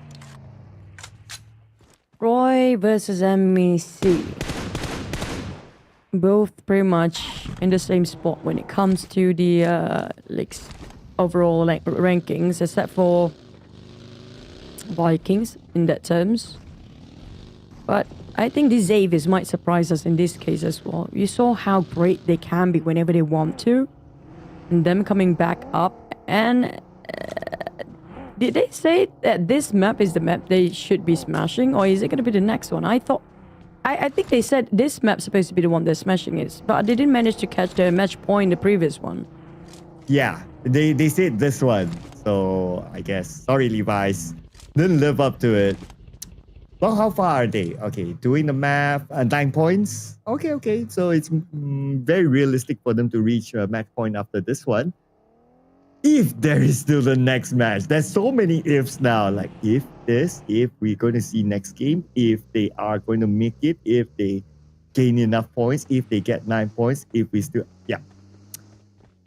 Roy versus MEC. Both pretty much in the same spot when it comes to the league's overall rankings, except for Vikings in that terms. But I think the Xaviers might surprise us in this case as well. You saw how great they can be whenever they want to, and them coming back up. And did they say that this map is the map they should be smashing, or is it going to be the next one? I think they said this map's supposed to be the one they're smashing is, but they didn't manage to catch the match point in the previous one. Yeah, they said this one. So I guess, sorry Levi's, didn't live up to it. Well, how far are they? Okay, doing the math, 9 points. Okay. So it's very realistic for them to reach a match point after this one. If there is still the next match. There's so many ifs now. Like if we're going to see next game, if they are going to make it, if they gain enough points, if they get 9 points, if we still, yeah.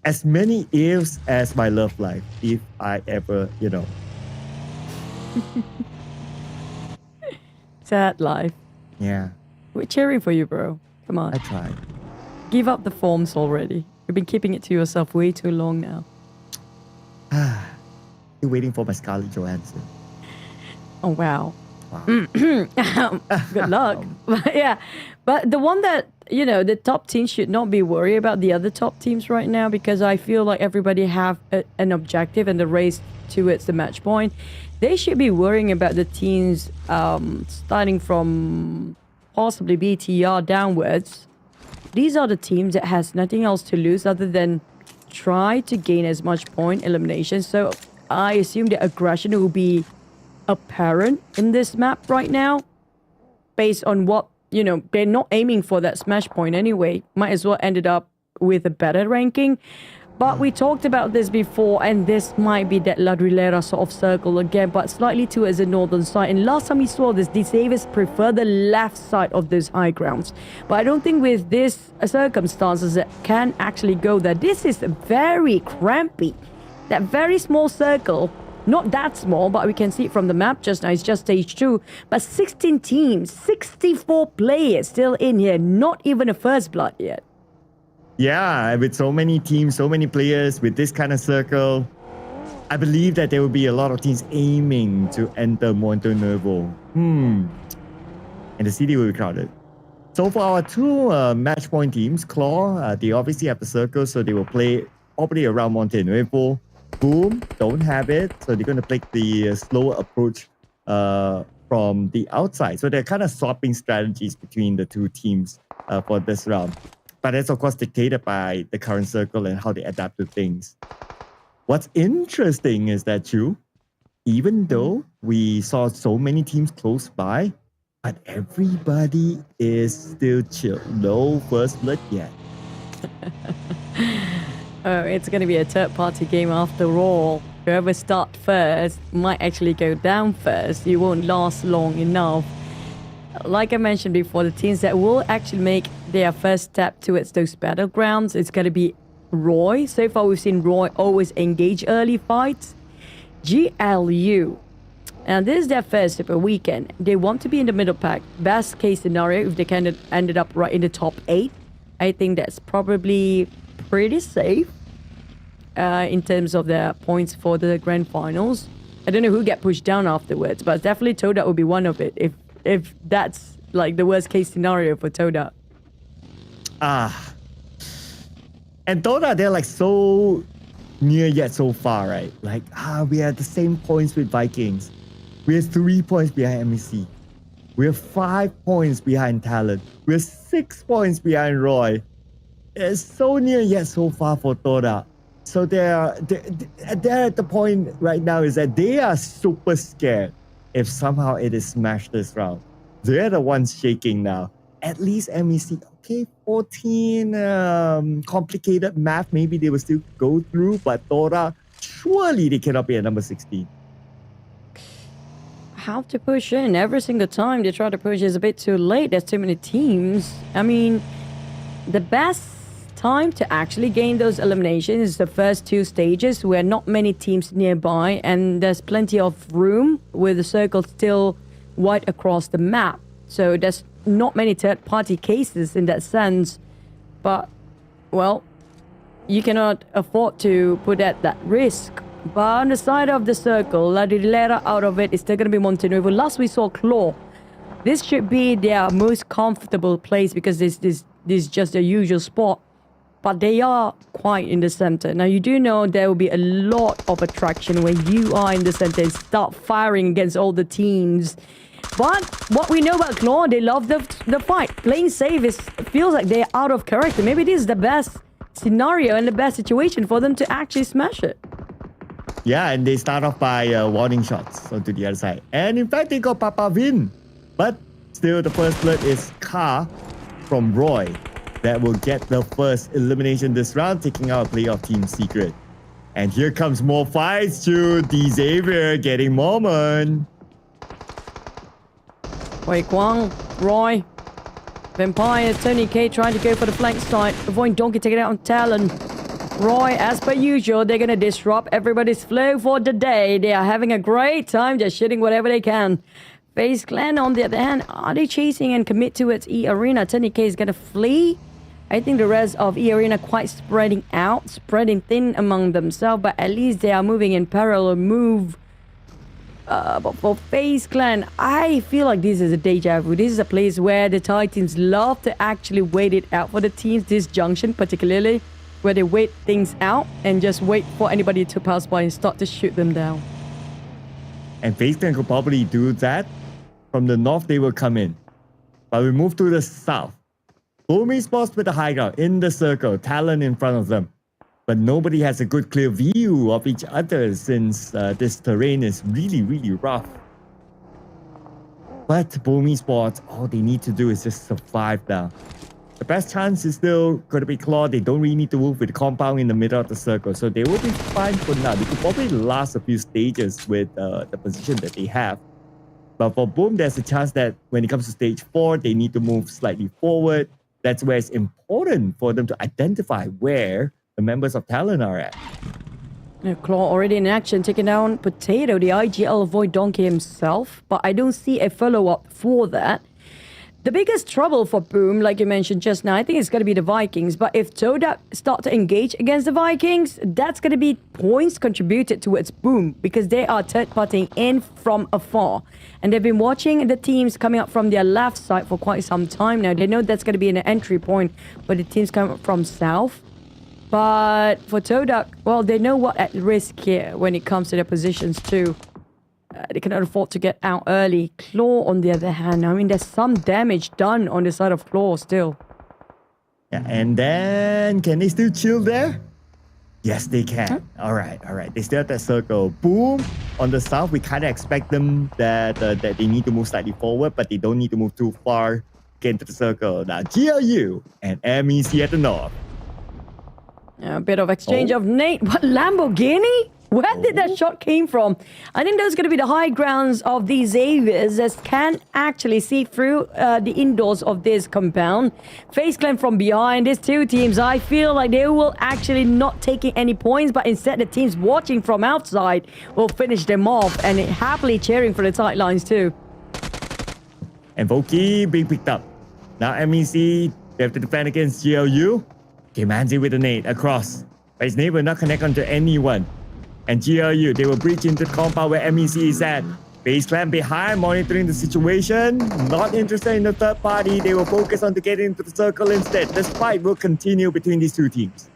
As many ifs as my love life, if I ever, Sad life. Yeah. We're cheering for you, bro. Come on. I tried. Give up the forms already. You've been keeping it to yourself way too long now. You're waiting for my Scarlett Johansson. Oh, wow. Good luck. Yeah. But the one that, the top teams should not be worried about the other top teams right now, because I feel like everybody have an objective and the race towards the match point. They should be worrying about the teams starting from possibly BTR downwards. These are the teams that has nothing else to lose other than try to gain as much point elimination. So I assume the aggression will be apparent in this map right now, based on what, they're not aiming for that smash point anyway. Might as well ended up with a better ranking. But we talked about this before, and this might be that Ladrilera sort of circle again, but slightly towards the northern side. And last time we saw this, the Xaviers prefer the left side of those high grounds. But I don't think with this circumstances that can actually go there. This is very crampy. That very small circle, not that small, but we can see it from the map just now. It's just stage 2. But 16 teams, 64 players still in here, not even a first blood yet. Yeah, with so many teams, so many players, with this kind of circle, I believe that there will be a lot of teams aiming to enter Monte Nuevo. And the city will be crowded. So for our two match point teams, Claw, they obviously have the circle, so they will play probably around Monte Nuevo. Boom, don't have it, so they're going to take the slower approach from the outside. So they're kind of swapping strategies between the two teams for this round. But that's, of course, dictated by the current circle and how they adapt to things. What's interesting is that, even though we saw so many teams close by, but everybody is still chill. No first blood yet. Oh, it's going to be a third-party game after all. Whoever starts first might actually go down first. You won't last long enough. Like I mentioned before, the teams that will actually make their first step towards those battlegrounds, it's going to be Roy. So far, we've seen Roy always engage early fights. GLU. And this is their first Super Weekend. They want to be in the middle pack. Best case scenario, if they can ended up right in the top 8. I think that's probably pretty safe in terms of their points for the grand finals. I don't know who get pushed down afterwards, but definitely TODAK will be one of it if that's like the worst case scenario for TODAK. And TODAK, they're like so near yet so far, right? Like, we are at the same points with Vikings. We are 3 points behind MEC. We are 5 points behind TALON. We are 6 points behind Roy. It's so near yet so far for TODAK. So they're at the point right now is that they are super scared if somehow it is smashed this round. They're the ones shaking now. At least MEC, okay, 14, complicated math, maybe they will still go through, but TODAK, surely they cannot be at number 16. How to push in every single time they try to push is a bit too late. There's too many teams. I mean, the best time to actually gain those eliminations is the first 2 stages where not many teams nearby and there's plenty of room with the circle still wide across the map. So there's not many third-party cases in that sense. But, well, you cannot afford to put at that risk. But on the side of the circle, La Dilera out of it is still going to be Montenuevo. Last we saw Claw. This should be their most comfortable place because this is just their usual spot. But they are quite in the center. Now, you do know there will be a lot of attraction when you are in the center and start firing against all the teams. But what we know about Claw, they love the fight. Playing safe feels like they're out of character. Maybe this is the best scenario and the best situation for them to actually smash it. Yeah, and they start off by warning shots onto the other side. And in fact, they got Papa Win. But still, the first blood is Ka from Roy that will get the first elimination this round, taking out a playoff team secret. And here comes more fights to the Xavier getting Mormon. Wei Kwang, Roy, Vampire, Tony K trying to go for the flank side. Avoiding Donkey taking it out on Talon. Roy, as per usual, they're going to disrupt everybody's flow for the day. They are having a great time just shooting whatever they can. FaZe Clan, on the other hand, are they chasing and commit towards eArena? Tony K is going to flee. I think the rest of eArena quite spreading out, spreading thin among themselves, but at least they are moving in parallel move. But for FaZe Clan, I feel like this is a deja vu. This is a place where the Titans love to actually wait it out for the teams, this junction particularly, where they wait things out and just wait for anybody to pass by and start to shoot them down. And FaZe Clan could probably do that. From the north, they will come in. But we move to the south. BOOM Esports with the high ground in the circle, Talon in front of them. But nobody has a good clear view of each other since this terrain is really, really rough. But BOOM Esports, all they need to do is just survive now. The best chance is still going to be Claw. They don't really need to move with the compound in the middle of the circle. So they will be fine for now. They could probably last a few stages with the position that they have. But for BOOM, there's a chance that when it comes to stage 4, they need to move slightly forward. That's where it's important for them to identify where the members of Talon are at. Claw already in action, taking down Potato, the IGL avoid Donkey himself. But I don't see a follow-up for that. The biggest trouble for BOOM, like you mentioned just now, I think it's going to be the Vikings. But if TODAK start to engage against the Vikings, that's going to be points contributed towards BOOM because they are third-partying in from afar. And they've been watching the teams coming up from their left side for quite some time now. They know that's going to be an entry point for the teams coming up from south. But for TODAK, well, they know what at risk here when it comes to their positions too. They cannot afford to get out early. Claw, on the other hand, I mean, there's some damage done on the side of Claw still. Yeah, and then can they still chill there? Yes, they can. All right. They still have that circle. BOOM on the south. We kind of expect them that they need to move slightly forward, but they don't need to move too far. Get into the circle. Now, GLU and MEC at the north. A bit of exchange of Nate. What, Lamborghini? Where did that shot came from? I think those are going to be the high grounds of these Xaviers that can actually see through the indoors of this compound. FaZe Clan from behind. These two teams, I feel like they will actually not taking any points, but instead the teams watching from outside will finish them off and happily cheering for the tight lines too. And Voki being picked up. Now MEC, they have to defend against GLU. Manzi with a nade across. But his nade will not connect onto anyone. And GLU, they will breach into the compound where MEC is at. FaZe Clan behind, monitoring the situation. Not interested in the third party. They will focus on to getting into the circle instead. This fight will continue between these two teams.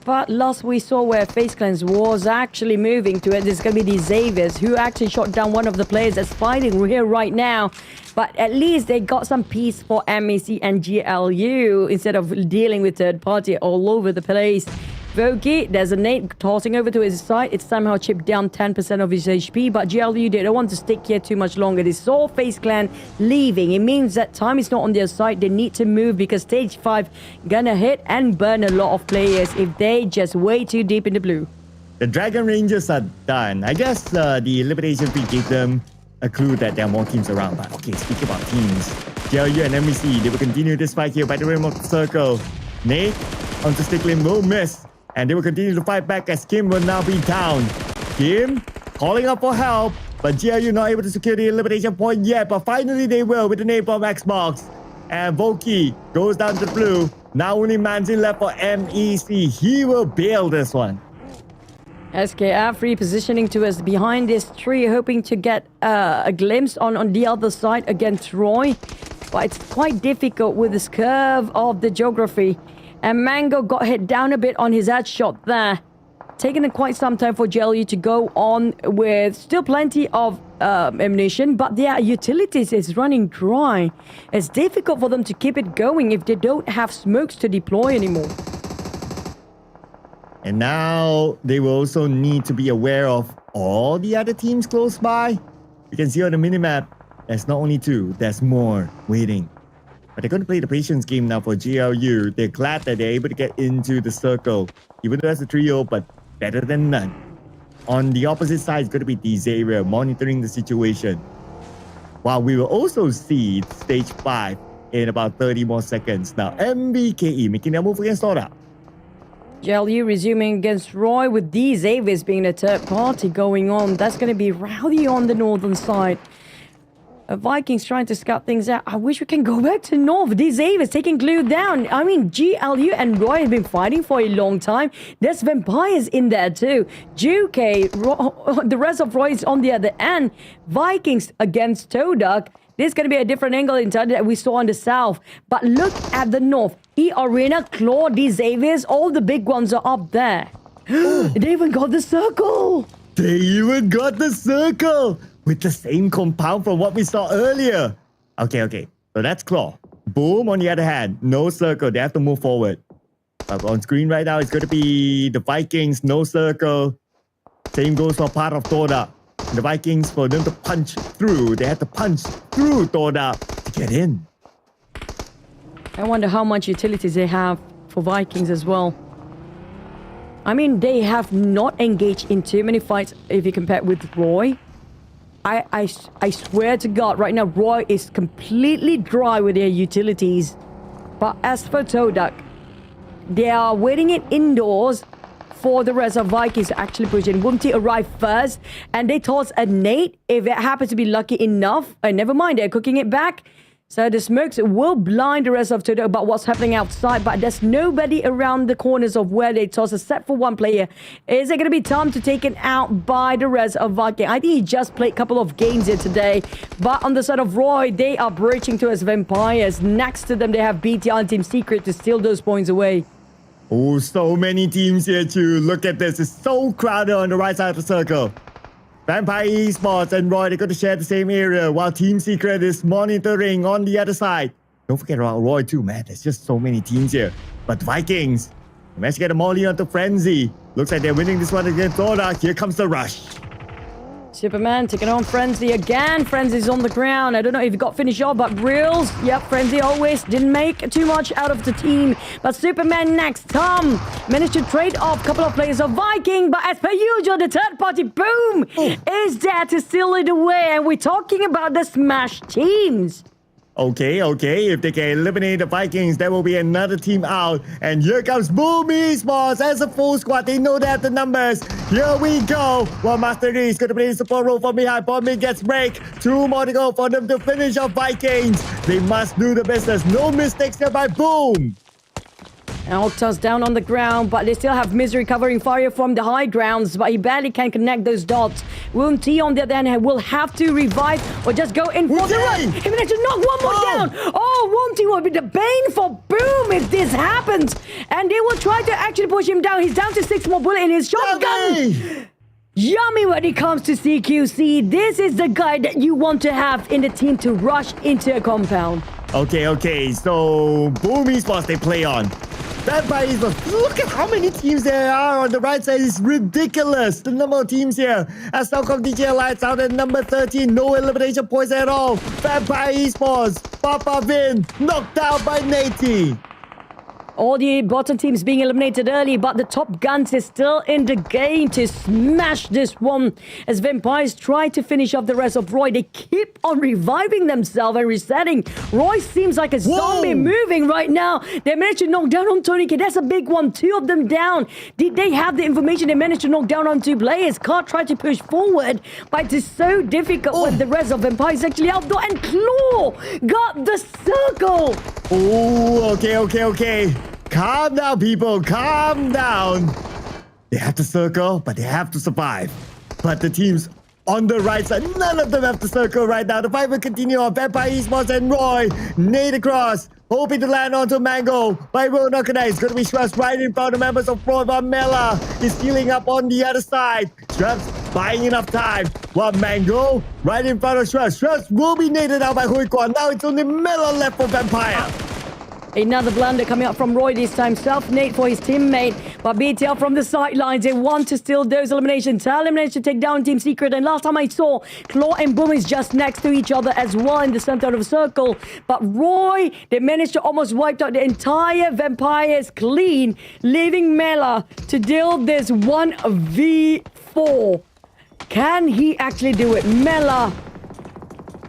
But last we saw where FaZe Clan was actually moving to it, there's going to be the Xaviers who actually shot down one of the players that's fighting here right now. But at least they got some peace for MEC and GLU instead of dealing with third party all over the place. Voki, there's a nade tossing over to his side. It's somehow chipped down 10% of his HP, but GLU, they don't want to stick here too much longer. They saw FaZe Clan leaving. It means that time is not on their side. They need to move because stage 5 gonna hit and burn a lot of players if they just way too deep in the blue. The Dragon Rangers are done. I guess the elimination feed gave them a clue that there are more teams around. But okay, speaking about teams, GLU and MEC, they will continue this fight here by the rim of the circle. Nate onto Sticklin will miss. And they will continue to fight back as Kim will now be down. Kim calling up for help. But GLU not able to secure the elimination point yet, but finally they will with the name from Xbox. And Voki goes down to blue. Now only Manzi left for MEC. He will bail this one. SKF repositioning to us behind this tree, hoping to get a glimpse on the other side against Roy. But it's quite difficult with this curve of the geography. And Mango got hit down a bit on his headshot there. Taking quite some time for GLU to go on with still plenty of ammunition, but their utilities is running dry. It's difficult for them to keep it going if they don't have smokes to deploy anymore. And now they will also need to be aware of all the other teams close by. You can see on the minimap, there's not only two, there's more waiting. But they're going to play the patience game now for GLU. They're glad that they're able to get into the circle, even though it's a trio, but better than none. On the opposite side is going to be Xavier monitoring the situation. While we will also see stage 5 in about 30 more seconds. Now MBKE making their move against TODAK. GLU resuming against Roy with Xavier being a third party going on. That's going to be rowdy on the northern side. Vikings trying to scout things out. I wish we can go back to north. Xavier's taking Glue down. I mean, GLU and Roy have been fighting for a long time. There's vampires in there too. Juke, the rest of Roy is on the other end. Vikings against TODAK. This is going to be a different angle entirely that we saw on the south. But look at the north. eArena, Claw, Xavier's, all the big ones are up there. They even got the circle. They even got the circle. With the same compound from what we saw earlier. Okay. So that's Claw. Boom, on the other hand, no circle. They have to move forward. But on screen right now, it's going to be the Vikings, no circle. Same goes for part of TODAK. The Vikings, for them to punch through, they have to punch through TODAK to get in. I wonder how much utilities they have for Vikings as well. I mean, they have not engaged in too many fights if you compare with Roy. I swear to God, right now, Roy is completely dry with their utilities. But as for TODAK, they are waiting it indoors for the rest of Vikings to actually push in. Wumti arrived first, and they toss a nade if it happens to be lucky enough. Never mind, they're cooking it back. So the smokes will blind the rest of TODAK about what's happening outside, but there's nobody around the corners of where they toss except for one player. Is it going to be time to take it out by the rest of Viking? I think he just played a couple of games here today, but on the side of Roy, they are breaching towards Vampires. Next to them, they have BTR and Team Secret to steal those points away. Oh, so many teams here too. Look at this. It's so crowded on the right side of the circle. Vampire Esports and Roy, they're going to share the same area while Team Secret is monitoring on the other side. Don't forget about Roy too, man. There's just so many teams here. But the Vikings, they managed to get a molly onto Frenzy. Looks like they're winning this one against TODAK. Here comes the rush. Superman taking on Frenzy again. Frenzy's on the ground. I don't know if he got finished off, but Reels, yep, Frenzy always didn't make too much out of the team. But Superman next, Tom, managed to trade off a couple of players of Viking, but as per usual, the third party, boom, is there to steal it away. And we're talking about the Smash teams. Okay. If they can eliminate the Vikings, there will be another team out. And here comes Boom Esports as a full squad. They know they have the numbers. Here we go. While Master D is going to play the support role from behind. Bomb gets break. 2 more to go for them to finish off Vikings. They must do the business. No mistakes here by Boom. Alta's down on the ground, but they still have Misery covering fire from the high grounds, but he barely can connect those dots. Woon T on the other hand will have to revive or just go in for the run. He managed to knock one more down. Oh, Woon T will be the bane for Boom if this happens. And they will try to actually push him down. He's down to 6 more bullets in his shotgun. Yummy when it comes to CQC. This is the guy that you want to have in the team to rush into a compound. Okay. So Boom Esports they play on. Vampire Esports. Look at how many teams there are on the right side. It's ridiculous. The number of teams here. As CelcomDigi Alliance out at number 13. No elimination points at all. Vampire Esports. Papa Vin knocked out by Nati. All the bottom teams being eliminated early, but the top guns is still in the game to smash this one. As Vampires try to finish off the rest of Roy, they keep on reviving themselves and resetting. Roy seems like a zombie moving right now. They managed to knock down on Tony K. That's a big one. 2 of them down. Did they have the information? They managed to knock down on 2 players. Can't try to push forward, but it is so difficult when the rest of Vampires actually outdoor. And Claw got the circle. Oh, okay. Calm down, people. Calm down. They have to circle, but they have to survive. But the teams on the right side, none of them have to circle right now. The fight will continue on. Vampire Esports and Roy. Nade across. Hoping to land onto Mango. But it will not connect. It's going to be Shrubs right in front of the members of Roy. But Mela is healing up on the other side. Shrubs buying enough time. While Mango right in front of Shrubs. Shrubs will be naded out by Huikwan. Now it's only Mela left for Vampire. Another blunder coming up from Roy this time. Self-nade for his teammate. But BTL from the sidelines, they want to steal those eliminations. TALON managed to take down Team Secret. And last time I saw, Claw and Boom is just next to each other as well in the center of the circle. But Roy, they managed to almost wipe out the entire Vampires clean, leaving Mela to deal this 1v4. Can he actually do it? Mela,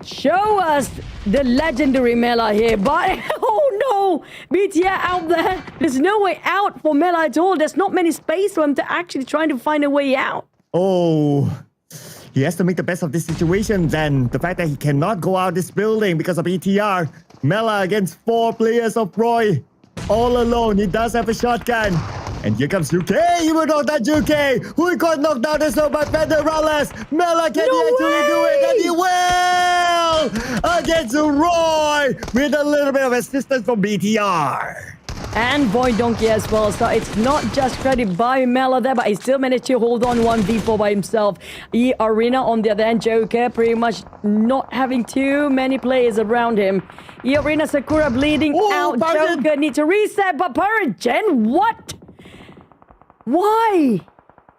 show us the legendary Mela here. But, oh no, BTL out there. There's no way out for Mela at all. There's not many space for him to actually try to find a way out. Oh, he has to make the best of this situation then. The fact that he cannot go out this building because of ETR. Mela against 4 players of Roy. All alone. He does have a shotgun. And here comes UK. He will knock down UK. Who got knocked down as well by Federales. Mela, can he actually do it? And he will! Against Roy with a little bit of assistance from BTR. And VOIN Donkey as well. So it's not just credit by Mela there, but he still managed to hold on 1v4 by himself. eArena on the other hand, Joker pretty much not having too many players around him. eArena, Sakura bleeding out. Pardon. Joker needs to reset, but Paragen, what? Why?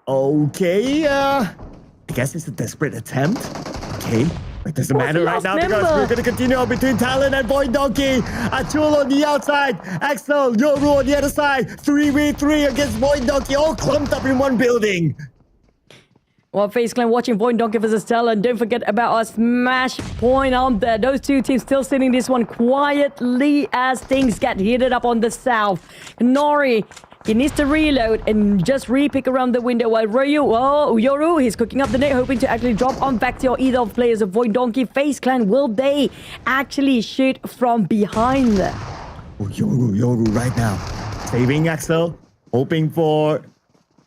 Okay, I guess it's a desperate attempt. Okay, it doesn't matter right now because we're going to continue on between TALON and VOIN Donkey. Achul on the outside, Axel, Yoru on the other side. 3v3 against VOIN Donkey, all clumped up in one building. Well, FaZe Clan watching VOIN Donkey versus TALON. Don't forget about our smash point out there. Those 2 teams still sitting this one quietly as things get heated up on the south. Nori, he needs to reload and just re-pick around the window while Yoru, he's cooking up the net, hoping to actually drop on Vecti or either of players of VOIN Donkey. FaZe Clan, will they actually shoot from behind there? Oh, Yoru right now. Saving Axel, hoping for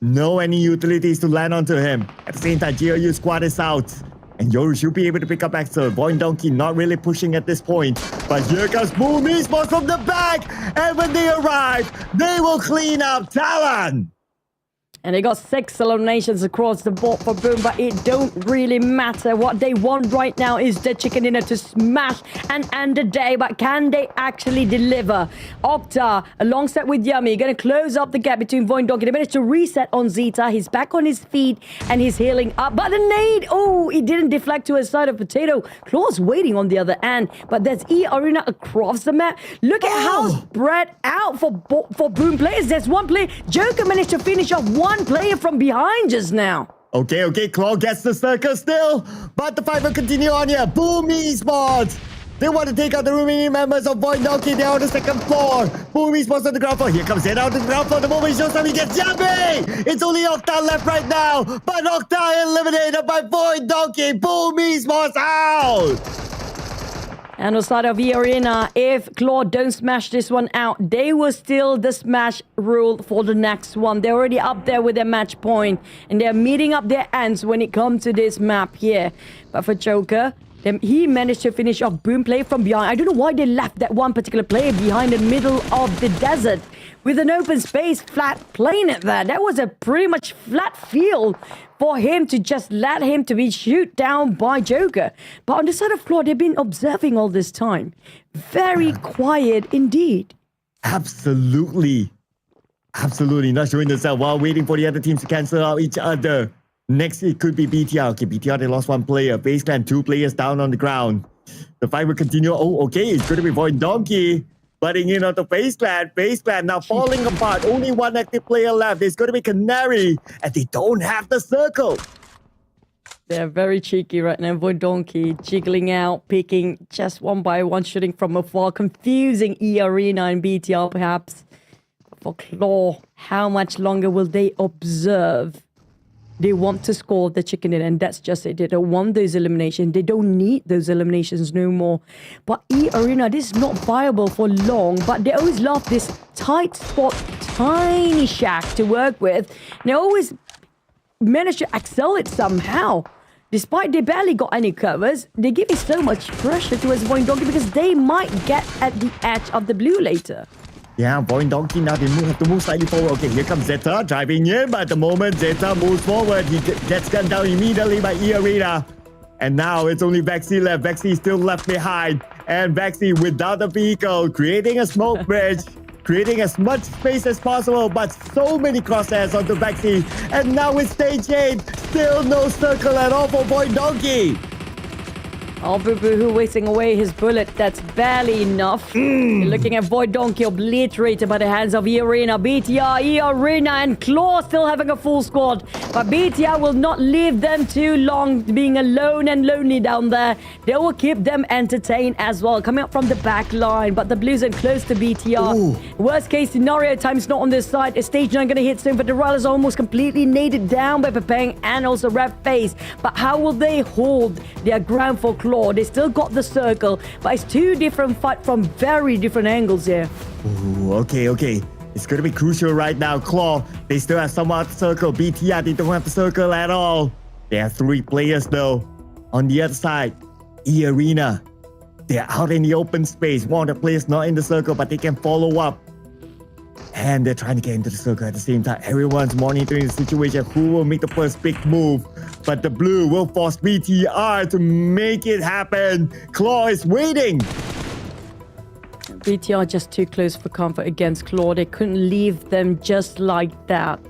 no any utilities to land onto him. At the same time, GLU squad is out. And Yoru should be able to pick up Axel. VOIN Donkey not really pushing at this point. But here comes Boom Esports from the back. And when they arrive, they will clean up TALON. And they got 6 eliminations across the board for Boom, but it don't really matter. What they want right now is the chicken dinner to smash and end the day. But can they actually deliver? Opta, alongside with Yummy, going to close up the gap between VOIN Donkey. They managed to reset on Zeta. He's back on his feet and he's healing up. But the nade, oh, it didn't deflect to his side of Potato. Claw's waiting on the other end. But there's eArena across the map. Look at how spread out for Boom players. There's one player. Joker managed to finish off one player from behind just now. Okay, Claw gets the circle still, but the fight will continue on here. Boom Esports. They want to take out the remaining members of VOIN Donkey. They're on the 2nd floor. Boom Esports on the ground floor. Here comes Zed out to the ground floor. The moment he shows up, he gets Yummy. It's only Octa left right now, but Octa eliminated by VOIN Donkey. Boom Esports out. And on the side of eArena, if Claw don't smash this one out, they will steal the smash rule for the next one. They're already up there with their match point, and they're meeting up their ends when it comes to this map here. But for Joker, he managed to finish off Boom play from behind. I don't know why they left that one particular player behind in the middle of the desert with an open space, flat plane at that. That was a pretty much flat field for him to just let him to be shoot down by Joker. But on the side of Claw, they've been observing all this time. Very quiet indeed. Absolutely not showing themselves while waiting for the other teams to cancel out each other. Next, it could be BTR. Okay, BTR, they lost 1 player. FaZe Clan, 2 players down on the ground. The fight will continue. Oh, okay, it's going to be VOIN Donkey. butting in onto FaZe Clan. FaZe Clan now falling apart. Only one active player left. It's going to be Canary, and they don't have the circle. They're very cheeky right now. VOIN Donkey jiggling out, picking just one by one, shooting from afar, confusing eArena and BTR perhaps. For Claw, how much longer will they observe? They want to score the chicken in, and that's just it. They don't want those eliminations. They don't need those eliminations no more. But eArena, this is not viable for long, but they always love this tight spot, tiny shack to work with. They always manage to excel it somehow. Despite they barely got any covers, they give it so much pressure towards VOIN Donkey because they might get at the edge of the blue later. Yeah, VOIN Donkey now they have to move slightly forward. Okay, here comes Zeta driving in, but at the moment Zeta moves forward. He gets gunned down immediately by eArena. And now it's only Vexy left. Vexy still left behind. And Vexy without a vehicle, creating a smoke bridge. Creating as much space as possible, but so many crosshairs onto Vexy. And now it's stage 8. Still no circle at all for VOIN Donkey. Oh, Boo Boo Hoo wasting away his bullet. That's barely enough. You're looking at VOIN Donkey obliterated by the hands of eArena, BTR, eArena, and Claw still having a full squad. But BTR will not leave them too long being alone and lonely down there. They will keep them entertained as well. Coming up from the back line, but the Blues are close to BTR. Ooh. Worst case scenario, time's not on this side. Stage 9 going to hit soon, but the Riley is almost completely naded down by Pepeng and also FaZe. But how will they hold their ground for Claw? They still got the circle, but it's two different fights from very different angles here. Ooh, okay. It's going to be crucial right now. Claw, they still have somewhat circle. BTR, they don't have the circle at all. They have 3 players though. On the other side, eArena, they're out in the open space. One of the players not in the circle, but they can follow up. And they're trying to get into the circle at the same time. Everyone's monitoring the situation. Who will make the first big move? But the blue will force BTR to make it happen. Claw is waiting. BTR just too close for comfort against Claw. They couldn't leave them just like that.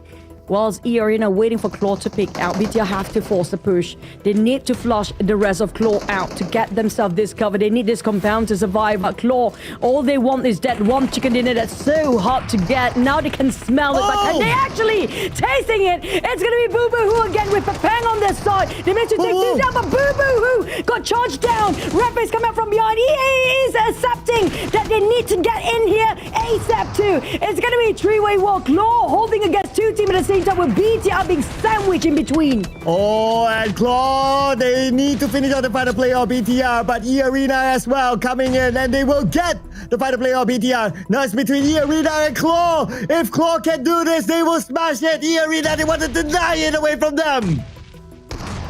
Whilst eArena waiting for Claw to pick out, BTR have to force a push. They need to flush the rest of Claw out to get themselves this cover. They need this compound to survive. But Claw, all they want is that one chicken dinner that's so hard to get. Now they can smell it, but can they actually tasting it? It's going to be Boo Boo Hoo again with Pepeng on their side. They managed to take 2 down, but Boo Boo Hoo got charged down. FaZe coming out from behind. He is accepting that they need to get in here ASAP too. It's going to be a 3-way war. Claw holding against 2 teams at the same time with BTR being sandwiched in between. Oh, and Claw, they need to finish out the final player of BTR, but eArena as well coming in, and they will get the final player of BTR. Now it's between eArena and Claw. If Claw can do this, they will smash it. eArena, they want to deny it away from them.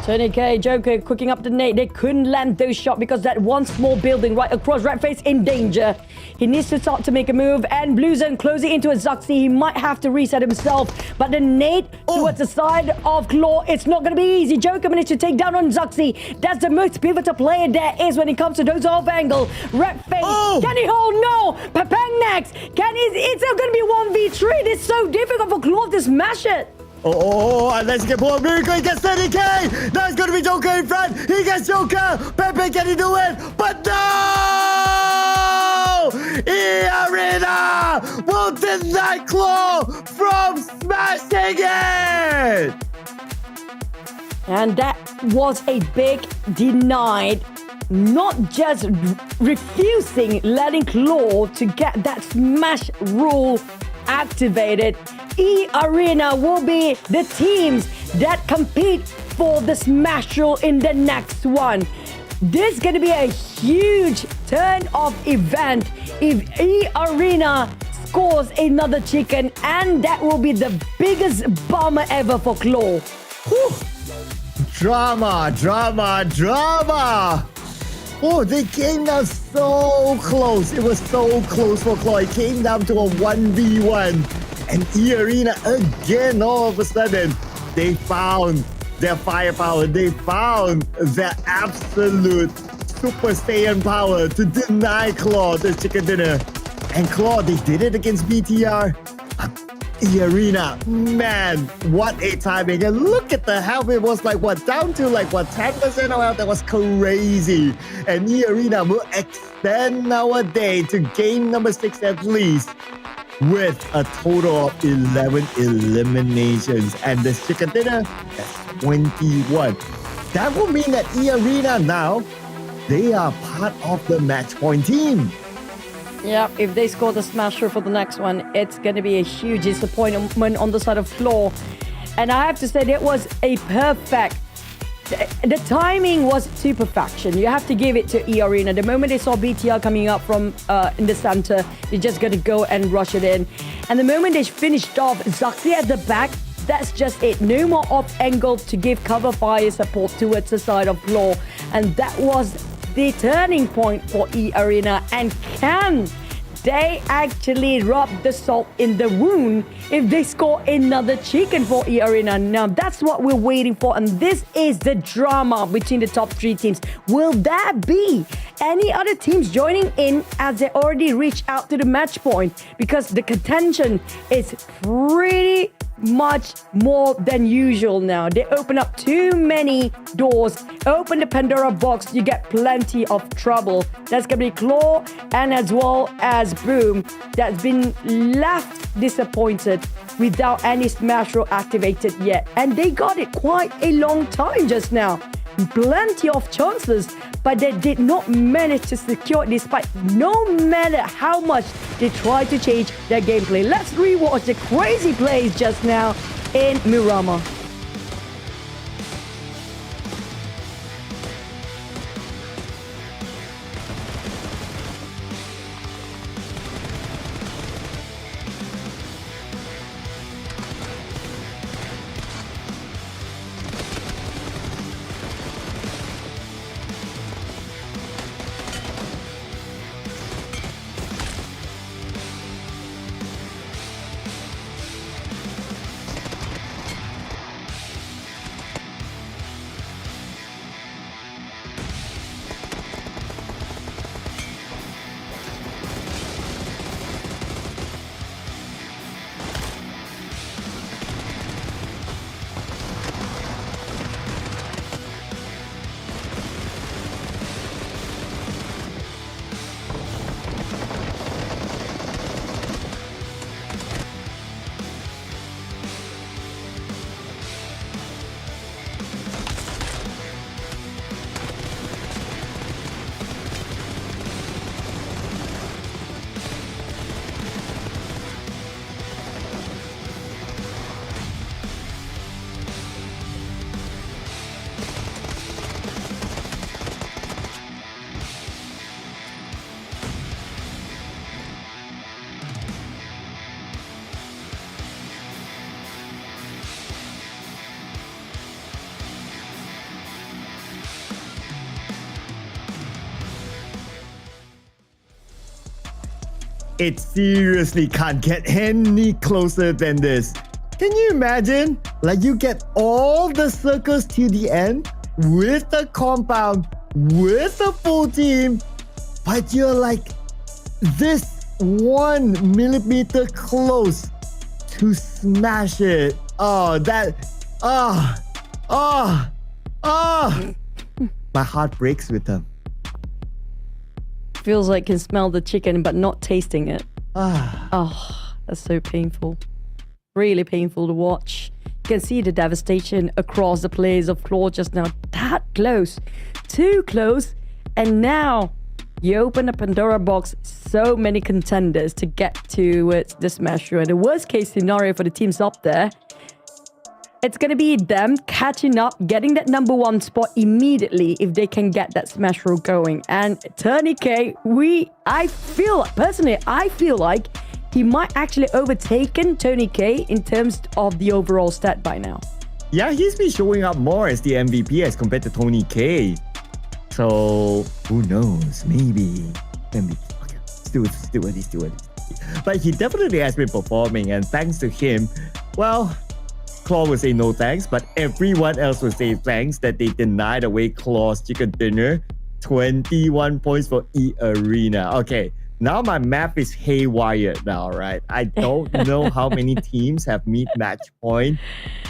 Tony K, Joker cooking up the nade. They couldn't land those shots because that one small building right across FaZe in danger. He needs to start to make a move, and Blue Zone closing into a Zuxi. He might have to reset himself, but the nade towards the side of Claw, it's not going to be easy. Joker managed to take down on Zuxi. That's the most pivotal player there is when it comes to those off angle. FaZe, can he hold? No. Pepeng next. It's going to be 1v3. It's so difficult for Claw to smash it. Unless he can pull a miracle, he gets 30k. Now it's going to be Joker in front. He gets Joker. Pepe, can he do it? But no! eArena will deny Claw from smashing it. And that was a big denied. Not just refusing letting Claw to get that smash rule activated. eArena will be the teams that compete for the smash rule in the next one. This is going to be a huge turn-off event if eArena scores another chicken, and that will be the biggest bomber ever for Claw. Whew. Drama. Oh, they came down so close. It was so close for Claw. It came down to a 1v1. And eArena again, all of a sudden, they found their firepower. They found their absolute Super Saiyan power to deny Claw the chicken dinner. And Claw, they did it against BTR. eArena, man, what a timing. And look at the health. It was like, down to 10% of health. That was crazy. And eArena will extend our day to game number 6 at least, with a total of 11 eliminations. And the chicken dinner has 21. That will mean that eArena now, they are part of the match point team. Yeah, if they score the smasher for the next one, it's going to be a huge disappointment on the side of Claw. And I have to say, that was a perfect... The timing was to perfection. You have to give it to eArena. The moment they saw BTR coming up from in the center, they just got to go and rush it in. And the moment they finished off Zakri at the back, that's just it. No more off angle to give cover fire support towards the side of Claw. And that was the turning point for eArena. And can they actually rub the salt in the wound if they score another chicken for eArena? Now, that's what we're waiting for. And this is the drama between the top 3 teams. Will there be any other teams joining in as they already reach out to the match point? Because the contention is pretty much more than usual now. They open up too many doors, open the Pandora box, you get plenty of trouble. That's gonna be Claw and as well as Boom that's been left disappointed without any smash roll activated yet. And they got it quite a long time just now. Plenty of chances, but they did not manage to secure it despite no matter how much they tried to change their gameplay. Let's rewatch the crazy plays just now in Miramar. It seriously can't get any closer than this. Can you imagine? Like, you get all the circles to the end with the compound, with the full team, but you're like this 1 millimeter close to smash it. Oh, that... My heart breaks with them. Feels like can smell the chicken but not tasting it. Oh, that's so painful. Really painful to watch. You can see the devastation across the players of Claw just now. That close. Too close. And now you open a Pandora box. So many contenders to get to the smash room. And the worst case scenario for the teams up there, it's going to be them catching up, getting that number 1 spot immediately if they can get that smash roll going. And Tony K, I feel like he might actually overtaken Tony K in terms of the overall stat by now. Yeah, he's been showing up more as the MVP as compared to Tony K. So, who knows? Maybe MVP. Okay, still early. But he definitely has been performing, and thanks to him, well, Claw will say no thanks, but everyone else will say thanks that they denied away Claw's chicken dinner. 21 points for eArena. Okay, Now my map is haywire now, right? I don't know how many teams have meet match point.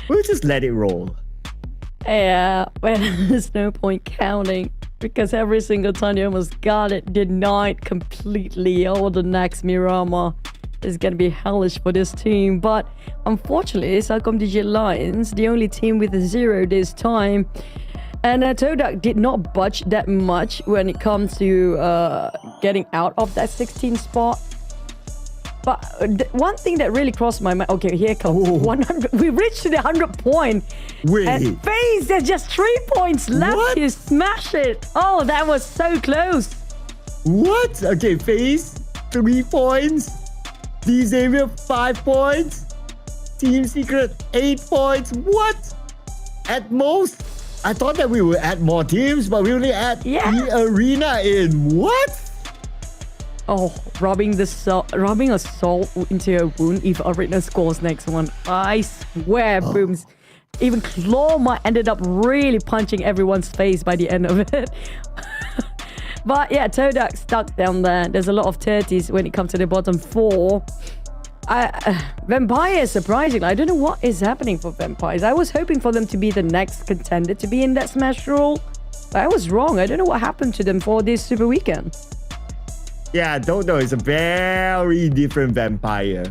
We'll just let it roll. Yeah, well, there's no point counting because every single time you almost got it denied completely. Oh, the next Miramar is going to be hellish for this team. But unfortunately, CelcomDigi Alliance, the only team with a 0 this time. And TODAK did not budge that much when it comes to getting out of that 16th spot. But one thing that really crossed my mind. Okay, here comes 100. We reached to the 100 point. Wait. And FaZe, there's just 3 points left. What? You smash it. Oh, that was so close. What? Okay, FaZe, 3 points. Xavier, 5 points. Team Secret, 8 points. What? At most? I thought that we would add more teams, but we only add eArena in. What? Oh, rubbing a salt into a wound if eArena scores next one. I swear, Booms. Even Claw might ended up really punching everyone's face by the end of it. But yeah, TODAK stuck down there. There's a lot of 30s when it comes to the bottom 4. Vampires, surprisingly, I don't know what is happening for Vampires. I was hoping for them to be the next contender to be in that Smash Roll. But I was wrong. I don't know what happened to them for this Super Weekend. Yeah, I don't know. It's a very different Vampire.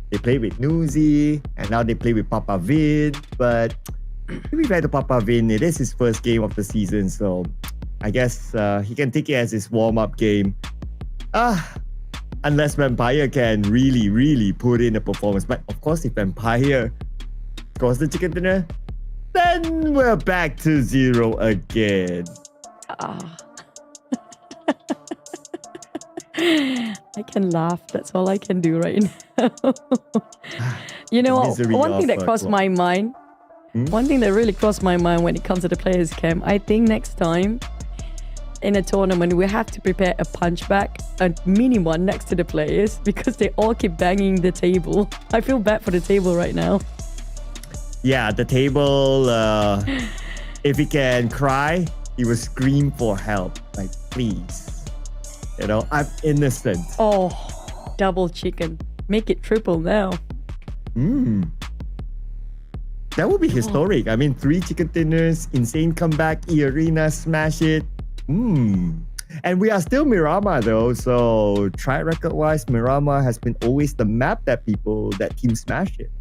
They play with Nuzi, and now they play with Papa Vin. But to be fair to Papa Vin, it is his first game of the season, so I guess he can take it as his warm-up game. Unless Vampire can really put in a performance. But of course, if Vampire scores the chicken dinner, then we're back to 0 again. I can laugh. That's all I can do right now. You know what? One thing that crossed my mind. One thing that really crossed my mind when it comes to the players camp. I think next time in a tournament we have to prepare a punchback, a mini one next to the players because they all keep banging the table. I feel bad for the table right now. Yeah, the table. If he can cry, he will scream for help. Like, please. You know, I'm innocent. Oh, double chicken. Make it triple now. That would be historic. I mean, 3 chicken dinners, insane comeback, eArena, smash it. And we are still Miramar though, so track record wise, Miramar has been always the map that team smash it.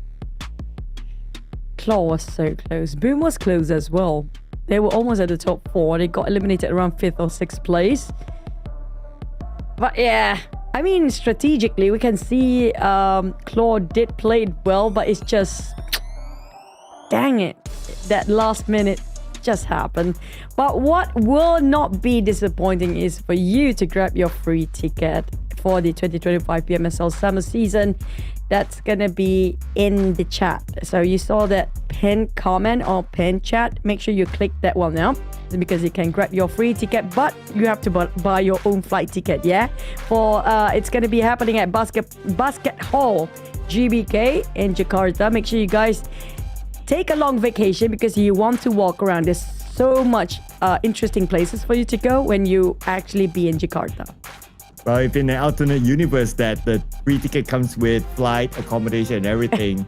Claw was so close. Boom was close as well. They were almost at the top 4. They got eliminated around 5th or 6th place. But yeah, I mean, strategically, we can see Claw did play it well, but it's just, dang it, that last minute just happened. But what will not be disappointing is for you to grab your free ticket for the 2025 PMSL Summer Season. That's gonna be in the chat. So you saw that pinned comment or pinned chat. Make sure you click that one now because you can grab your free ticket, but you have to buy your own flight ticket. Yeah, for it's gonna be happening at Basket Hall GBK in Jakarta. Make sure you guys take a long vacation because you want to walk around. There's so much interesting places for you to go when you actually be in Jakarta. Well, if in an alternate universe that the free ticket comes with flight, accommodation, and everything,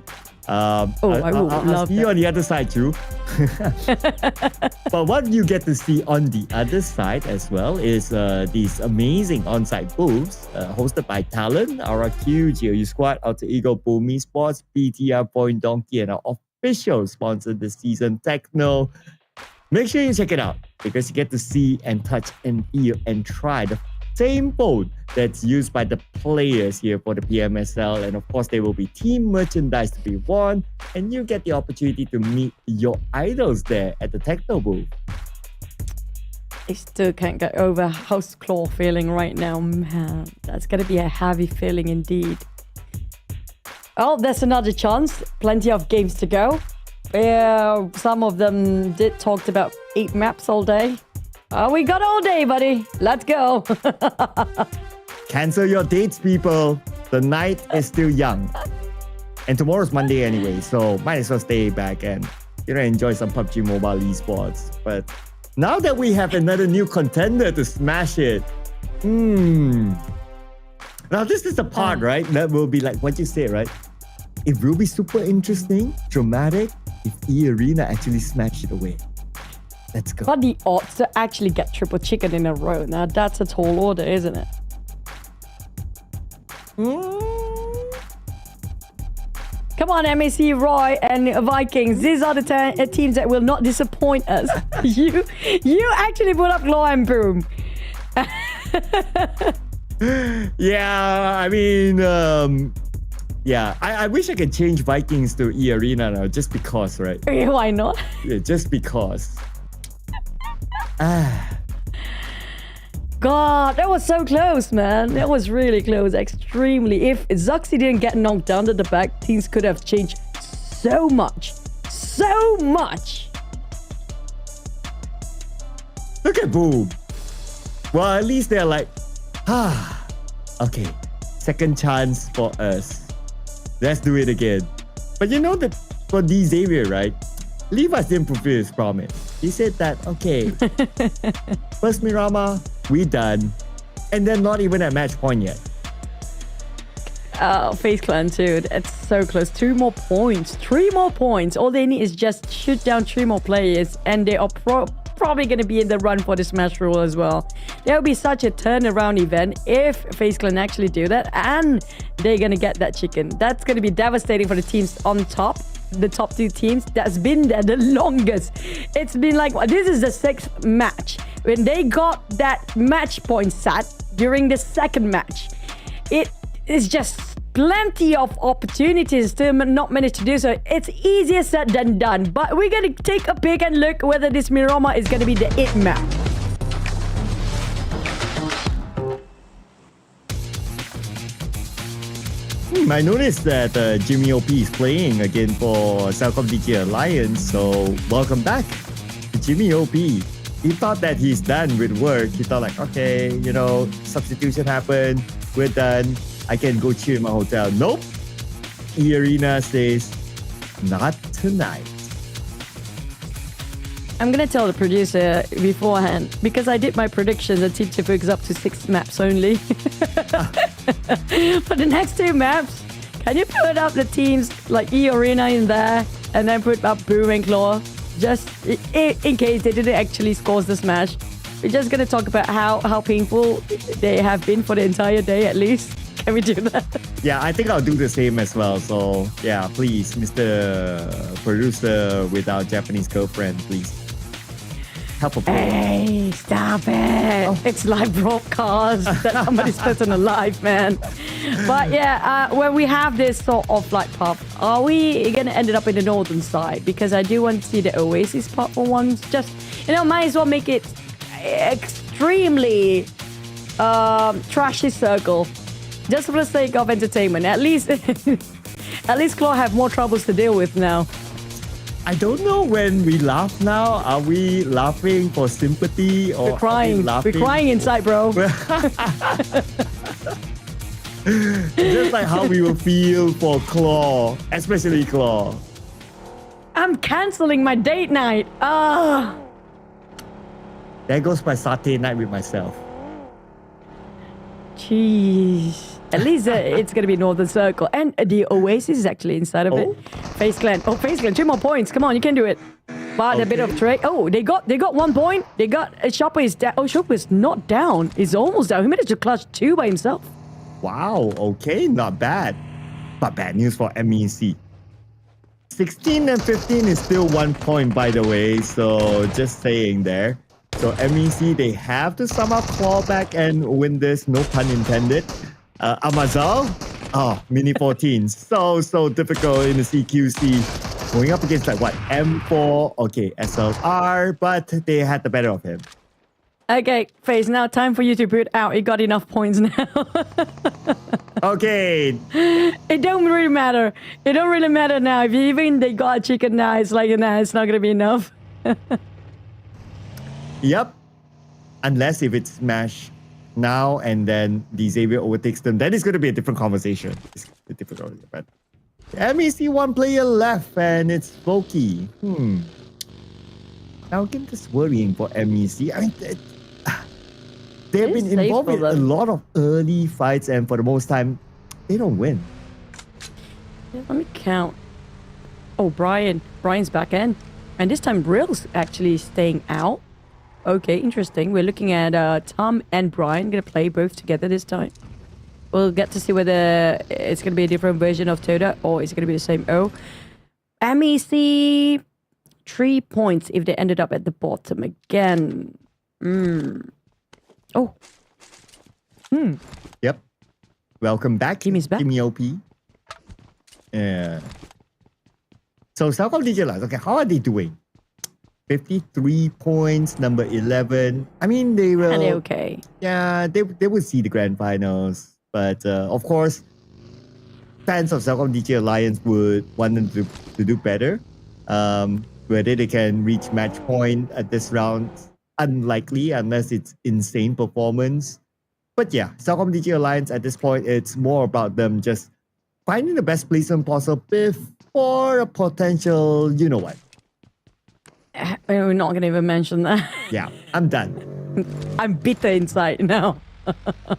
I'll see you on the other side too. But what you get to see on the other side as well is these amazing on-site booths hosted by TALON, RRQ, GOU Squad, Alter Ego, Boom Esports, PTR, VOIN, Donkey, and our official sponsor this season, TECNO. Make sure you check it out because you get to see and touch and feel and try the same boat that's used by the players here for the PMSL, and of course there will be team merchandise to be won, and you get the opportunity to meet your idols there at the TECNO booth. I still can't get over how's Claw feeling right now, man. That's gonna be a heavy feeling indeed. Well, there's another chance. Plenty of games to go. Yeah, some of them did talk about 8 maps all day. We got all day, buddy. Let's go. Cancel your dates, people. The night is still young. And tomorrow's Monday anyway, so might as well stay back and enjoy some PUBG Mobile Esports. But now that we have another new contender to smash it, Now this is the part, right? That will be like what you say, right? It will be super interesting, dramatic, if eArena actually smash it away. Let's go. But the odds to actually get triple chicken in a row, now that's a tall order, isn't it? Come on, MAC, Roy, and Vikings. These are the teams that will not disappoint us. you actually put up Claw and Boom. Yeah, I mean, yeah, I wish I could change Vikings to eArena now, just because, right? Why not? Yeah, just because. God, that was so close, man. That was really close, extremely. If Zuxi didn't get knocked down to the back, things could have changed so much. So much. Look at Boom. Well, at least they're like, okay, second chance for us. Let's do it again. But you know that for D Xavier, right? Levi's didn't fulfill his promise. He said that, okay, first Mirama, we done. And then not even at match point yet. FaZe Clan too. It's so close. 2 more points. 3 more points. All they need is just shoot down 3 more players, and they are probably going to be in the run for the Smash Rule as well. There will be such a turnaround event if FaZe Clan actually do that, and they're going to get that chicken. That's going to be devastating for the teams on top. The top 2 teams that's been there the longest. It's been like, this is the 6th match. When they got that match point set during the 2nd match, it is just plenty of opportunities to not manage to do so. It's easier said than done. But we're going to take a peek and look whether this Mirama is going to be the it map. I noticed that Jimmy OP is playing again for CelcomDigi Alliance, so welcome back to Jimmy OP. He thought that he's done with work. He thought like, okay, you know, substitution happened, we're done, I can go chill in my hotel. Nope. eArena says, not tonight. I'm going to tell the producer beforehand, because I did my predictions that Team Tifu is up to 6 maps only. For the next 2 maps, can you put up the teams like eArena in there and then put up Boom and Claw? Just in case they didn't actually score the smash. We're just going to talk about how painful they have been for the entire day at least. Can we do that? Yeah, I think I'll do the same as well. So yeah, please, Mr. Producer with our Japanese girlfriend, please. Help a player. Hey, stop it. Oh. It's live broadcast that somebody's putting alive, man. But yeah, when we have this sort of like pub, are we going to end it up in the northern side? Because I do want to see the Oasis pub for once. Just, you know, might as well make it extremely trashy circle. Just for the sake of entertainment. At least Claw have more troubles to deal with now. I don't know when we laugh now. Are we laughing for sympathy or we're crying? We're crying inside, bro. Just like how we will feel for Claw, especially Claw. I'm canceling my date night. There goes my satay night with myself. Jeez. At least it's going to be Northern Circle. And the Oasis is actually inside of it. FaZe Clan. Oh, FaZe Clan. 2 more points. Come on, you can do it. But a bit of trade. Oh, they got 1 point. They got... Shopper is down. Oh, Shopper is not down. He's almost down. He managed to clutch 2 by himself. Wow. Okay, not bad. But bad news for MEC. 16 and 15 is still 1 point, by the way. So just saying there. So MEC, they have to somehow claw back and win this. No pun intended. Amazal, mini 14. So difficult in the CQC. Going up against like what? M4, okay, SLR, but they had the better of him. Okay, FaZe, now time for you to put out. You got enough points now. Okay. It don't really matter. It don't really matter now. If even they got a chicken now, it's like, nah, it's not going to be enough. Yep. Unless if it's Smash now and then the Xavier overtakes them, then it's going to be a different conversation. It's a different conversation, but MEC 1 player left and it's Voki. Now again, just worrying for MEC. I mean, they've It's been safe involved for in a them. lot of early fights, and for the most time, they don't win. Yeah, let me count. Oh, Brian's back in. And this time Brill's actually staying out. Okay, interesting. We're looking at Tom and Brian gonna play both together this time. We'll get to see whether it's gonna be a different version of TODAK or it's gonna be the same. MEC 3 points if they ended up at the bottom again. Oh. Yep. Welcome back, Jimmy's back. Jimmy OP. Yeah. So CelcomDigi Alliance, okay, how are they doing? 53 points, number 11. I mean, they will... And they're okay. Yeah, they will see the grand finals. But of course, fans of CelcomDigi Alliance would want them to do better. Whether they can reach match point at this round, unlikely unless it's insane performance. But yeah, CelcomDigi Alliance at this point, it's more about them just finding the best placement possible before a potential, you know what. We're not going to even mention that. Yeah, I'm done. I'm bitter inside now. But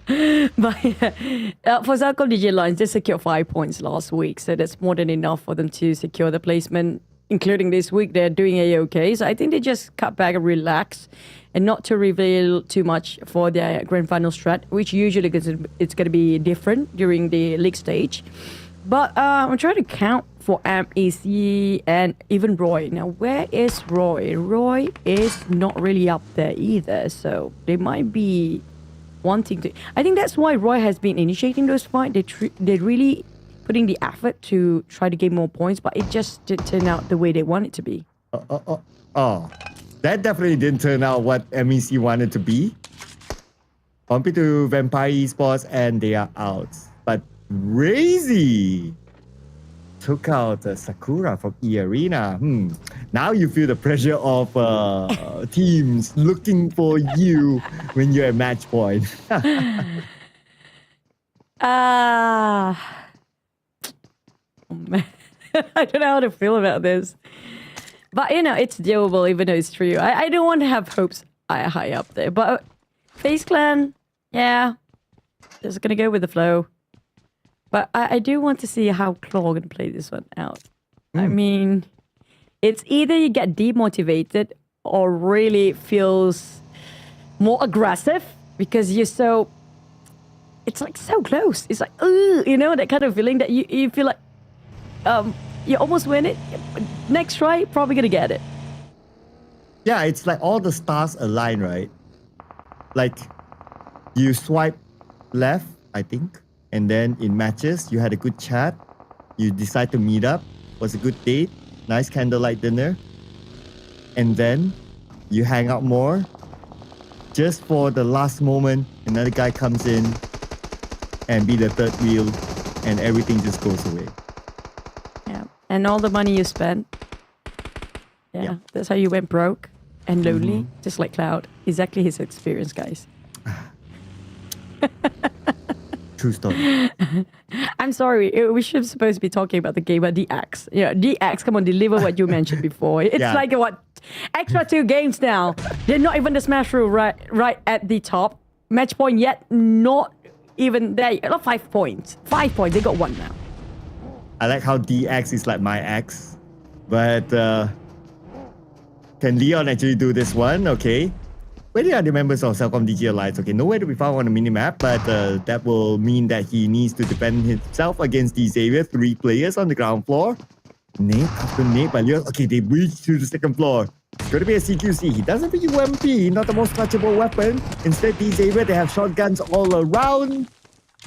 for CelcomDigi Alliance, they secured 5 points last week, so that's more than enough for them to secure the placement. Including this week, they're doing A-okay. So I think they just cut back and relax and not to reveal too much for their grand final strat, which usually it's going to be different during the league stage. But I'm trying to count for MEC and even Roy. Now, where is Roy? Roy is not really up there either, so they might be wanting to... I think that's why Roy has been initiating those fights. They're really putting the effort to try to gain more points, but it just didn't turn out the way they want it to be. Oh, that definitely didn't turn out what MEC wanted to be. Bumpy to Vampire Esports and they are out. But Crazy took out Sakura from eArena. Now you feel the pressure of teams looking for you when you're at match point. Oh man, I don't know how to feel about this. But you know, it's doable even though it's true. I don't want to have hopes high up there. But FaZe Clan, yeah, just gonna go with the flow. But I do want to see how Claw gonna play this one out. I mean, it's either you get demotivated or really feels more aggressive because you're so... It's like so close. It's like, you know, that kind of feeling that you feel like you almost win it. Next try, probably gonna get it. Yeah, it's like all the stars align, right? Like you swipe left, I think. And then in matches, you had a good chat. You decide to meet up. Was a good date. Nice candlelight dinner. And then you hang out more. Just for the last moment, another guy comes in and be the third wheel. And everything just goes away. Yeah. And all the money you spent. Yeah. That's how you went broke and lonely. Just like Cloud. Exactly his experience, guys. True story. I'm sorry. We should supposed to be talking about the game, but DX. Yeah, DX, come on, deliver what you mentioned before. It's like, what, extra 2 games now. They're not even the smash rule right at the top. Match point yet, not even there. Not 5 points. 5 points. They got 1 now. I like how DX is like my ex. But can Leon actually do this one? Okay. Where are the members of CelcomDigi Alliance? Okay, nowhere to be found on the minimap, but that will mean that he needs to defend himself against these areas. 3 players on the ground floor. Nade after nade by Leon. Okay, they breach to the 2nd floor. It's going to be a CQC. He doesn't have a UMP, not the most touchable weapon. Instead, these areas, they have shotguns all around.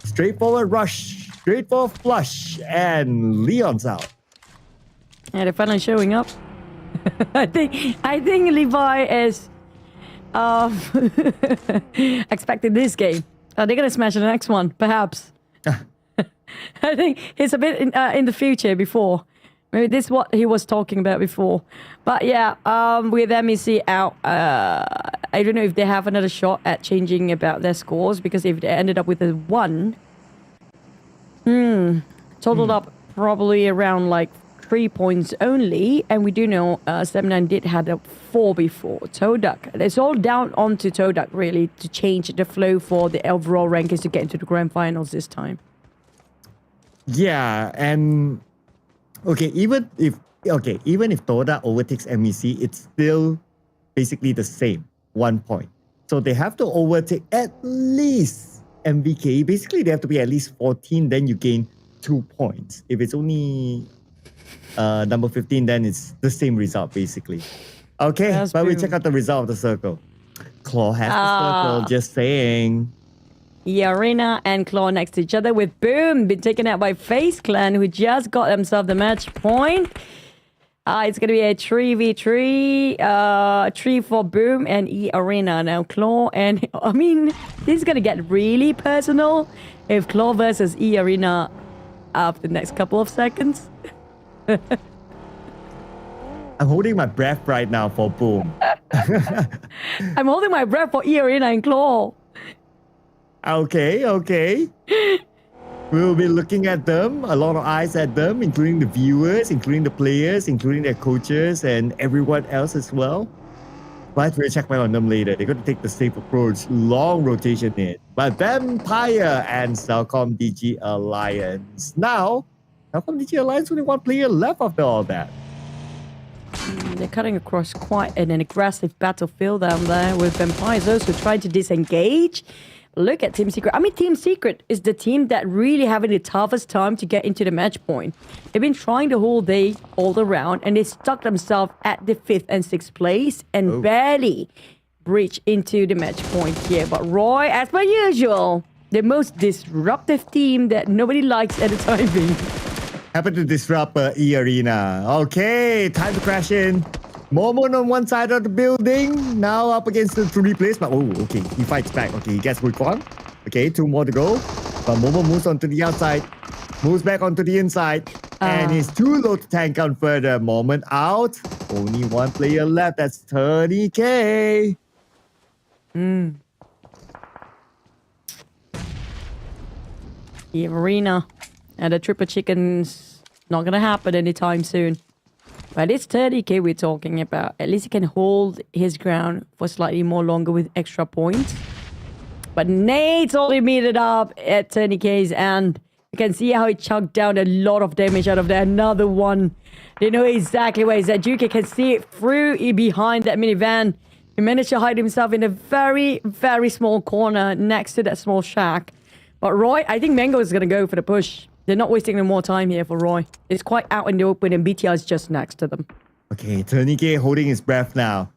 Straightforward rush, straightforward flush, and Leon's out. Yeah, they're finally showing up. I think Levi is... expecting this game. They're gonna smash the next one, perhaps. I think it's a bit in the future before. Maybe this is what he was talking about before. But yeah, with MEC out, I don't know if they have another shot at changing about their scores, because if they ended up with a 1, totaled up probably around like 3 points only, and we do know 7-9 did had a 4 before. TODAK, it's all down onto TODAK really to change the flow for the overall rankings to get into the grand finals this time. Yeah, and even if TODAK overtakes MEC, it's still basically the same, 1 point. So they have to overtake at least MVK. Basically, they have to be at least 14, then you gain 2 points. If it's only number 15, then it's the same result, basically. Okay, That's but we boom. check out the result of the circle. Claw has the circle, just saying. eArena and Claw next to each other with Boom been taken out by FaZe Clan, who just got themselves the match point. It's going to be a 3v3, 3 for Boom and eArena. Now Claw and, I mean, this is going to get really personal if Claw versus eArena after the next couple of seconds. I'm holding my breath right now for Boom. I'm holding my breath for eArena and Claw. Okay. We'll be looking at them, a lot of eyes at them, including the viewers, including the players, including their coaches, and everyone else as well. But we'll check back on them later. They're going to take the safe approach, long rotation in. But Vampire and CelcomDigi Alliance. Now, CelcomDigi Alliance only one player left after all that. They're cutting across quite an aggressive battlefield down there with Vampires also trying to disengage. Look at Team Secret. I mean, Team Secret is the team that really having the toughest time to get into the match point. They've been trying the whole day, all around, and they stuck themselves at the 5th and 6th place and barely breach into the match point here. But Roy, as per usual, the most disruptive team that nobody likes at the time being. Happen to disrupt eArena. Okay, time to crash in. Momon on one side of the building, now up against the 3 players, but okay, he fights back. Okay, he gets Wukong. Okay, 2 more to go. But Momo moves onto the outside, moves back onto the inside, and he's too low to tank out further. Moment out. Only 1 player left. That's 30k. eArena and the triple chicken's not gonna happen anytime soon. But it's 30k we're talking about. At least he can hold his ground for slightly more longer with extra points. But Nate's only meted up at 30k's, and you can see how he chucked down a lot of damage out of there. Another one. They know exactly where he's at. Juke can see it through behind that minivan. He managed to hide himself in a very, very small corner next to that small shack. But Roy, I think Mango is going to go for the push. They're not wasting any more time here for Roy. It's quite out in the open and BTR is just next to them. Okay, TODAK holding his breath now.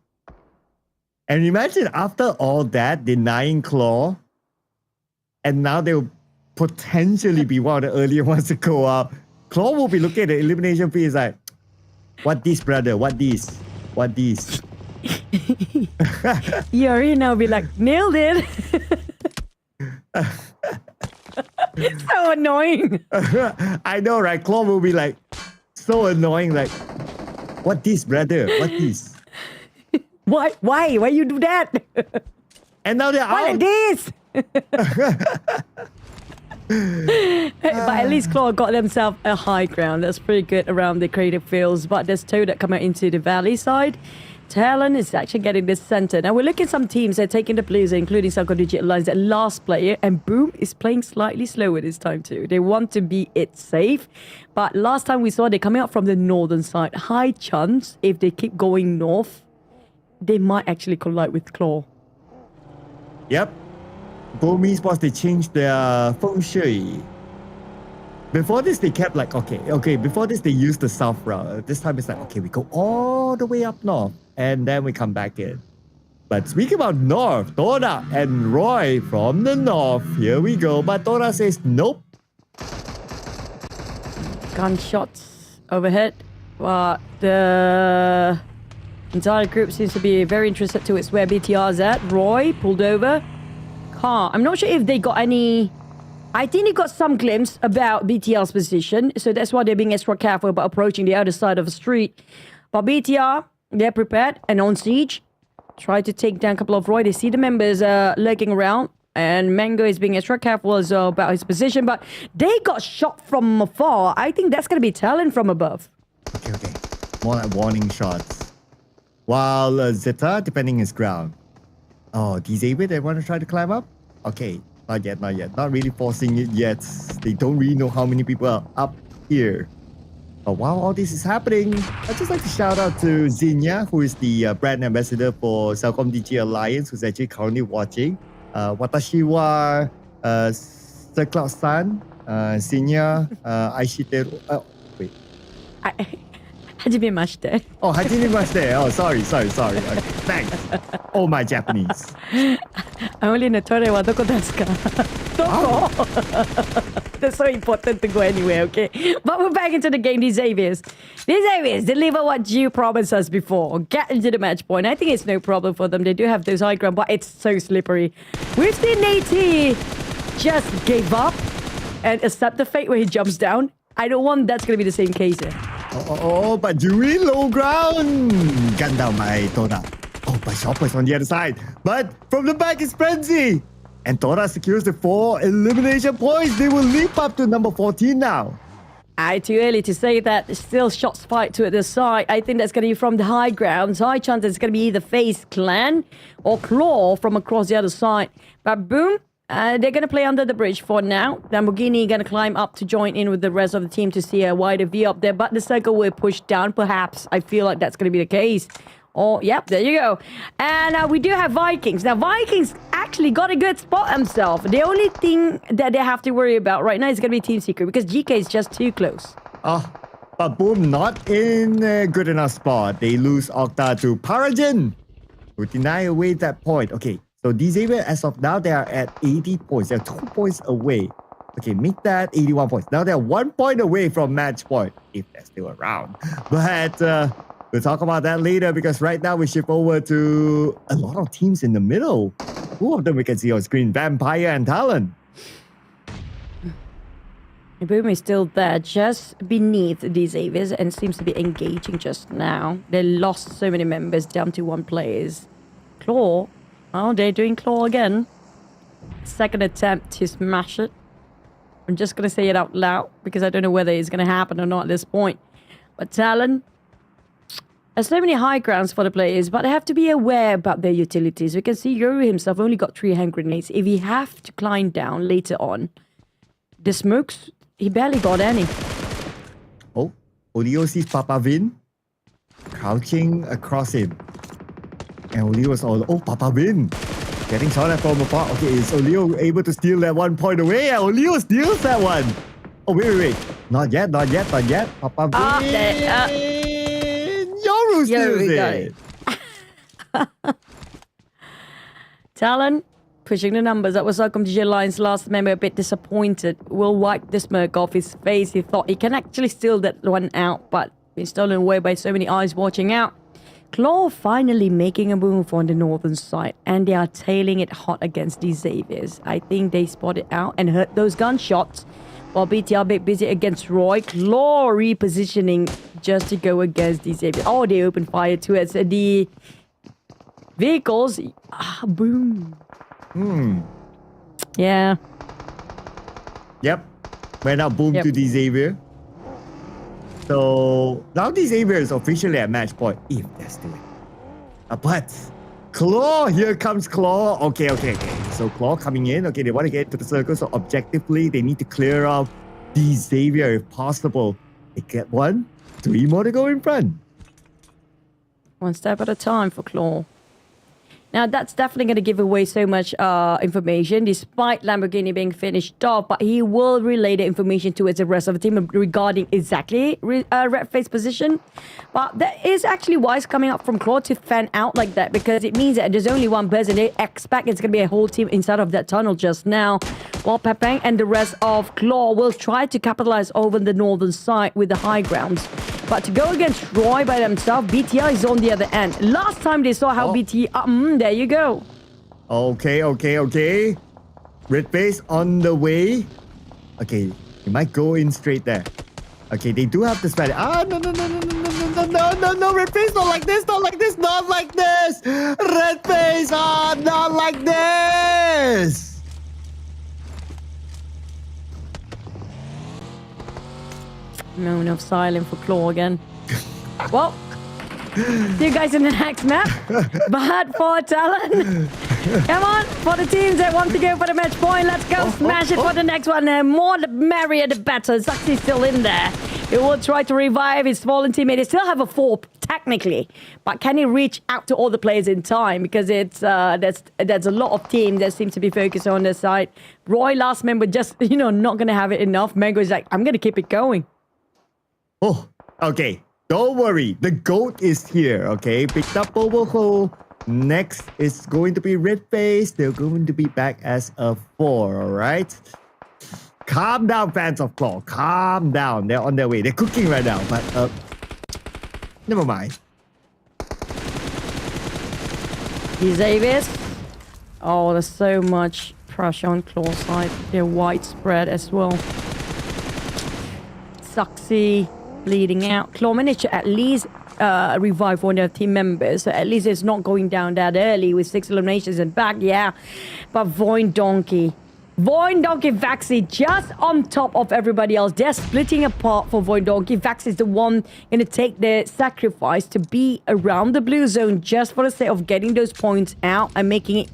And imagine after all that, denying Claw, and now they'll potentially be one of the earlier ones to go out. Claw will be looking at the elimination fee, is like, what this, brother? What this? What this? eArena will be like, nailed it. So annoying. I know, right? Claw will be like, so annoying, like, what this, brother? What this? Why? Why you do that? And now they're Why out. this? But at least Claw got themselves a high ground. That's pretty good around the creative fields. But there's TODAK coming into the valley side. Talon is actually getting this center. Now we're looking at some teams that are taking the blues, including CelcomDigi Alliance, that last player, and Boom is playing slightly slower this time too. They want to be it safe, but last time we saw they're coming out from the northern side. High chance if they keep going north, they might actually collide with Claw. Yep. Boom Esports, they changed their feng shui. Before this, they kept like, okay, before this, they used the south route. This time it's like, okay, we go all the way up north, and then we come back in. But speaking about north, TODAK and Roy from the north. Here we go. But TODAK says, nope. Gunshots overhead. But the entire group seems to be very interested to where BTR's at. Roy pulled over. Car. I'm not sure if they got any... I think they got some glimpse about BTR's position, so that's why they're being extra careful about approaching the other side of the street. But BTR, they're prepared and on siege. Try to take down a couple of Roy. They see the members lurking around, and Mango is being extra careful as well about his position, but they got shot from afar. I think that's going to be Talon from above. Okay. More like warning shots. While Zeta defending his ground. Oh, Xavier, they want to try to climb up? Okay, not yet. Not really forcing it yet. They don't really know how many people are up here. But while all this is happening, I'd just like to shout out to Zinya, who is the brand ambassador for CelcomDigi Alliance, who's actually currently watching. Watashi wa Secloud-san, Zinya, Aishiteru. Wait. Hajimemashite. Oh, hajimemashite. Oh, sorry. Okay, thanks. Oh, my Japanese. Only no tore wa doko desu ka? Doko? That's so important to go anywhere, okay? But we're back into the game, these Xaviers. These Xaviers deliver what you promised us before. Get into the match point. I think it's no problem for them. They do have those high ground, but it's so slippery. We've seen AT just gave up and accept the fate where he jumps down. I don't want that's going to be the same case here. But Yuri low ground. Gun down by TODAK. Oh, but Chopper's on the other side. But from the back is Frenzy. And TODAK secures the 4 elimination points. They will leap up to number 14 now. Too early to say that. There's still shots fired to the side. I think that's going to be from the high ground. High chance it's going to be either FaZe Clan or Claw from across the other side. But boom. They're going to play under the bridge for now. Lamborghini going to climb up to join in with the rest of the team to see a wider view up there. But the circle will push down, perhaps. I feel like that's going to be the case. Oh, yep, there you go. And we do have Vikings. Now, Vikings actually got a good spot themselves. The only thing that they have to worry about right now is going to be Team Secret because GK is just too close. But boom, not in a good enough spot. They lose Octa to Paragen, who deny away that point. Okay. So Xavier, as of now, they are at 80 points. They're 2 points away. Okay, make that 81 points. Now they're 1 point away from match point, if they're still around. But we'll talk about that later because right now we shift over to a lot of teams in the middle. Two of them we can see on screen, Vampire and TALON. Boom is still there, just beneath these Xaviers and seems to be engaging just now. They lost so many members down to 1 player. Claw. Oh, they're doing Claw again. Second attempt to smash it. I'm just going to say it out loud because I don't know whether it's going to happen or not at this point. But TALON, there's so many high grounds for the players, but they have to be aware about their utilities. We can see Yoru himself only got 3 hand grenades. If he have to climb down later on, the smokes, he barely got any. Oh, Olio sees Papa Vin crouching across him. And Olio was all, oh, Papa Vin getting shot at from afar. Okay, is Olio able to steal that 1 point away? Yeah, Olio steals that one. Oh, wait. Not yet. Papa Vin. Yoru steals it. TALON pushing the numbers. That was CelcomDigi Alliance last member, a bit disappointed. Will wipe the smirk off his face. He thought he can actually steal that one out, but been stolen away by so many eyes watching out. Claw finally making a move on the northern side, and they are tailing it hot against these Xaviers. I think they spotted out and heard those gunshots while BTR a bit busy against Roy. Claw repositioning just to go against these Xaviers. Oh, they open fire towards the vehicles. Boom. Yeah. Yep. Went out boom to the Xavier. So now the Xavier is officially at match point, if they're still in. But Claw, here comes Claw. Okay. So Claw coming in. Okay, they want to get to the circle. So objectively, they need to clear off the Xavier if possible. They get 1, 3 more to go in front. 1 step at a time for Claw. Now, that's definitely going to give away so much information, despite Lamborghini being finished off, but he will relay the information towards the rest of the team regarding exactly Red Face position. But that is actually wise coming up from Claw to fan out like that, because it means that there's only 1 person. They expect it's going to be a whole team inside of that tunnel just now, while Pepeng and the rest of Claw will try to capitalize over the northern side with the high grounds. But to go against Roy by themselves, BTR is on the other end. Last time they saw how BTR... there you go. Okay. Red Face on the way. Okay, he might go in straight there. Okay, they do have the strategy. No, Red Face, not like this. Red Face, not like this. Moment of silence for Claw again. Well, see you guys in the next map. But for Talon, come on, for the teams that want to go for the match point, let's go smash it for the next one. More the merrier, the better. Zaxi's still in there. He will try to revive his fallen teammate. They still have a 4, technically. But can he reach out to all the players in time? Because it's there's a lot of teams that seem to be focused on their side. Roy, last member, just, not going to have it enough. Mango is like, I'm going to keep it going. Oh, okay. Don't worry. The GOAT is here, okay? Picked up Bobo. Next is going to be Red Face. They're going to be back as a 4, all right? Calm down, fans of Claw. Calm down. They're on their way. They're cooking right now, but never mind. Davis. Oh, there's so much pressure on Claw's side. They're widespread as well. Zaxi bleeding out. Claw managed to at least revive one of their team members. So at least it's not going down that early with 6 eliminations and back. Yeah, but VOIN Donkey, Vaxi just on top of everybody else. They're splitting apart for VOIN Donkey. Vaxi is the one going to take the sacrifice to be around the blue zone just for the sake of getting those points out and making it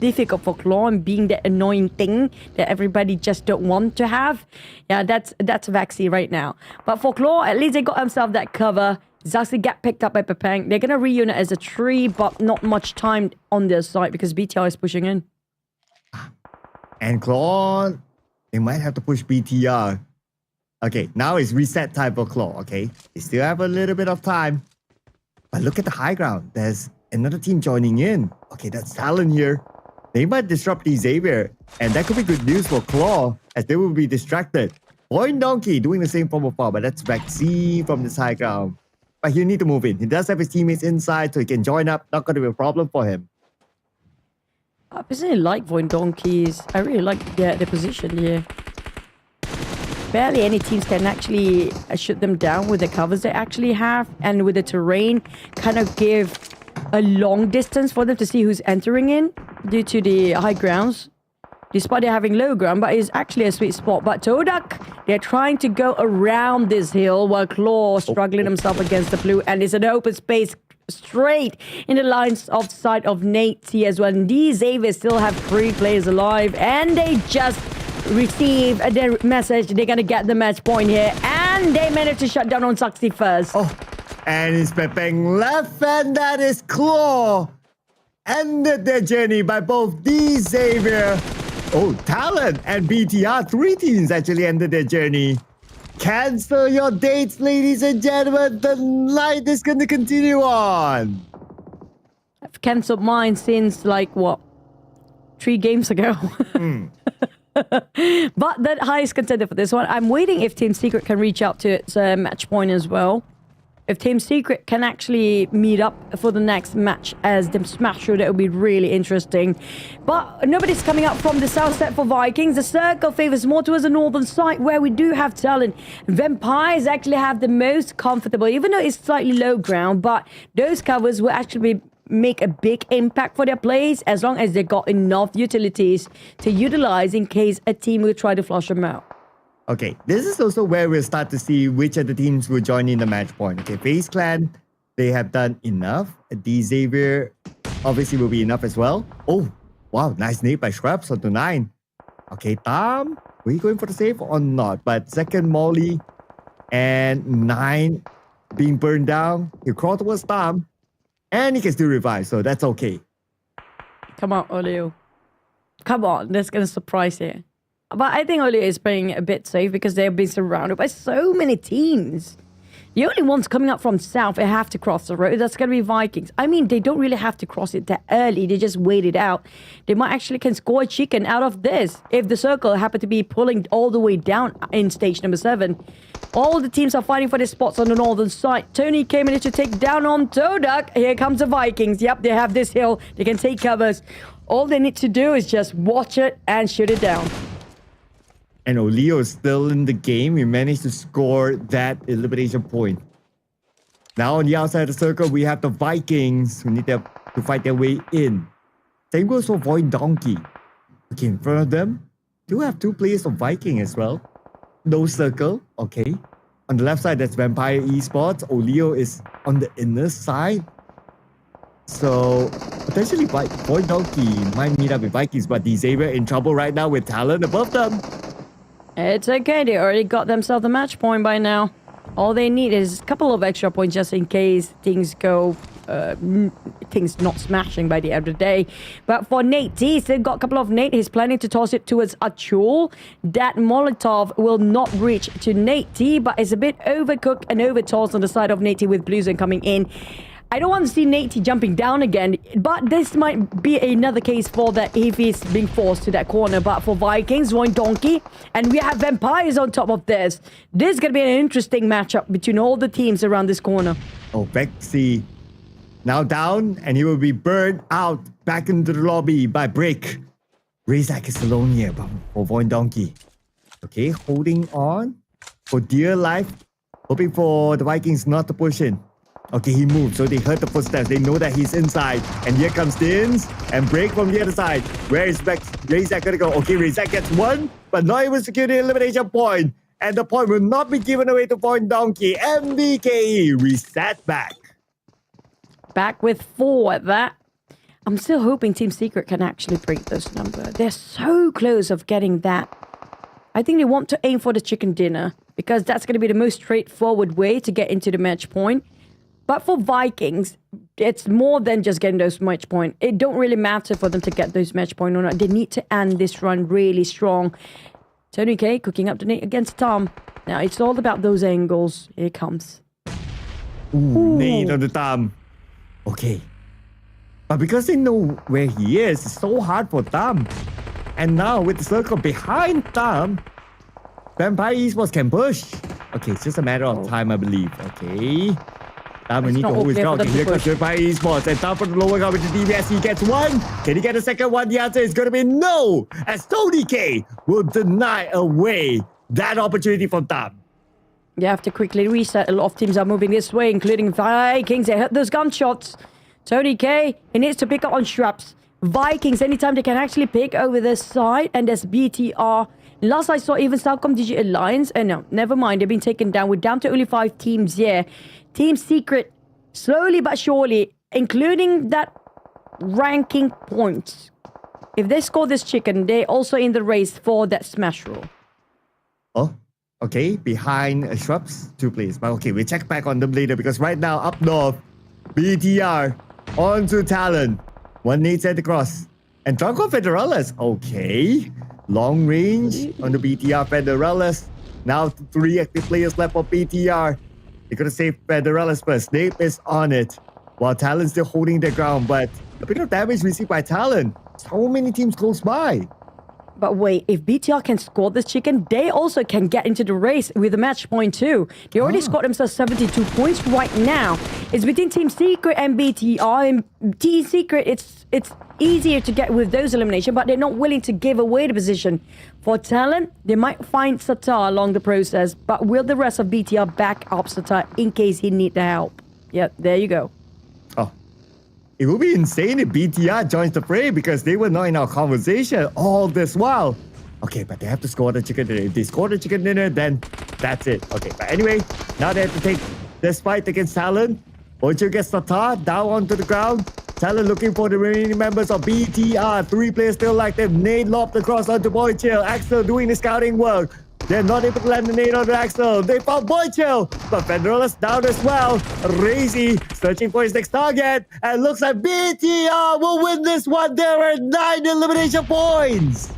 difficult for Claw and being that annoying thing that everybody just don't want to have. Yeah, that's Vaxi right now. But for Claw, at least they got themselves that cover. Zaxi got picked up by Pepang. They're going to reunite as a 3, but not much time on their side because BTR is pushing in. And Claw, they might have to push BTR. Okay, now it's reset time for Claw, okay? They still have a little bit of time. But look at the high ground. There's another team joining in. Okay, that's Talon here. They might disrupt the Xavier. And that could be good news for Claw as they will be distracted. VOIN Donkey doing the same from afar, but that's Vaxi from this high ground. But he'll need to move in. He does have his teammates inside, so he can join up. Not going to be a problem for him. I personally like VOIN Donkeys. I really like their position here. Barely any teams can actually shoot them down with the covers they actually have. And with the terrain, kind of give a long distance for them to see who's entering in due to the high grounds. Despite they're having low ground, but it's actually a sweet spot. But TODAK, they're trying to go around this hill while Claw struggling himself against the blue. And it's an open space straight in the lines of sight of Nate here as well. And these Xavier still have 3 players alive. And they just received their message. They're going to get the match point here. And they managed to shut down on Zaxi first. Oh, and it's Pepeng left. And that is Claw. Ended their journey by both these Xavier. Oh, Talon and BTR. 3 teams actually ended their journey. Cancel your dates, ladies and gentlemen. The night is going to continue on. I've cancelled mine since, 3 games ago. But the highest contender for this one, I'm waiting if Team Secret can reach out to its match point as well. If Team Secret can actually meet up for the next match as the Smasher, that would be really interesting. But nobody's coming up from the south set for Vikings. The circle favors more towards the northern side where we do have Talon. Vampires actually have the most comfortable, even though it's slightly low ground, but those covers will actually make a big impact for their plays as long as they got enough utilities to utilize in case a team will try to flush them out. Okay, this is also where we'll start to see which of the teams will join in the match point. Okay, FaZe Clan, they have done enough. The Xavier obviously will be enough as well. Oh, wow, nice nade by Shrubs onto 9. Okay, Tam, were you going for the save or not? But second Molly and 9 being burned down. He'll crawl towards Tam and he can still revive, so that's okay. Come on, Olio. Come on, that's going to surprise you. But I think Olio is playing a bit safe because they've been surrounded by so many teams. The only ones coming up from south they have to cross the road, that's going to be Vikings. I mean, they don't really have to cross it that early. They just wait it out. They might actually can score a chicken out of this if the circle happen to be pulling all the way down in stage number 7. All the teams are fighting for their spots on the northern side. Tony came in to take down on TODAK. Here comes the Vikings. Yep, they have this hill. They can take covers. All they need to do is just watch it and shoot it down. And Olio is still in the game. He managed to score that elimination point. Now on the outside of the circle, we have the Vikings who need to fight their way in. Same goes for VOIN Donkey. Okay, in front of them, do have 2 players of Viking as well. No circle, okay. On the left side, that's Vampire Esports. Olio is on the inner side. So potentially VOIN Donkey might meet up with Vikings, but Xavier in trouble right now with Talon above them. It's okay. They already got themselves a match point by now. All they need is a couple of extra points just in case things go, things not smashing by the end of the day. But for Nate T, he's still got a couple of nade. He's planning to toss it towards Achul. That Molotov will not reach to Nate T, but it's a bit overcooked and overtossed on the side of Nate T with Bluezone coming in. I don't want to see Nate T jumping down again, but this might be another case for that if he's being forced to that corner. But for Vikings, VOIN Donkey, and we have Vampires on top of this. This is going to be an interesting matchup between all the teams around this corner. Oh, Vexy now down, and he will be burned out back into the lobby by Break. Razak is alone here for VOIN Donkey. Okay, holding on for dear life, hoping for the Vikings not to push in. Okay, he moved, so they heard the footsteps. They know that he's inside. And here comes Dins and Break from the other side. Where is Razak gonna go? Okay, Razak gets one, but not able to secure the elimination point. And the point will not be given away to VOIN Donkey. MBKE reset back. Back with 4 at that. I'm still hoping Team Secret can actually break this number. They're so close of getting that. I think they want to aim for the chicken dinner because that's going to be the most straightforward way to get into the match point. But for Vikings, it's more than just getting those match points. It don't really matter for them to get those match points or not. They need to end this run really strong. Tony K cooking up the nade against Tom. Now it's all about those angles. Here it comes. Ooh, nade on the Tom. Okay. But because they know where he is, it's so hard for Tom. And now with the circle behind Tom, Vampire Esports can push. Okay, it's just a matter of time, I believe. Okay. Tom will need to hold his ground. Here comes Vampire Esports. And Tom from the lower ground with the DBS. He gets one. Can he get a second one? The answer is going to be no. As Tony K will deny away that opportunity from Tom. You have to quickly reset. A lot of teams are moving this way, including Vikings. They heard those gunshots. Tony K, he needs to pick up on Shrubs. Vikings, anytime they can actually pick over this side. And there's BTR. Last I saw, even CelcomDigi Alliance. And no, never mind. They've been taken down. We're down to only 5 teams here. Team Secret, slowly but surely, including that ranking points. If they score this chicken, they're also in the race for that smash roll. Oh, okay. Behind Shrubs, 2 players. But okay, we check back on them later because right now, up north, BTR onto Talon. 1 nade sent across. And Drunko Federalis. Okay. Long range on the BTR Federalis. Now 3 active players left for BTR. They're going to save Federalis first. Snape is on it. While Talon's still holding their ground. But a bit of damage received by Talon. So many teams close by. But wait, if BTR can score this chicken, they also can get into the race with a match point too. They already scored themselves 72 points right now. It's between Team Secret and BTR. And Team Secret, it's easier to get with those eliminations, but they're not willing to give away the position. For Talon, they might find Satar along the process, but will the rest of BTR back up Satar in case he needs the help? Yep, there you go. Oh, it would be insane if BTR joins the fray because they were not in our conversation all this while. Okay, but they have to score the chicken dinner. If they score the chicken dinner, then that's it. Okay, but anyway, now they have to take this fight against Talon. Ocho gets Satar down onto the ground. Talon looking for the remaining members of BTR. 3 players still active. Nade lobbed across onto Boychill. Axel doing the scouting work. They're not able to land the nade on the Axel. They found Boychill, but Federalis down as well. Razy searching for his next target. And looks like BTR will win this one. There are 9 elimination points.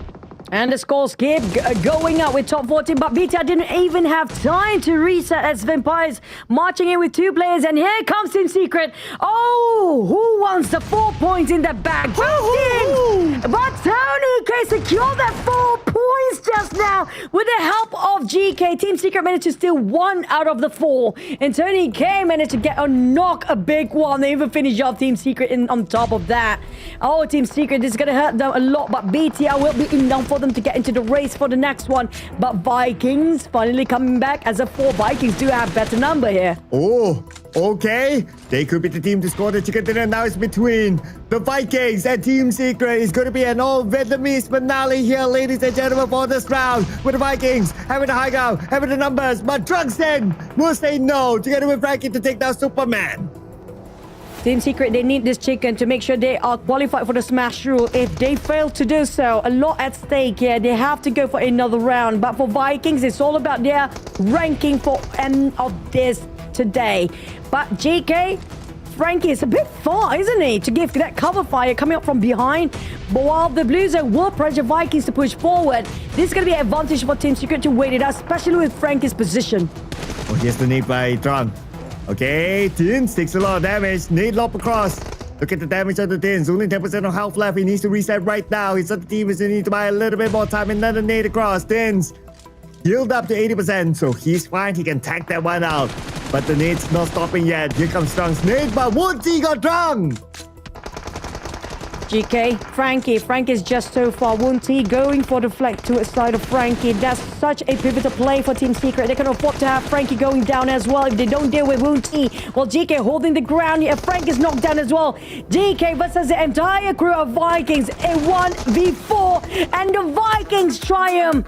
And the scores keep going up with top 14, but BTR didn't even have time to reset as Vampires marching in with 2 players. And here comes Team Secret. Oh, who wants the 4 points in the bag? Justin! But Tony can secure that 4 points just now with the help of GK. Team Secret managed to steal 1 out of the 4. And Tony K managed to get a knock, a big one. They even finished off Team Secret on top of that. Oh, Team Secret, this is going to hurt them a lot, but BTR will be enough for them to get into the race for the next one. But Vikings finally coming back as a 4. Vikings do have better number here. Oh, Okay, they could be the team to score the chicken dinner. Now it's between the Vikings and Team Secret. It's going to be an all Vietnamese finale here, ladies and gentlemen, for this round. With the Vikings having the high ground, having the numbers, but Drunkston will say no together with Frankie to take down Superman. Team Secret, they need this chicken to make sure they are qualified for the Smash Rule. If they fail to do so, a lot at stake here. They have to go for another round. But for Vikings, it's all about their ranking for end of this today. But GK, Frankie is a bit far, isn't he, to give that cover fire coming up from behind. But while the Blues will pressure Vikings to push forward, this is going to be an advantage for Team Secret to wait it out, especially with Frankie's position. Oh, here's the nade by Tron. Okay, Tins takes a lot of damage. Nade lop across. Look at the damage of the Tins. Only 10% of health left. He needs to reset right now. His other team is going to need to buy a little bit more time. Another nade across. Tins healed up to 80%, so he's fine. He can tank that one out. But the nade's not stopping yet. Here comes Strong's nade, but Woonty got drunk. GK, Frankie's just so far. Woonty going for the flag to the side of Frankie. That's such a pivotal play for Team Secret. They can afford to have Frankie going down as well if they don't deal with Woonty. Well, GK holding the ground here. Frankie's knocked down as well. GK versus the entire crew of Vikings. A 1v4 and the Vikings triumph.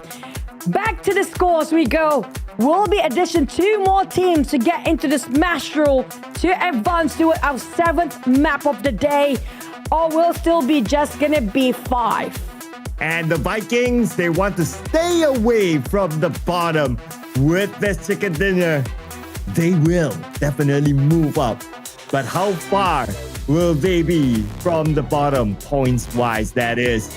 Back to the scores we go. Will be addition 2 more teams to get into the Smash Rule to advance to our 7th map of the day, or will still be just gonna be 5. And the Vikings, they want to stay away from the bottom with this chicken dinner. They will definitely move up, but how far will they be from the bottom points-wise, that is?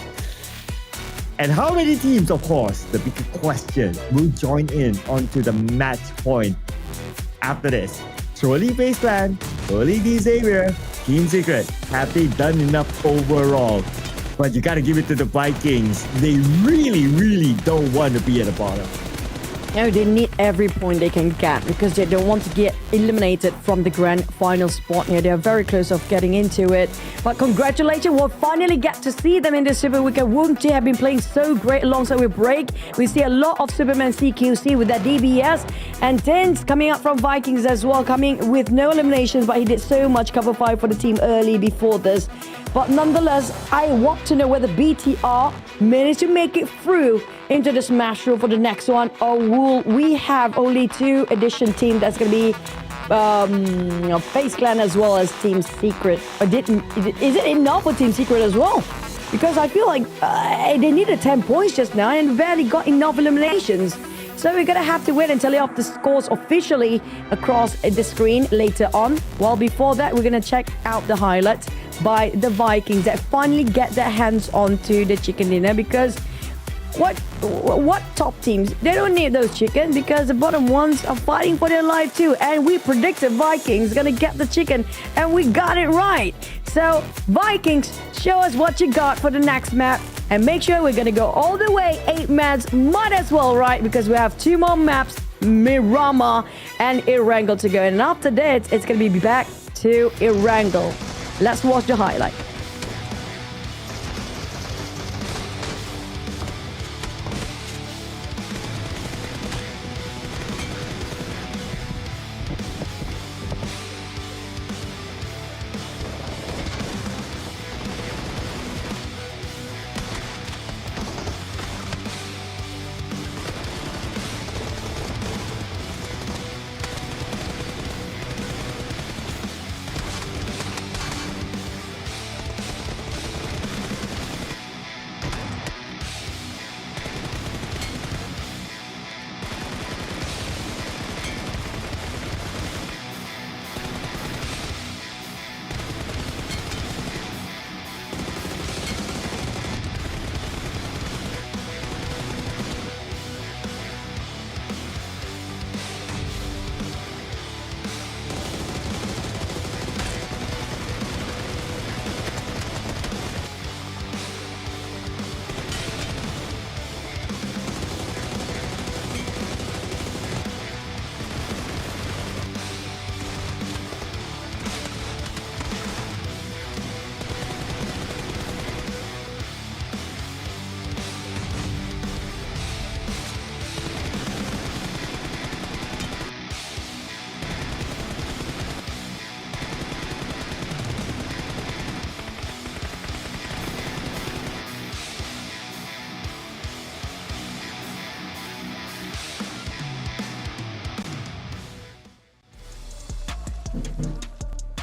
And how many teams, of course, the big question, will join in onto the match point after this? Surely FaZe Clan, surely Xavier, Team Secret, have they done enough overall? But you gotta give it to the Vikings. They really, really don't want to be at the bottom. No, they need every point they can get because they don't want to get eliminated from the grand final spot here. They are very close of getting into it. But congratulations, we'll finally get to see them in the Super Weekend. Woonty have been playing so great alongside with Break. We see a lot of Superman CQC with that DBS. And Tins coming up from Vikings as well, coming with no eliminations, but he did so much cover fire for the team early before this. But nonetheless, I want to know whether BTR managed to make it through into the Smash Rule for the next one, or will we have only 2 addition team that's going to be FaZe Clan as well as Team Secret? Or is it enough for Team Secret as well? Because I feel like they needed 10 points just now and barely got enough eliminations. So we're going to have to wait and tell you the scores officially across the screen later on. Well, before that, we're going to check out the highlights by the Vikings that finally get their hands onto the chicken dinner, because what top teams, they don't need those chicken because the bottom ones are fighting for their life too. And we predicted Vikings gonna get the chicken and we got it right. So Vikings, show us what you got for the next map and make sure we're gonna go all the way 8 maps. Might as well, right? Because we have 2 more maps, Miramar and Erangel to go. And after that, it's gonna be back to Erangel. Let's watch the highlight.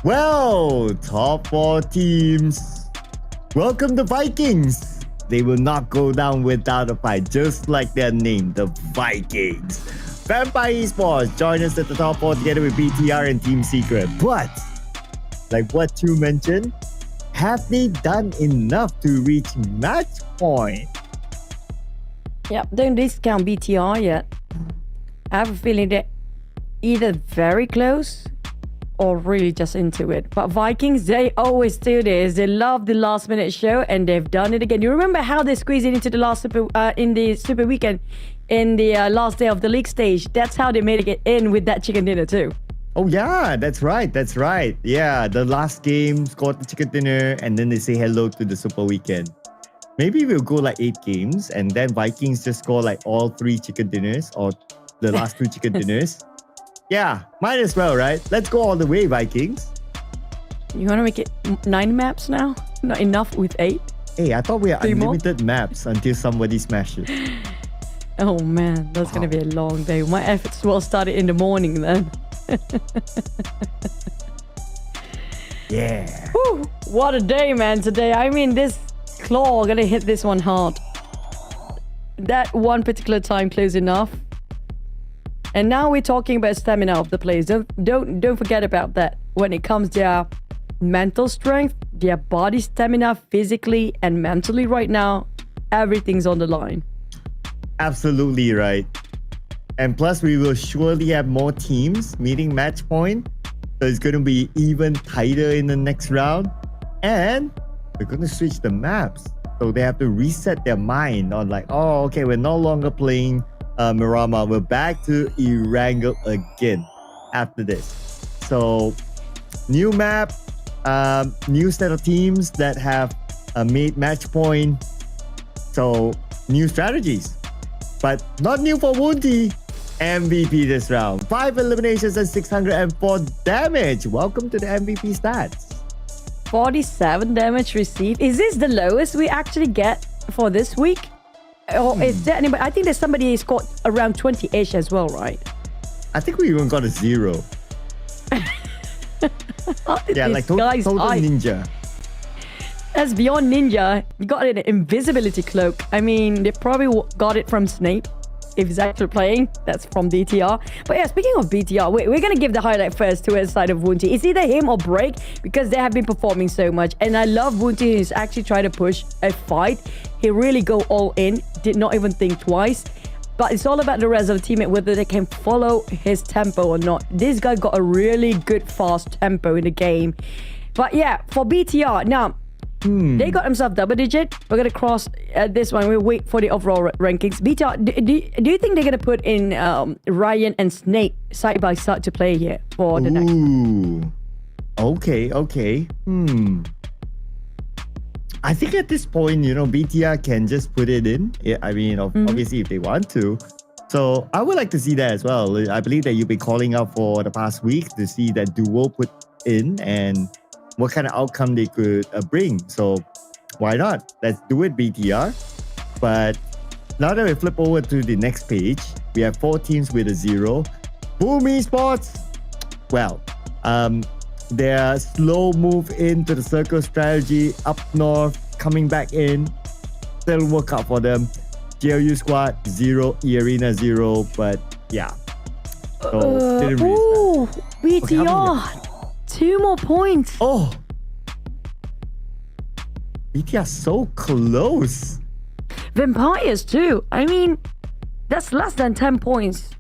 Well, top 4 teams. Welcome the Vikings. They will not go down without a fight, just like their name, the Vikings. Vampire Esports join us at the top 4 together with BTR and Team Secret. But, like what you mentioned, have they done enough to reach match point? Yeah, don't discount BTR yet. I have a feeling they're either very close or really just into it. But Vikings, they always do this. They love the last minute show, and they've done it again. You remember how they squeezed it into the last in the Super Weekend in the last day of the league stage? That's how they made it in with that chicken dinner too. Oh yeah, that's right. Yeah, the last game scored the chicken dinner, and then they say hello to the Super Weekend. Maybe we'll go like 8 games, and then Vikings just score like all 3 chicken dinners or the last 2 chicken dinners. Yeah, might as well, right? Let's go all the way, Vikings. You want to make it 9 maps now? Not enough with 8? Hey, I thought we had 3 more? unlimited maps until somebody smashes. Oh man, that's going to be a long day. My efforts will start in the morning then. Yeah. Whew, what a day, man, today. I mean, this claw going to hit this one hard. That one particular time close enough. And now we're talking about stamina of the players. Don't forget about that. When it comes to their mental strength, their body stamina, physically and mentally right now, everything's on the line. Absolutely right. And plus, we will surely have more teams meeting match point. So it's going to be even tighter in the next round. And we're going to switch the maps. So they have to reset their mind on like, oh, okay, we're no longer playing Miramar. We're back to Erangel again after this. So new map, new set of teams that have made match point. So new strategies, but not new for Woonty. MVP this round, 5 eliminations and 604 damage. Welcome to the MVP stats. 47 damage received. Is this the lowest we actually get for this week? Or is there anybody? I think there's somebody who scored around 20-ish as well, right? I think we even got a 0. Yeah, like total ninja. That's beyond ninja. You got an invisibility cloak. I mean, they probably got it from Snape. If he's actually playing, that's from BTR. But yeah, speaking of BTR, we're going to give the highlight first to his side of Woonty. It's either him or Break, because they have been performing so much. And I love Woonty. He's actually trying to push a fight. He really go all in, did not even think twice. But it's all about the rest of the teammate, whether they can follow his tempo or not. This guy got a really good fast tempo in the game. But yeah, for BTR, now, they got themselves double digit. We're going to cross this one. We'll wait for the overall rankings. BTR, do you think they're going to put in Ryan and Snake side by side to play here for the next? Okay. I think at this point, BTR can just put it in. I mean, obviously, if they want to. So I would like to see that as well. I believe that you've been calling out for the past week to see that duo put in and what kind of outcome they could bring. So why not? Let's do it, BTR. But now that we flip over to the next page, we have 4 teams with a 0. Boom Esports. Well, their slow move into the circle strategy up north, coming back in, still work out for them. GLU squad 0, eArena 0, but yeah. So didn't really BTR. 2 more points. Oh, BTR so close. Vampires too. I mean, that's less than 10 points.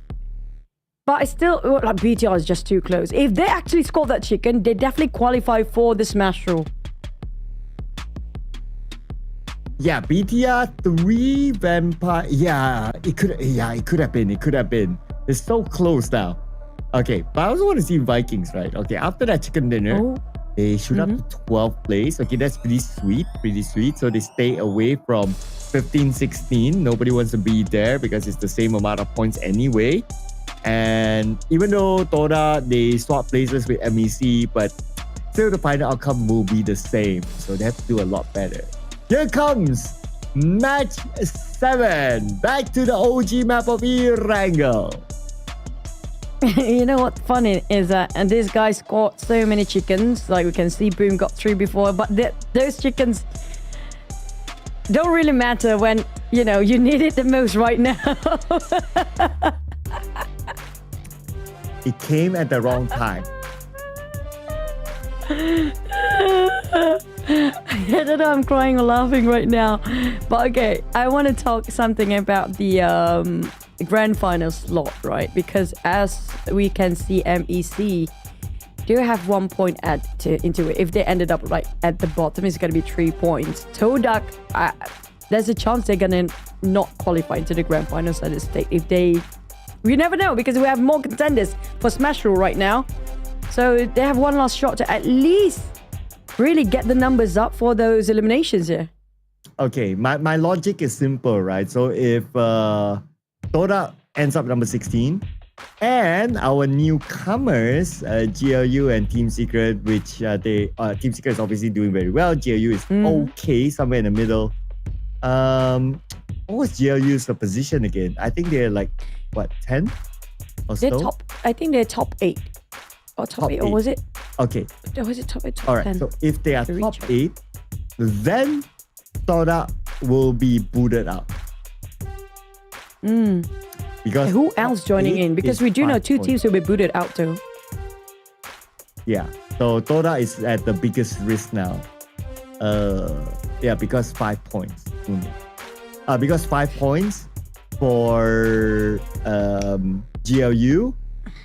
But I still, like, BTR is just too close. If they actually score that chicken, they definitely qualify for the Smash Rule. Yeah, BTR 3 Vampire. Yeah, it could have been. It's so close now. Okay, but I also want to see Vikings, right? Okay, after that chicken dinner, they shoot up to 12th place. Okay, that's pretty sweet. So they stay away from 15, 16. Nobody wants to be there because it's the same amount of points anyway. And even though TODAK, they swap places with MEC, but still the final outcome will be the same. So they have to do a lot better. Here comes match 7. Back to the OG map of Erangel. You know what's funny is that and this guy scored so many chickens. Like we can see Boom got 3 before, but those chickens don't really matter when, you know, you need it the most right now. It came at the wrong time. I don't know, I'm crying or laughing right now. But okay, I want to talk something about the grand final slot, right? Because as we can see, MEC do have 1 point into it. If they ended up like at the bottom, it's going to be 3 points. TODAK, there's a chance they're going to not qualify into the grand finals at this state. If they... We never know, because we have more contenders for Smash Rule right now. So they have one last shot to at least really get the numbers up for those eliminations here. Okay, my logic is simple, right? So if TODAK ends up number 16, and our newcomers, GLU and Team Secret, which Team Secret is obviously doing very well. GLU is okay, somewhere in the middle. What was GLU's position again? I think they're like, what, 10 or so? I think they're top 8. Or top 8, or was it? Okay. Or was it top 8, top All right, 10? so if they are top 8, then TODAK will be booted out. Because who else joining in? Because we do know 2 teams will be booted out too. Yeah, so TODAK is at the biggest risk now. Yeah, because 5 points. Because 5 points for GLU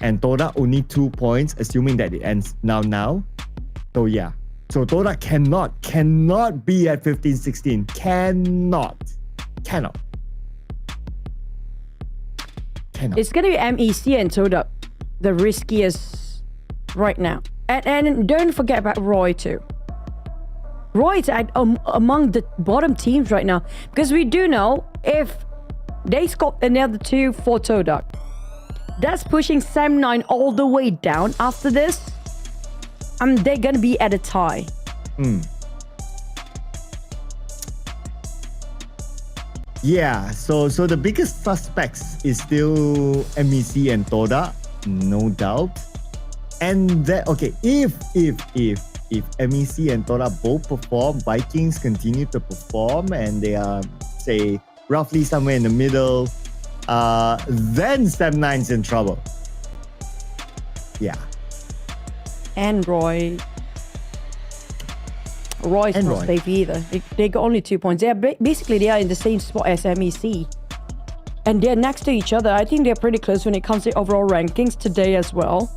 and TODAK only 2 points, assuming that it ends now. So yeah, so TODAK cannot be at 15-16. Cannot. It's gonna be MEC and TODAK, the riskiest right now. And don't forget about Roy too. Roy is among the bottom teams right now, because we do know if they score another 2 for TODAK, that's pushing Sam9 all the way down after this. They're gonna be at a tie. Yeah, so the biggest suspects is still MEC and TODAK, no doubt. And that, okay, if MEC and TODAK both perform, Vikings continue to perform, and they are, say, roughly somewhere in the middle, then Sam9's in trouble. Yeah. And Roy's not safe either. They got only 2 points. They are in the same spot as MEC. And they're next to each other. I think they're pretty close when it comes to overall rankings today as well.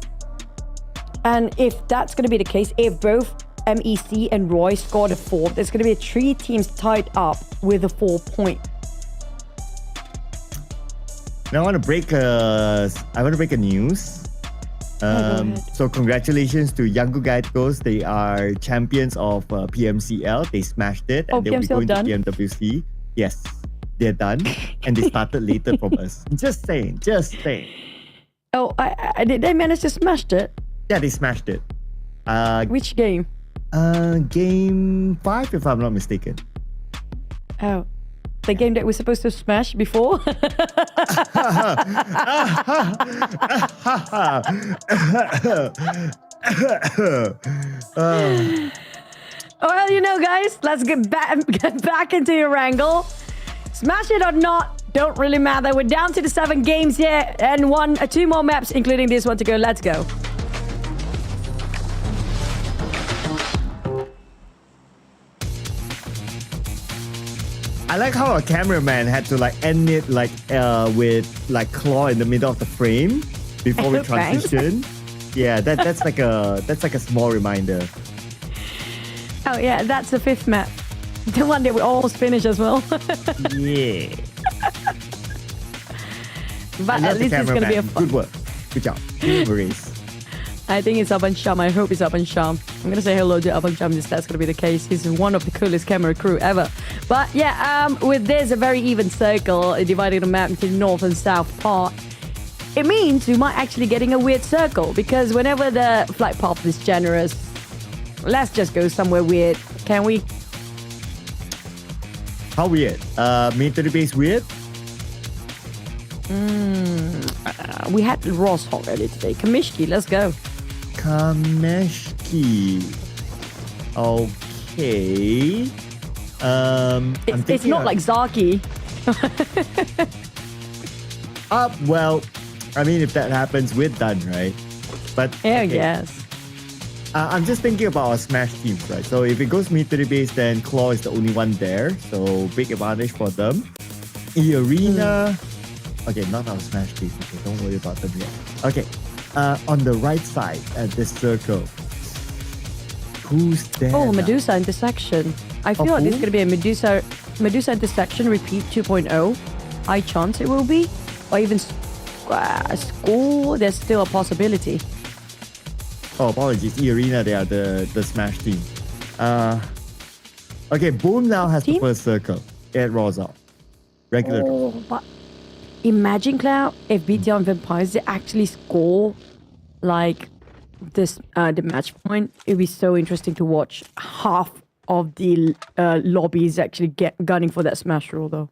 And if that's going to be the case, if both MEC and Roy score the 4, there's going to be 3 teams tied up with a 4 point. Now I want to break a news. So congratulations to Young Guys. They are champions of PMCL. They smashed it, and they'll be going to PMWC. Yes, they're done, and they started later from us. Just saying. Oh, did they manage to smash it? Yeah, they smashed it. Which game? Game 5, if I'm not mistaken. Oh, the game that we're supposed to smash before? Well, you know, guys, let's get back into your wrangle. Smash it or not, don't really matter. We're down to the 7 games here and 2 more maps, including this one to go. Let's go. I like how our cameraman had to like end it like with like claw in the middle of the frame before we transition. Yeah, that's like a small reminder. Oh yeah, that's the 5th map. The one that we almost finished as well. Yeah. But at least it's gonna be a fun. Good work. Good job. Good race. I think it's Aban Sham. I hope it's Aban Sham. I'm gonna say hello to Aban Sham if that's gonna be the case. He's one of the coolest camera crew ever. But yeah, with this a very even circle dividing the map into north and south part, it means we might actually getting a weird circle, because whenever the flight path is generous, let's just go somewhere weird, can we? How weird? Military base weird? We had Ross already today. Kamishki, let's go. Kameshki. Okay. It's not like Zaki. Well, I mean, if that happens, we're done, right? But yeah, okay. yes. I'm just thinking about our Smash teams, right? So if it goes military base, then Claw is the only one there. So big advantage for them. eArena. Okay, not our Smash team. Okay, don't worry about them yet. Okay. On the right side at this circle. Who's there? Oh, now? Medusa intersection. I feel like this is going to be a Medusa intersection repeat 2.0. High chance it will be. Or even school. There's still a possibility. Oh, apologies. eArena, they are the Smash team. Okay, Boom now has the first circle. It rolls out. Regular. Oh, but imagine, Cloud, if BTR and Vampires, they actually score like this the match point. It'd be so interesting to watch. Half of the lobbies actually gunning for that Smash roll, though.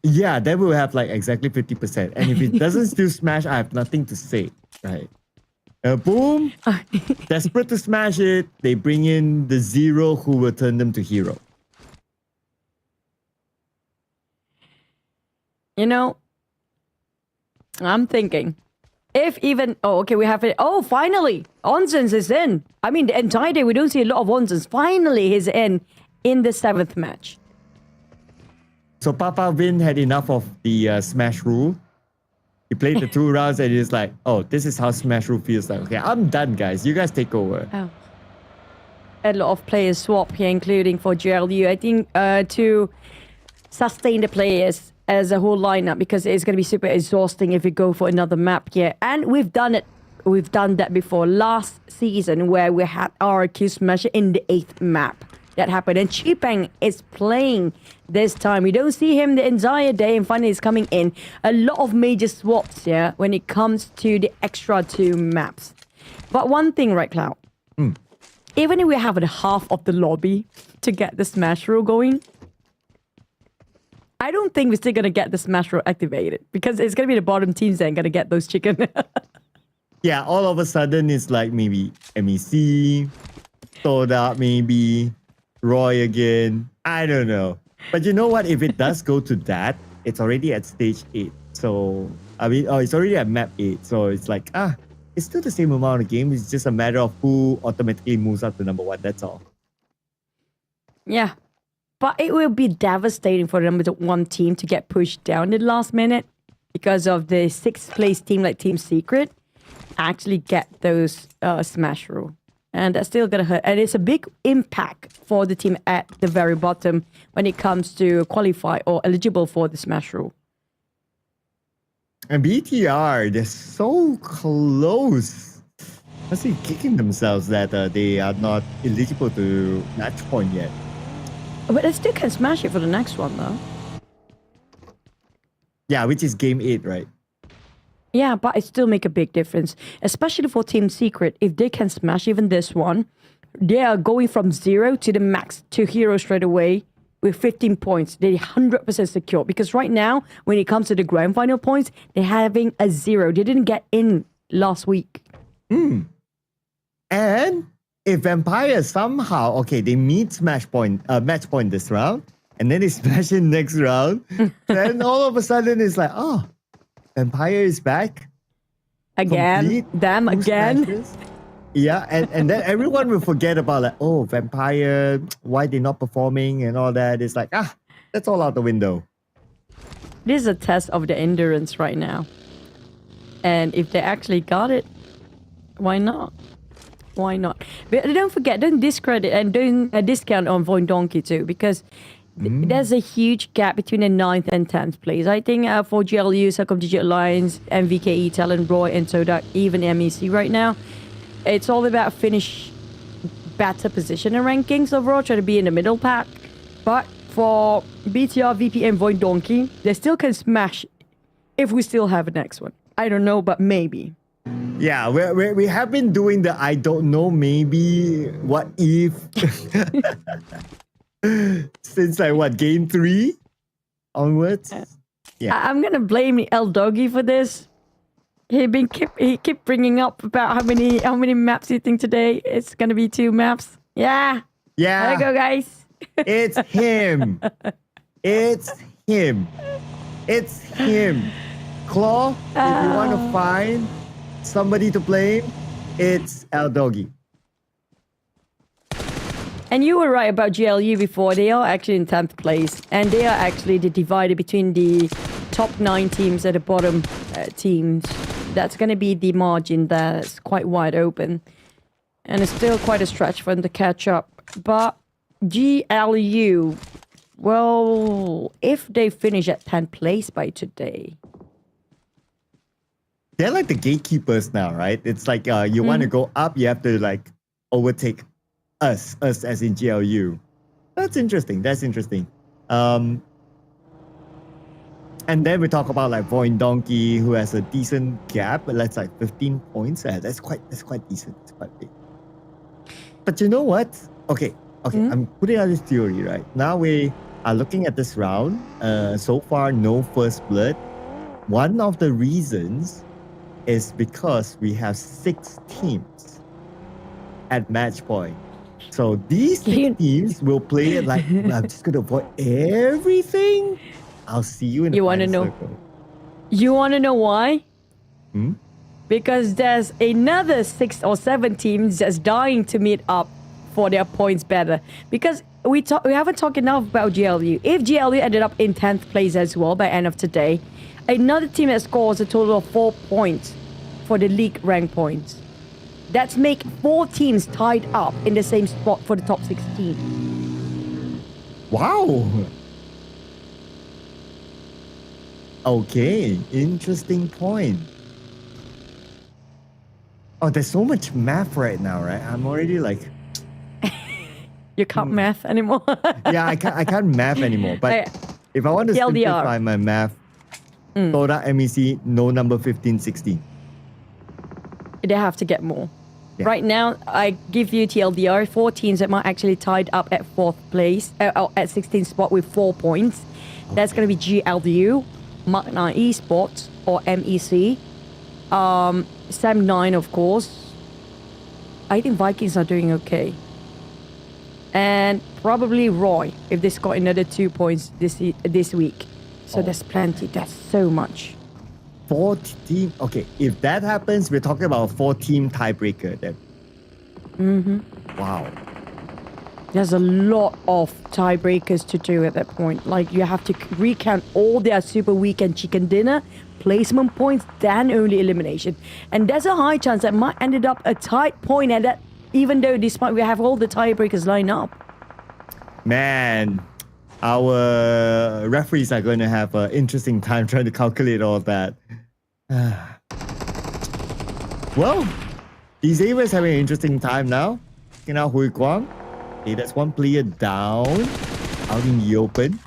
Yeah, then we'll have like exactly 50%. And if it doesn't still smash, I have nothing to say, right? Boom, desperate to smash it, they bring in the Zero who will turn them to hero. You know, I'm thinking, if even, oh, okay, we have it. Oh, finally, Onsens is in. I mean, the entire day, we don't see a lot of Onsens. Finally, he's in the 7th match. So Papa Vin had enough of the Smash rule. He played the 2 rounds and he's like, oh, this is how Smash rule feels like. Okay, I'm done, guys. You guys take over. Oh. A lot of players swap here, including for GLU. I think to sustain the players as a whole lineup, because it's going to be super exhausting if we go for another map here. And we've done it. We've done that before last season where we had RQ Smash in the 8th map. That happened. And Chipeng is playing this time. We don't see him the entire day, and finally he's coming in. A lot of major swaps here when it comes to the extra 2 maps. But one thing, right, Cloud? Even if we have half of the lobby to get the Smash rule going, I don't think we're still going to get the Smash rule activated, because it's going to be the bottom teams that are going to get those chicken. Yeah, all of a sudden it's like maybe MEC, TODAK maybe, Roy again. I don't know. But you know what? If it does go to that, it's already at stage 8. So, I mean, it's already at map 8. So it's like, it's still the same amount of games. It's just a matter of who automatically moves up to number 1. That's all. Yeah. But it will be devastating for the number 1 team to get pushed down in the last minute, because of the 6th place team like Team Secret actually get those Smash rule. And that's still going to hurt. And it's a big impact for the team at the very bottom when it comes to qualify or eligible for the Smash rule. And BTR, they're so close. Must be kicking themselves that they are not eligible to match point yet. But they still can smash it for the next one, though. Yeah, which is game 8, right? Yeah, but it still make a big difference, especially for Team Secret. If they can smash even this one, they are going from 0 to the max to hero straight away with 15 points. They're 100% secure, because right now, when it comes to the grand final points, they're having a 0. They didn't get in last week. And if Vampire somehow, okay, they meet match point this round, and then they smash in next round, then all of a sudden it's like, oh, Vampire is back. Again. Them again. Smashes. Yeah, and then everyone will forget about like, oh, Vampire, why they not performing and all that. It's like, that's all out the window. This is a test of the endurance right now. And if they actually got it, why not? Why not? But don't forget, don't discredit and don't discount on VOIN Donkey too, because there's a huge gap between the 9th and 10th place. I think for GLU, CelcomDigi Alliance, MVKE, TALON, Roy, and TODAK, even MEC right now, it's all about finish better position and rankings overall, try to be in the middle pack. But for BTR, VP, and VOIN Donkey, they still can smash if we still have a next one. I don't know, but maybe. Yeah, we have been doing the I don't know, maybe, what if, since like what, game 3 onwards? I'm gonna blame El Doggy for this. He keep bringing up about how many maps you think today. It's gonna be 2 maps. Yeah. There you go, guys. It's him. It's him. It's him. Claw, if you want to find somebody to blame, it's El Doggy. And you were right about GLU before. They are actually in 10th place. And they are actually divided between the top 9 teams at the bottom teams. That's going to be the margin that's quite wide open. And it's still quite a stretch for them to catch up. But GLU, well, if they finish at 10th place by today... They're like the gatekeepers now, right? It's like you want to go up, you have to like overtake us as in GLU. That's interesting. And then we talk about like VOIN Donkey, who has a decent gap, but that's like 15 points. That's quite decent. It's quite big. But you know what? Okay. I'm putting out this theory, right? Now we are looking at this round. So far, no first blood. One of the reasons is because we have 6 teams at match point. So these 6 teams will play it like, I'm just going to avoid everything. I'll see you in the final circle. You want to know why? Hmm? Because there's another 6 or 7 teams that's dying to meet up for their points better. Because we haven't talked enough about GLU. If GLU ended up in 10th place as well by end of today, another team that scores a total of 4 points for the league rank points. That's make 4 teams tied up in the same spot for the top 16. Wow. Okay, interesting point. Oh, there's so much math right now, right? I'm already like... You can't math anymore. Yeah, I can't math anymore. But if I want to simplify my math, TODAK MEC, no number 15, 16. They have to get more. Yeah. Right now, I give you TLDR, 4 teams that might actually tied up at 4th place, at 16th spot with 4 points. Okay. That's going to be GLU, MAQNA Esports, or MEC. Sam9, of course. I think Vikings are doing okay. And probably Roy, if they score another 2 points this week. So there's plenty. That's so much. 4 team. Okay, if that happens, we're talking about a 4-team tiebreaker then. Wow. There's a lot of tiebreakers to do at that point. Like, you have to recount all their Super Weekend chicken dinner, placement points, then only elimination. And there's a high chance that might ended up a tight point at that, even though despite we have all the tiebreakers lined up. Man, our referees are going to have an interesting time trying to calculate all that. Well, Xavier is having an interesting time now. Taking out Hui Guang. Okay, that's 1 player down, out in the open.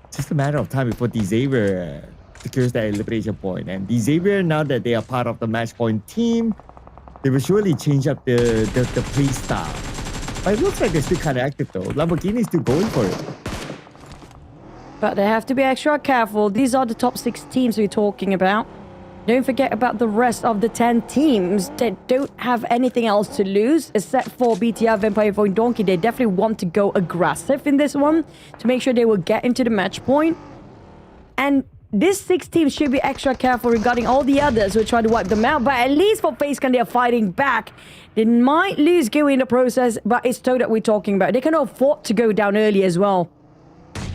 It's just a matter of time before Xavier secures that elimination point. And Xavier, now that they are part of the match point team, they will surely change up the play style. But it looks like they're still kind of active though. Lamborghini is still going for it. But they have to be extra careful. These are the top 6 teams we're talking about. Don't forget about the rest of the 10 teams that don't have anything else to lose, except for BTR, Vampire, VOIN, Donkey. They definitely want to go aggressive in this one to make sure they will get into the match point. And these 6 teams should be extra careful regarding all the others who try to wipe them out. But at least for FaZe Clan, they're fighting back. They might lose Gil in the process, but it's TODAK we're talking about. They can afford to go down early as well.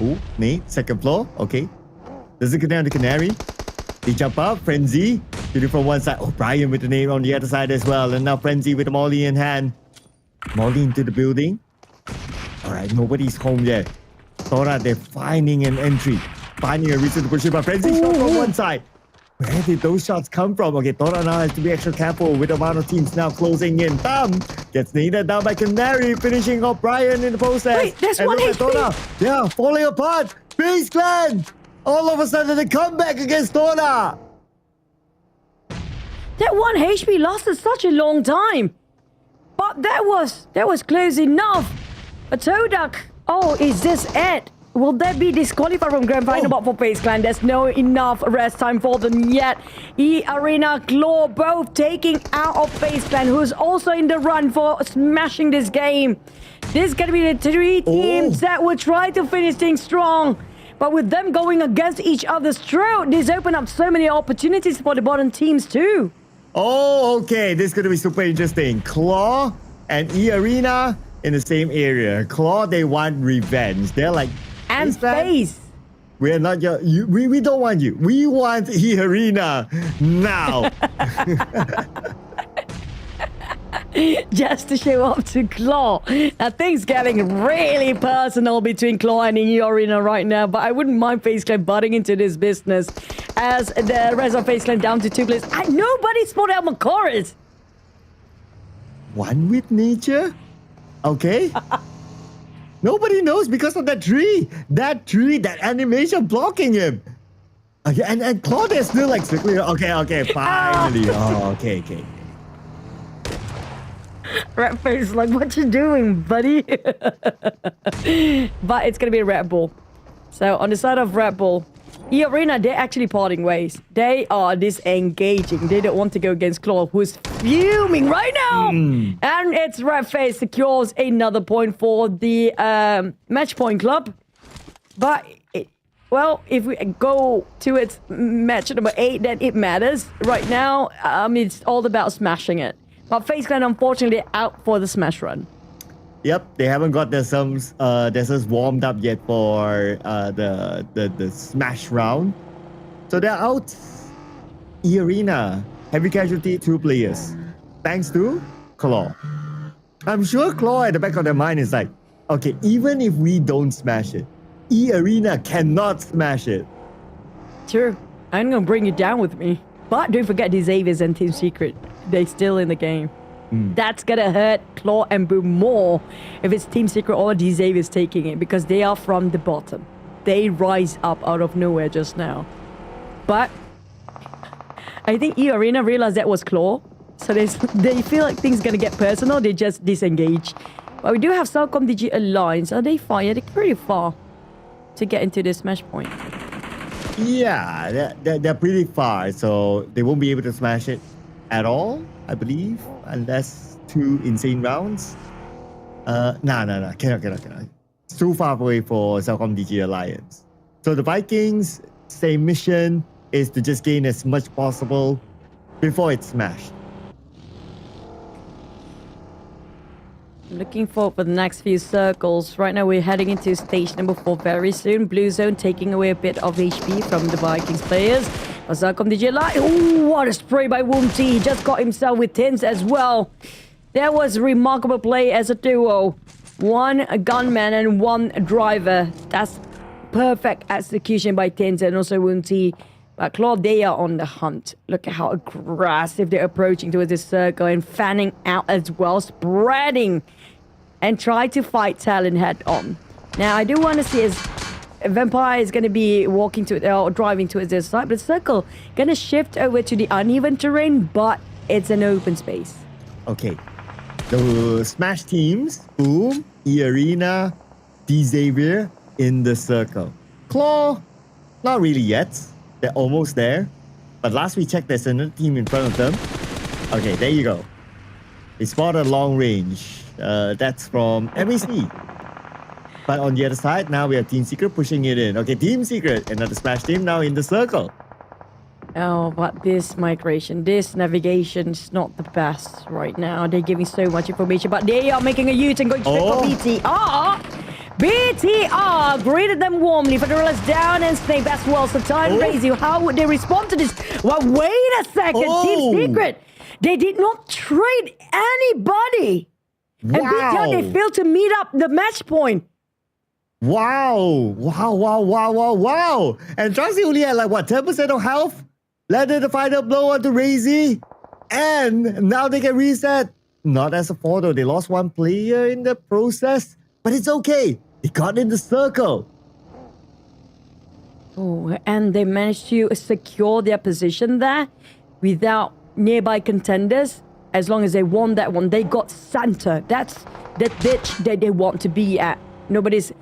Ooh, Nate, 2nd floor. Okay. Does it go down to Canary? They jump up. Frenzy. Shooting from one side. Oh, Brian with the name on the other side as well. And now Frenzy with the Molly in hand. Molly into the building. Alright, nobody's home yet. TODAK, they're finding an entry. Finding a reason to push it, but Frenzy shot from one side. Where did those shots come from? Okay, TODAK now has to be extra careful with the amount of teams now closing in. Thumb gets needed down by Canary, finishing off Brian in the process. Wait, there's and one look at HP. TODAK. Yeah, falling apart. FaZe Clan. All of a sudden, the comeback against TODAK. That 1 HP lasted such a long time. But that was close enough. But TODAK, oh, is this it? Will they be disqualified from Grand Final? But for FaZe Clan, there's no enough rest time for them yet. eArena, Claw, both taking out of FaZe Clan, who's also in the run for smashing this game. This is going to be the three teams that will try to finish things strong. But with them going against each other's throat, this open up so many opportunities for the bottom teams too. Oh, okay. This is going to be super interesting. Claw and eArena in the same area. Claw, they want revenge. They're like, and FaZe. We're not your. We don't want you. We want eArena now. Just to show up to Claw. Now things getting really personal between Claw and eArena right now, but I wouldn't mind FaZe Clan butting into this business as the rest of FaZe Clan down to 2 players. And nobody spotted out Macaris. One with nature? Okay. Nobody knows because of that tree. That animation blocking him. Okay, and Claude is still like strictly. Okay, finally. Oh, okay. Red Face like, what you doing, buddy? But it's gonna be a Red Bull. So on the side of Red Bull, eArena, they're actually parting ways. They are disengaging. They don't want to go against Claw, who's fuming right now. And it's Red Face secures another point for the match point club. But well, if we go to its match number 8, then it matters. Right now, it's all about smashing it. But FaZe Clan, unfortunately, out for the smash run. Yep, they haven't got themselves warmed up yet for the smash round. So they're out. eArena, heavy casualty, 2 players. Thanks to Claw. I'm sure Claw at the back of their mind is like, okay, even if we don't smash it, eArena cannot smash it. True. I'm gonna bring you down with me. But don't forget the Xaviers and Team Secret. They're still in the game. That's gonna hurt Claw and Boom more if it's Team Secret or the Xaviers taking it, because they are from the bottom. They rise up out of nowhere just now. But I think eArena realized that was Claw. So they feel like things gonna get personal. They just disengage. But we do have CelcomDigi Alliance. Are they far? Yeah, they're pretty far to get into this smash point. Yeah, they're pretty far, so they won't be able to smash it at all, I believe, unless 2 insane rounds. Nah, cannot. It's too far away for CelcomDigi Alliance. So the Vikings, same mission, is to just gain as much possible before it's smashed. Looking forward for the next few circles. Right now we're heading into stage number 4 very soon. Blue Zone taking away a bit of HP from the Vikings players. CelcomDigi Alliance. Ooh, what a spray by Woomty. He just got himself with tins as well. That was a remarkable play as a duo. 1 gunman and 1 driver. That's perfect execution by Tins and also Woomty. But Claw, they are on the hunt. Look at how aggressive they're approaching towards this circle and fanning out as well, spreading and try to fight Talon head on. Now, I do want to see as Vampire is going to be walking to or driving towards this side, but Circle going to shift over to the uneven terrain, but it's an open space. Okay. The Smash teams, Boom, eArena, Xavier in the circle. Claw, not really yet. They're almost there. But last we checked, there's another team in front of them. Okay, there you go. They spotted long range. That's from MAC. But on the other side, now we have Team Secret pushing it in. Okay, Team Secret, another Smash team now in the circle. Oh, but this migration, this navigation is not the best right now. They're giving so much information, but they are making a U-turn going straight for BTR. BTR greeted them warmly. Federalist down and Snape as well. So time raise you. How would they respond to this? Well, wait a second. Team Secret, they did not trade anybody. And BTR, they failed to meet up the match point. Wow. And Trusty only had like, what, 10% of health? Landed the final blow onto Razy. And now they can reset. Not as a photo. They lost 1 player in the process. But it's okay. They got in the circle. Oh, and they managed to secure their position there without nearby contenders. As long as they won that one, they got Santa. That's the pitch that they want to be at. Nobody's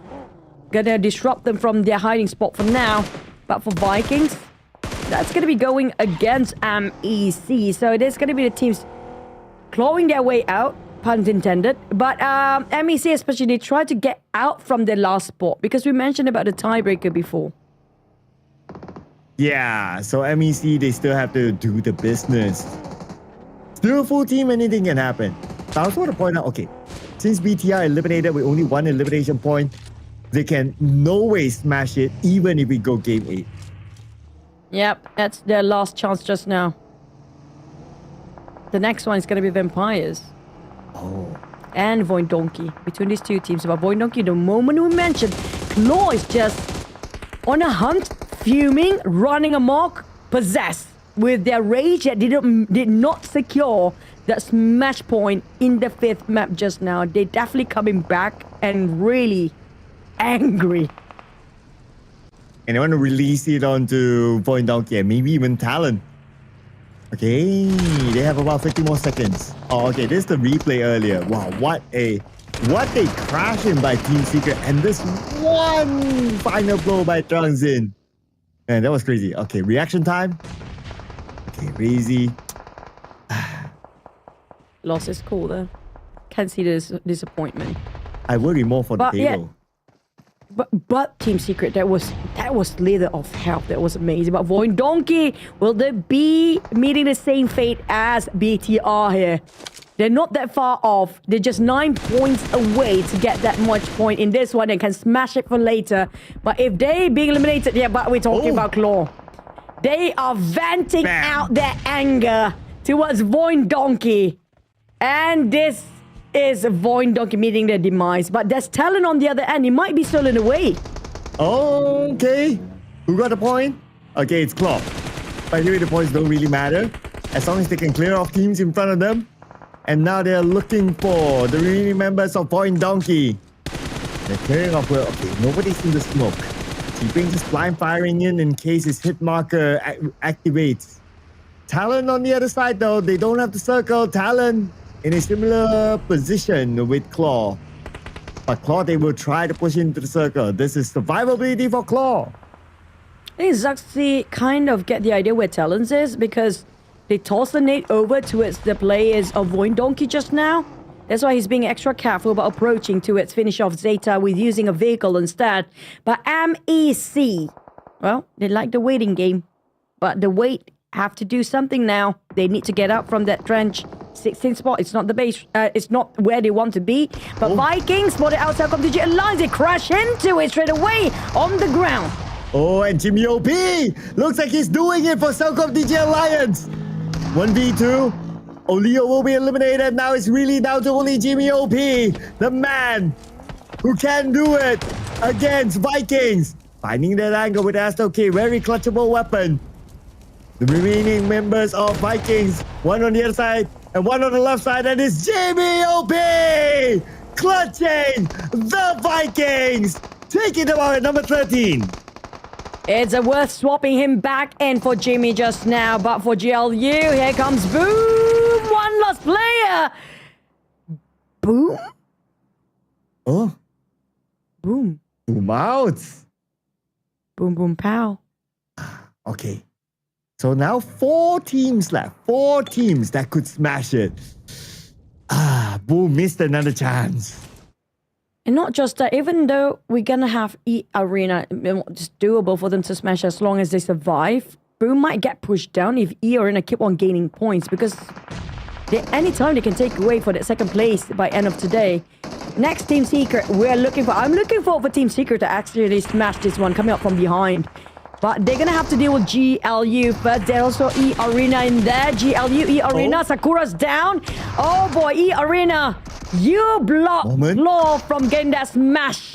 gonna disrupt them from their hiding spot for now. But for Vikings, that's gonna be going against MEC. So it is gonna be the teams clawing their way out, pun intended. But MEC especially, they try to get out from their last spot because we mentioned about the tiebreaker before. Yeah, so MEC, they still have to do the business. Still a full team, anything can happen. But I also want to point out, okay, since BT are eliminated with only one elimination point, they can no way smash it even if we go game 8. Yep, that's their last chance just now. The next one is going to be Vampires. Oh. And VOIN Donkey. Between these two teams. But VOIN Donkey, the moment we mentioned, Claw is just on a hunt, fuming, running amok, possessed with their rage that did not secure that smash point in the 5th map just now. They're definitely coming back and really angry. And they want to release it onto VOIN Donkey and maybe even TALON. Okay, they have about 50 more seconds. Oh, okay, this is the replay earlier. Wow, what a crashing by Team Secret, and this one final blow by Transin. Man, that was crazy. Okay, reaction time. Okay, crazy. Loss is cool though. Can't see this disappointment. I worry more for the table. Yeah. But Team Secret, that was slither of health. That was amazing. But VOIN Donkey, will they be meeting the same fate as BTR here? They're not that far off. They're just 9 points away to get that much point in this one and can smash it for later. But if they being eliminated, yeah, but we're talking about Claw. They are venting out their anger towards VOIN Donkey. And this is VOIN Donkey meeting their demise. But there's TALON on the other end. He might be stolen away. Okay. Who got the point? Okay, it's Claw. By the way, the points don't really matter. As long as they can clear off teams in front of them. And now they're looking for the remaining members of VOIN Donkey. They're clearing off well. Okay, nobody's in the smoke. Keeping just blind firing in case his hit marker activates. TALON on the other side though, they don't have to circle. TALON in a similar position with Claw. But Claw, they will try to push into the circle. This is survivability for Claw. I think Zaxi kind of get the idea where TALON is because they toss the nade over towards the players of VOIN Donkey just now. That's why he's being extra careful about approaching towards finish off Zeta with using a vehicle instead. But MEC, well, they like the waiting game. But the wait have to do something now. They need to get out from that trench. 16th spot, it's not the base, it's not where they want to be. But Vikings for the outside CelcomDigi Alliance, they crash into it straight away on the ground. Oh, and Jimmy OP looks like he's doing it for CelcomDigi Alliance. 1v2. Olio will be eliminated. Now it's really down to only Jimmy OP, the man who can do it against Vikings. Finding that angle with Astro K, very clutchable weapon. The remaining members of Vikings, one on the other side and one on the left side, and it's Jimmy OP clutching the Vikings, taking them out at number 13. It's worth swapping him back in for Jimmy just now, but for GLU, here comes Boom! One last player! Boom? Oh. Boom. Boom out. Boom, boom, pow. Okay. So now 4 teams left. 4 teams that could smash it. Boom missed another chance. And not just that, even though we're gonna have eArena, it's doable for them to smash as long as they survive, Boom might get pushed down if eArena keep on gaining points because anytime they can take away for that second place by end of today. Next, Team Secret, I'm looking forward for Team Secret to actually smash this one coming up from behind. But they're gonna have to deal with GLU first. There's also eArena in there. GLU, eArena, Sakura's down. Oh boy, eArena, you block Law from getting that smash.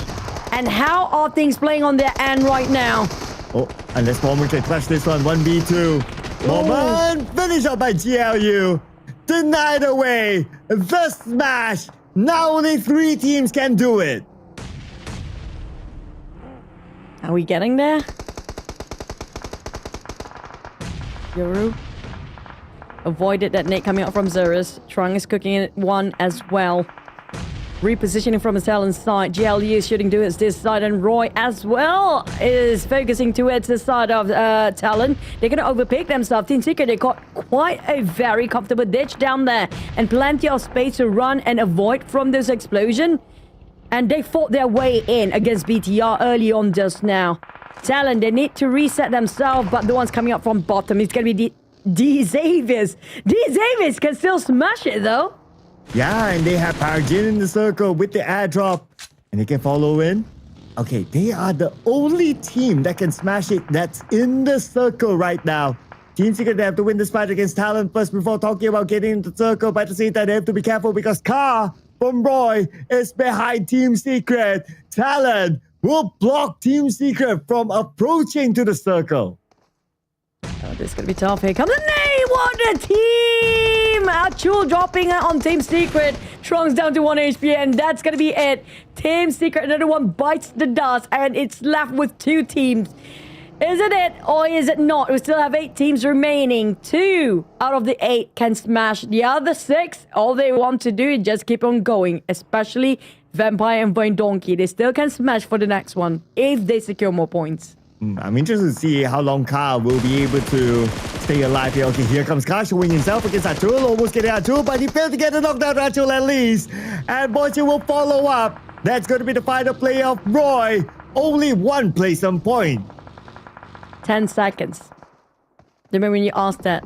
And how are things playing on their end right now? Oh, unless Moment can clutch this one, 1v2. Moment, finish up by GLU. Denied away the smash. Now only 3 teams can do it. Are we getting there? Yoru avoided that nade coming out from Zerus. Trung is cooking it one as well. repositioning from the Talon side. GLU is shooting towards this side, and Roy as well is focusing towards the side of Talon. They're going to overpick themselves. Team Secret, they got quite a very comfortable ditch down there and plenty of space to run and avoid from this explosion. And they fought their way in against BTR early on just now. Talon, they need to reset themselves, but the ones coming up from bottom is going to be D-Xaviers. D-Xaviers can still smash it though. Yeah, and they have PUBGM in the circle with the airdrop. And they can follow in. Okay, they are the only team that can smash it that's in the circle right now. Team Secret, they have to win this fight against Talon first before talking about getting into the circle. But at the same time, they have to be careful because Car from Roy is behind Team Secret. Talon will block Team Secret from approaching to the circle. Oh, this is going to be tough. Here comes the name. What a team! Achul dropping it on Team Secret. Trunks down to 1 HP, and that's going to be it. Team Secret, another one bites the dust, and it's left with 2 teams. Is it it, or is it not? We still have 8 teams remaining. 2 out of the 8 can smash. The other 6, all they want to do is just keep on going, especially Vampire and VOIN Donkey. They still can smash for the next one if they secure more points. I'm interested to see how long Car will be able to stay alive here. Okay, here comes Car showing himself against Achul. Almost getting Achul, but he failed to get a knockdown to Achul at least. And Boichi will follow up. That's going to be the final play of Roy. Only 1 place on point. 10 seconds. Remember when you asked that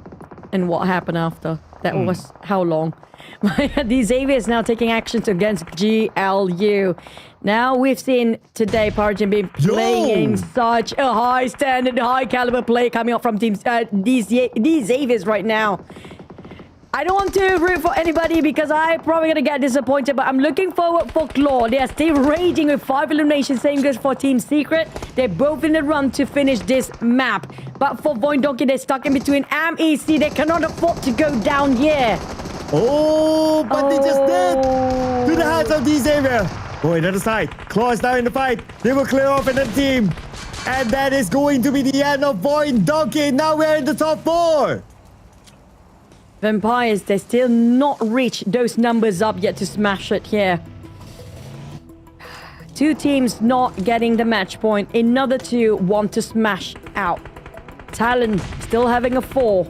and what happened after? That was how long? The Xavier is now taking actions against GLU. Now we've seen today PUBGM being playing such a high standard, high caliber play coming up from teams. These Xaviers right now. I don't want to root for anybody because I'm probably going to get disappointed, but I'm looking forward for Claw. They are still raging with 5 eliminations. Same goes for Team Secret. They're both in the run to finish this map. But for VOIN Donkey, they're stuck in between MEC. They cannot afford to go down here. Oh, but they just did. To the hands of D-Xavier. Oh, another side. Claw is now in the fight. They will clear off another team. And that is going to be the end of VOIN Donkey. Now we're in the top 4. Vampires, they still not reached those numbers up yet to smash it here. 2 teams not getting the match point. Another 2 want to smash out. Talon still having a 4.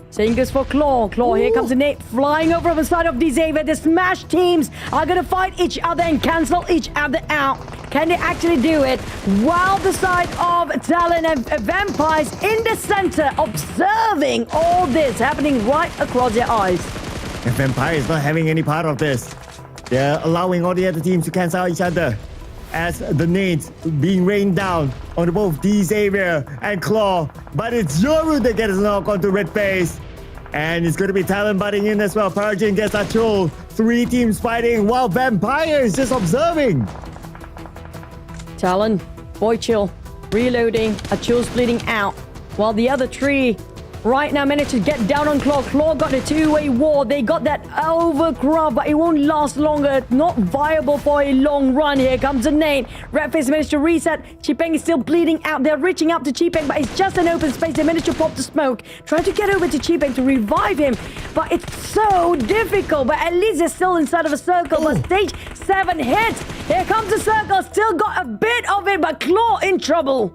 Same goes for Claw. Claw, here comes a Nate flying over on the side of D-Xavier. The smash teams are going to fight each other and cancel each other out. Can they actually do it? While the side of Talon and Vampires in the center, observing all this happening right across their eyes. And Vampire is not having any part of this. They're allowing all the other teams to cancel out each other as the nades being rained down on both D-Xavier and Claw. But it's Yoru that gets a knock onto Red Face. And it's going to be Talon butting in as well. PUBGM gets Achul. 3 teams fighting while Vampire is just observing. Talon, Boychill, reloading. Achul's bleeding out. While the other 3 right now managed to get down on Claw. Claw got a 2-way war. They got that overcraft, but it won't last longer. Not viable for a long run. Here comes a nade. Redface managed to reset. Chipeng is still bleeding out. They're reaching out to Chipeng, but it's just an open space. They managed to pop the smoke. Trying to get over to Chipeng to revive him, but it's so difficult. But at least they're still inside of a circle. But stage 7 hits. Here comes the circle. Still got a bit of it, but Claw in trouble.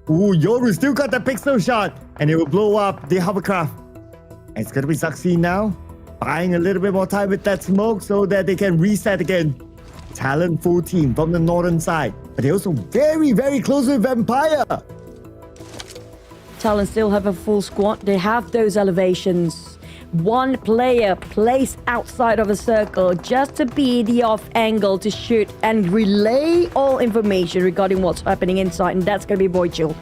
Ooh, Yoru still got the pixel shot. And it will blow up the hovercraft. And it's going to be Succeed now. Buying a little bit more time with that smoke so that they can reset again. Talon full team from the northern side. But they're also very, very close with Vampire. Talon still have a full squad. They have those elevations. 1 player placed outside of a circle just to be the off angle to shoot and relay all information regarding what's happening inside. And that's going to be Boychill.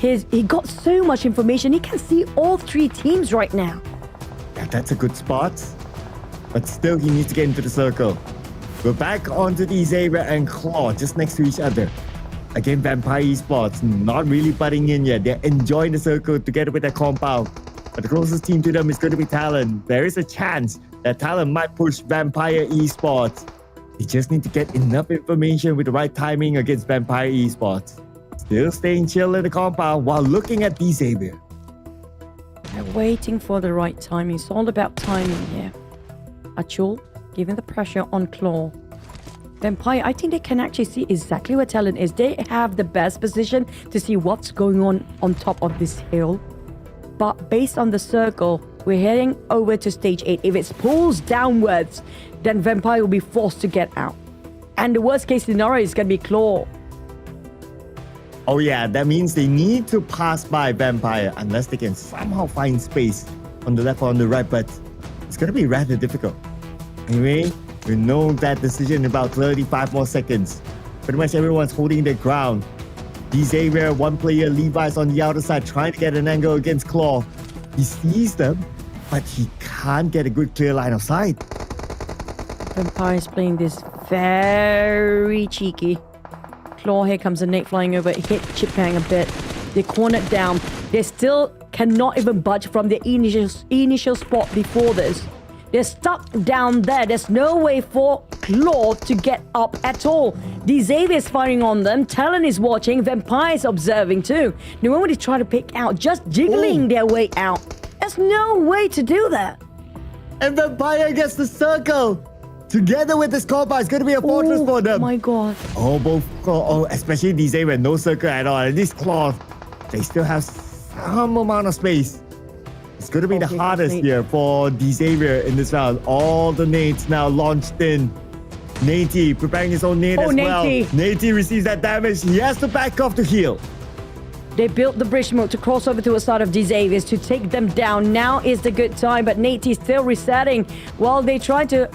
He got so much information. He can see all 3 teams right now. Yeah, that's a good spot. But still, he needs to get into the circle. We're back onto the Xavier and Claw just next to each other. Again, Vampire Esports not really butting in yet. They're enjoying the circle together with their compound. But the closest team to them is going to be Talon. There is a chance that Talon might push Vampire Esports. They just need to get enough information with the right timing against Vampire Esports. Still staying chill in the compound while looking at D-Xavier. They're waiting for the right timing. It's all about timing here. Achul giving the pressure on Claw. Vampire, I think they can actually see exactly where Talon is. They have the best position to see what's going on top of this hill. But based on the circle, we're heading over to stage 8. If it pulls downwards, then Vampire will be forced to get out. And the worst case scenario is going to be Claw. Oh yeah, that means they need to pass by Vampire unless they can somehow find space on the left or on the right, but it's going to be rather difficult. Anyway, we know that decision in about 35 more seconds. Pretty much everyone's holding their ground. Xavier, one player, Levi's on the outer side trying to get an angle against Claw. He sees them, but he can't get a good clear line of sight. Vampire is playing this very cheeky. Claw, here comes a nade flying over. Hit Chipang a bit. They cornered down. They still cannot even budge from the initial spot before this. They're stuck down there. There's no way for Claw to get up at all. Xavier is firing on them. Talon is watching. Vampire is observing too. The moment they try to pick out, just jiggling their way out. There's no way to do that. And Vampire gets the circle. Together with this combat, it's going to be a fortress for them. Oh my god. Oh, both Claw, especially Xavier, no circle at all. At least Claw, they still have some amount of space. It's going to be the hardest here for Xavier in this round. All the nades now launched in. Nate preparing his own nade as well. Nate receives that damage. He has to back off to heal. They built the bridge mode to cross over to the side of Xavier's to take them down. Now is the good time, but Nate is still resetting while they try to...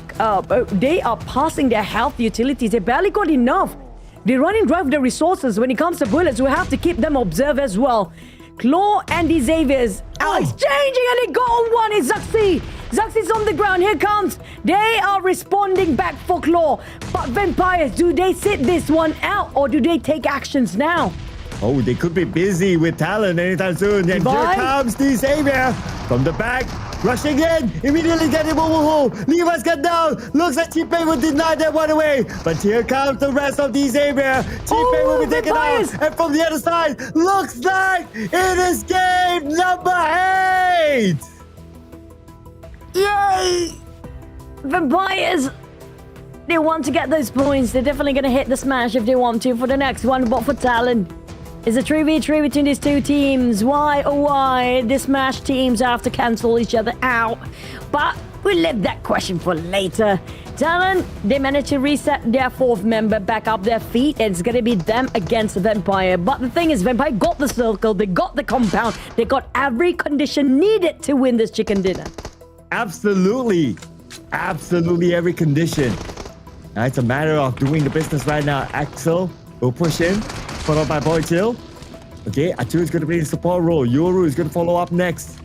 they are passing their health utilities. They barely got enough. They're running dry with the resources. When it comes to bullets, we have to keep them observed as well. Claw and Xavier's are exchanging, and they got on one. It's Zaxi. Zaxi's on the ground. Here comes. They are responding back for Claw. But Vampires, do they sit this one out, or do they take actions now? Oh, they could be busy with Talon anytime soon. And here comes Xavier from the back. Rushing in, immediately getting Momoho. Levi's got down. Looks like Chipe will deny that one away. But here comes the rest of Xavier. Chipe will be taken out. And from the other side, looks like it is game number 8. Yay! Vampires, they want to get those points. They're definitely going to hit the smash if they want to for the next one. But for Talon, it's a 3v3 between these two teams. Why, oh why, the Smash teams have to cancel each other out? But we'll leave that question for later. Talon, they managed to reset their 4th member back up their feet. It's going to be them against Vampire. But the thing is, Vampire got the circle, they got the compound, they got every condition needed to win this chicken dinner. Absolutely. Absolutely every condition. Now it's a matter of doing the business right now. Axel will push in, followed by Boy Chill. Okay, Achu is going to play the support role. Yoru is going to follow up next.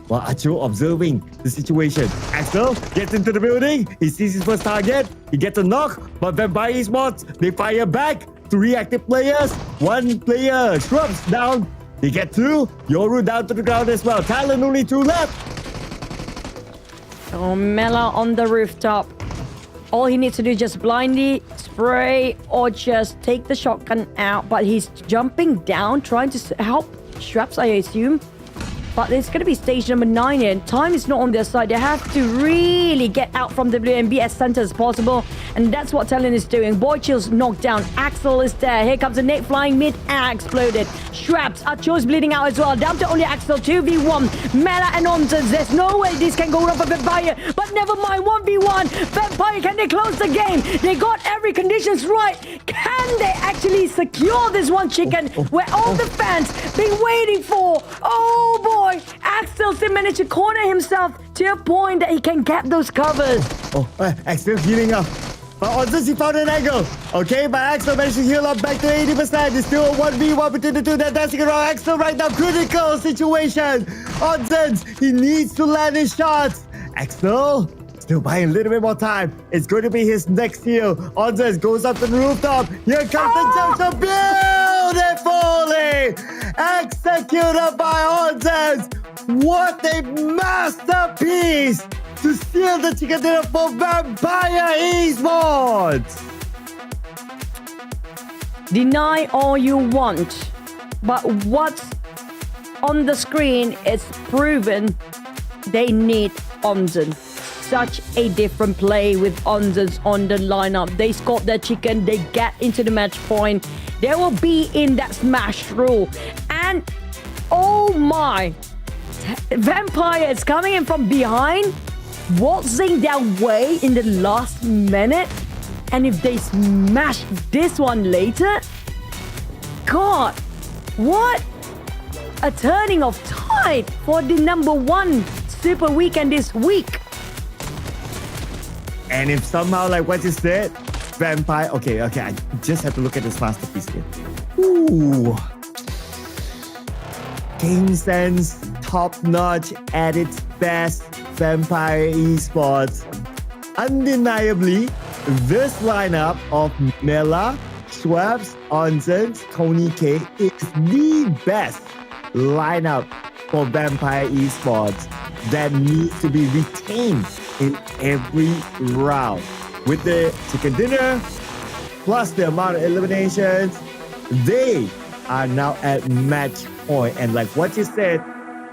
While Achu observing the situation. Axel gets into the building. He sees his first target. He gets a knock. But Vampire Esports, they fire back. 3 active players. 1 player scrubs down. They get 2. Yoru down to the ground as well. Talon only 2 left. Oh, Mela on the rooftop. All he needs to do is just blindly spray or just take the shotgun out. But he's jumping down, trying to help Straps, I assume. But it's going to be stage number 9 here. Time is not on their side. They have to really get out from the and be as center as possible. And that's what Talon is doing. Boy Chill's knocked down. Axel is there. Here comes a nade flying mid. Exploded. Straps. Acho's bleeding out as well. Down to only Axel. 2v1. Mela and Ontons. There's no way this can go wrong for Vampire. But never mind. 1v1. Vampire, can they close the game? They got every conditions right. Can they actually secure this one chicken where all the fans been waiting for? Oh boy. Axel still managed to corner himself to a point that he can get those covers. Axel healing up. But Onzens, he found an angle. Okay, but Axel managed to heal up back to 80%. It's still a 1v1 between the two. They're dancing around. Axel right now, critical situation. Onzens, he needs to land his shots. Axel, still buying a little bit more time. It's going to be his next heal. Onzens goes up to the rooftop. Here comes the junction. Beautifully executed by Onzens. What a masterpiece to steal the chicken dinner for Vampire Esports. Deny all you want, but what's on the screen is proven they need Onzen. such a different play with Onzens on the lineup. They scored their chicken, they get into the match point. They will be in that smash rule. And oh my, Vampires coming in from behind, waltzing their way in the last minute. And if they smash this one later, God, what a turning of tide for the #1 Super Weekend this week. And if somehow, like what you said, Vampire... Okay, I just have to look at this masterpiece here. Ooh. Game sense, top-notch, at its best. Vampire Esports. Undeniably, this lineup of Mela, Schwabs, Onsens, Tony K is the best lineup for Vampire Esports that needs to be retained in every round. With the chicken dinner, plus the amount of eliminations, they are now at match point. And like what you said,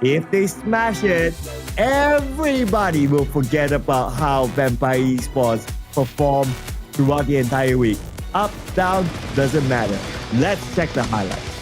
if they smash it, everybody will forget about how Vampire Esports performed throughout the entire week. Up, down, doesn't matter. Let's check the highlights.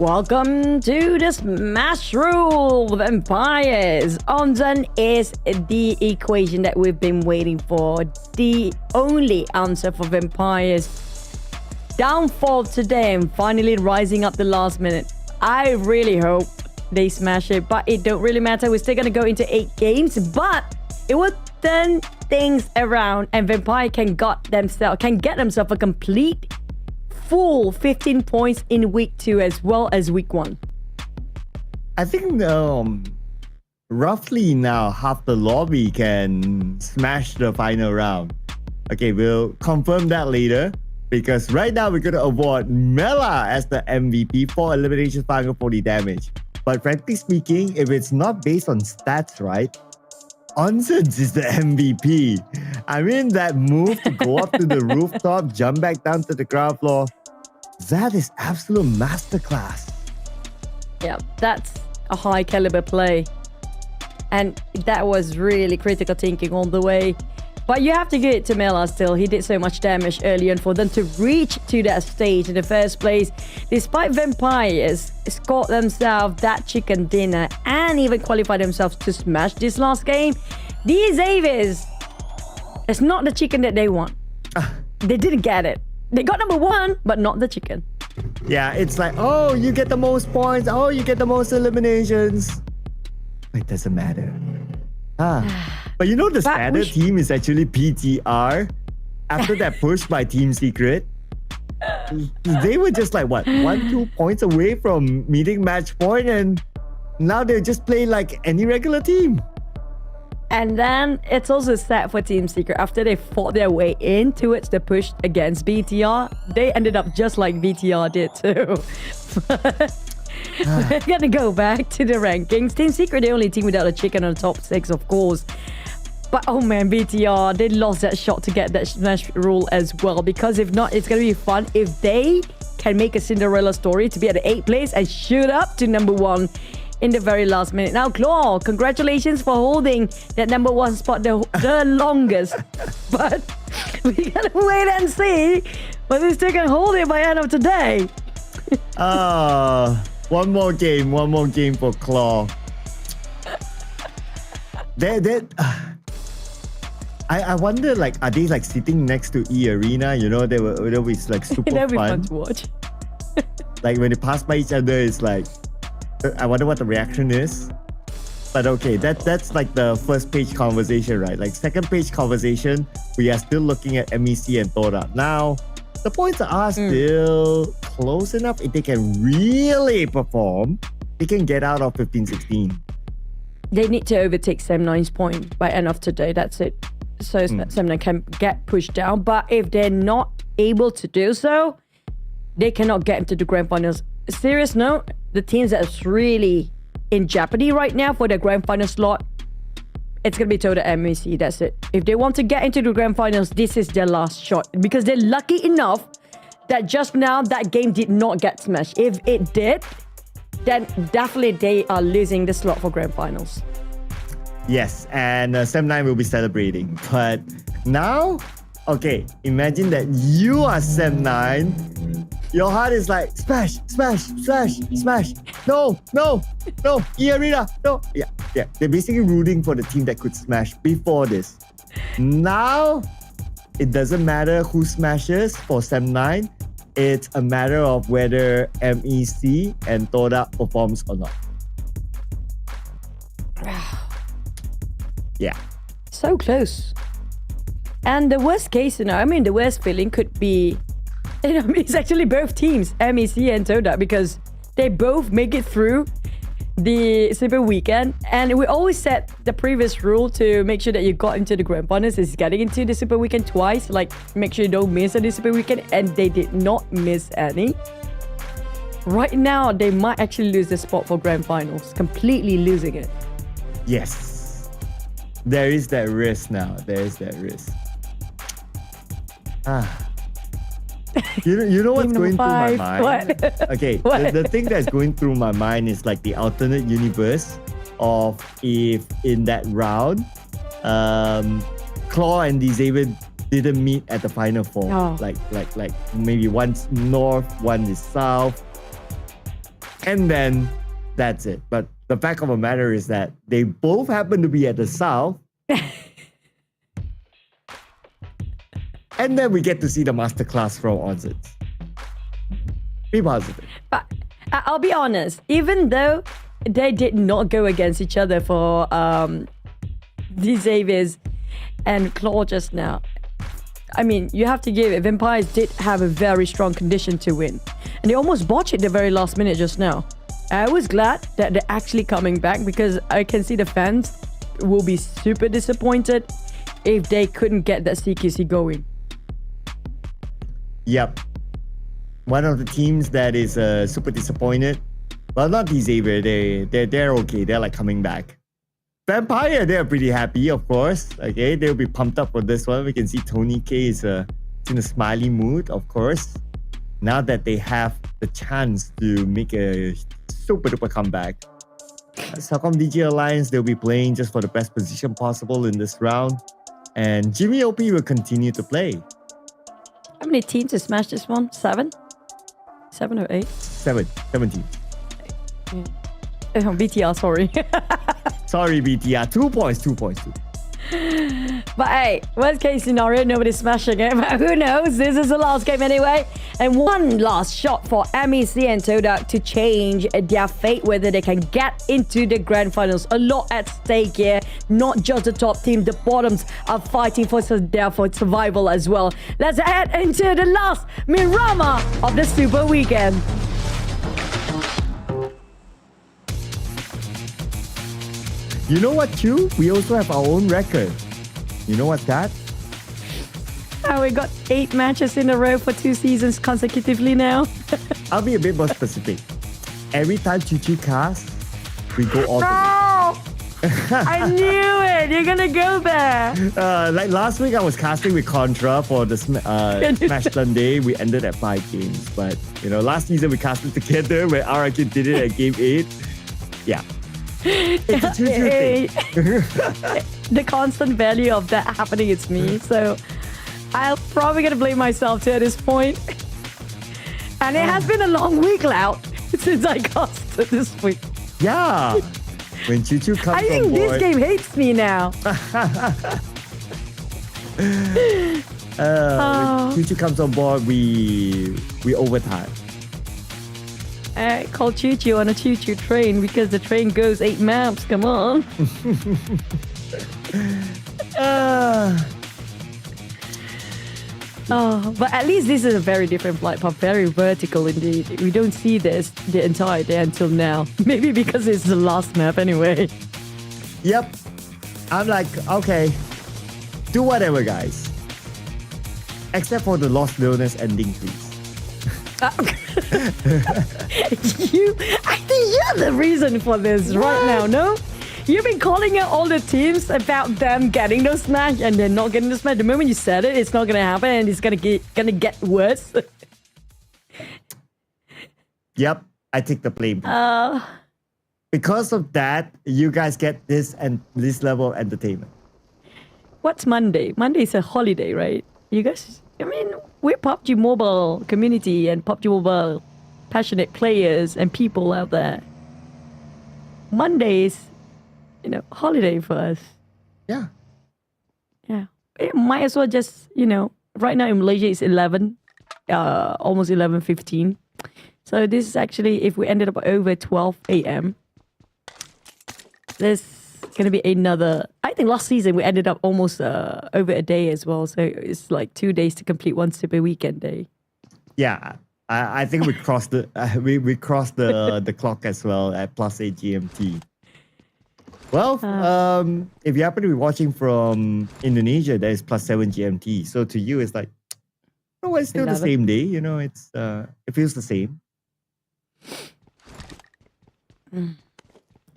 Welcome to the Smash Rule, Vampires. Onzen is the equation that we've been waiting for. The only answer for Vampires. Downfall today and finally rising up the last minute. I really hope they smash it, but it don't really matter. We're still going to go into 8 games, but it will turn things around and Vampire can get themselves a complete full 15 points in week 2 as well as week 1. I think roughly now half the lobby can smash the final round. Okay, we'll confirm that later because right now we're going to award Mela as the MVP for elimination 540 damage. But frankly speaking, if it's not based on stats, right? Onsens is the MVP. I mean, that move to go up to the rooftop, jump back down to the ground floor, that is absolute masterclass. Yeah, that's a high caliber play. And that was really critical thinking all the way. But you have to give it to Mela still. He did so much damage early on for them to reach to that stage in the first place. Despite Vampires scored themselves that chicken dinner and even qualified themselves to smash this last game, these Aves, it's not the chicken that they want. They didn't get it. They got #1, but not the chicken. Yeah, it's like, oh, you get the most points. Oh, you get the most eliminations. It doesn't matter. But you know the standard team is actually PTR. After that push by Team Secret, they were just like, what, 1-2 points away from meeting match point, and Now they just play like any regular team. And then it's also sad for Team Secret. After they fought their way in towards the push against BTR, they ended up just like BTR did too. We're gonna go back to the rankings. Team Secret, the only team without a chicken on the top 6, of course. But oh man, BTR, they lost that shot to get that smash rule as well. Because if not, it's gonna be fun if they can make a Cinderella story to be at the 8th place and shoot up to number 1 in the very last minute. Now, Claw, congratulations for holding that number 1 spot the longest. But we gotta wait and see whether they can hold it by end of today. One more game for Claw. I wonder, like, are they like sitting next to eArena? You know, they'll be like super That'd be fun. fun to watch. Like when they pass by each other, it's like, I wonder what the reaction is. But okay, that's like the first page conversation, right? Like second page conversation, we are still looking at MEC and TODAK. Now, the points are still close enough. If they can really perform, they can get out of 15-16. They need to overtake Sem9's point by end of today. That's it. So Sem9 can get pushed down. But if they're not able to do so, they cannot get into the grand finals. Serious note, the teams that's really in jeopardy right now for the grand final slot, it's going to be TODAK and MEC. That's it. If they want to get into the grand finals, this is their last shot. Because they're lucky enough that just now that game did not get smashed. If it did, then definitely they are losing the slot for grand finals. Yes, and Sem9 will be celebrating. But now, okay, imagine that you are Sem9. Your heart is like, smash, smash, smash, smash. No, eArena, no. Yeah. They're basically rooting for the team that could smash before this. Now, it doesn't matter who smashes for Sem9. It's a matter of whether MEC and TODAK performs or not. Yeah. So close. And the worst case scenario, the worst feeling could be, it's actually both teams, MEC and TODAK, because they both make it through the Super Weekend. And we always set the previous rule to make sure that you got into the grand finals is getting into the Super Weekend twice. Like, make sure you don't miss any Super Weekend. And they did not miss any. Right now, they might actually lose the spot for grand finals. Completely losing it. Yes. There is that risk now. There is that risk. You know what's going through my mind? What? Okay, the thing that's going through my mind is like the alternate universe of if in that round, Claw and Xavier didn't meet at the final four. Oh. Like maybe one's north, one is south, and then that's it. But the fact of the matter is that they both happen to be at the south. And then we get to see the masterclass from Onsets. Be positive. But I'll be honest, even though they did not go against each other for Xavier's and Claw just now, you have to give it. Vampires did have a very strong condition to win. And they almost botched it the very last minute just now. I was glad that they're actually coming back because I can see the fans will be super disappointed if they couldn't get that CQC going. Yep. One of the teams that is super disappointed. Well, not Xavier. They're okay. They're like coming back. Vampire, they're pretty happy, of course. Okay, they'll be pumped up for this one. We can see Tony K is in a smiley mood, of course. Now that they have the chance to make a super duper comeback. CelcomDigi Alliance, they'll be playing just for the best position possible in this round. And Jimmy OP will continue to play. How many teams have smashed this one? 7? 7 or 8? 17. BTR, sorry. Sorry, BTR. 2 points. But hey, worst case scenario, nobody's smashing it. But who knows? This is the last game anyway. And one last shot for MEC and TODAK to change their fate, whether they can get into the grand finals. A lot at stake here. Not just the top team, the bottoms are fighting for survival as well. Let's head into the last Mirama of the Super Weekend. You know what, too? We also have our own record. You know what's that? We got 8 matches in a row for 2 seasons consecutively now. I'll be a bit more specific. Every time Choo casts, we go all I knew it! You're gonna go there! like last week, I was casting with Contra for the Smash Sunday. We ended at 5 games. But, you know, last season we casted together when RRQ did it at Game 8. Yeah. It's a Choo thing. The constant value of that happening is me. So I'm probably gonna blame myself too at this point. And it has been a long week out since I casted this week. Yeah. When Choo comes on board. I think this game hates me now. When Choo comes on board, we overtime. I call Choo on a choo train because the train goes 8 maps. Come on. But at least this is a very different flight path, very vertical indeed. We don't see this the entire day until now. Maybe because it's the last map anyway. Yep. I'm like, okay, do whatever, guys. Except for the Lost Wilderness ending, please. I think you're the reason for this right now, no? You've been calling out all the teams about them getting those smash and they're not getting the smash. The moment you said it, it's not gonna happen and it's gonna get worse. Yep, I take the blame. Because of that, you guys get this level of entertainment. What's Monday? Monday is a holiday, right? You guys, I mean, we're PUBG Mobile community and PUBG Mobile passionate players and people out there. Mondays, you know, holiday for us. Yeah. Yeah. It might as well just, you know, right now in Malaysia it's 11, almost 11:15. So this is actually, if we ended up over 12 a.m., there's going to be another, I think last season we ended up almost over a day as well. So it's like 2 days to complete one super weekend day. Yeah. I think we crossed the we crossed the clock as well at +8 GMT. Well, if you happen to be watching from Indonesia, that is +7 GMT. So to you, it's like, oh, it's still 11. the same day. You know, it feels the same.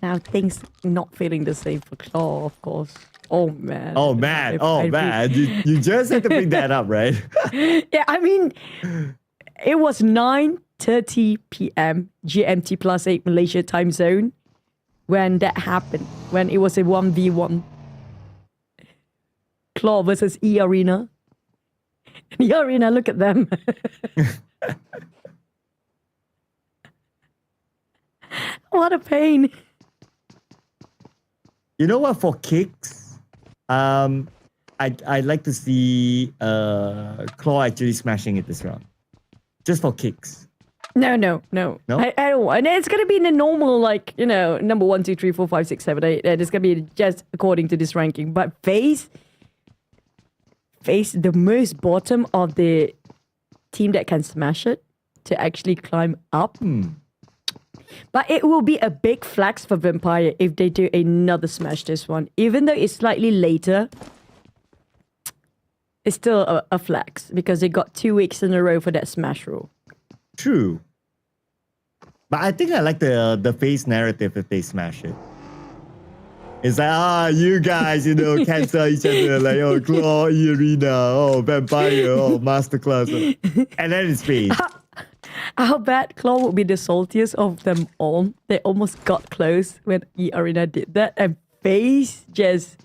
Now things not feeling the same for Claw, of course. Oh man. Oh man. You just had to bring that up, right? Yeah, I mean, it was 9:30 p.m. GMT +8 Malaysia time zone when that happened, when it was a 1v1. Claw versus eArena. eArena, look at them. What a pain. You know what? For kicks, I'd like to see Claw actually smashing it this round. Just for kicks. No. No? I don't want. And it's gonna be in the normal, like, you know, number 1, 2, 3, 4, 5, 6, 7, 8. And it's gonna be just according to this ranking. But FaZe the most bottom of the team that can smash it to actually climb up. But it will be a big flex for Vampire if they do another smash this one. Even though it's slightly later, it's still a flex because they got 2 weeks in a row for that smash rule. True. But I think I like the FaZe narrative if they smash it. It's like, you guys, you know, cancel each other. Like, oh, Claw, eArena, oh, Vampire, oh, Masterclass. And then it's FaZe. How bad Claw would be the saltiest of them all. They almost got close when eArena did that. And FaZe just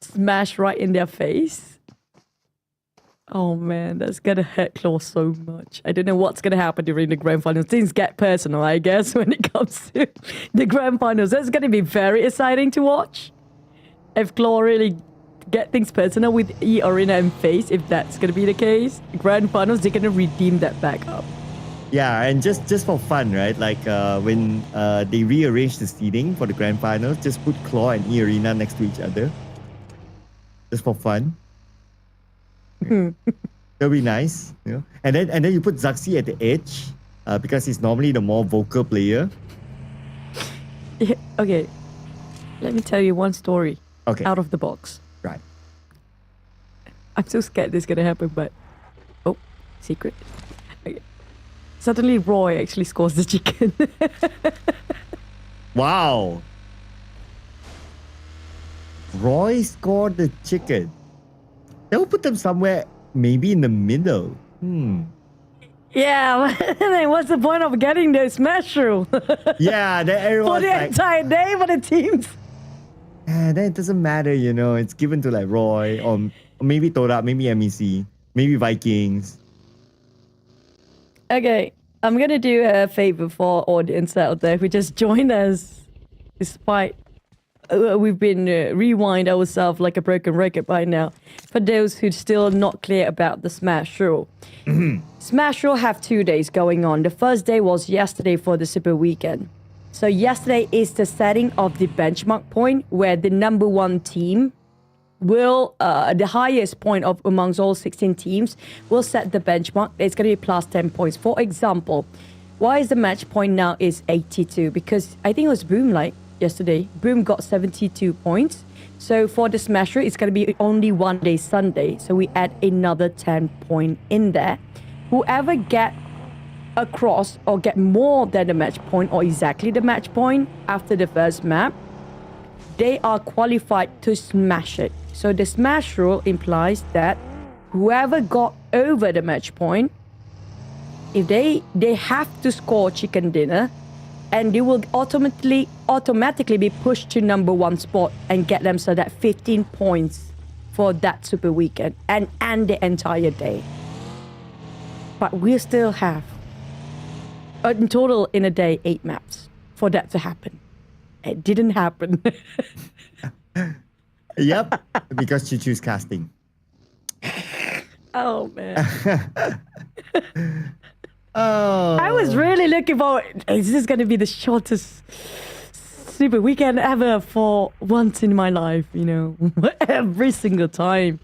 smashed right in their face. Oh man, that's gonna hurt Claw so much. I don't know what's gonna happen during the grand finals. Things get personal, I guess, when it comes to the grand finals. That's gonna be very exciting to watch. If Claw really get things personal with eArena and FaZe, if that's gonna be the case, grand finals, they're gonna redeem that back up. Yeah, and just for fun, right? Like when they rearrange the seeding for the grand finals, just put Claw and eArena next to each other. Just for fun. That'll be nice, you know. And then you put Zaxi at the edge, because he's normally the more vocal player. Yeah, okay. Let me tell you one story. Okay. Out of the box. Right. I'm so scared this is gonna happen, but oh, secret. Okay. Suddenly, Roy actually scores the chicken. Wow. Roy scored the chicken. They will put them somewhere, maybe in the middle. Yeah, then what's the point of getting the smash rule? Yeah, then For everyone's the like, entire day for the teams. then it doesn't matter, you know. It's given to like Roy or maybe TODAK, maybe MEC, maybe Vikings. Okay, I'm gonna do a favor for audience out there who just joined us, despite we've been rewind ourselves like a broken record by now. For those who still not clear about the Smash rule, Smash rule have 2 days going on. The first day was yesterday for the Super Weekend. So yesterday is the setting of the benchmark point where the number one team will, the highest point of amongst all 16 teams, will set the benchmark. It's going to be plus 10 points. For example, why is the match point now is 82? Because I think it was Boom like yesterday. Boom got 72 points. So for the Smasher, it's going to be only 1 day Sunday. So we add another 10 point in there. Whoever get across or get more than the match point or exactly the match point after the first map, they are qualified to smash it. So the smash rule implies that whoever got over the match point, if they have to score chicken dinner, and they will automatically be pushed to number one spot and get them so that 15 points for that Super Weekend and the entire day. But we still have in total in a day 8 maps for that to happen. It didn't happen. Yep, because you choose casting. Oh man. Oh. I was really looking forward. Is this going to be the shortest Super Weekend ever for once in my life, you know? Every single time.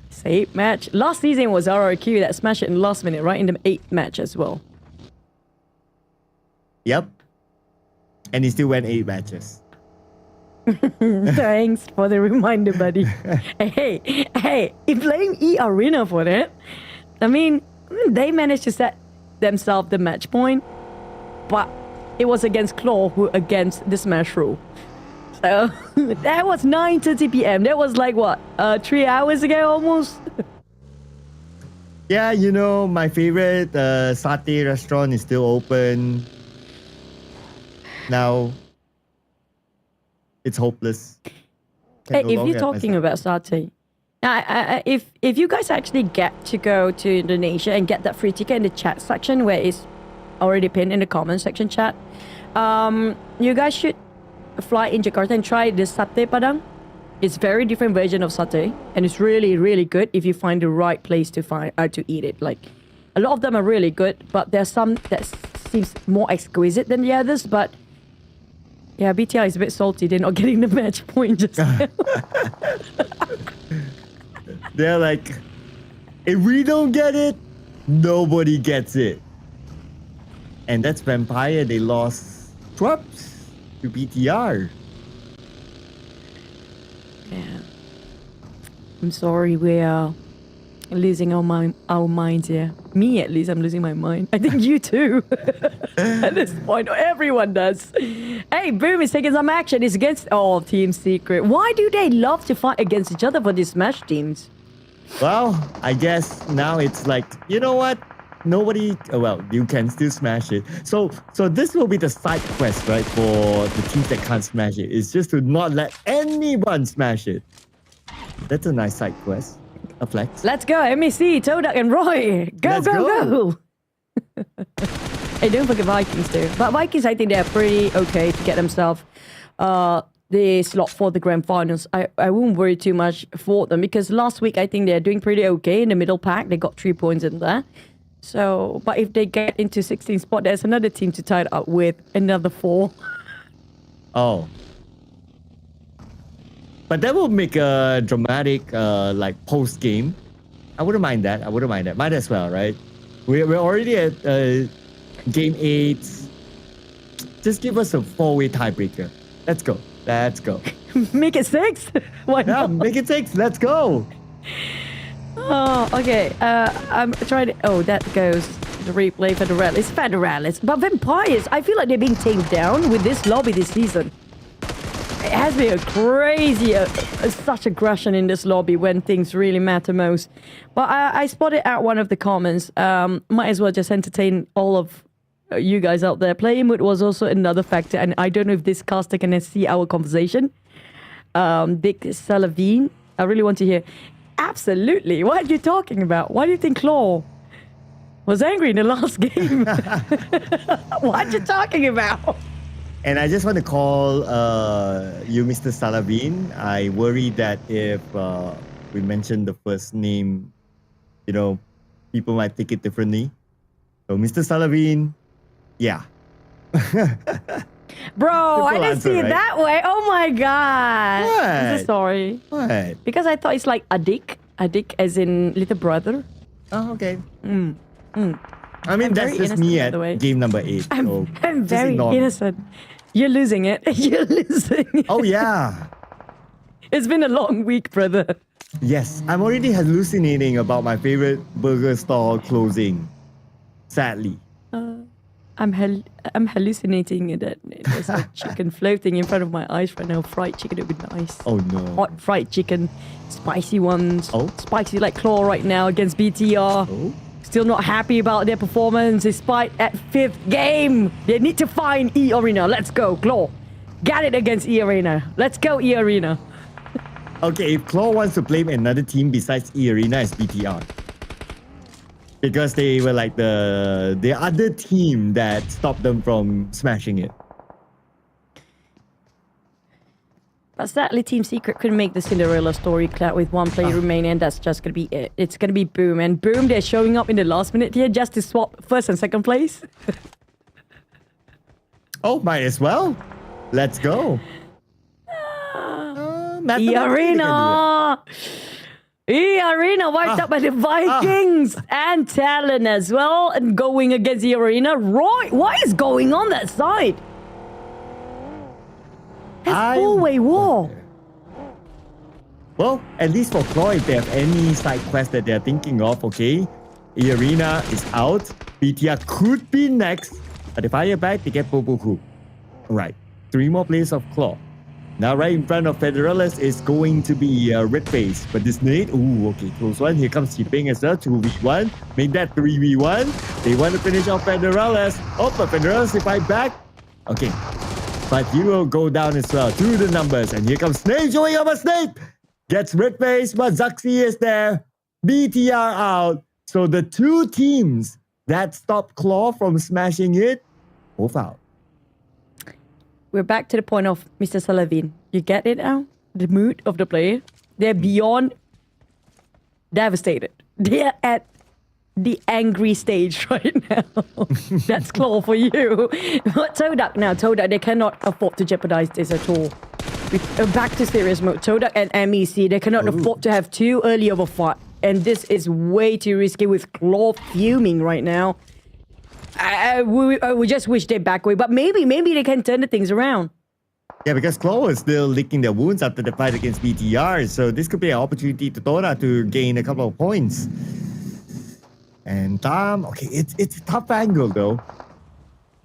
It's 8 match. Last season was RRQ that smashed it in the last minute, right? In the 8th match as well. Yep. And he still went 8 matches. Thanks for the reminder, buddy. Hey, you blame eArena for that. I mean, they managed to set themselves the match point, but it was against Claw who against the Smash rule. So that was 9:30 p.m. That was like what, 3 hours ago almost. Yeah, you know, my favorite satay restaurant is still open. Now, it's hopeless. Hey, if you're talking about satay, if you guys actually get to go to Indonesia and get that free ticket in the chat section where it's already pinned in the comment section chat, you guys should fly in Jakarta and try the satay Padang. It's very different version of satay, and it's really, really good if you find the right place to find to eat it. Like, a lot of them are really good, but there's some that seems more exquisite than the others. But yeah, BTI is a bit salty. They're not getting the match point just now. They're like, if we don't get it, nobody gets it. And that's Vampire. They lost Trumps to BTR. Yeah. I'm sorry, we are losing our minds here. Me, at least, I'm losing my mind. I think you too. At this point, everyone does. Hey, Boom is taking some action. It's against Team Secret. Why do they love to fight against each other for these Smash teams? Well, I guess now it's like, you know what? Nobody, well, you can still smash it. So this will be the side quest, right, for the teams that can't smash it. It's just to not let anyone smash it. That's a nice side quest. A flex. Let's go, MEC, TODAK, and Roy. Go. Hey, don't forget Vikings too. But Vikings, I think they're pretty okay to get themselves the slot for the grand finals. I won't worry too much for them because last week I think they're doing pretty okay in the middle pack. They got 3 points in there. So, but if they get into 16 spot, there's another team to tie it up with, another 4. Oh. But that will make a dramatic, like, post-game. I wouldn't mind that. Might as well, right? We're already at game 8. Just give us a 4-way tiebreaker. Let's go. Let's go. Make it 6? Why Yeah, not? make it 6. Let's go. Oh, okay. I'm trying to... Oh, that goes the replay for Federales. Federales. But Vampires, I feel like they're being tamed down with this lobby this season. It has been a crazy, such aggression in this lobby when things really matter most. But I spotted out one of the comments. Might as well just entertain all of you guys out there. Playing mood was also another factor, and I don't know if this caster can see our conversation. Big Salavine, I really want to hear. Absolutely. What are you talking about? Why do you think Claw was angry in the last game? What are you talking about? And I just want to call you Mr. Salavin. I worry that if we mention the first name, you know, people might take it differently. So Mr. Salavin, yeah. Bro, I didn't see it that way. Oh my god. What? I'm so sorry. What? Because I thought it's like adik. Adik as in little brother. Oh, okay. I I mean, I'm that's very just me innocent, by at the way. game number 8. So I'm just very ignore me. innocent. You're losing it. You're losing it. Oh, yeah. It's been a long week, brother. Yes, I'm already hallucinating about my favorite burger stall closing. Sadly. I'm hallucinating that there's a chicken floating in front of my eyes right now. Fried chicken would be nice. Oh no. Hot fried chicken, spicy ones. Oh. Spicy like Claw right now against BTR. Oh. Still not happy about their performance despite at 5th game. They need to find eArena. Let's go, Claw. Got it against eArena. Let's go, eArena. Okay, if Claw wants to blame another team besides eArena, it's BTR. Because they were like the other team that stopped them from smashing it. But sadly, Team Secret couldn't make the Cinderella story cloud with one player remaining, and that's just going to be it. It's going to be Boom. And Boom, they're showing up in the last minute here just to swap first and second place. Oh, might as well. Let's go. eArena! eArena wiped out by the Vikings and Talon as well, and going against eArena. Roy, what is going on that side? That's four-way war. Well, at least for Claw, if they have any side quest that they're thinking of, okay, eArena is out. BTR could be next, but if I fire back, they get Boboku. Right, 3 more players of Claw. Now, right in front of Federales is going to be Red Face. But this nade, ooh, okay, close one. Here comes Chipping as well, 2v1. Make that 3v1. They want to finish off Federales. Oh, but Federales, they fight back. Okay, but he will go down as well through the numbers. And here comes Snake, showing up a Snake. Gets Red Face, but Zaxi is there. BTR out. So the 2 teams that stopped Claw from smashing it, both out. We're back to the point of Mr. Salavin. You get it now? The mood of the player. They're beyond devastated. They're at the angry stage right now. That's Claw for you. But TODAK now, TODAK, they cannot afford to jeopardize this at all. Back to serious mode. TODAK and MEC, they cannot afford to have too early of a fight. And this is way too risky with Claw fuming right now. We just wish they're back away, but maybe they can turn the things around. Yeah, because Claw is still licking their wounds after the fight against BTR, so this could be an opportunity to TODAK to gain a couple of points. And Tom, okay, it's a tough angle though.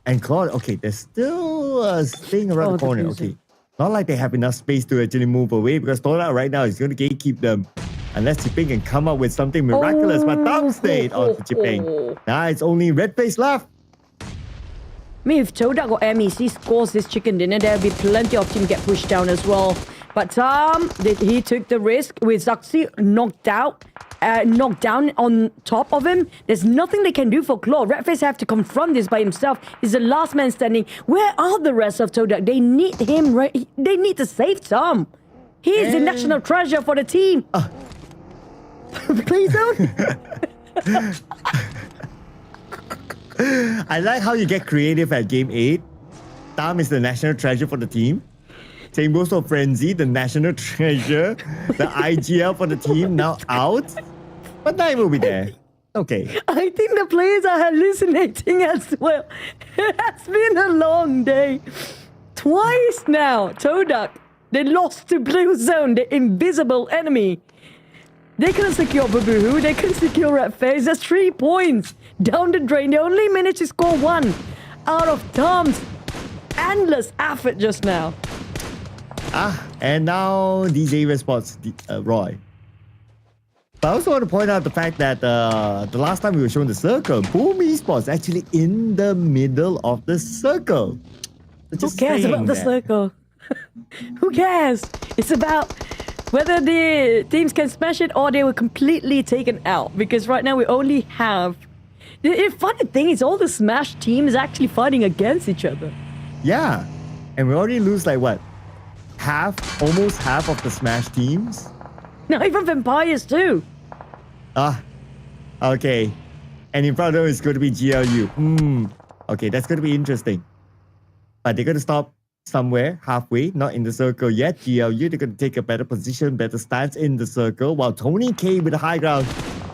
And Claw, okay, there's still a thing around the corner. Okay, not like they have enough space to actually move away because TODAK right now is going to gatekeep them. Unless Chipping can come up with something miraculous, but Tom stayed on Chipping. Now it's only Red Face left. I mean, if TODAK or MEC scores this chicken dinner, there'll be plenty of team get pushed down as well. But Tom, he took the risk with Zaxi knocked down on top of him. There's nothing they can do for Claw. Redface have to confront this by himself. He's the last man standing. Where are the rest of TODAK? They need him. They need to save Tom. He is the national treasure for the team. Please don't. I like how you get creative at game 8. Tom is the national treasure for the team. Same goes for Frenzy, the national treasure. The IGL for the team now out. But Nine will be there. Okay. I think the players are hallucinating as well. It has been a long day. twice now. TODAK, they lost to Blue Zone, the invisible enemy. They couldn't secure Babuhu, they couldn't secure Red FaZe. That's 3 points down the drain. They only managed to score 1 out of Tom's endless effort just now. And now DJ response, Roy. But I also want to point out the fact that the last time we were showing the circle, Boom Esports actually in the middle of the circle. Who cares about the circle? Who cares? It's about whether the teams can smash it or they were completely taken out. Because right now we only have... The funny thing is all the Smash teams actually fighting against each other. Yeah. And we already lose like what? Almost half of the Smash teams? No, even Vampires too. Okay. And in front of them is going to be GLU. Okay, that's going to be interesting. But they're going to stop somewhere halfway, not in the circle yet. GLU, they're going to take a better position, better stance in the circle, while Tony K with the high ground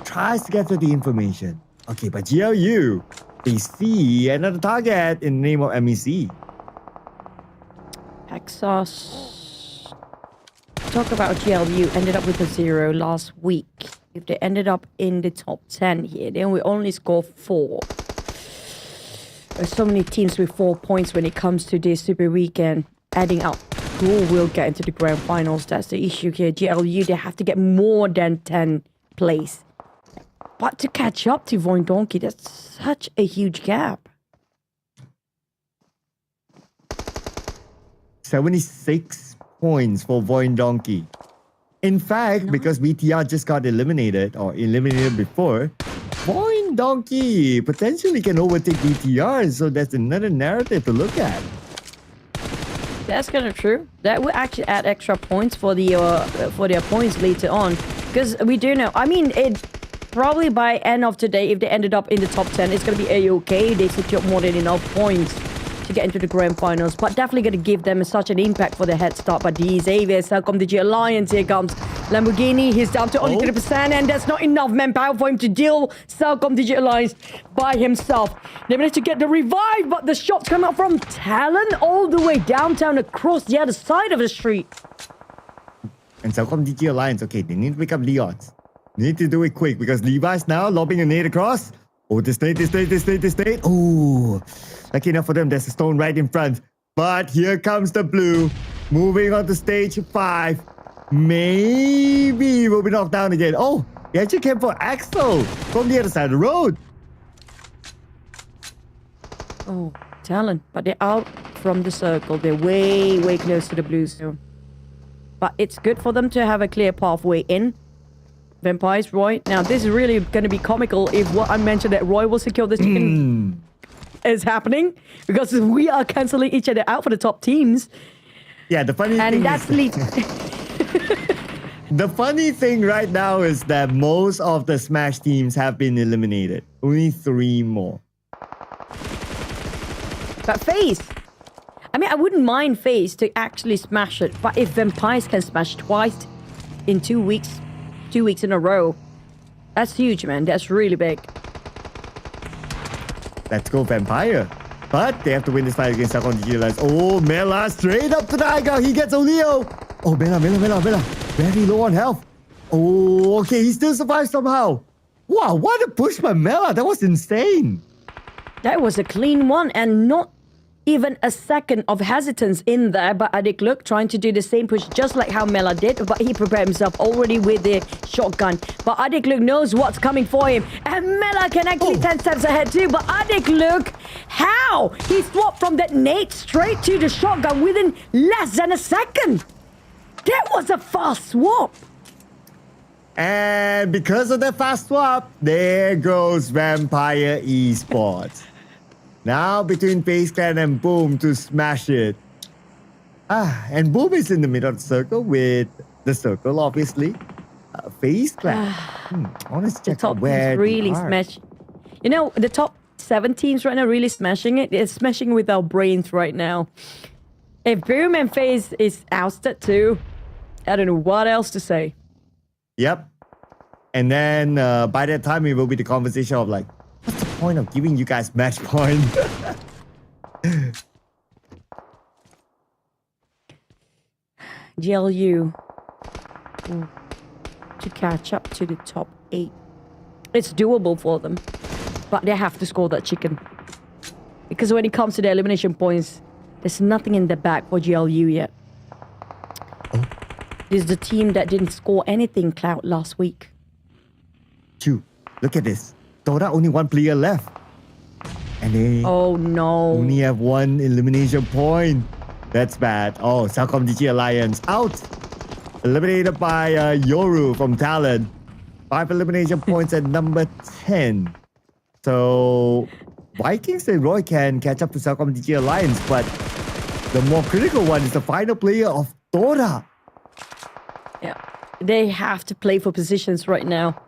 tries to gather the information. Okay, but GLU, they see another target in the name of MEC. Exos. Talk about GLU ended up with a 0 last week. If they ended up in the top 10 here, then we only score 4. There's so many teams with 4 points when it comes to this Super Weekend. Adding up who will get into the grand finals, that's the issue here. GLU, they have to get more than 10 place. But to catch up to VOIN Donkey, that's such a huge gap. 76 points for VOIN Donkey. In fact, because BTR just got eliminated before, VOIN Donkey potentially can overtake BTR, so that's another narrative to look at. That's kind of true. That will actually add extra points for their points later on, because we do know. I mean, it probably by end of today, if they ended up in the top 10, it's gonna be a-okay. They secured more than enough points to get into the grand finals, but definitely going to give them such an impact for the head start. But the Xavier, CelcomDigi Alliance, here comes Lamborghini. He's down to only 30%, and there's not enough manpower for him to deal CelcomDigi Alliance by himself. They managed to get the revive, but the shots come out from TALON all the way downtown across the other side of the street. And CelcomDigi Alliance, okay, they need to pick up Leon's. They need to do it quick because Levi's now lobbing a nade across. Oh, this nade. Oh, lucky enough for them, there's a stone right in front. But here comes the blue. Moving on to stage 5. Maybe will be knocked down again. Oh, he actually came for Axel from the other side of the road. Oh, TALON. But they're out from the circle. They're way close to the blue zone. But it's good for them to have a clear pathway in. Vampires, Roy. Now, this is really going to be comical if what I mentioned that Roy will secure this chicken is happening, because we are cancelling each other out for the top teams. Yeah, the funny thing the funny thing right now is that most of the Smash teams have been eliminated. Only 3 more. But FaZe. I mean, I wouldn't mind FaZe to actually smash it, but if Vampires can smash twice in 2 weeks, 2 weeks in a row, that's huge, man. That's really big. Let's go Vampire. But they have to win this fight against CelcomDigi Alliance. Oh, Mela straight up to the high ground. He gets a Leo. Oh, Mela. Very low on health. Oh, okay. He still survives somehow. Wow, what a push by Mela. That was insane. That was a clean one, and not even a second of hesitance in there. But GLUBLUG trying to do the same push just like how Mela did, but he prepared himself already with the shotgun. But GLUBLUG knows what's coming for him, and Mela can actually 10 steps ahead too. But GLUBLUG, how? He swapped from that nade straight to the shotgun within less than a second. That was a fast swap. And because of that fast swap, there goes Vampire Esports. Now between FaZe Clan and Boom to smash it. And Boom is in the middle of the circle with the circle, obviously. FaZe Clan. I want to check out where really smash. You know, the top 7 teams right now really smashing it. They're smashing with our brains right now. If Boom and FaZe is ousted too, I don't know what else to say. Yep. And then by that time, it will be the conversation of like, what's the point of giving you guys match point? GLU to catch up to the top 8. It's doable for them, but they have to score that chicken. Because when it comes to the elimination points, there's nothing in the bag for GLU yet. This is the team that didn't score anything, Cloud, last week. Chu, look at this. TODAK only one player left. And they only have one elimination point. That's bad. Oh, CelcomDigi Alliance out. Eliminated by Yoru from TALON. 5 elimination points at number 10. So Vikings and Roy can catch up to CelcomDigi Alliance, but the more critical one is the final player of TODAK. Yeah, they have to play for positions right now.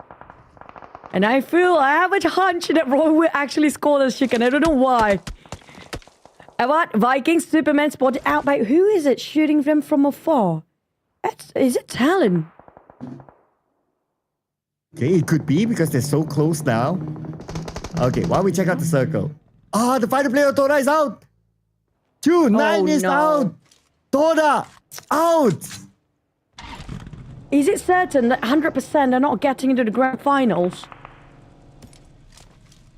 And I have a hunch that Roy will actually score this chicken. I don't know why. And what? Vikings, Superman spotted out by... Who is it shooting them from afar? Is it TALON? Okay, it could be because they're so close now. Okay, why don't we check out the circle? Ah, the final player of TODAK is out. 9 is out. TODAK out. Is it certain that 100% they're not getting into the grand finals?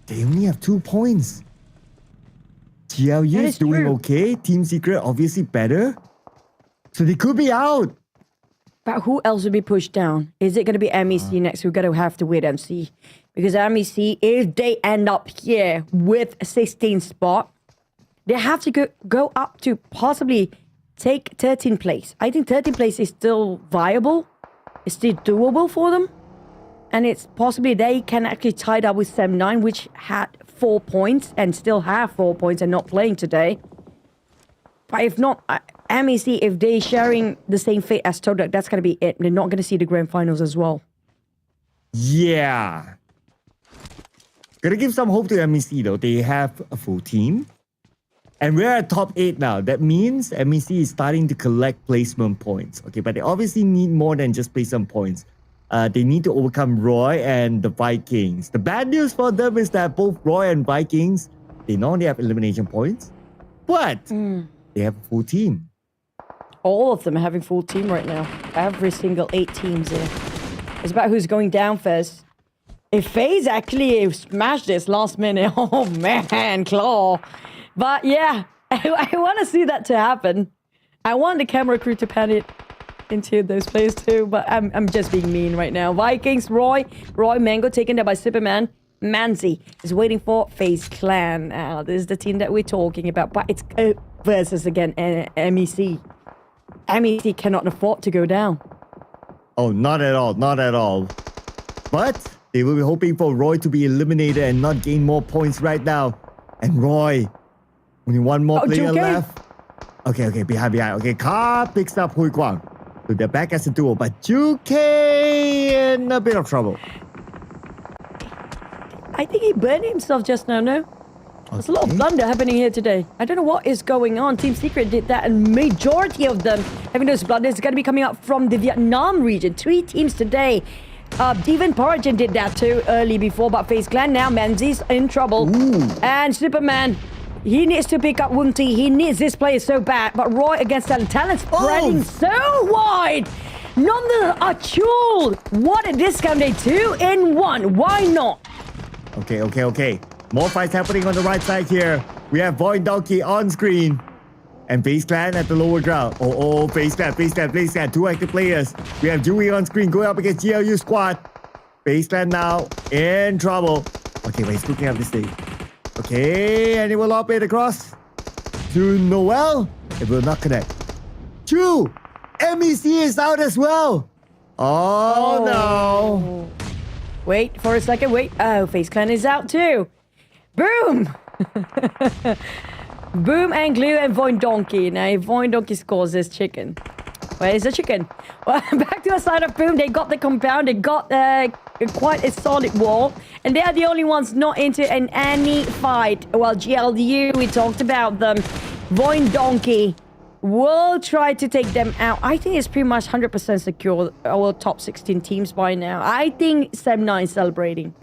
They only have 2 points. GLU is doing okay. Team Secret obviously better. So they could be out. But who else will be pushed down? Is it going to be MEC next? We're going to have to wait and see. Because MEC, if they end up here with a 16th spot, they have to go up to possibly take 13th place. I think 13th place is still viable. It's still doable for them. And it's possibly they can actually tie it up with Sem9, which had 4 points and still have 4 points and not playing today. But if not, MEC, if they're sharing the same fate as TODAK, that's going to be it. They're not going to see the grand finals as well. Yeah. Gonna give some hope to MEC though. They have a full team. And we're at top 8 now. That means MEC is starting to collect placement points. Okay, but they obviously need more than just placement points. They need to overcome Roy and the Vikings. The bad news for them is that both Roy and Vikings, they not only have elimination points, but they have a full team. All of them are having full team right now. Every single 8 teams here. It's about who's going down first. If FaZe actually smashed this last minute, oh man, Claw. But yeah, I want to see that to happen. I want the camera crew to pan it into those players too, but I'm just being mean right now. Vikings, Roy Mango taken there by Superman. Manzi is waiting for FaZe Clan. This is the team that we're talking about, but it's versus again MEC. MEC cannot afford to go down. Oh, not at all, not at all. But they will be hoping for Roy to be eliminated and not gain more points right now. And Roy, only one more player left. Okay, behind. Okay, Car picks up Hui Guang. So they're back as a duo, but Juke in a bit of trouble. I think he burned himself just now, no? There's a lot of blunder happening here today. I don't know what is going on. Team Secret did that, and majority of them having those blunders is going to be coming up from the Vietnam region. 3 teams today. Even Paragin did that too early before, but FaZe Clan now, Manzi's in trouble. And Superman, he needs to pick up Wunti. He needs this player so bad, but Roy against Talon. Talon's spreading so wide. None Achul. What a discount day, 2 in 1. Why not? Okay. More fights happening on the right side here. We have VOIN Donkey on screen. And FaZe Clan at the lower ground. Oh, FaZe Clan. 2 active players. We have Dewey on screen going up against GLU squad. FaZe Clan now in trouble. Okay, but he's cooking up this thing. Okay, and he will operate across to Noel. It will not connect. Chu! MEC is out as well. Oh no. Wait for a second. Wait. Oh, FaZe Clan is out too. Boom! Boom and Glue and VOIN Donkey. Now, if VOIN Donkey scores this chicken. Where is the chicken? Well, back to the side of Boom. They got the compound. They got quite a solid wall. And they are the only ones not into any fight. Well, GLU, we talked about them. VOIN Donkey will try to take them out. I think it's pretty much 100% secure. Our top 16 teams by now. I think Sem9 is celebrating.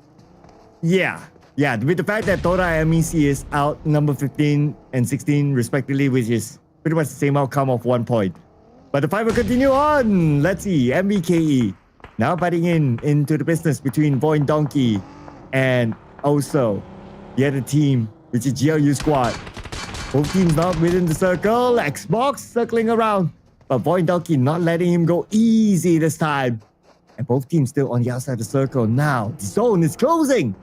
Yeah, with the fact that TODAK and MEC is out number 15 and 16 respectively, which is pretty much the same outcome of 1 point. But the fight will continue on. Let's see. MBKE now batting into the business between VOIN Donkey and also the other team, which is GLU squad. Both teams not within the circle. Xbox circling around. But VOIN Donkey not letting him go easy this time. And both teams still on the outside of the circle. Now, the zone is closing.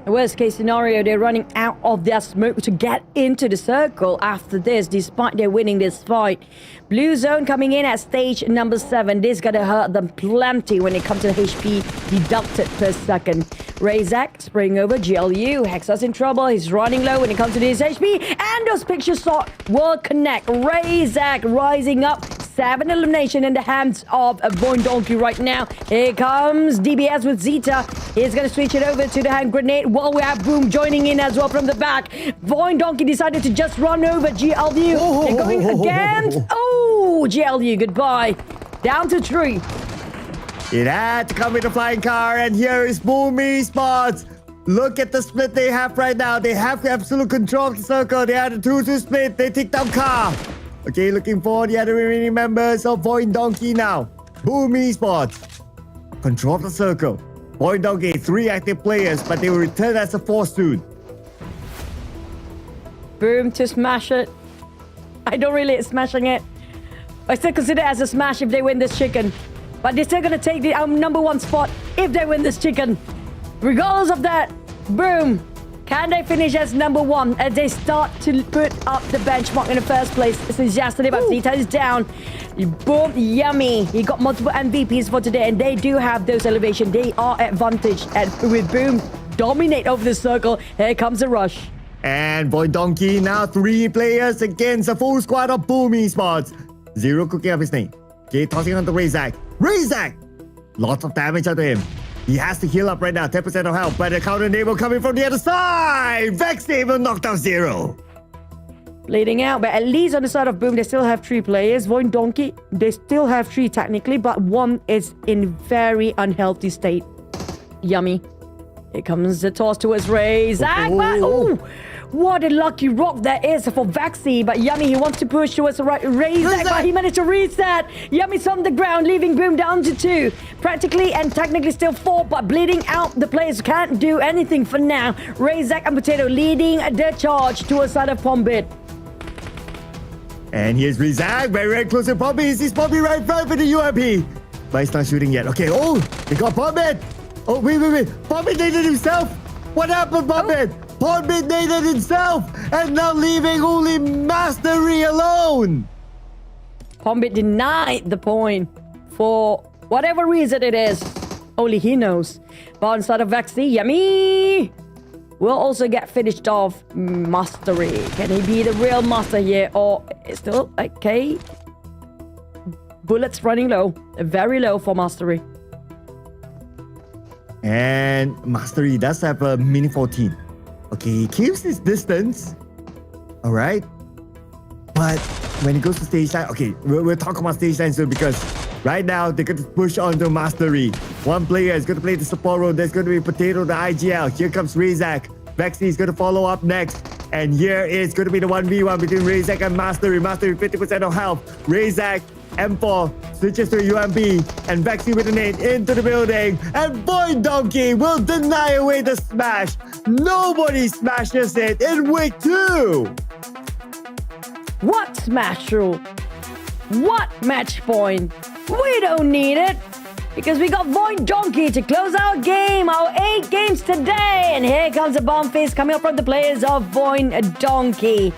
Worst case scenario, they're running out of their smoke to get into the circle after this, despite they're winning this fight. Blue zone coming in at stage number 7. This is gonna hurt them plenty when it comes to HP deducted per second. Razak spraying over GLU. Hexa's in trouble. He's running low when it comes to his HP. And those picture shot will connect. Razak rising up. 7 elimination in the hands of VOIN Donkey right now. Here comes DBS with Zeta. He's going to switch it over to the hand grenade while we have Boom joining in as well from the back. VOIN Donkey decided to just run over GLU. They're going against... Oh, GLU, goodbye. Down to 3. It had to come with a flying car, and here is Boom Esports. Look at the split they have right now. They have absolute control of the circle. They had a 2-2 split. They take down car. Okay, looking for the other remaining members of VOIN Donkey now. Boom Esports. Control of the circle. VOIN Donkey, 3 active players, but they will return as a 4 soon. Boom to smash it. I don't really smashing it. I still consider it as a smash if they win this chicken. But they're still going to take the number 1 spot if they win this chicken. Regardless of that, Boom. Can they finish as number 1 as they start to put up the benchmark in the first place since yesterday? But Zeta is down. Boom, yummy. He got multiple MVPs for today, and they do have those elevation. They are advantaged, and with Boom dominate over the circle, here comes the rush. And VOIN Donkey now 3 players against a full squad of Boom Esports. Zero cooking up his name. Okay, tossing on to Razak. Razak! Lots of damage onto him. He has to heal up right now, 10% of health, but the counter enable coming from the other side. Vexable knocked out 0. Bleeding out, but at least on the side of Boom, they still have 3 players. VOIN Donkey, they still have 3 technically, but 1 is in very unhealthy state. Yummy. Here comes the toss towards Razak, but what a lucky rock that is for Vaxi. But Yummy, he wants to push towards the right Razak, but he managed to reset. Yummy's on the ground, leaving Boom down to 2. Practically and technically still 4, but bleeding out. The players can't do anything for now. Razak and Potato leading the charge towards side of Pombit. And here's Razak, very, very close to Pombit. He's Pombit right in front of the UMP. But he's not shooting yet. Okay, they got Pombit. Oh, wait. Pombit naded himself. What happened, Pombit? Pombit naded himself and now leaving only Mastery alone. Pombit denied the point for whatever reason it is. Only he knows. But on side of Vaxi, Yummy will also get finished off. Mastery. Can he be the real master here? Or still, okay. Bullets running low. Very low for Mastery. And Mastery does have a mini 14. Okay, he keeps his distance. Alright. But when he goes to stage 9, okay, we'll talk about stage 9 soon because right now they're going to push on to Mastery. 1 player is going to play the support role. There's going to be Potato, the IGL. Here comes Razak. Vexy is going to follow up next. And here is going to be the 1v1 between Razak and Mastery. Mastery 50% of health. Razak, M4, switches to UMP. And Vexy with a nade into the building. And VOIN Donkey will deny away the smash. Nobody smashes it in week 2. What smash rule? What match point? We don't need it. Because we got VOIN Donkey to close our game, our 8 games today. And here comes a bomb face coming up from the players of VOIN Donkey.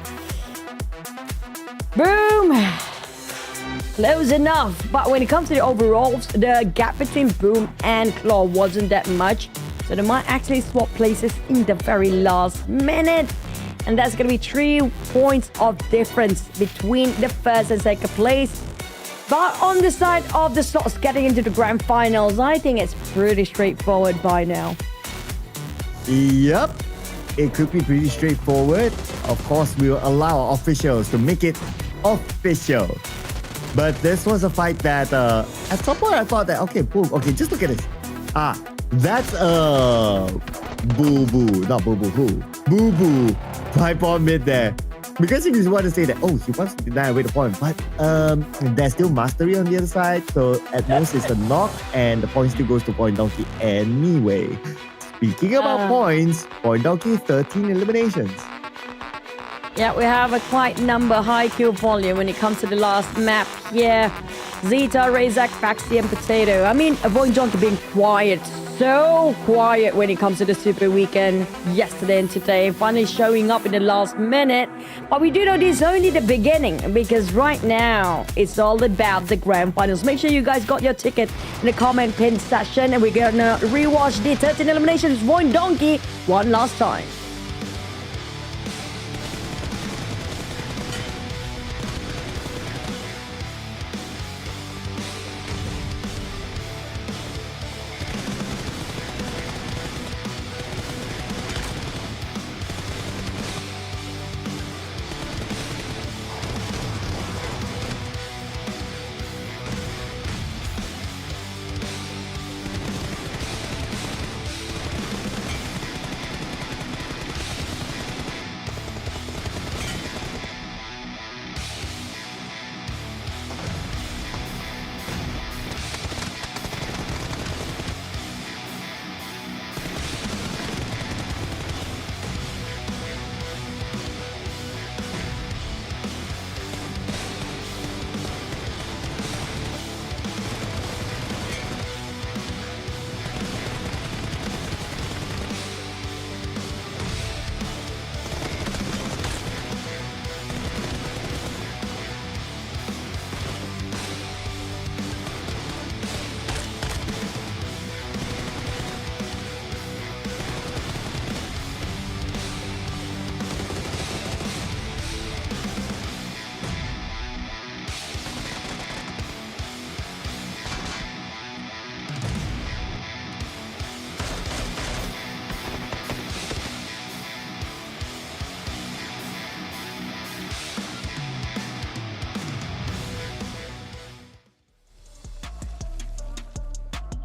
Boom. Close enough. But when it comes to the overalls, the gap between Boom and Claw wasn't that much. So they might actually swap places in the very last minute. And that's going to be 3 points of difference between the first and second place. But on the side of the slots getting into the grand finals, I think it's pretty straightforward by now. Yep, it could be pretty straightforward. Of course, we will allow our officials to make it official. But this was a fight that at some point I thought that, okay, boom, okay, just look at this. That's Boo-Boo, not Boo-Boo, who? Boo-Boo, 5 on mid there. because you just want to say that, oh, he wants to deny away the point, but there's still mastery on the other side, so at most it's a knock, and the point still goes to Point Donkey anyway. Speaking about points, Point Donkey 13 eliminations. Yeah, we have a quite high kill volume when it comes to the last map here. Zeta, Razak, Paxi, and Potato. I mean, VOIN Donkey being quiet, so quiet when it comes to the Super Weekend yesterday and today. Finally showing up in the last minute. But we do know this is only the beginning, because right now it's all about the grand finals. Make sure you guys got your ticket in the comment pin section, and we're gonna rewatch the 13 eliminations VOIN Donkey one last time.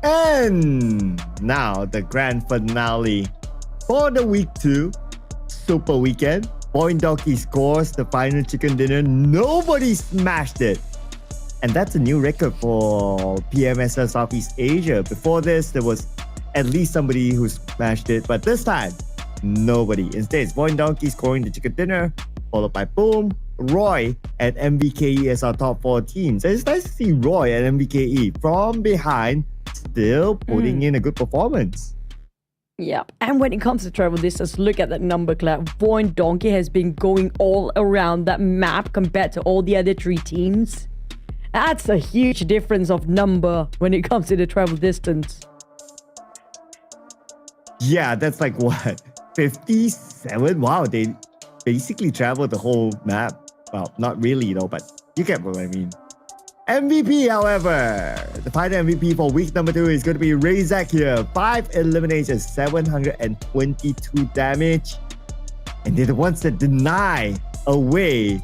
And now the grand finale for the week 2 Super Weekend. Point Donkey scores the final chicken dinner. Nobody smashed it. And that's a new record for PMSL Southeast Asia. Before this, there was at least somebody who smashed it, but this time, nobody. Instead, it's Point Donkey scoring the chicken dinner, followed by Boom, Roy, and MVKE as our top 4 teams. And it's nice to see Roy and MVKE from behind still putting in a good performance. Yep. And when it comes to travel distance, look at that number, Claire. VOIN Donkey has been going all around that map compared to all the other 3 teams. That's a huge difference of number when it comes to the travel distance. Yeah, that's like what? 57? Wow, they basically traveled the whole map. Well, not really though, but you get what I mean. MVP, however, the final MVP for week number 2 is going to be Razak here. 5 eliminations, 722 damage. And they're the ones that deny away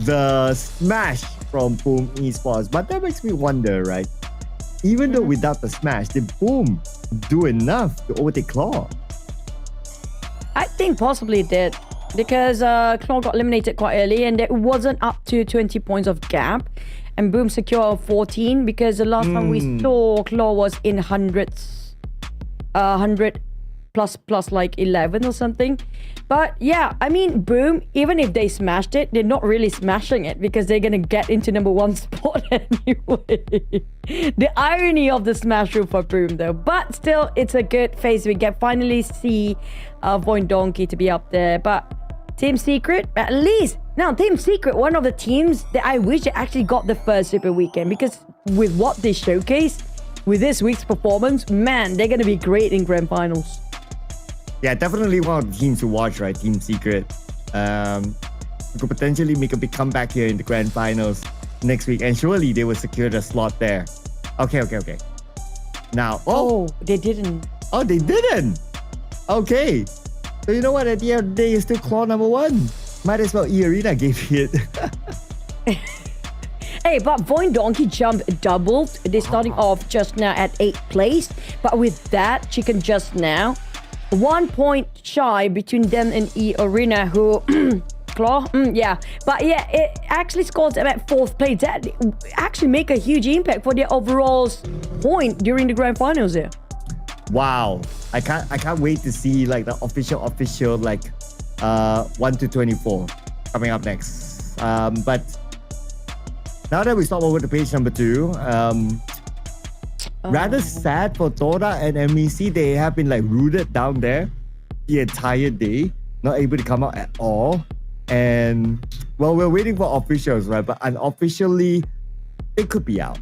the smash from Boom Esports. But that makes me wonder, right? Even though without the smash, did Boom do enough to overtake Claw? I think possibly it did. Because Claw got eliminated quite early and it wasn't up to 20 points of gap. And Boom secure 14 because the last time we saw Claw was in hundreds. 100 plus like 11 or something. But yeah, I mean, Boom, even if they smashed it, they're not really smashing it because they're going to get into number 1 spot anyway. The irony of the smash room for Boom though. But still, it's a good phase. We can finally see VOIN Donkey to be up there. But Team Secret, at least. Now, Team Secret, one of the teams that I wish they actually got the first Super Weekend because with what they showcased, with this week's performance, man, they're going to be great in Grand Finals. Yeah, definitely one of the teams to watch, right? Team Secret. Could potentially make a big comeback here in the Grand Finals next week. And surely they will secure the slot there. Okay. Now, oh, they didn't. Oh, they didn't? Okay. So you know what? At the end of the day, it's still Claw number 1. Might as well eArena gave it. Hey, but VOIN Donkey jumped doubled. They're starting off just now at 8th place. But with that, Chicken just now, 1 point shy between them and eArena, who Claw. Yeah, but yeah, it actually scored them at 4th place. That actually make a huge impact for their overall point during the grand finals here. Wow, I can't wait to see like the official like 1 to 24 coming up next. But now that we stop over to page number 2, rather sad for TODAK and MEC. They have been like rooted down there the entire day, not able to come out at all. And well, we're waiting for officials, right? But unofficially, it could be out.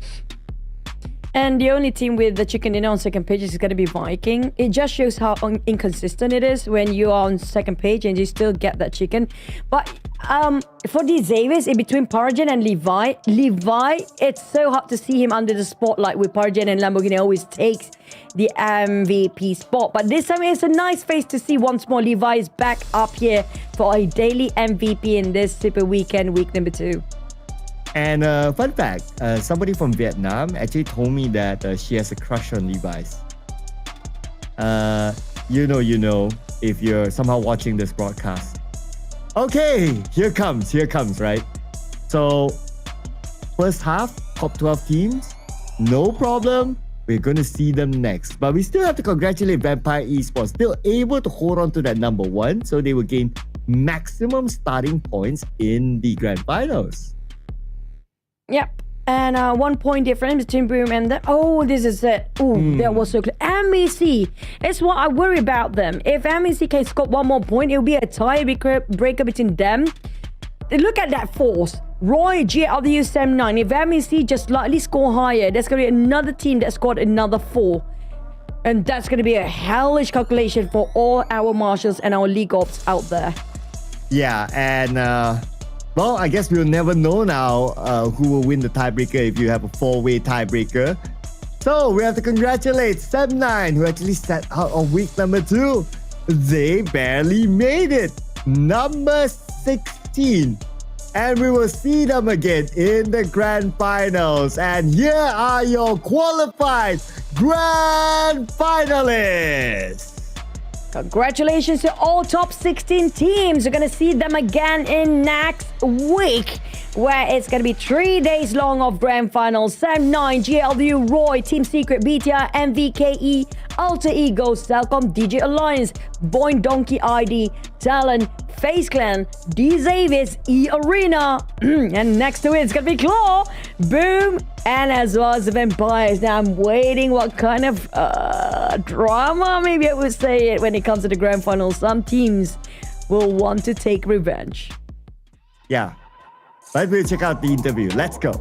And the only team with the chicken dinner on second page is going to be Viking. It just shows how inconsistent it is when you are on second page and you still get that chicken. But for the Xaviers, in between Paragen and Levi, it's so hard to see him under the spotlight with Paragen, and Lamborghini always takes the MVP spot. But this time it's a nice face to see once more. Levi is back up here for a daily MVP in this Super Weekend, week number 2. And fun fact, somebody from Vietnam actually told me that she has a crush on Levi's. You know, if you're somehow watching this broadcast. Okay, here comes, right? So, first half, top 12 teams, no problem. We're going to see them next. But we still have to congratulate Vampire Esports, still able to hold on to that number 1. So they will gain maximum starting points in the grand finals. Yep. And 1 point difference between Boom and the... Oh, this is it. That was so clear. MEC. It's what I worry about them. If MEC can score 1 more point, it will be a tiebreaker between them. Look at that force. Roy, GLW, Sam 9. If MEC just slightly score higher, there's going to be another team that scored another 4. And that's going to be a hellish calculation for all our marshals and our league ops out there. Yeah, and... well, I guess we'll never know now who will win the tiebreaker if you have a 4-way tiebreaker. So we have to congratulate Sam9, who actually set out on week number 2. They barely made it. Number 16. And we will see them again in the grand finals. And here are your qualified grand finalists. Congratulations to all top 16 teams. We're going to see them again in next week, where it's going to be 3 days long of grand finals. Sam9, GLW, Roy, Team Secret, BTR, MVKE, Alter Ego, CelcomDigi Alliance, VOIN, Donkey ID, TALON, FaZe Clan, Xaviers, eArena, and next to it, it's going to be Claw, Boom, and as well as the Vampires. Now I'm waiting what kind of drama, maybe I would say it, when it comes to the grand final. Some teams will want to take revenge. Yeah, but we'll check out the interview. Let's go.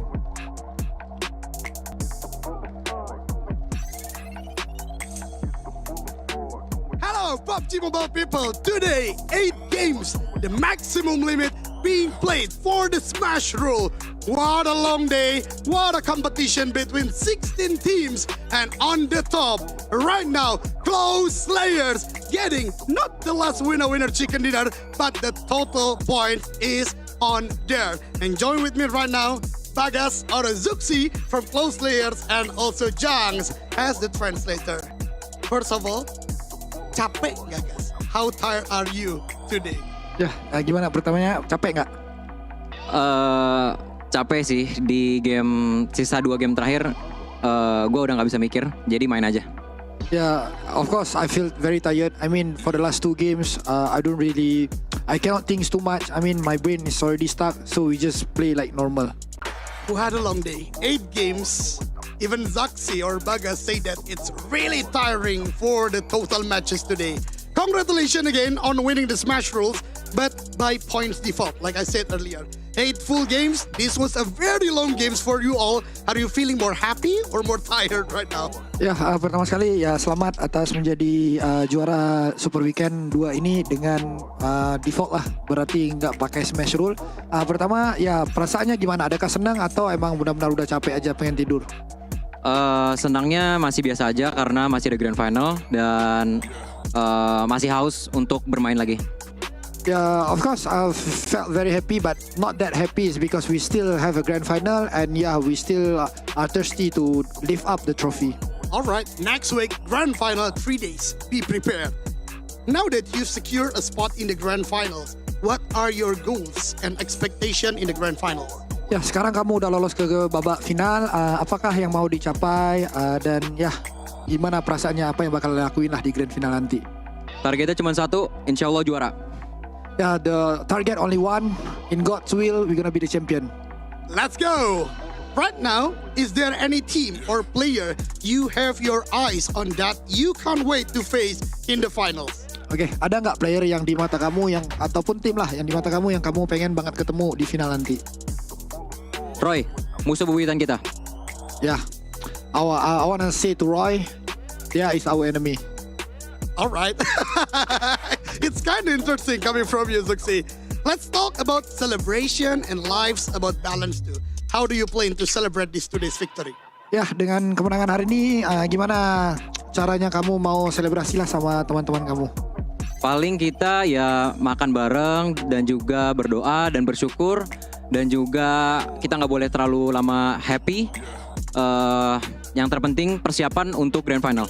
Hello, PUBG Mobile people. Today, 8 games, the maximum limit being played for the Smash rule. What a long day, what a competition between 16 teams, and on the top, right now, Close Slayers getting not the last winner chicken dinner, but the total point is on there. And join with me right now, Bagas or Zuxi from Close Slayers, and also Jangs as the translator. First of all, capek nggak guys? How tired are you today? Ya, gimana pertamanya? Capek nggak? Capek sih, di game sisa 2 game terakhir gue udah nggak bisa mikir, jadi main aja. Yeah, of course I feel very tired. I mean, for the last 2 games, I cannot think too much. I mean, my brain is already stuck, so we just play like normal. Who had a long day, 8 games. Even Zaxi or Bagas say that it's really tiring for the total matches today. Congratulations again on winning the Smash rules, but by points default, like I said earlier. 8 full games. This was a very long games for you all. Are you feeling more happy or more tired right now? Ya, pertama sekali ya selamat atas menjadi juara Super Weekend 2 ini dengan default lah, berarti nggak pakai Smash rule. Pertama ya perasaannya gimana? Adakah senang atau emang benar-benar udah capek aja pengen tidur? Senangnya masih biasa aja karena masih ada grand final dan masih haus untuk bermain lagi. Yeah, of course, I felt very happy, but not that happy is because we still have a grand final, and yeah, we still are thirsty to lift up the trophy. All right, next week, grand final, 3 days. Be prepared. Now that you've secured a spot in the grand finals, what are your goals and expectation in the grand final? Ya, sekarang kamu udah lolos ke babak final. Apakah yang mau dicapai dan ya, gimana perasaannya, apa yang bakal lakuin lah di grand final nanti? Targetnya cuma satu, insya Allah juara. Ya, the target only one. In God's will, we're gonna be the champion. Let's go! Right now, is there any team or player you have your eyes on that you can't wait to face in the finals? Oke, ada nggak player yang di mata kamu yang ataupun tim lah yang di mata kamu yang kamu pengen banget ketemu di final nanti? Roy, musuh bebuyutan kita. Yeah, I wanna say to Roy, dia is our enemy. All right. It's kind of interesting coming from you, Zuxi. Let's talk about celebration and lives about balance too. How do you plan to celebrate this today's victory? Ya, dengan kemenangan hari ini, gimana caranya kamu mau selebrasi lah sama teman-teman kamu? Paling kita ya makan bareng dan juga berdoa dan bersyukur. Dan juga kita nggak boleh terlalu lama happy. Yang terpenting persiapan untuk grand final.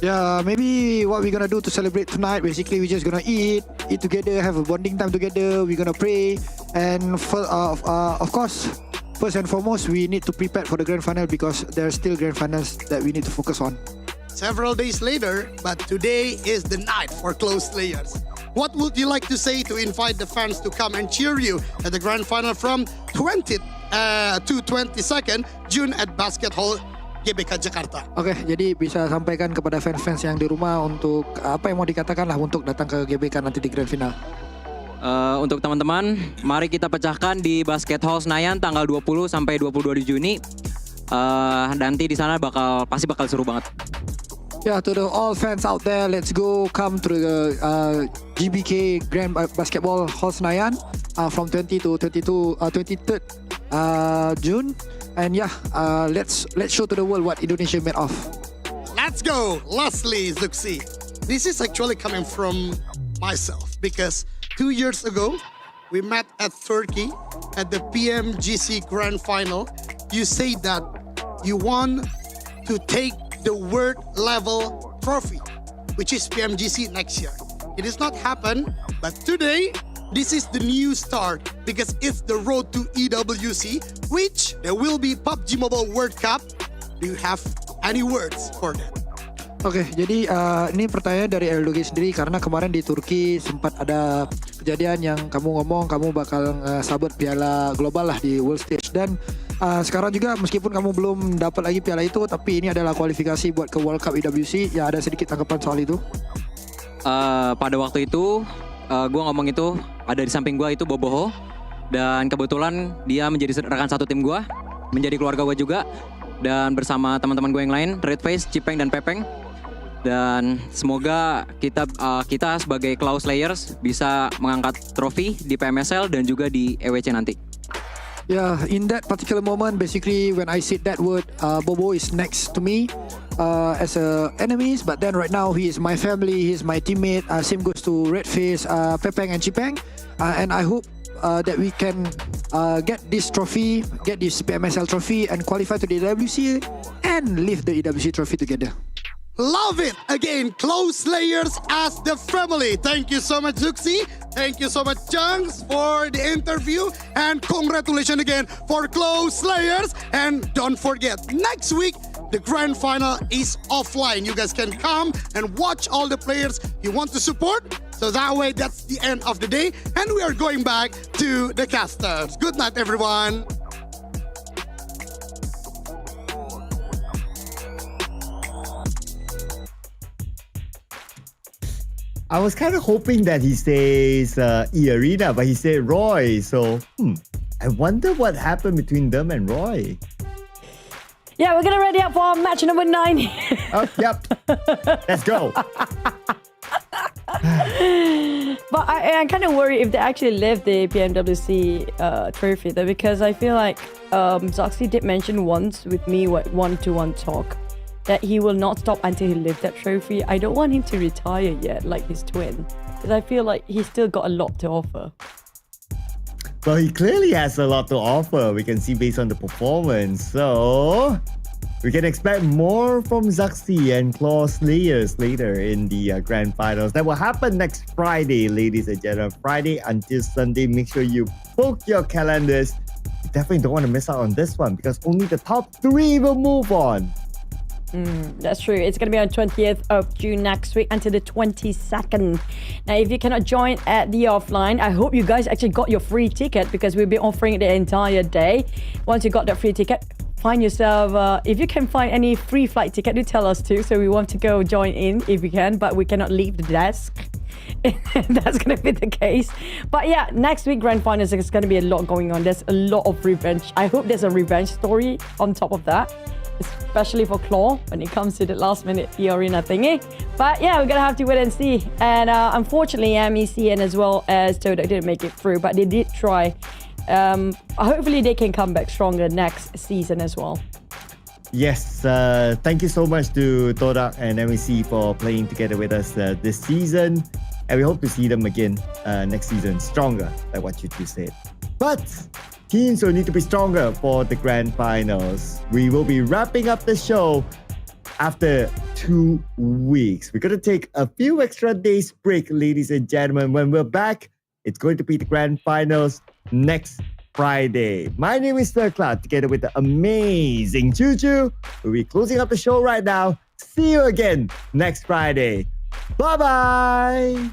Yeah, maybe what we're gonna do to celebrate tonight, basically we're just gonna eat together, have a bonding time together. We're gonna pray, and of course, first and foremost, we need to prepare for the grand final because there are still grand finals that we need to focus on. Several days later, but today is the night for close players. What would you like to say to invite the fans to come and cheer you at the grand final from 20th to 22nd June at Basket Hall GBK Jakarta? Oke, jadi bisa sampaikan kepada fans-fans yang di rumah untuk apa yang mau dikatakan lah untuk datang ke GBK nanti di grand final. Untuk teman-teman, mari kita pecahkan di Basket Hall Senayan tanggal 20 sampai 22 Juni. Nanti di sana pasti bakal seru banget. Yeah, to the all fans out there, let's go come to the GBK Grand Basketball Hall Senayan from 20 to 23rd June, and yeah, let's show to the world what Indonesia made of. Let's go. Lastly, Zuxi, this is actually coming from myself because 2 years ago we met at Turkey at the PMGC Grand Final. You say that you want to take the world level trophy, which is PMGC next year. It has not happened, but today, this is the new start because it's the road to EWC, which there will be PUBG Mobile World Cup. Do you have any words for that? Oke, jadi ini pertanyaan dari Eldogi sendiri karena kemarin di Turki sempat ada kejadian yang kamu ngomong kamu bakal sabet piala global lah di world stage, dan sekarang juga meskipun kamu belum dapat lagi piala itu, tapi ini adalah kualifikasi buat ke World Cup EWC. Ya, ada sedikit tanggapan soal itu? Pada waktu itu gue ngomong itu ada di samping gue itu Boboho, dan kebetulan dia menjadi rekan satu tim gue, menjadi keluarga gue juga, dan bersama teman-teman gue yang lain, Red Face, Cipeng, dan Pepeng. Dan semoga kita sebagai Cloud Slayers bisa mengangkat trofi di PMSL dan juga di EWC nanti. Yeah, in that particular moment, basically when I said that word, Bobo is next to me as enemies, but then right now he is my family, he is my teammate. Same goes to Redface, Pepeng, and Cipeng, and I hope that we can get this trophy, get this PMSL trophy, and qualify to the EWC and lift the EWC trophy together. Love it! Again, Close Slayers as the family. Thank you so much, Zuxi. Thank you so much, Chunks, for the interview. And congratulations again for Close Slayers. And don't forget, next week, the grand final is offline. You guys can come and watch all the players you want to support. So that way, that's the end of the day. And we are going back to the casters. Good night, everyone. I was kind of hoping that he says eArena, but he said Roy. So, I wonder what happened between them and Roy. Yeah, we're gonna ready up for match number 9. Oh, yep. Let's go. But I'm kind of worried if they actually lift the PMWC trophy though, because I feel like Zoxy did mention once with me one-to-one talk that he will not stop until he lifts that trophy. I don't want him to retire yet like his twin, because I feel like he's still got a lot to offer. Well, he clearly has a lot to offer. We can see based on the performance. So, We can expect more from Zaxi and Claw Slayers later in the grand finals. That will happen next Friday, ladies and gentlemen. Friday until Sunday. Make sure you book your calendars. You definitely don't want to miss out on this one because only the top 3 will move on. That's true. It's going to be on 20th of June next week until the 22nd. Now, if you cannot join at the offline, I hope you guys actually got your free ticket because we'll be offering it the entire day. Once you got that free ticket, find yourself, if you can find any free flight ticket, do tell us too. So we want to go join in if we can, but we cannot leave the desk. That's going to be the case. But yeah, next week grand finals is going to be a lot going on. There's a lot of revenge. I hope there's a revenge story on top of that, especially for Claw when it comes to the last minute eArena thingy. But yeah, we're gonna have to wait and see. And unfortunately, MECN as well as TODAK didn't make it through, but they did try. Hopefully they can come back stronger next season as well. Yes, thank you so much to TODAK and MEC for playing together with us this season. And we hope to see them again next season, stronger, like what you two said. But teams will need to be stronger for the grand finals. We will be wrapping up the show after 2 weeks. We're going to take a few extra days break, ladies and gentlemen. When we're back, it's going to be the grand finals next Friday. My name is CelcomDigi, together with the amazing Juju. We'll be closing up the show right now. See you again next Friday. Bye-bye.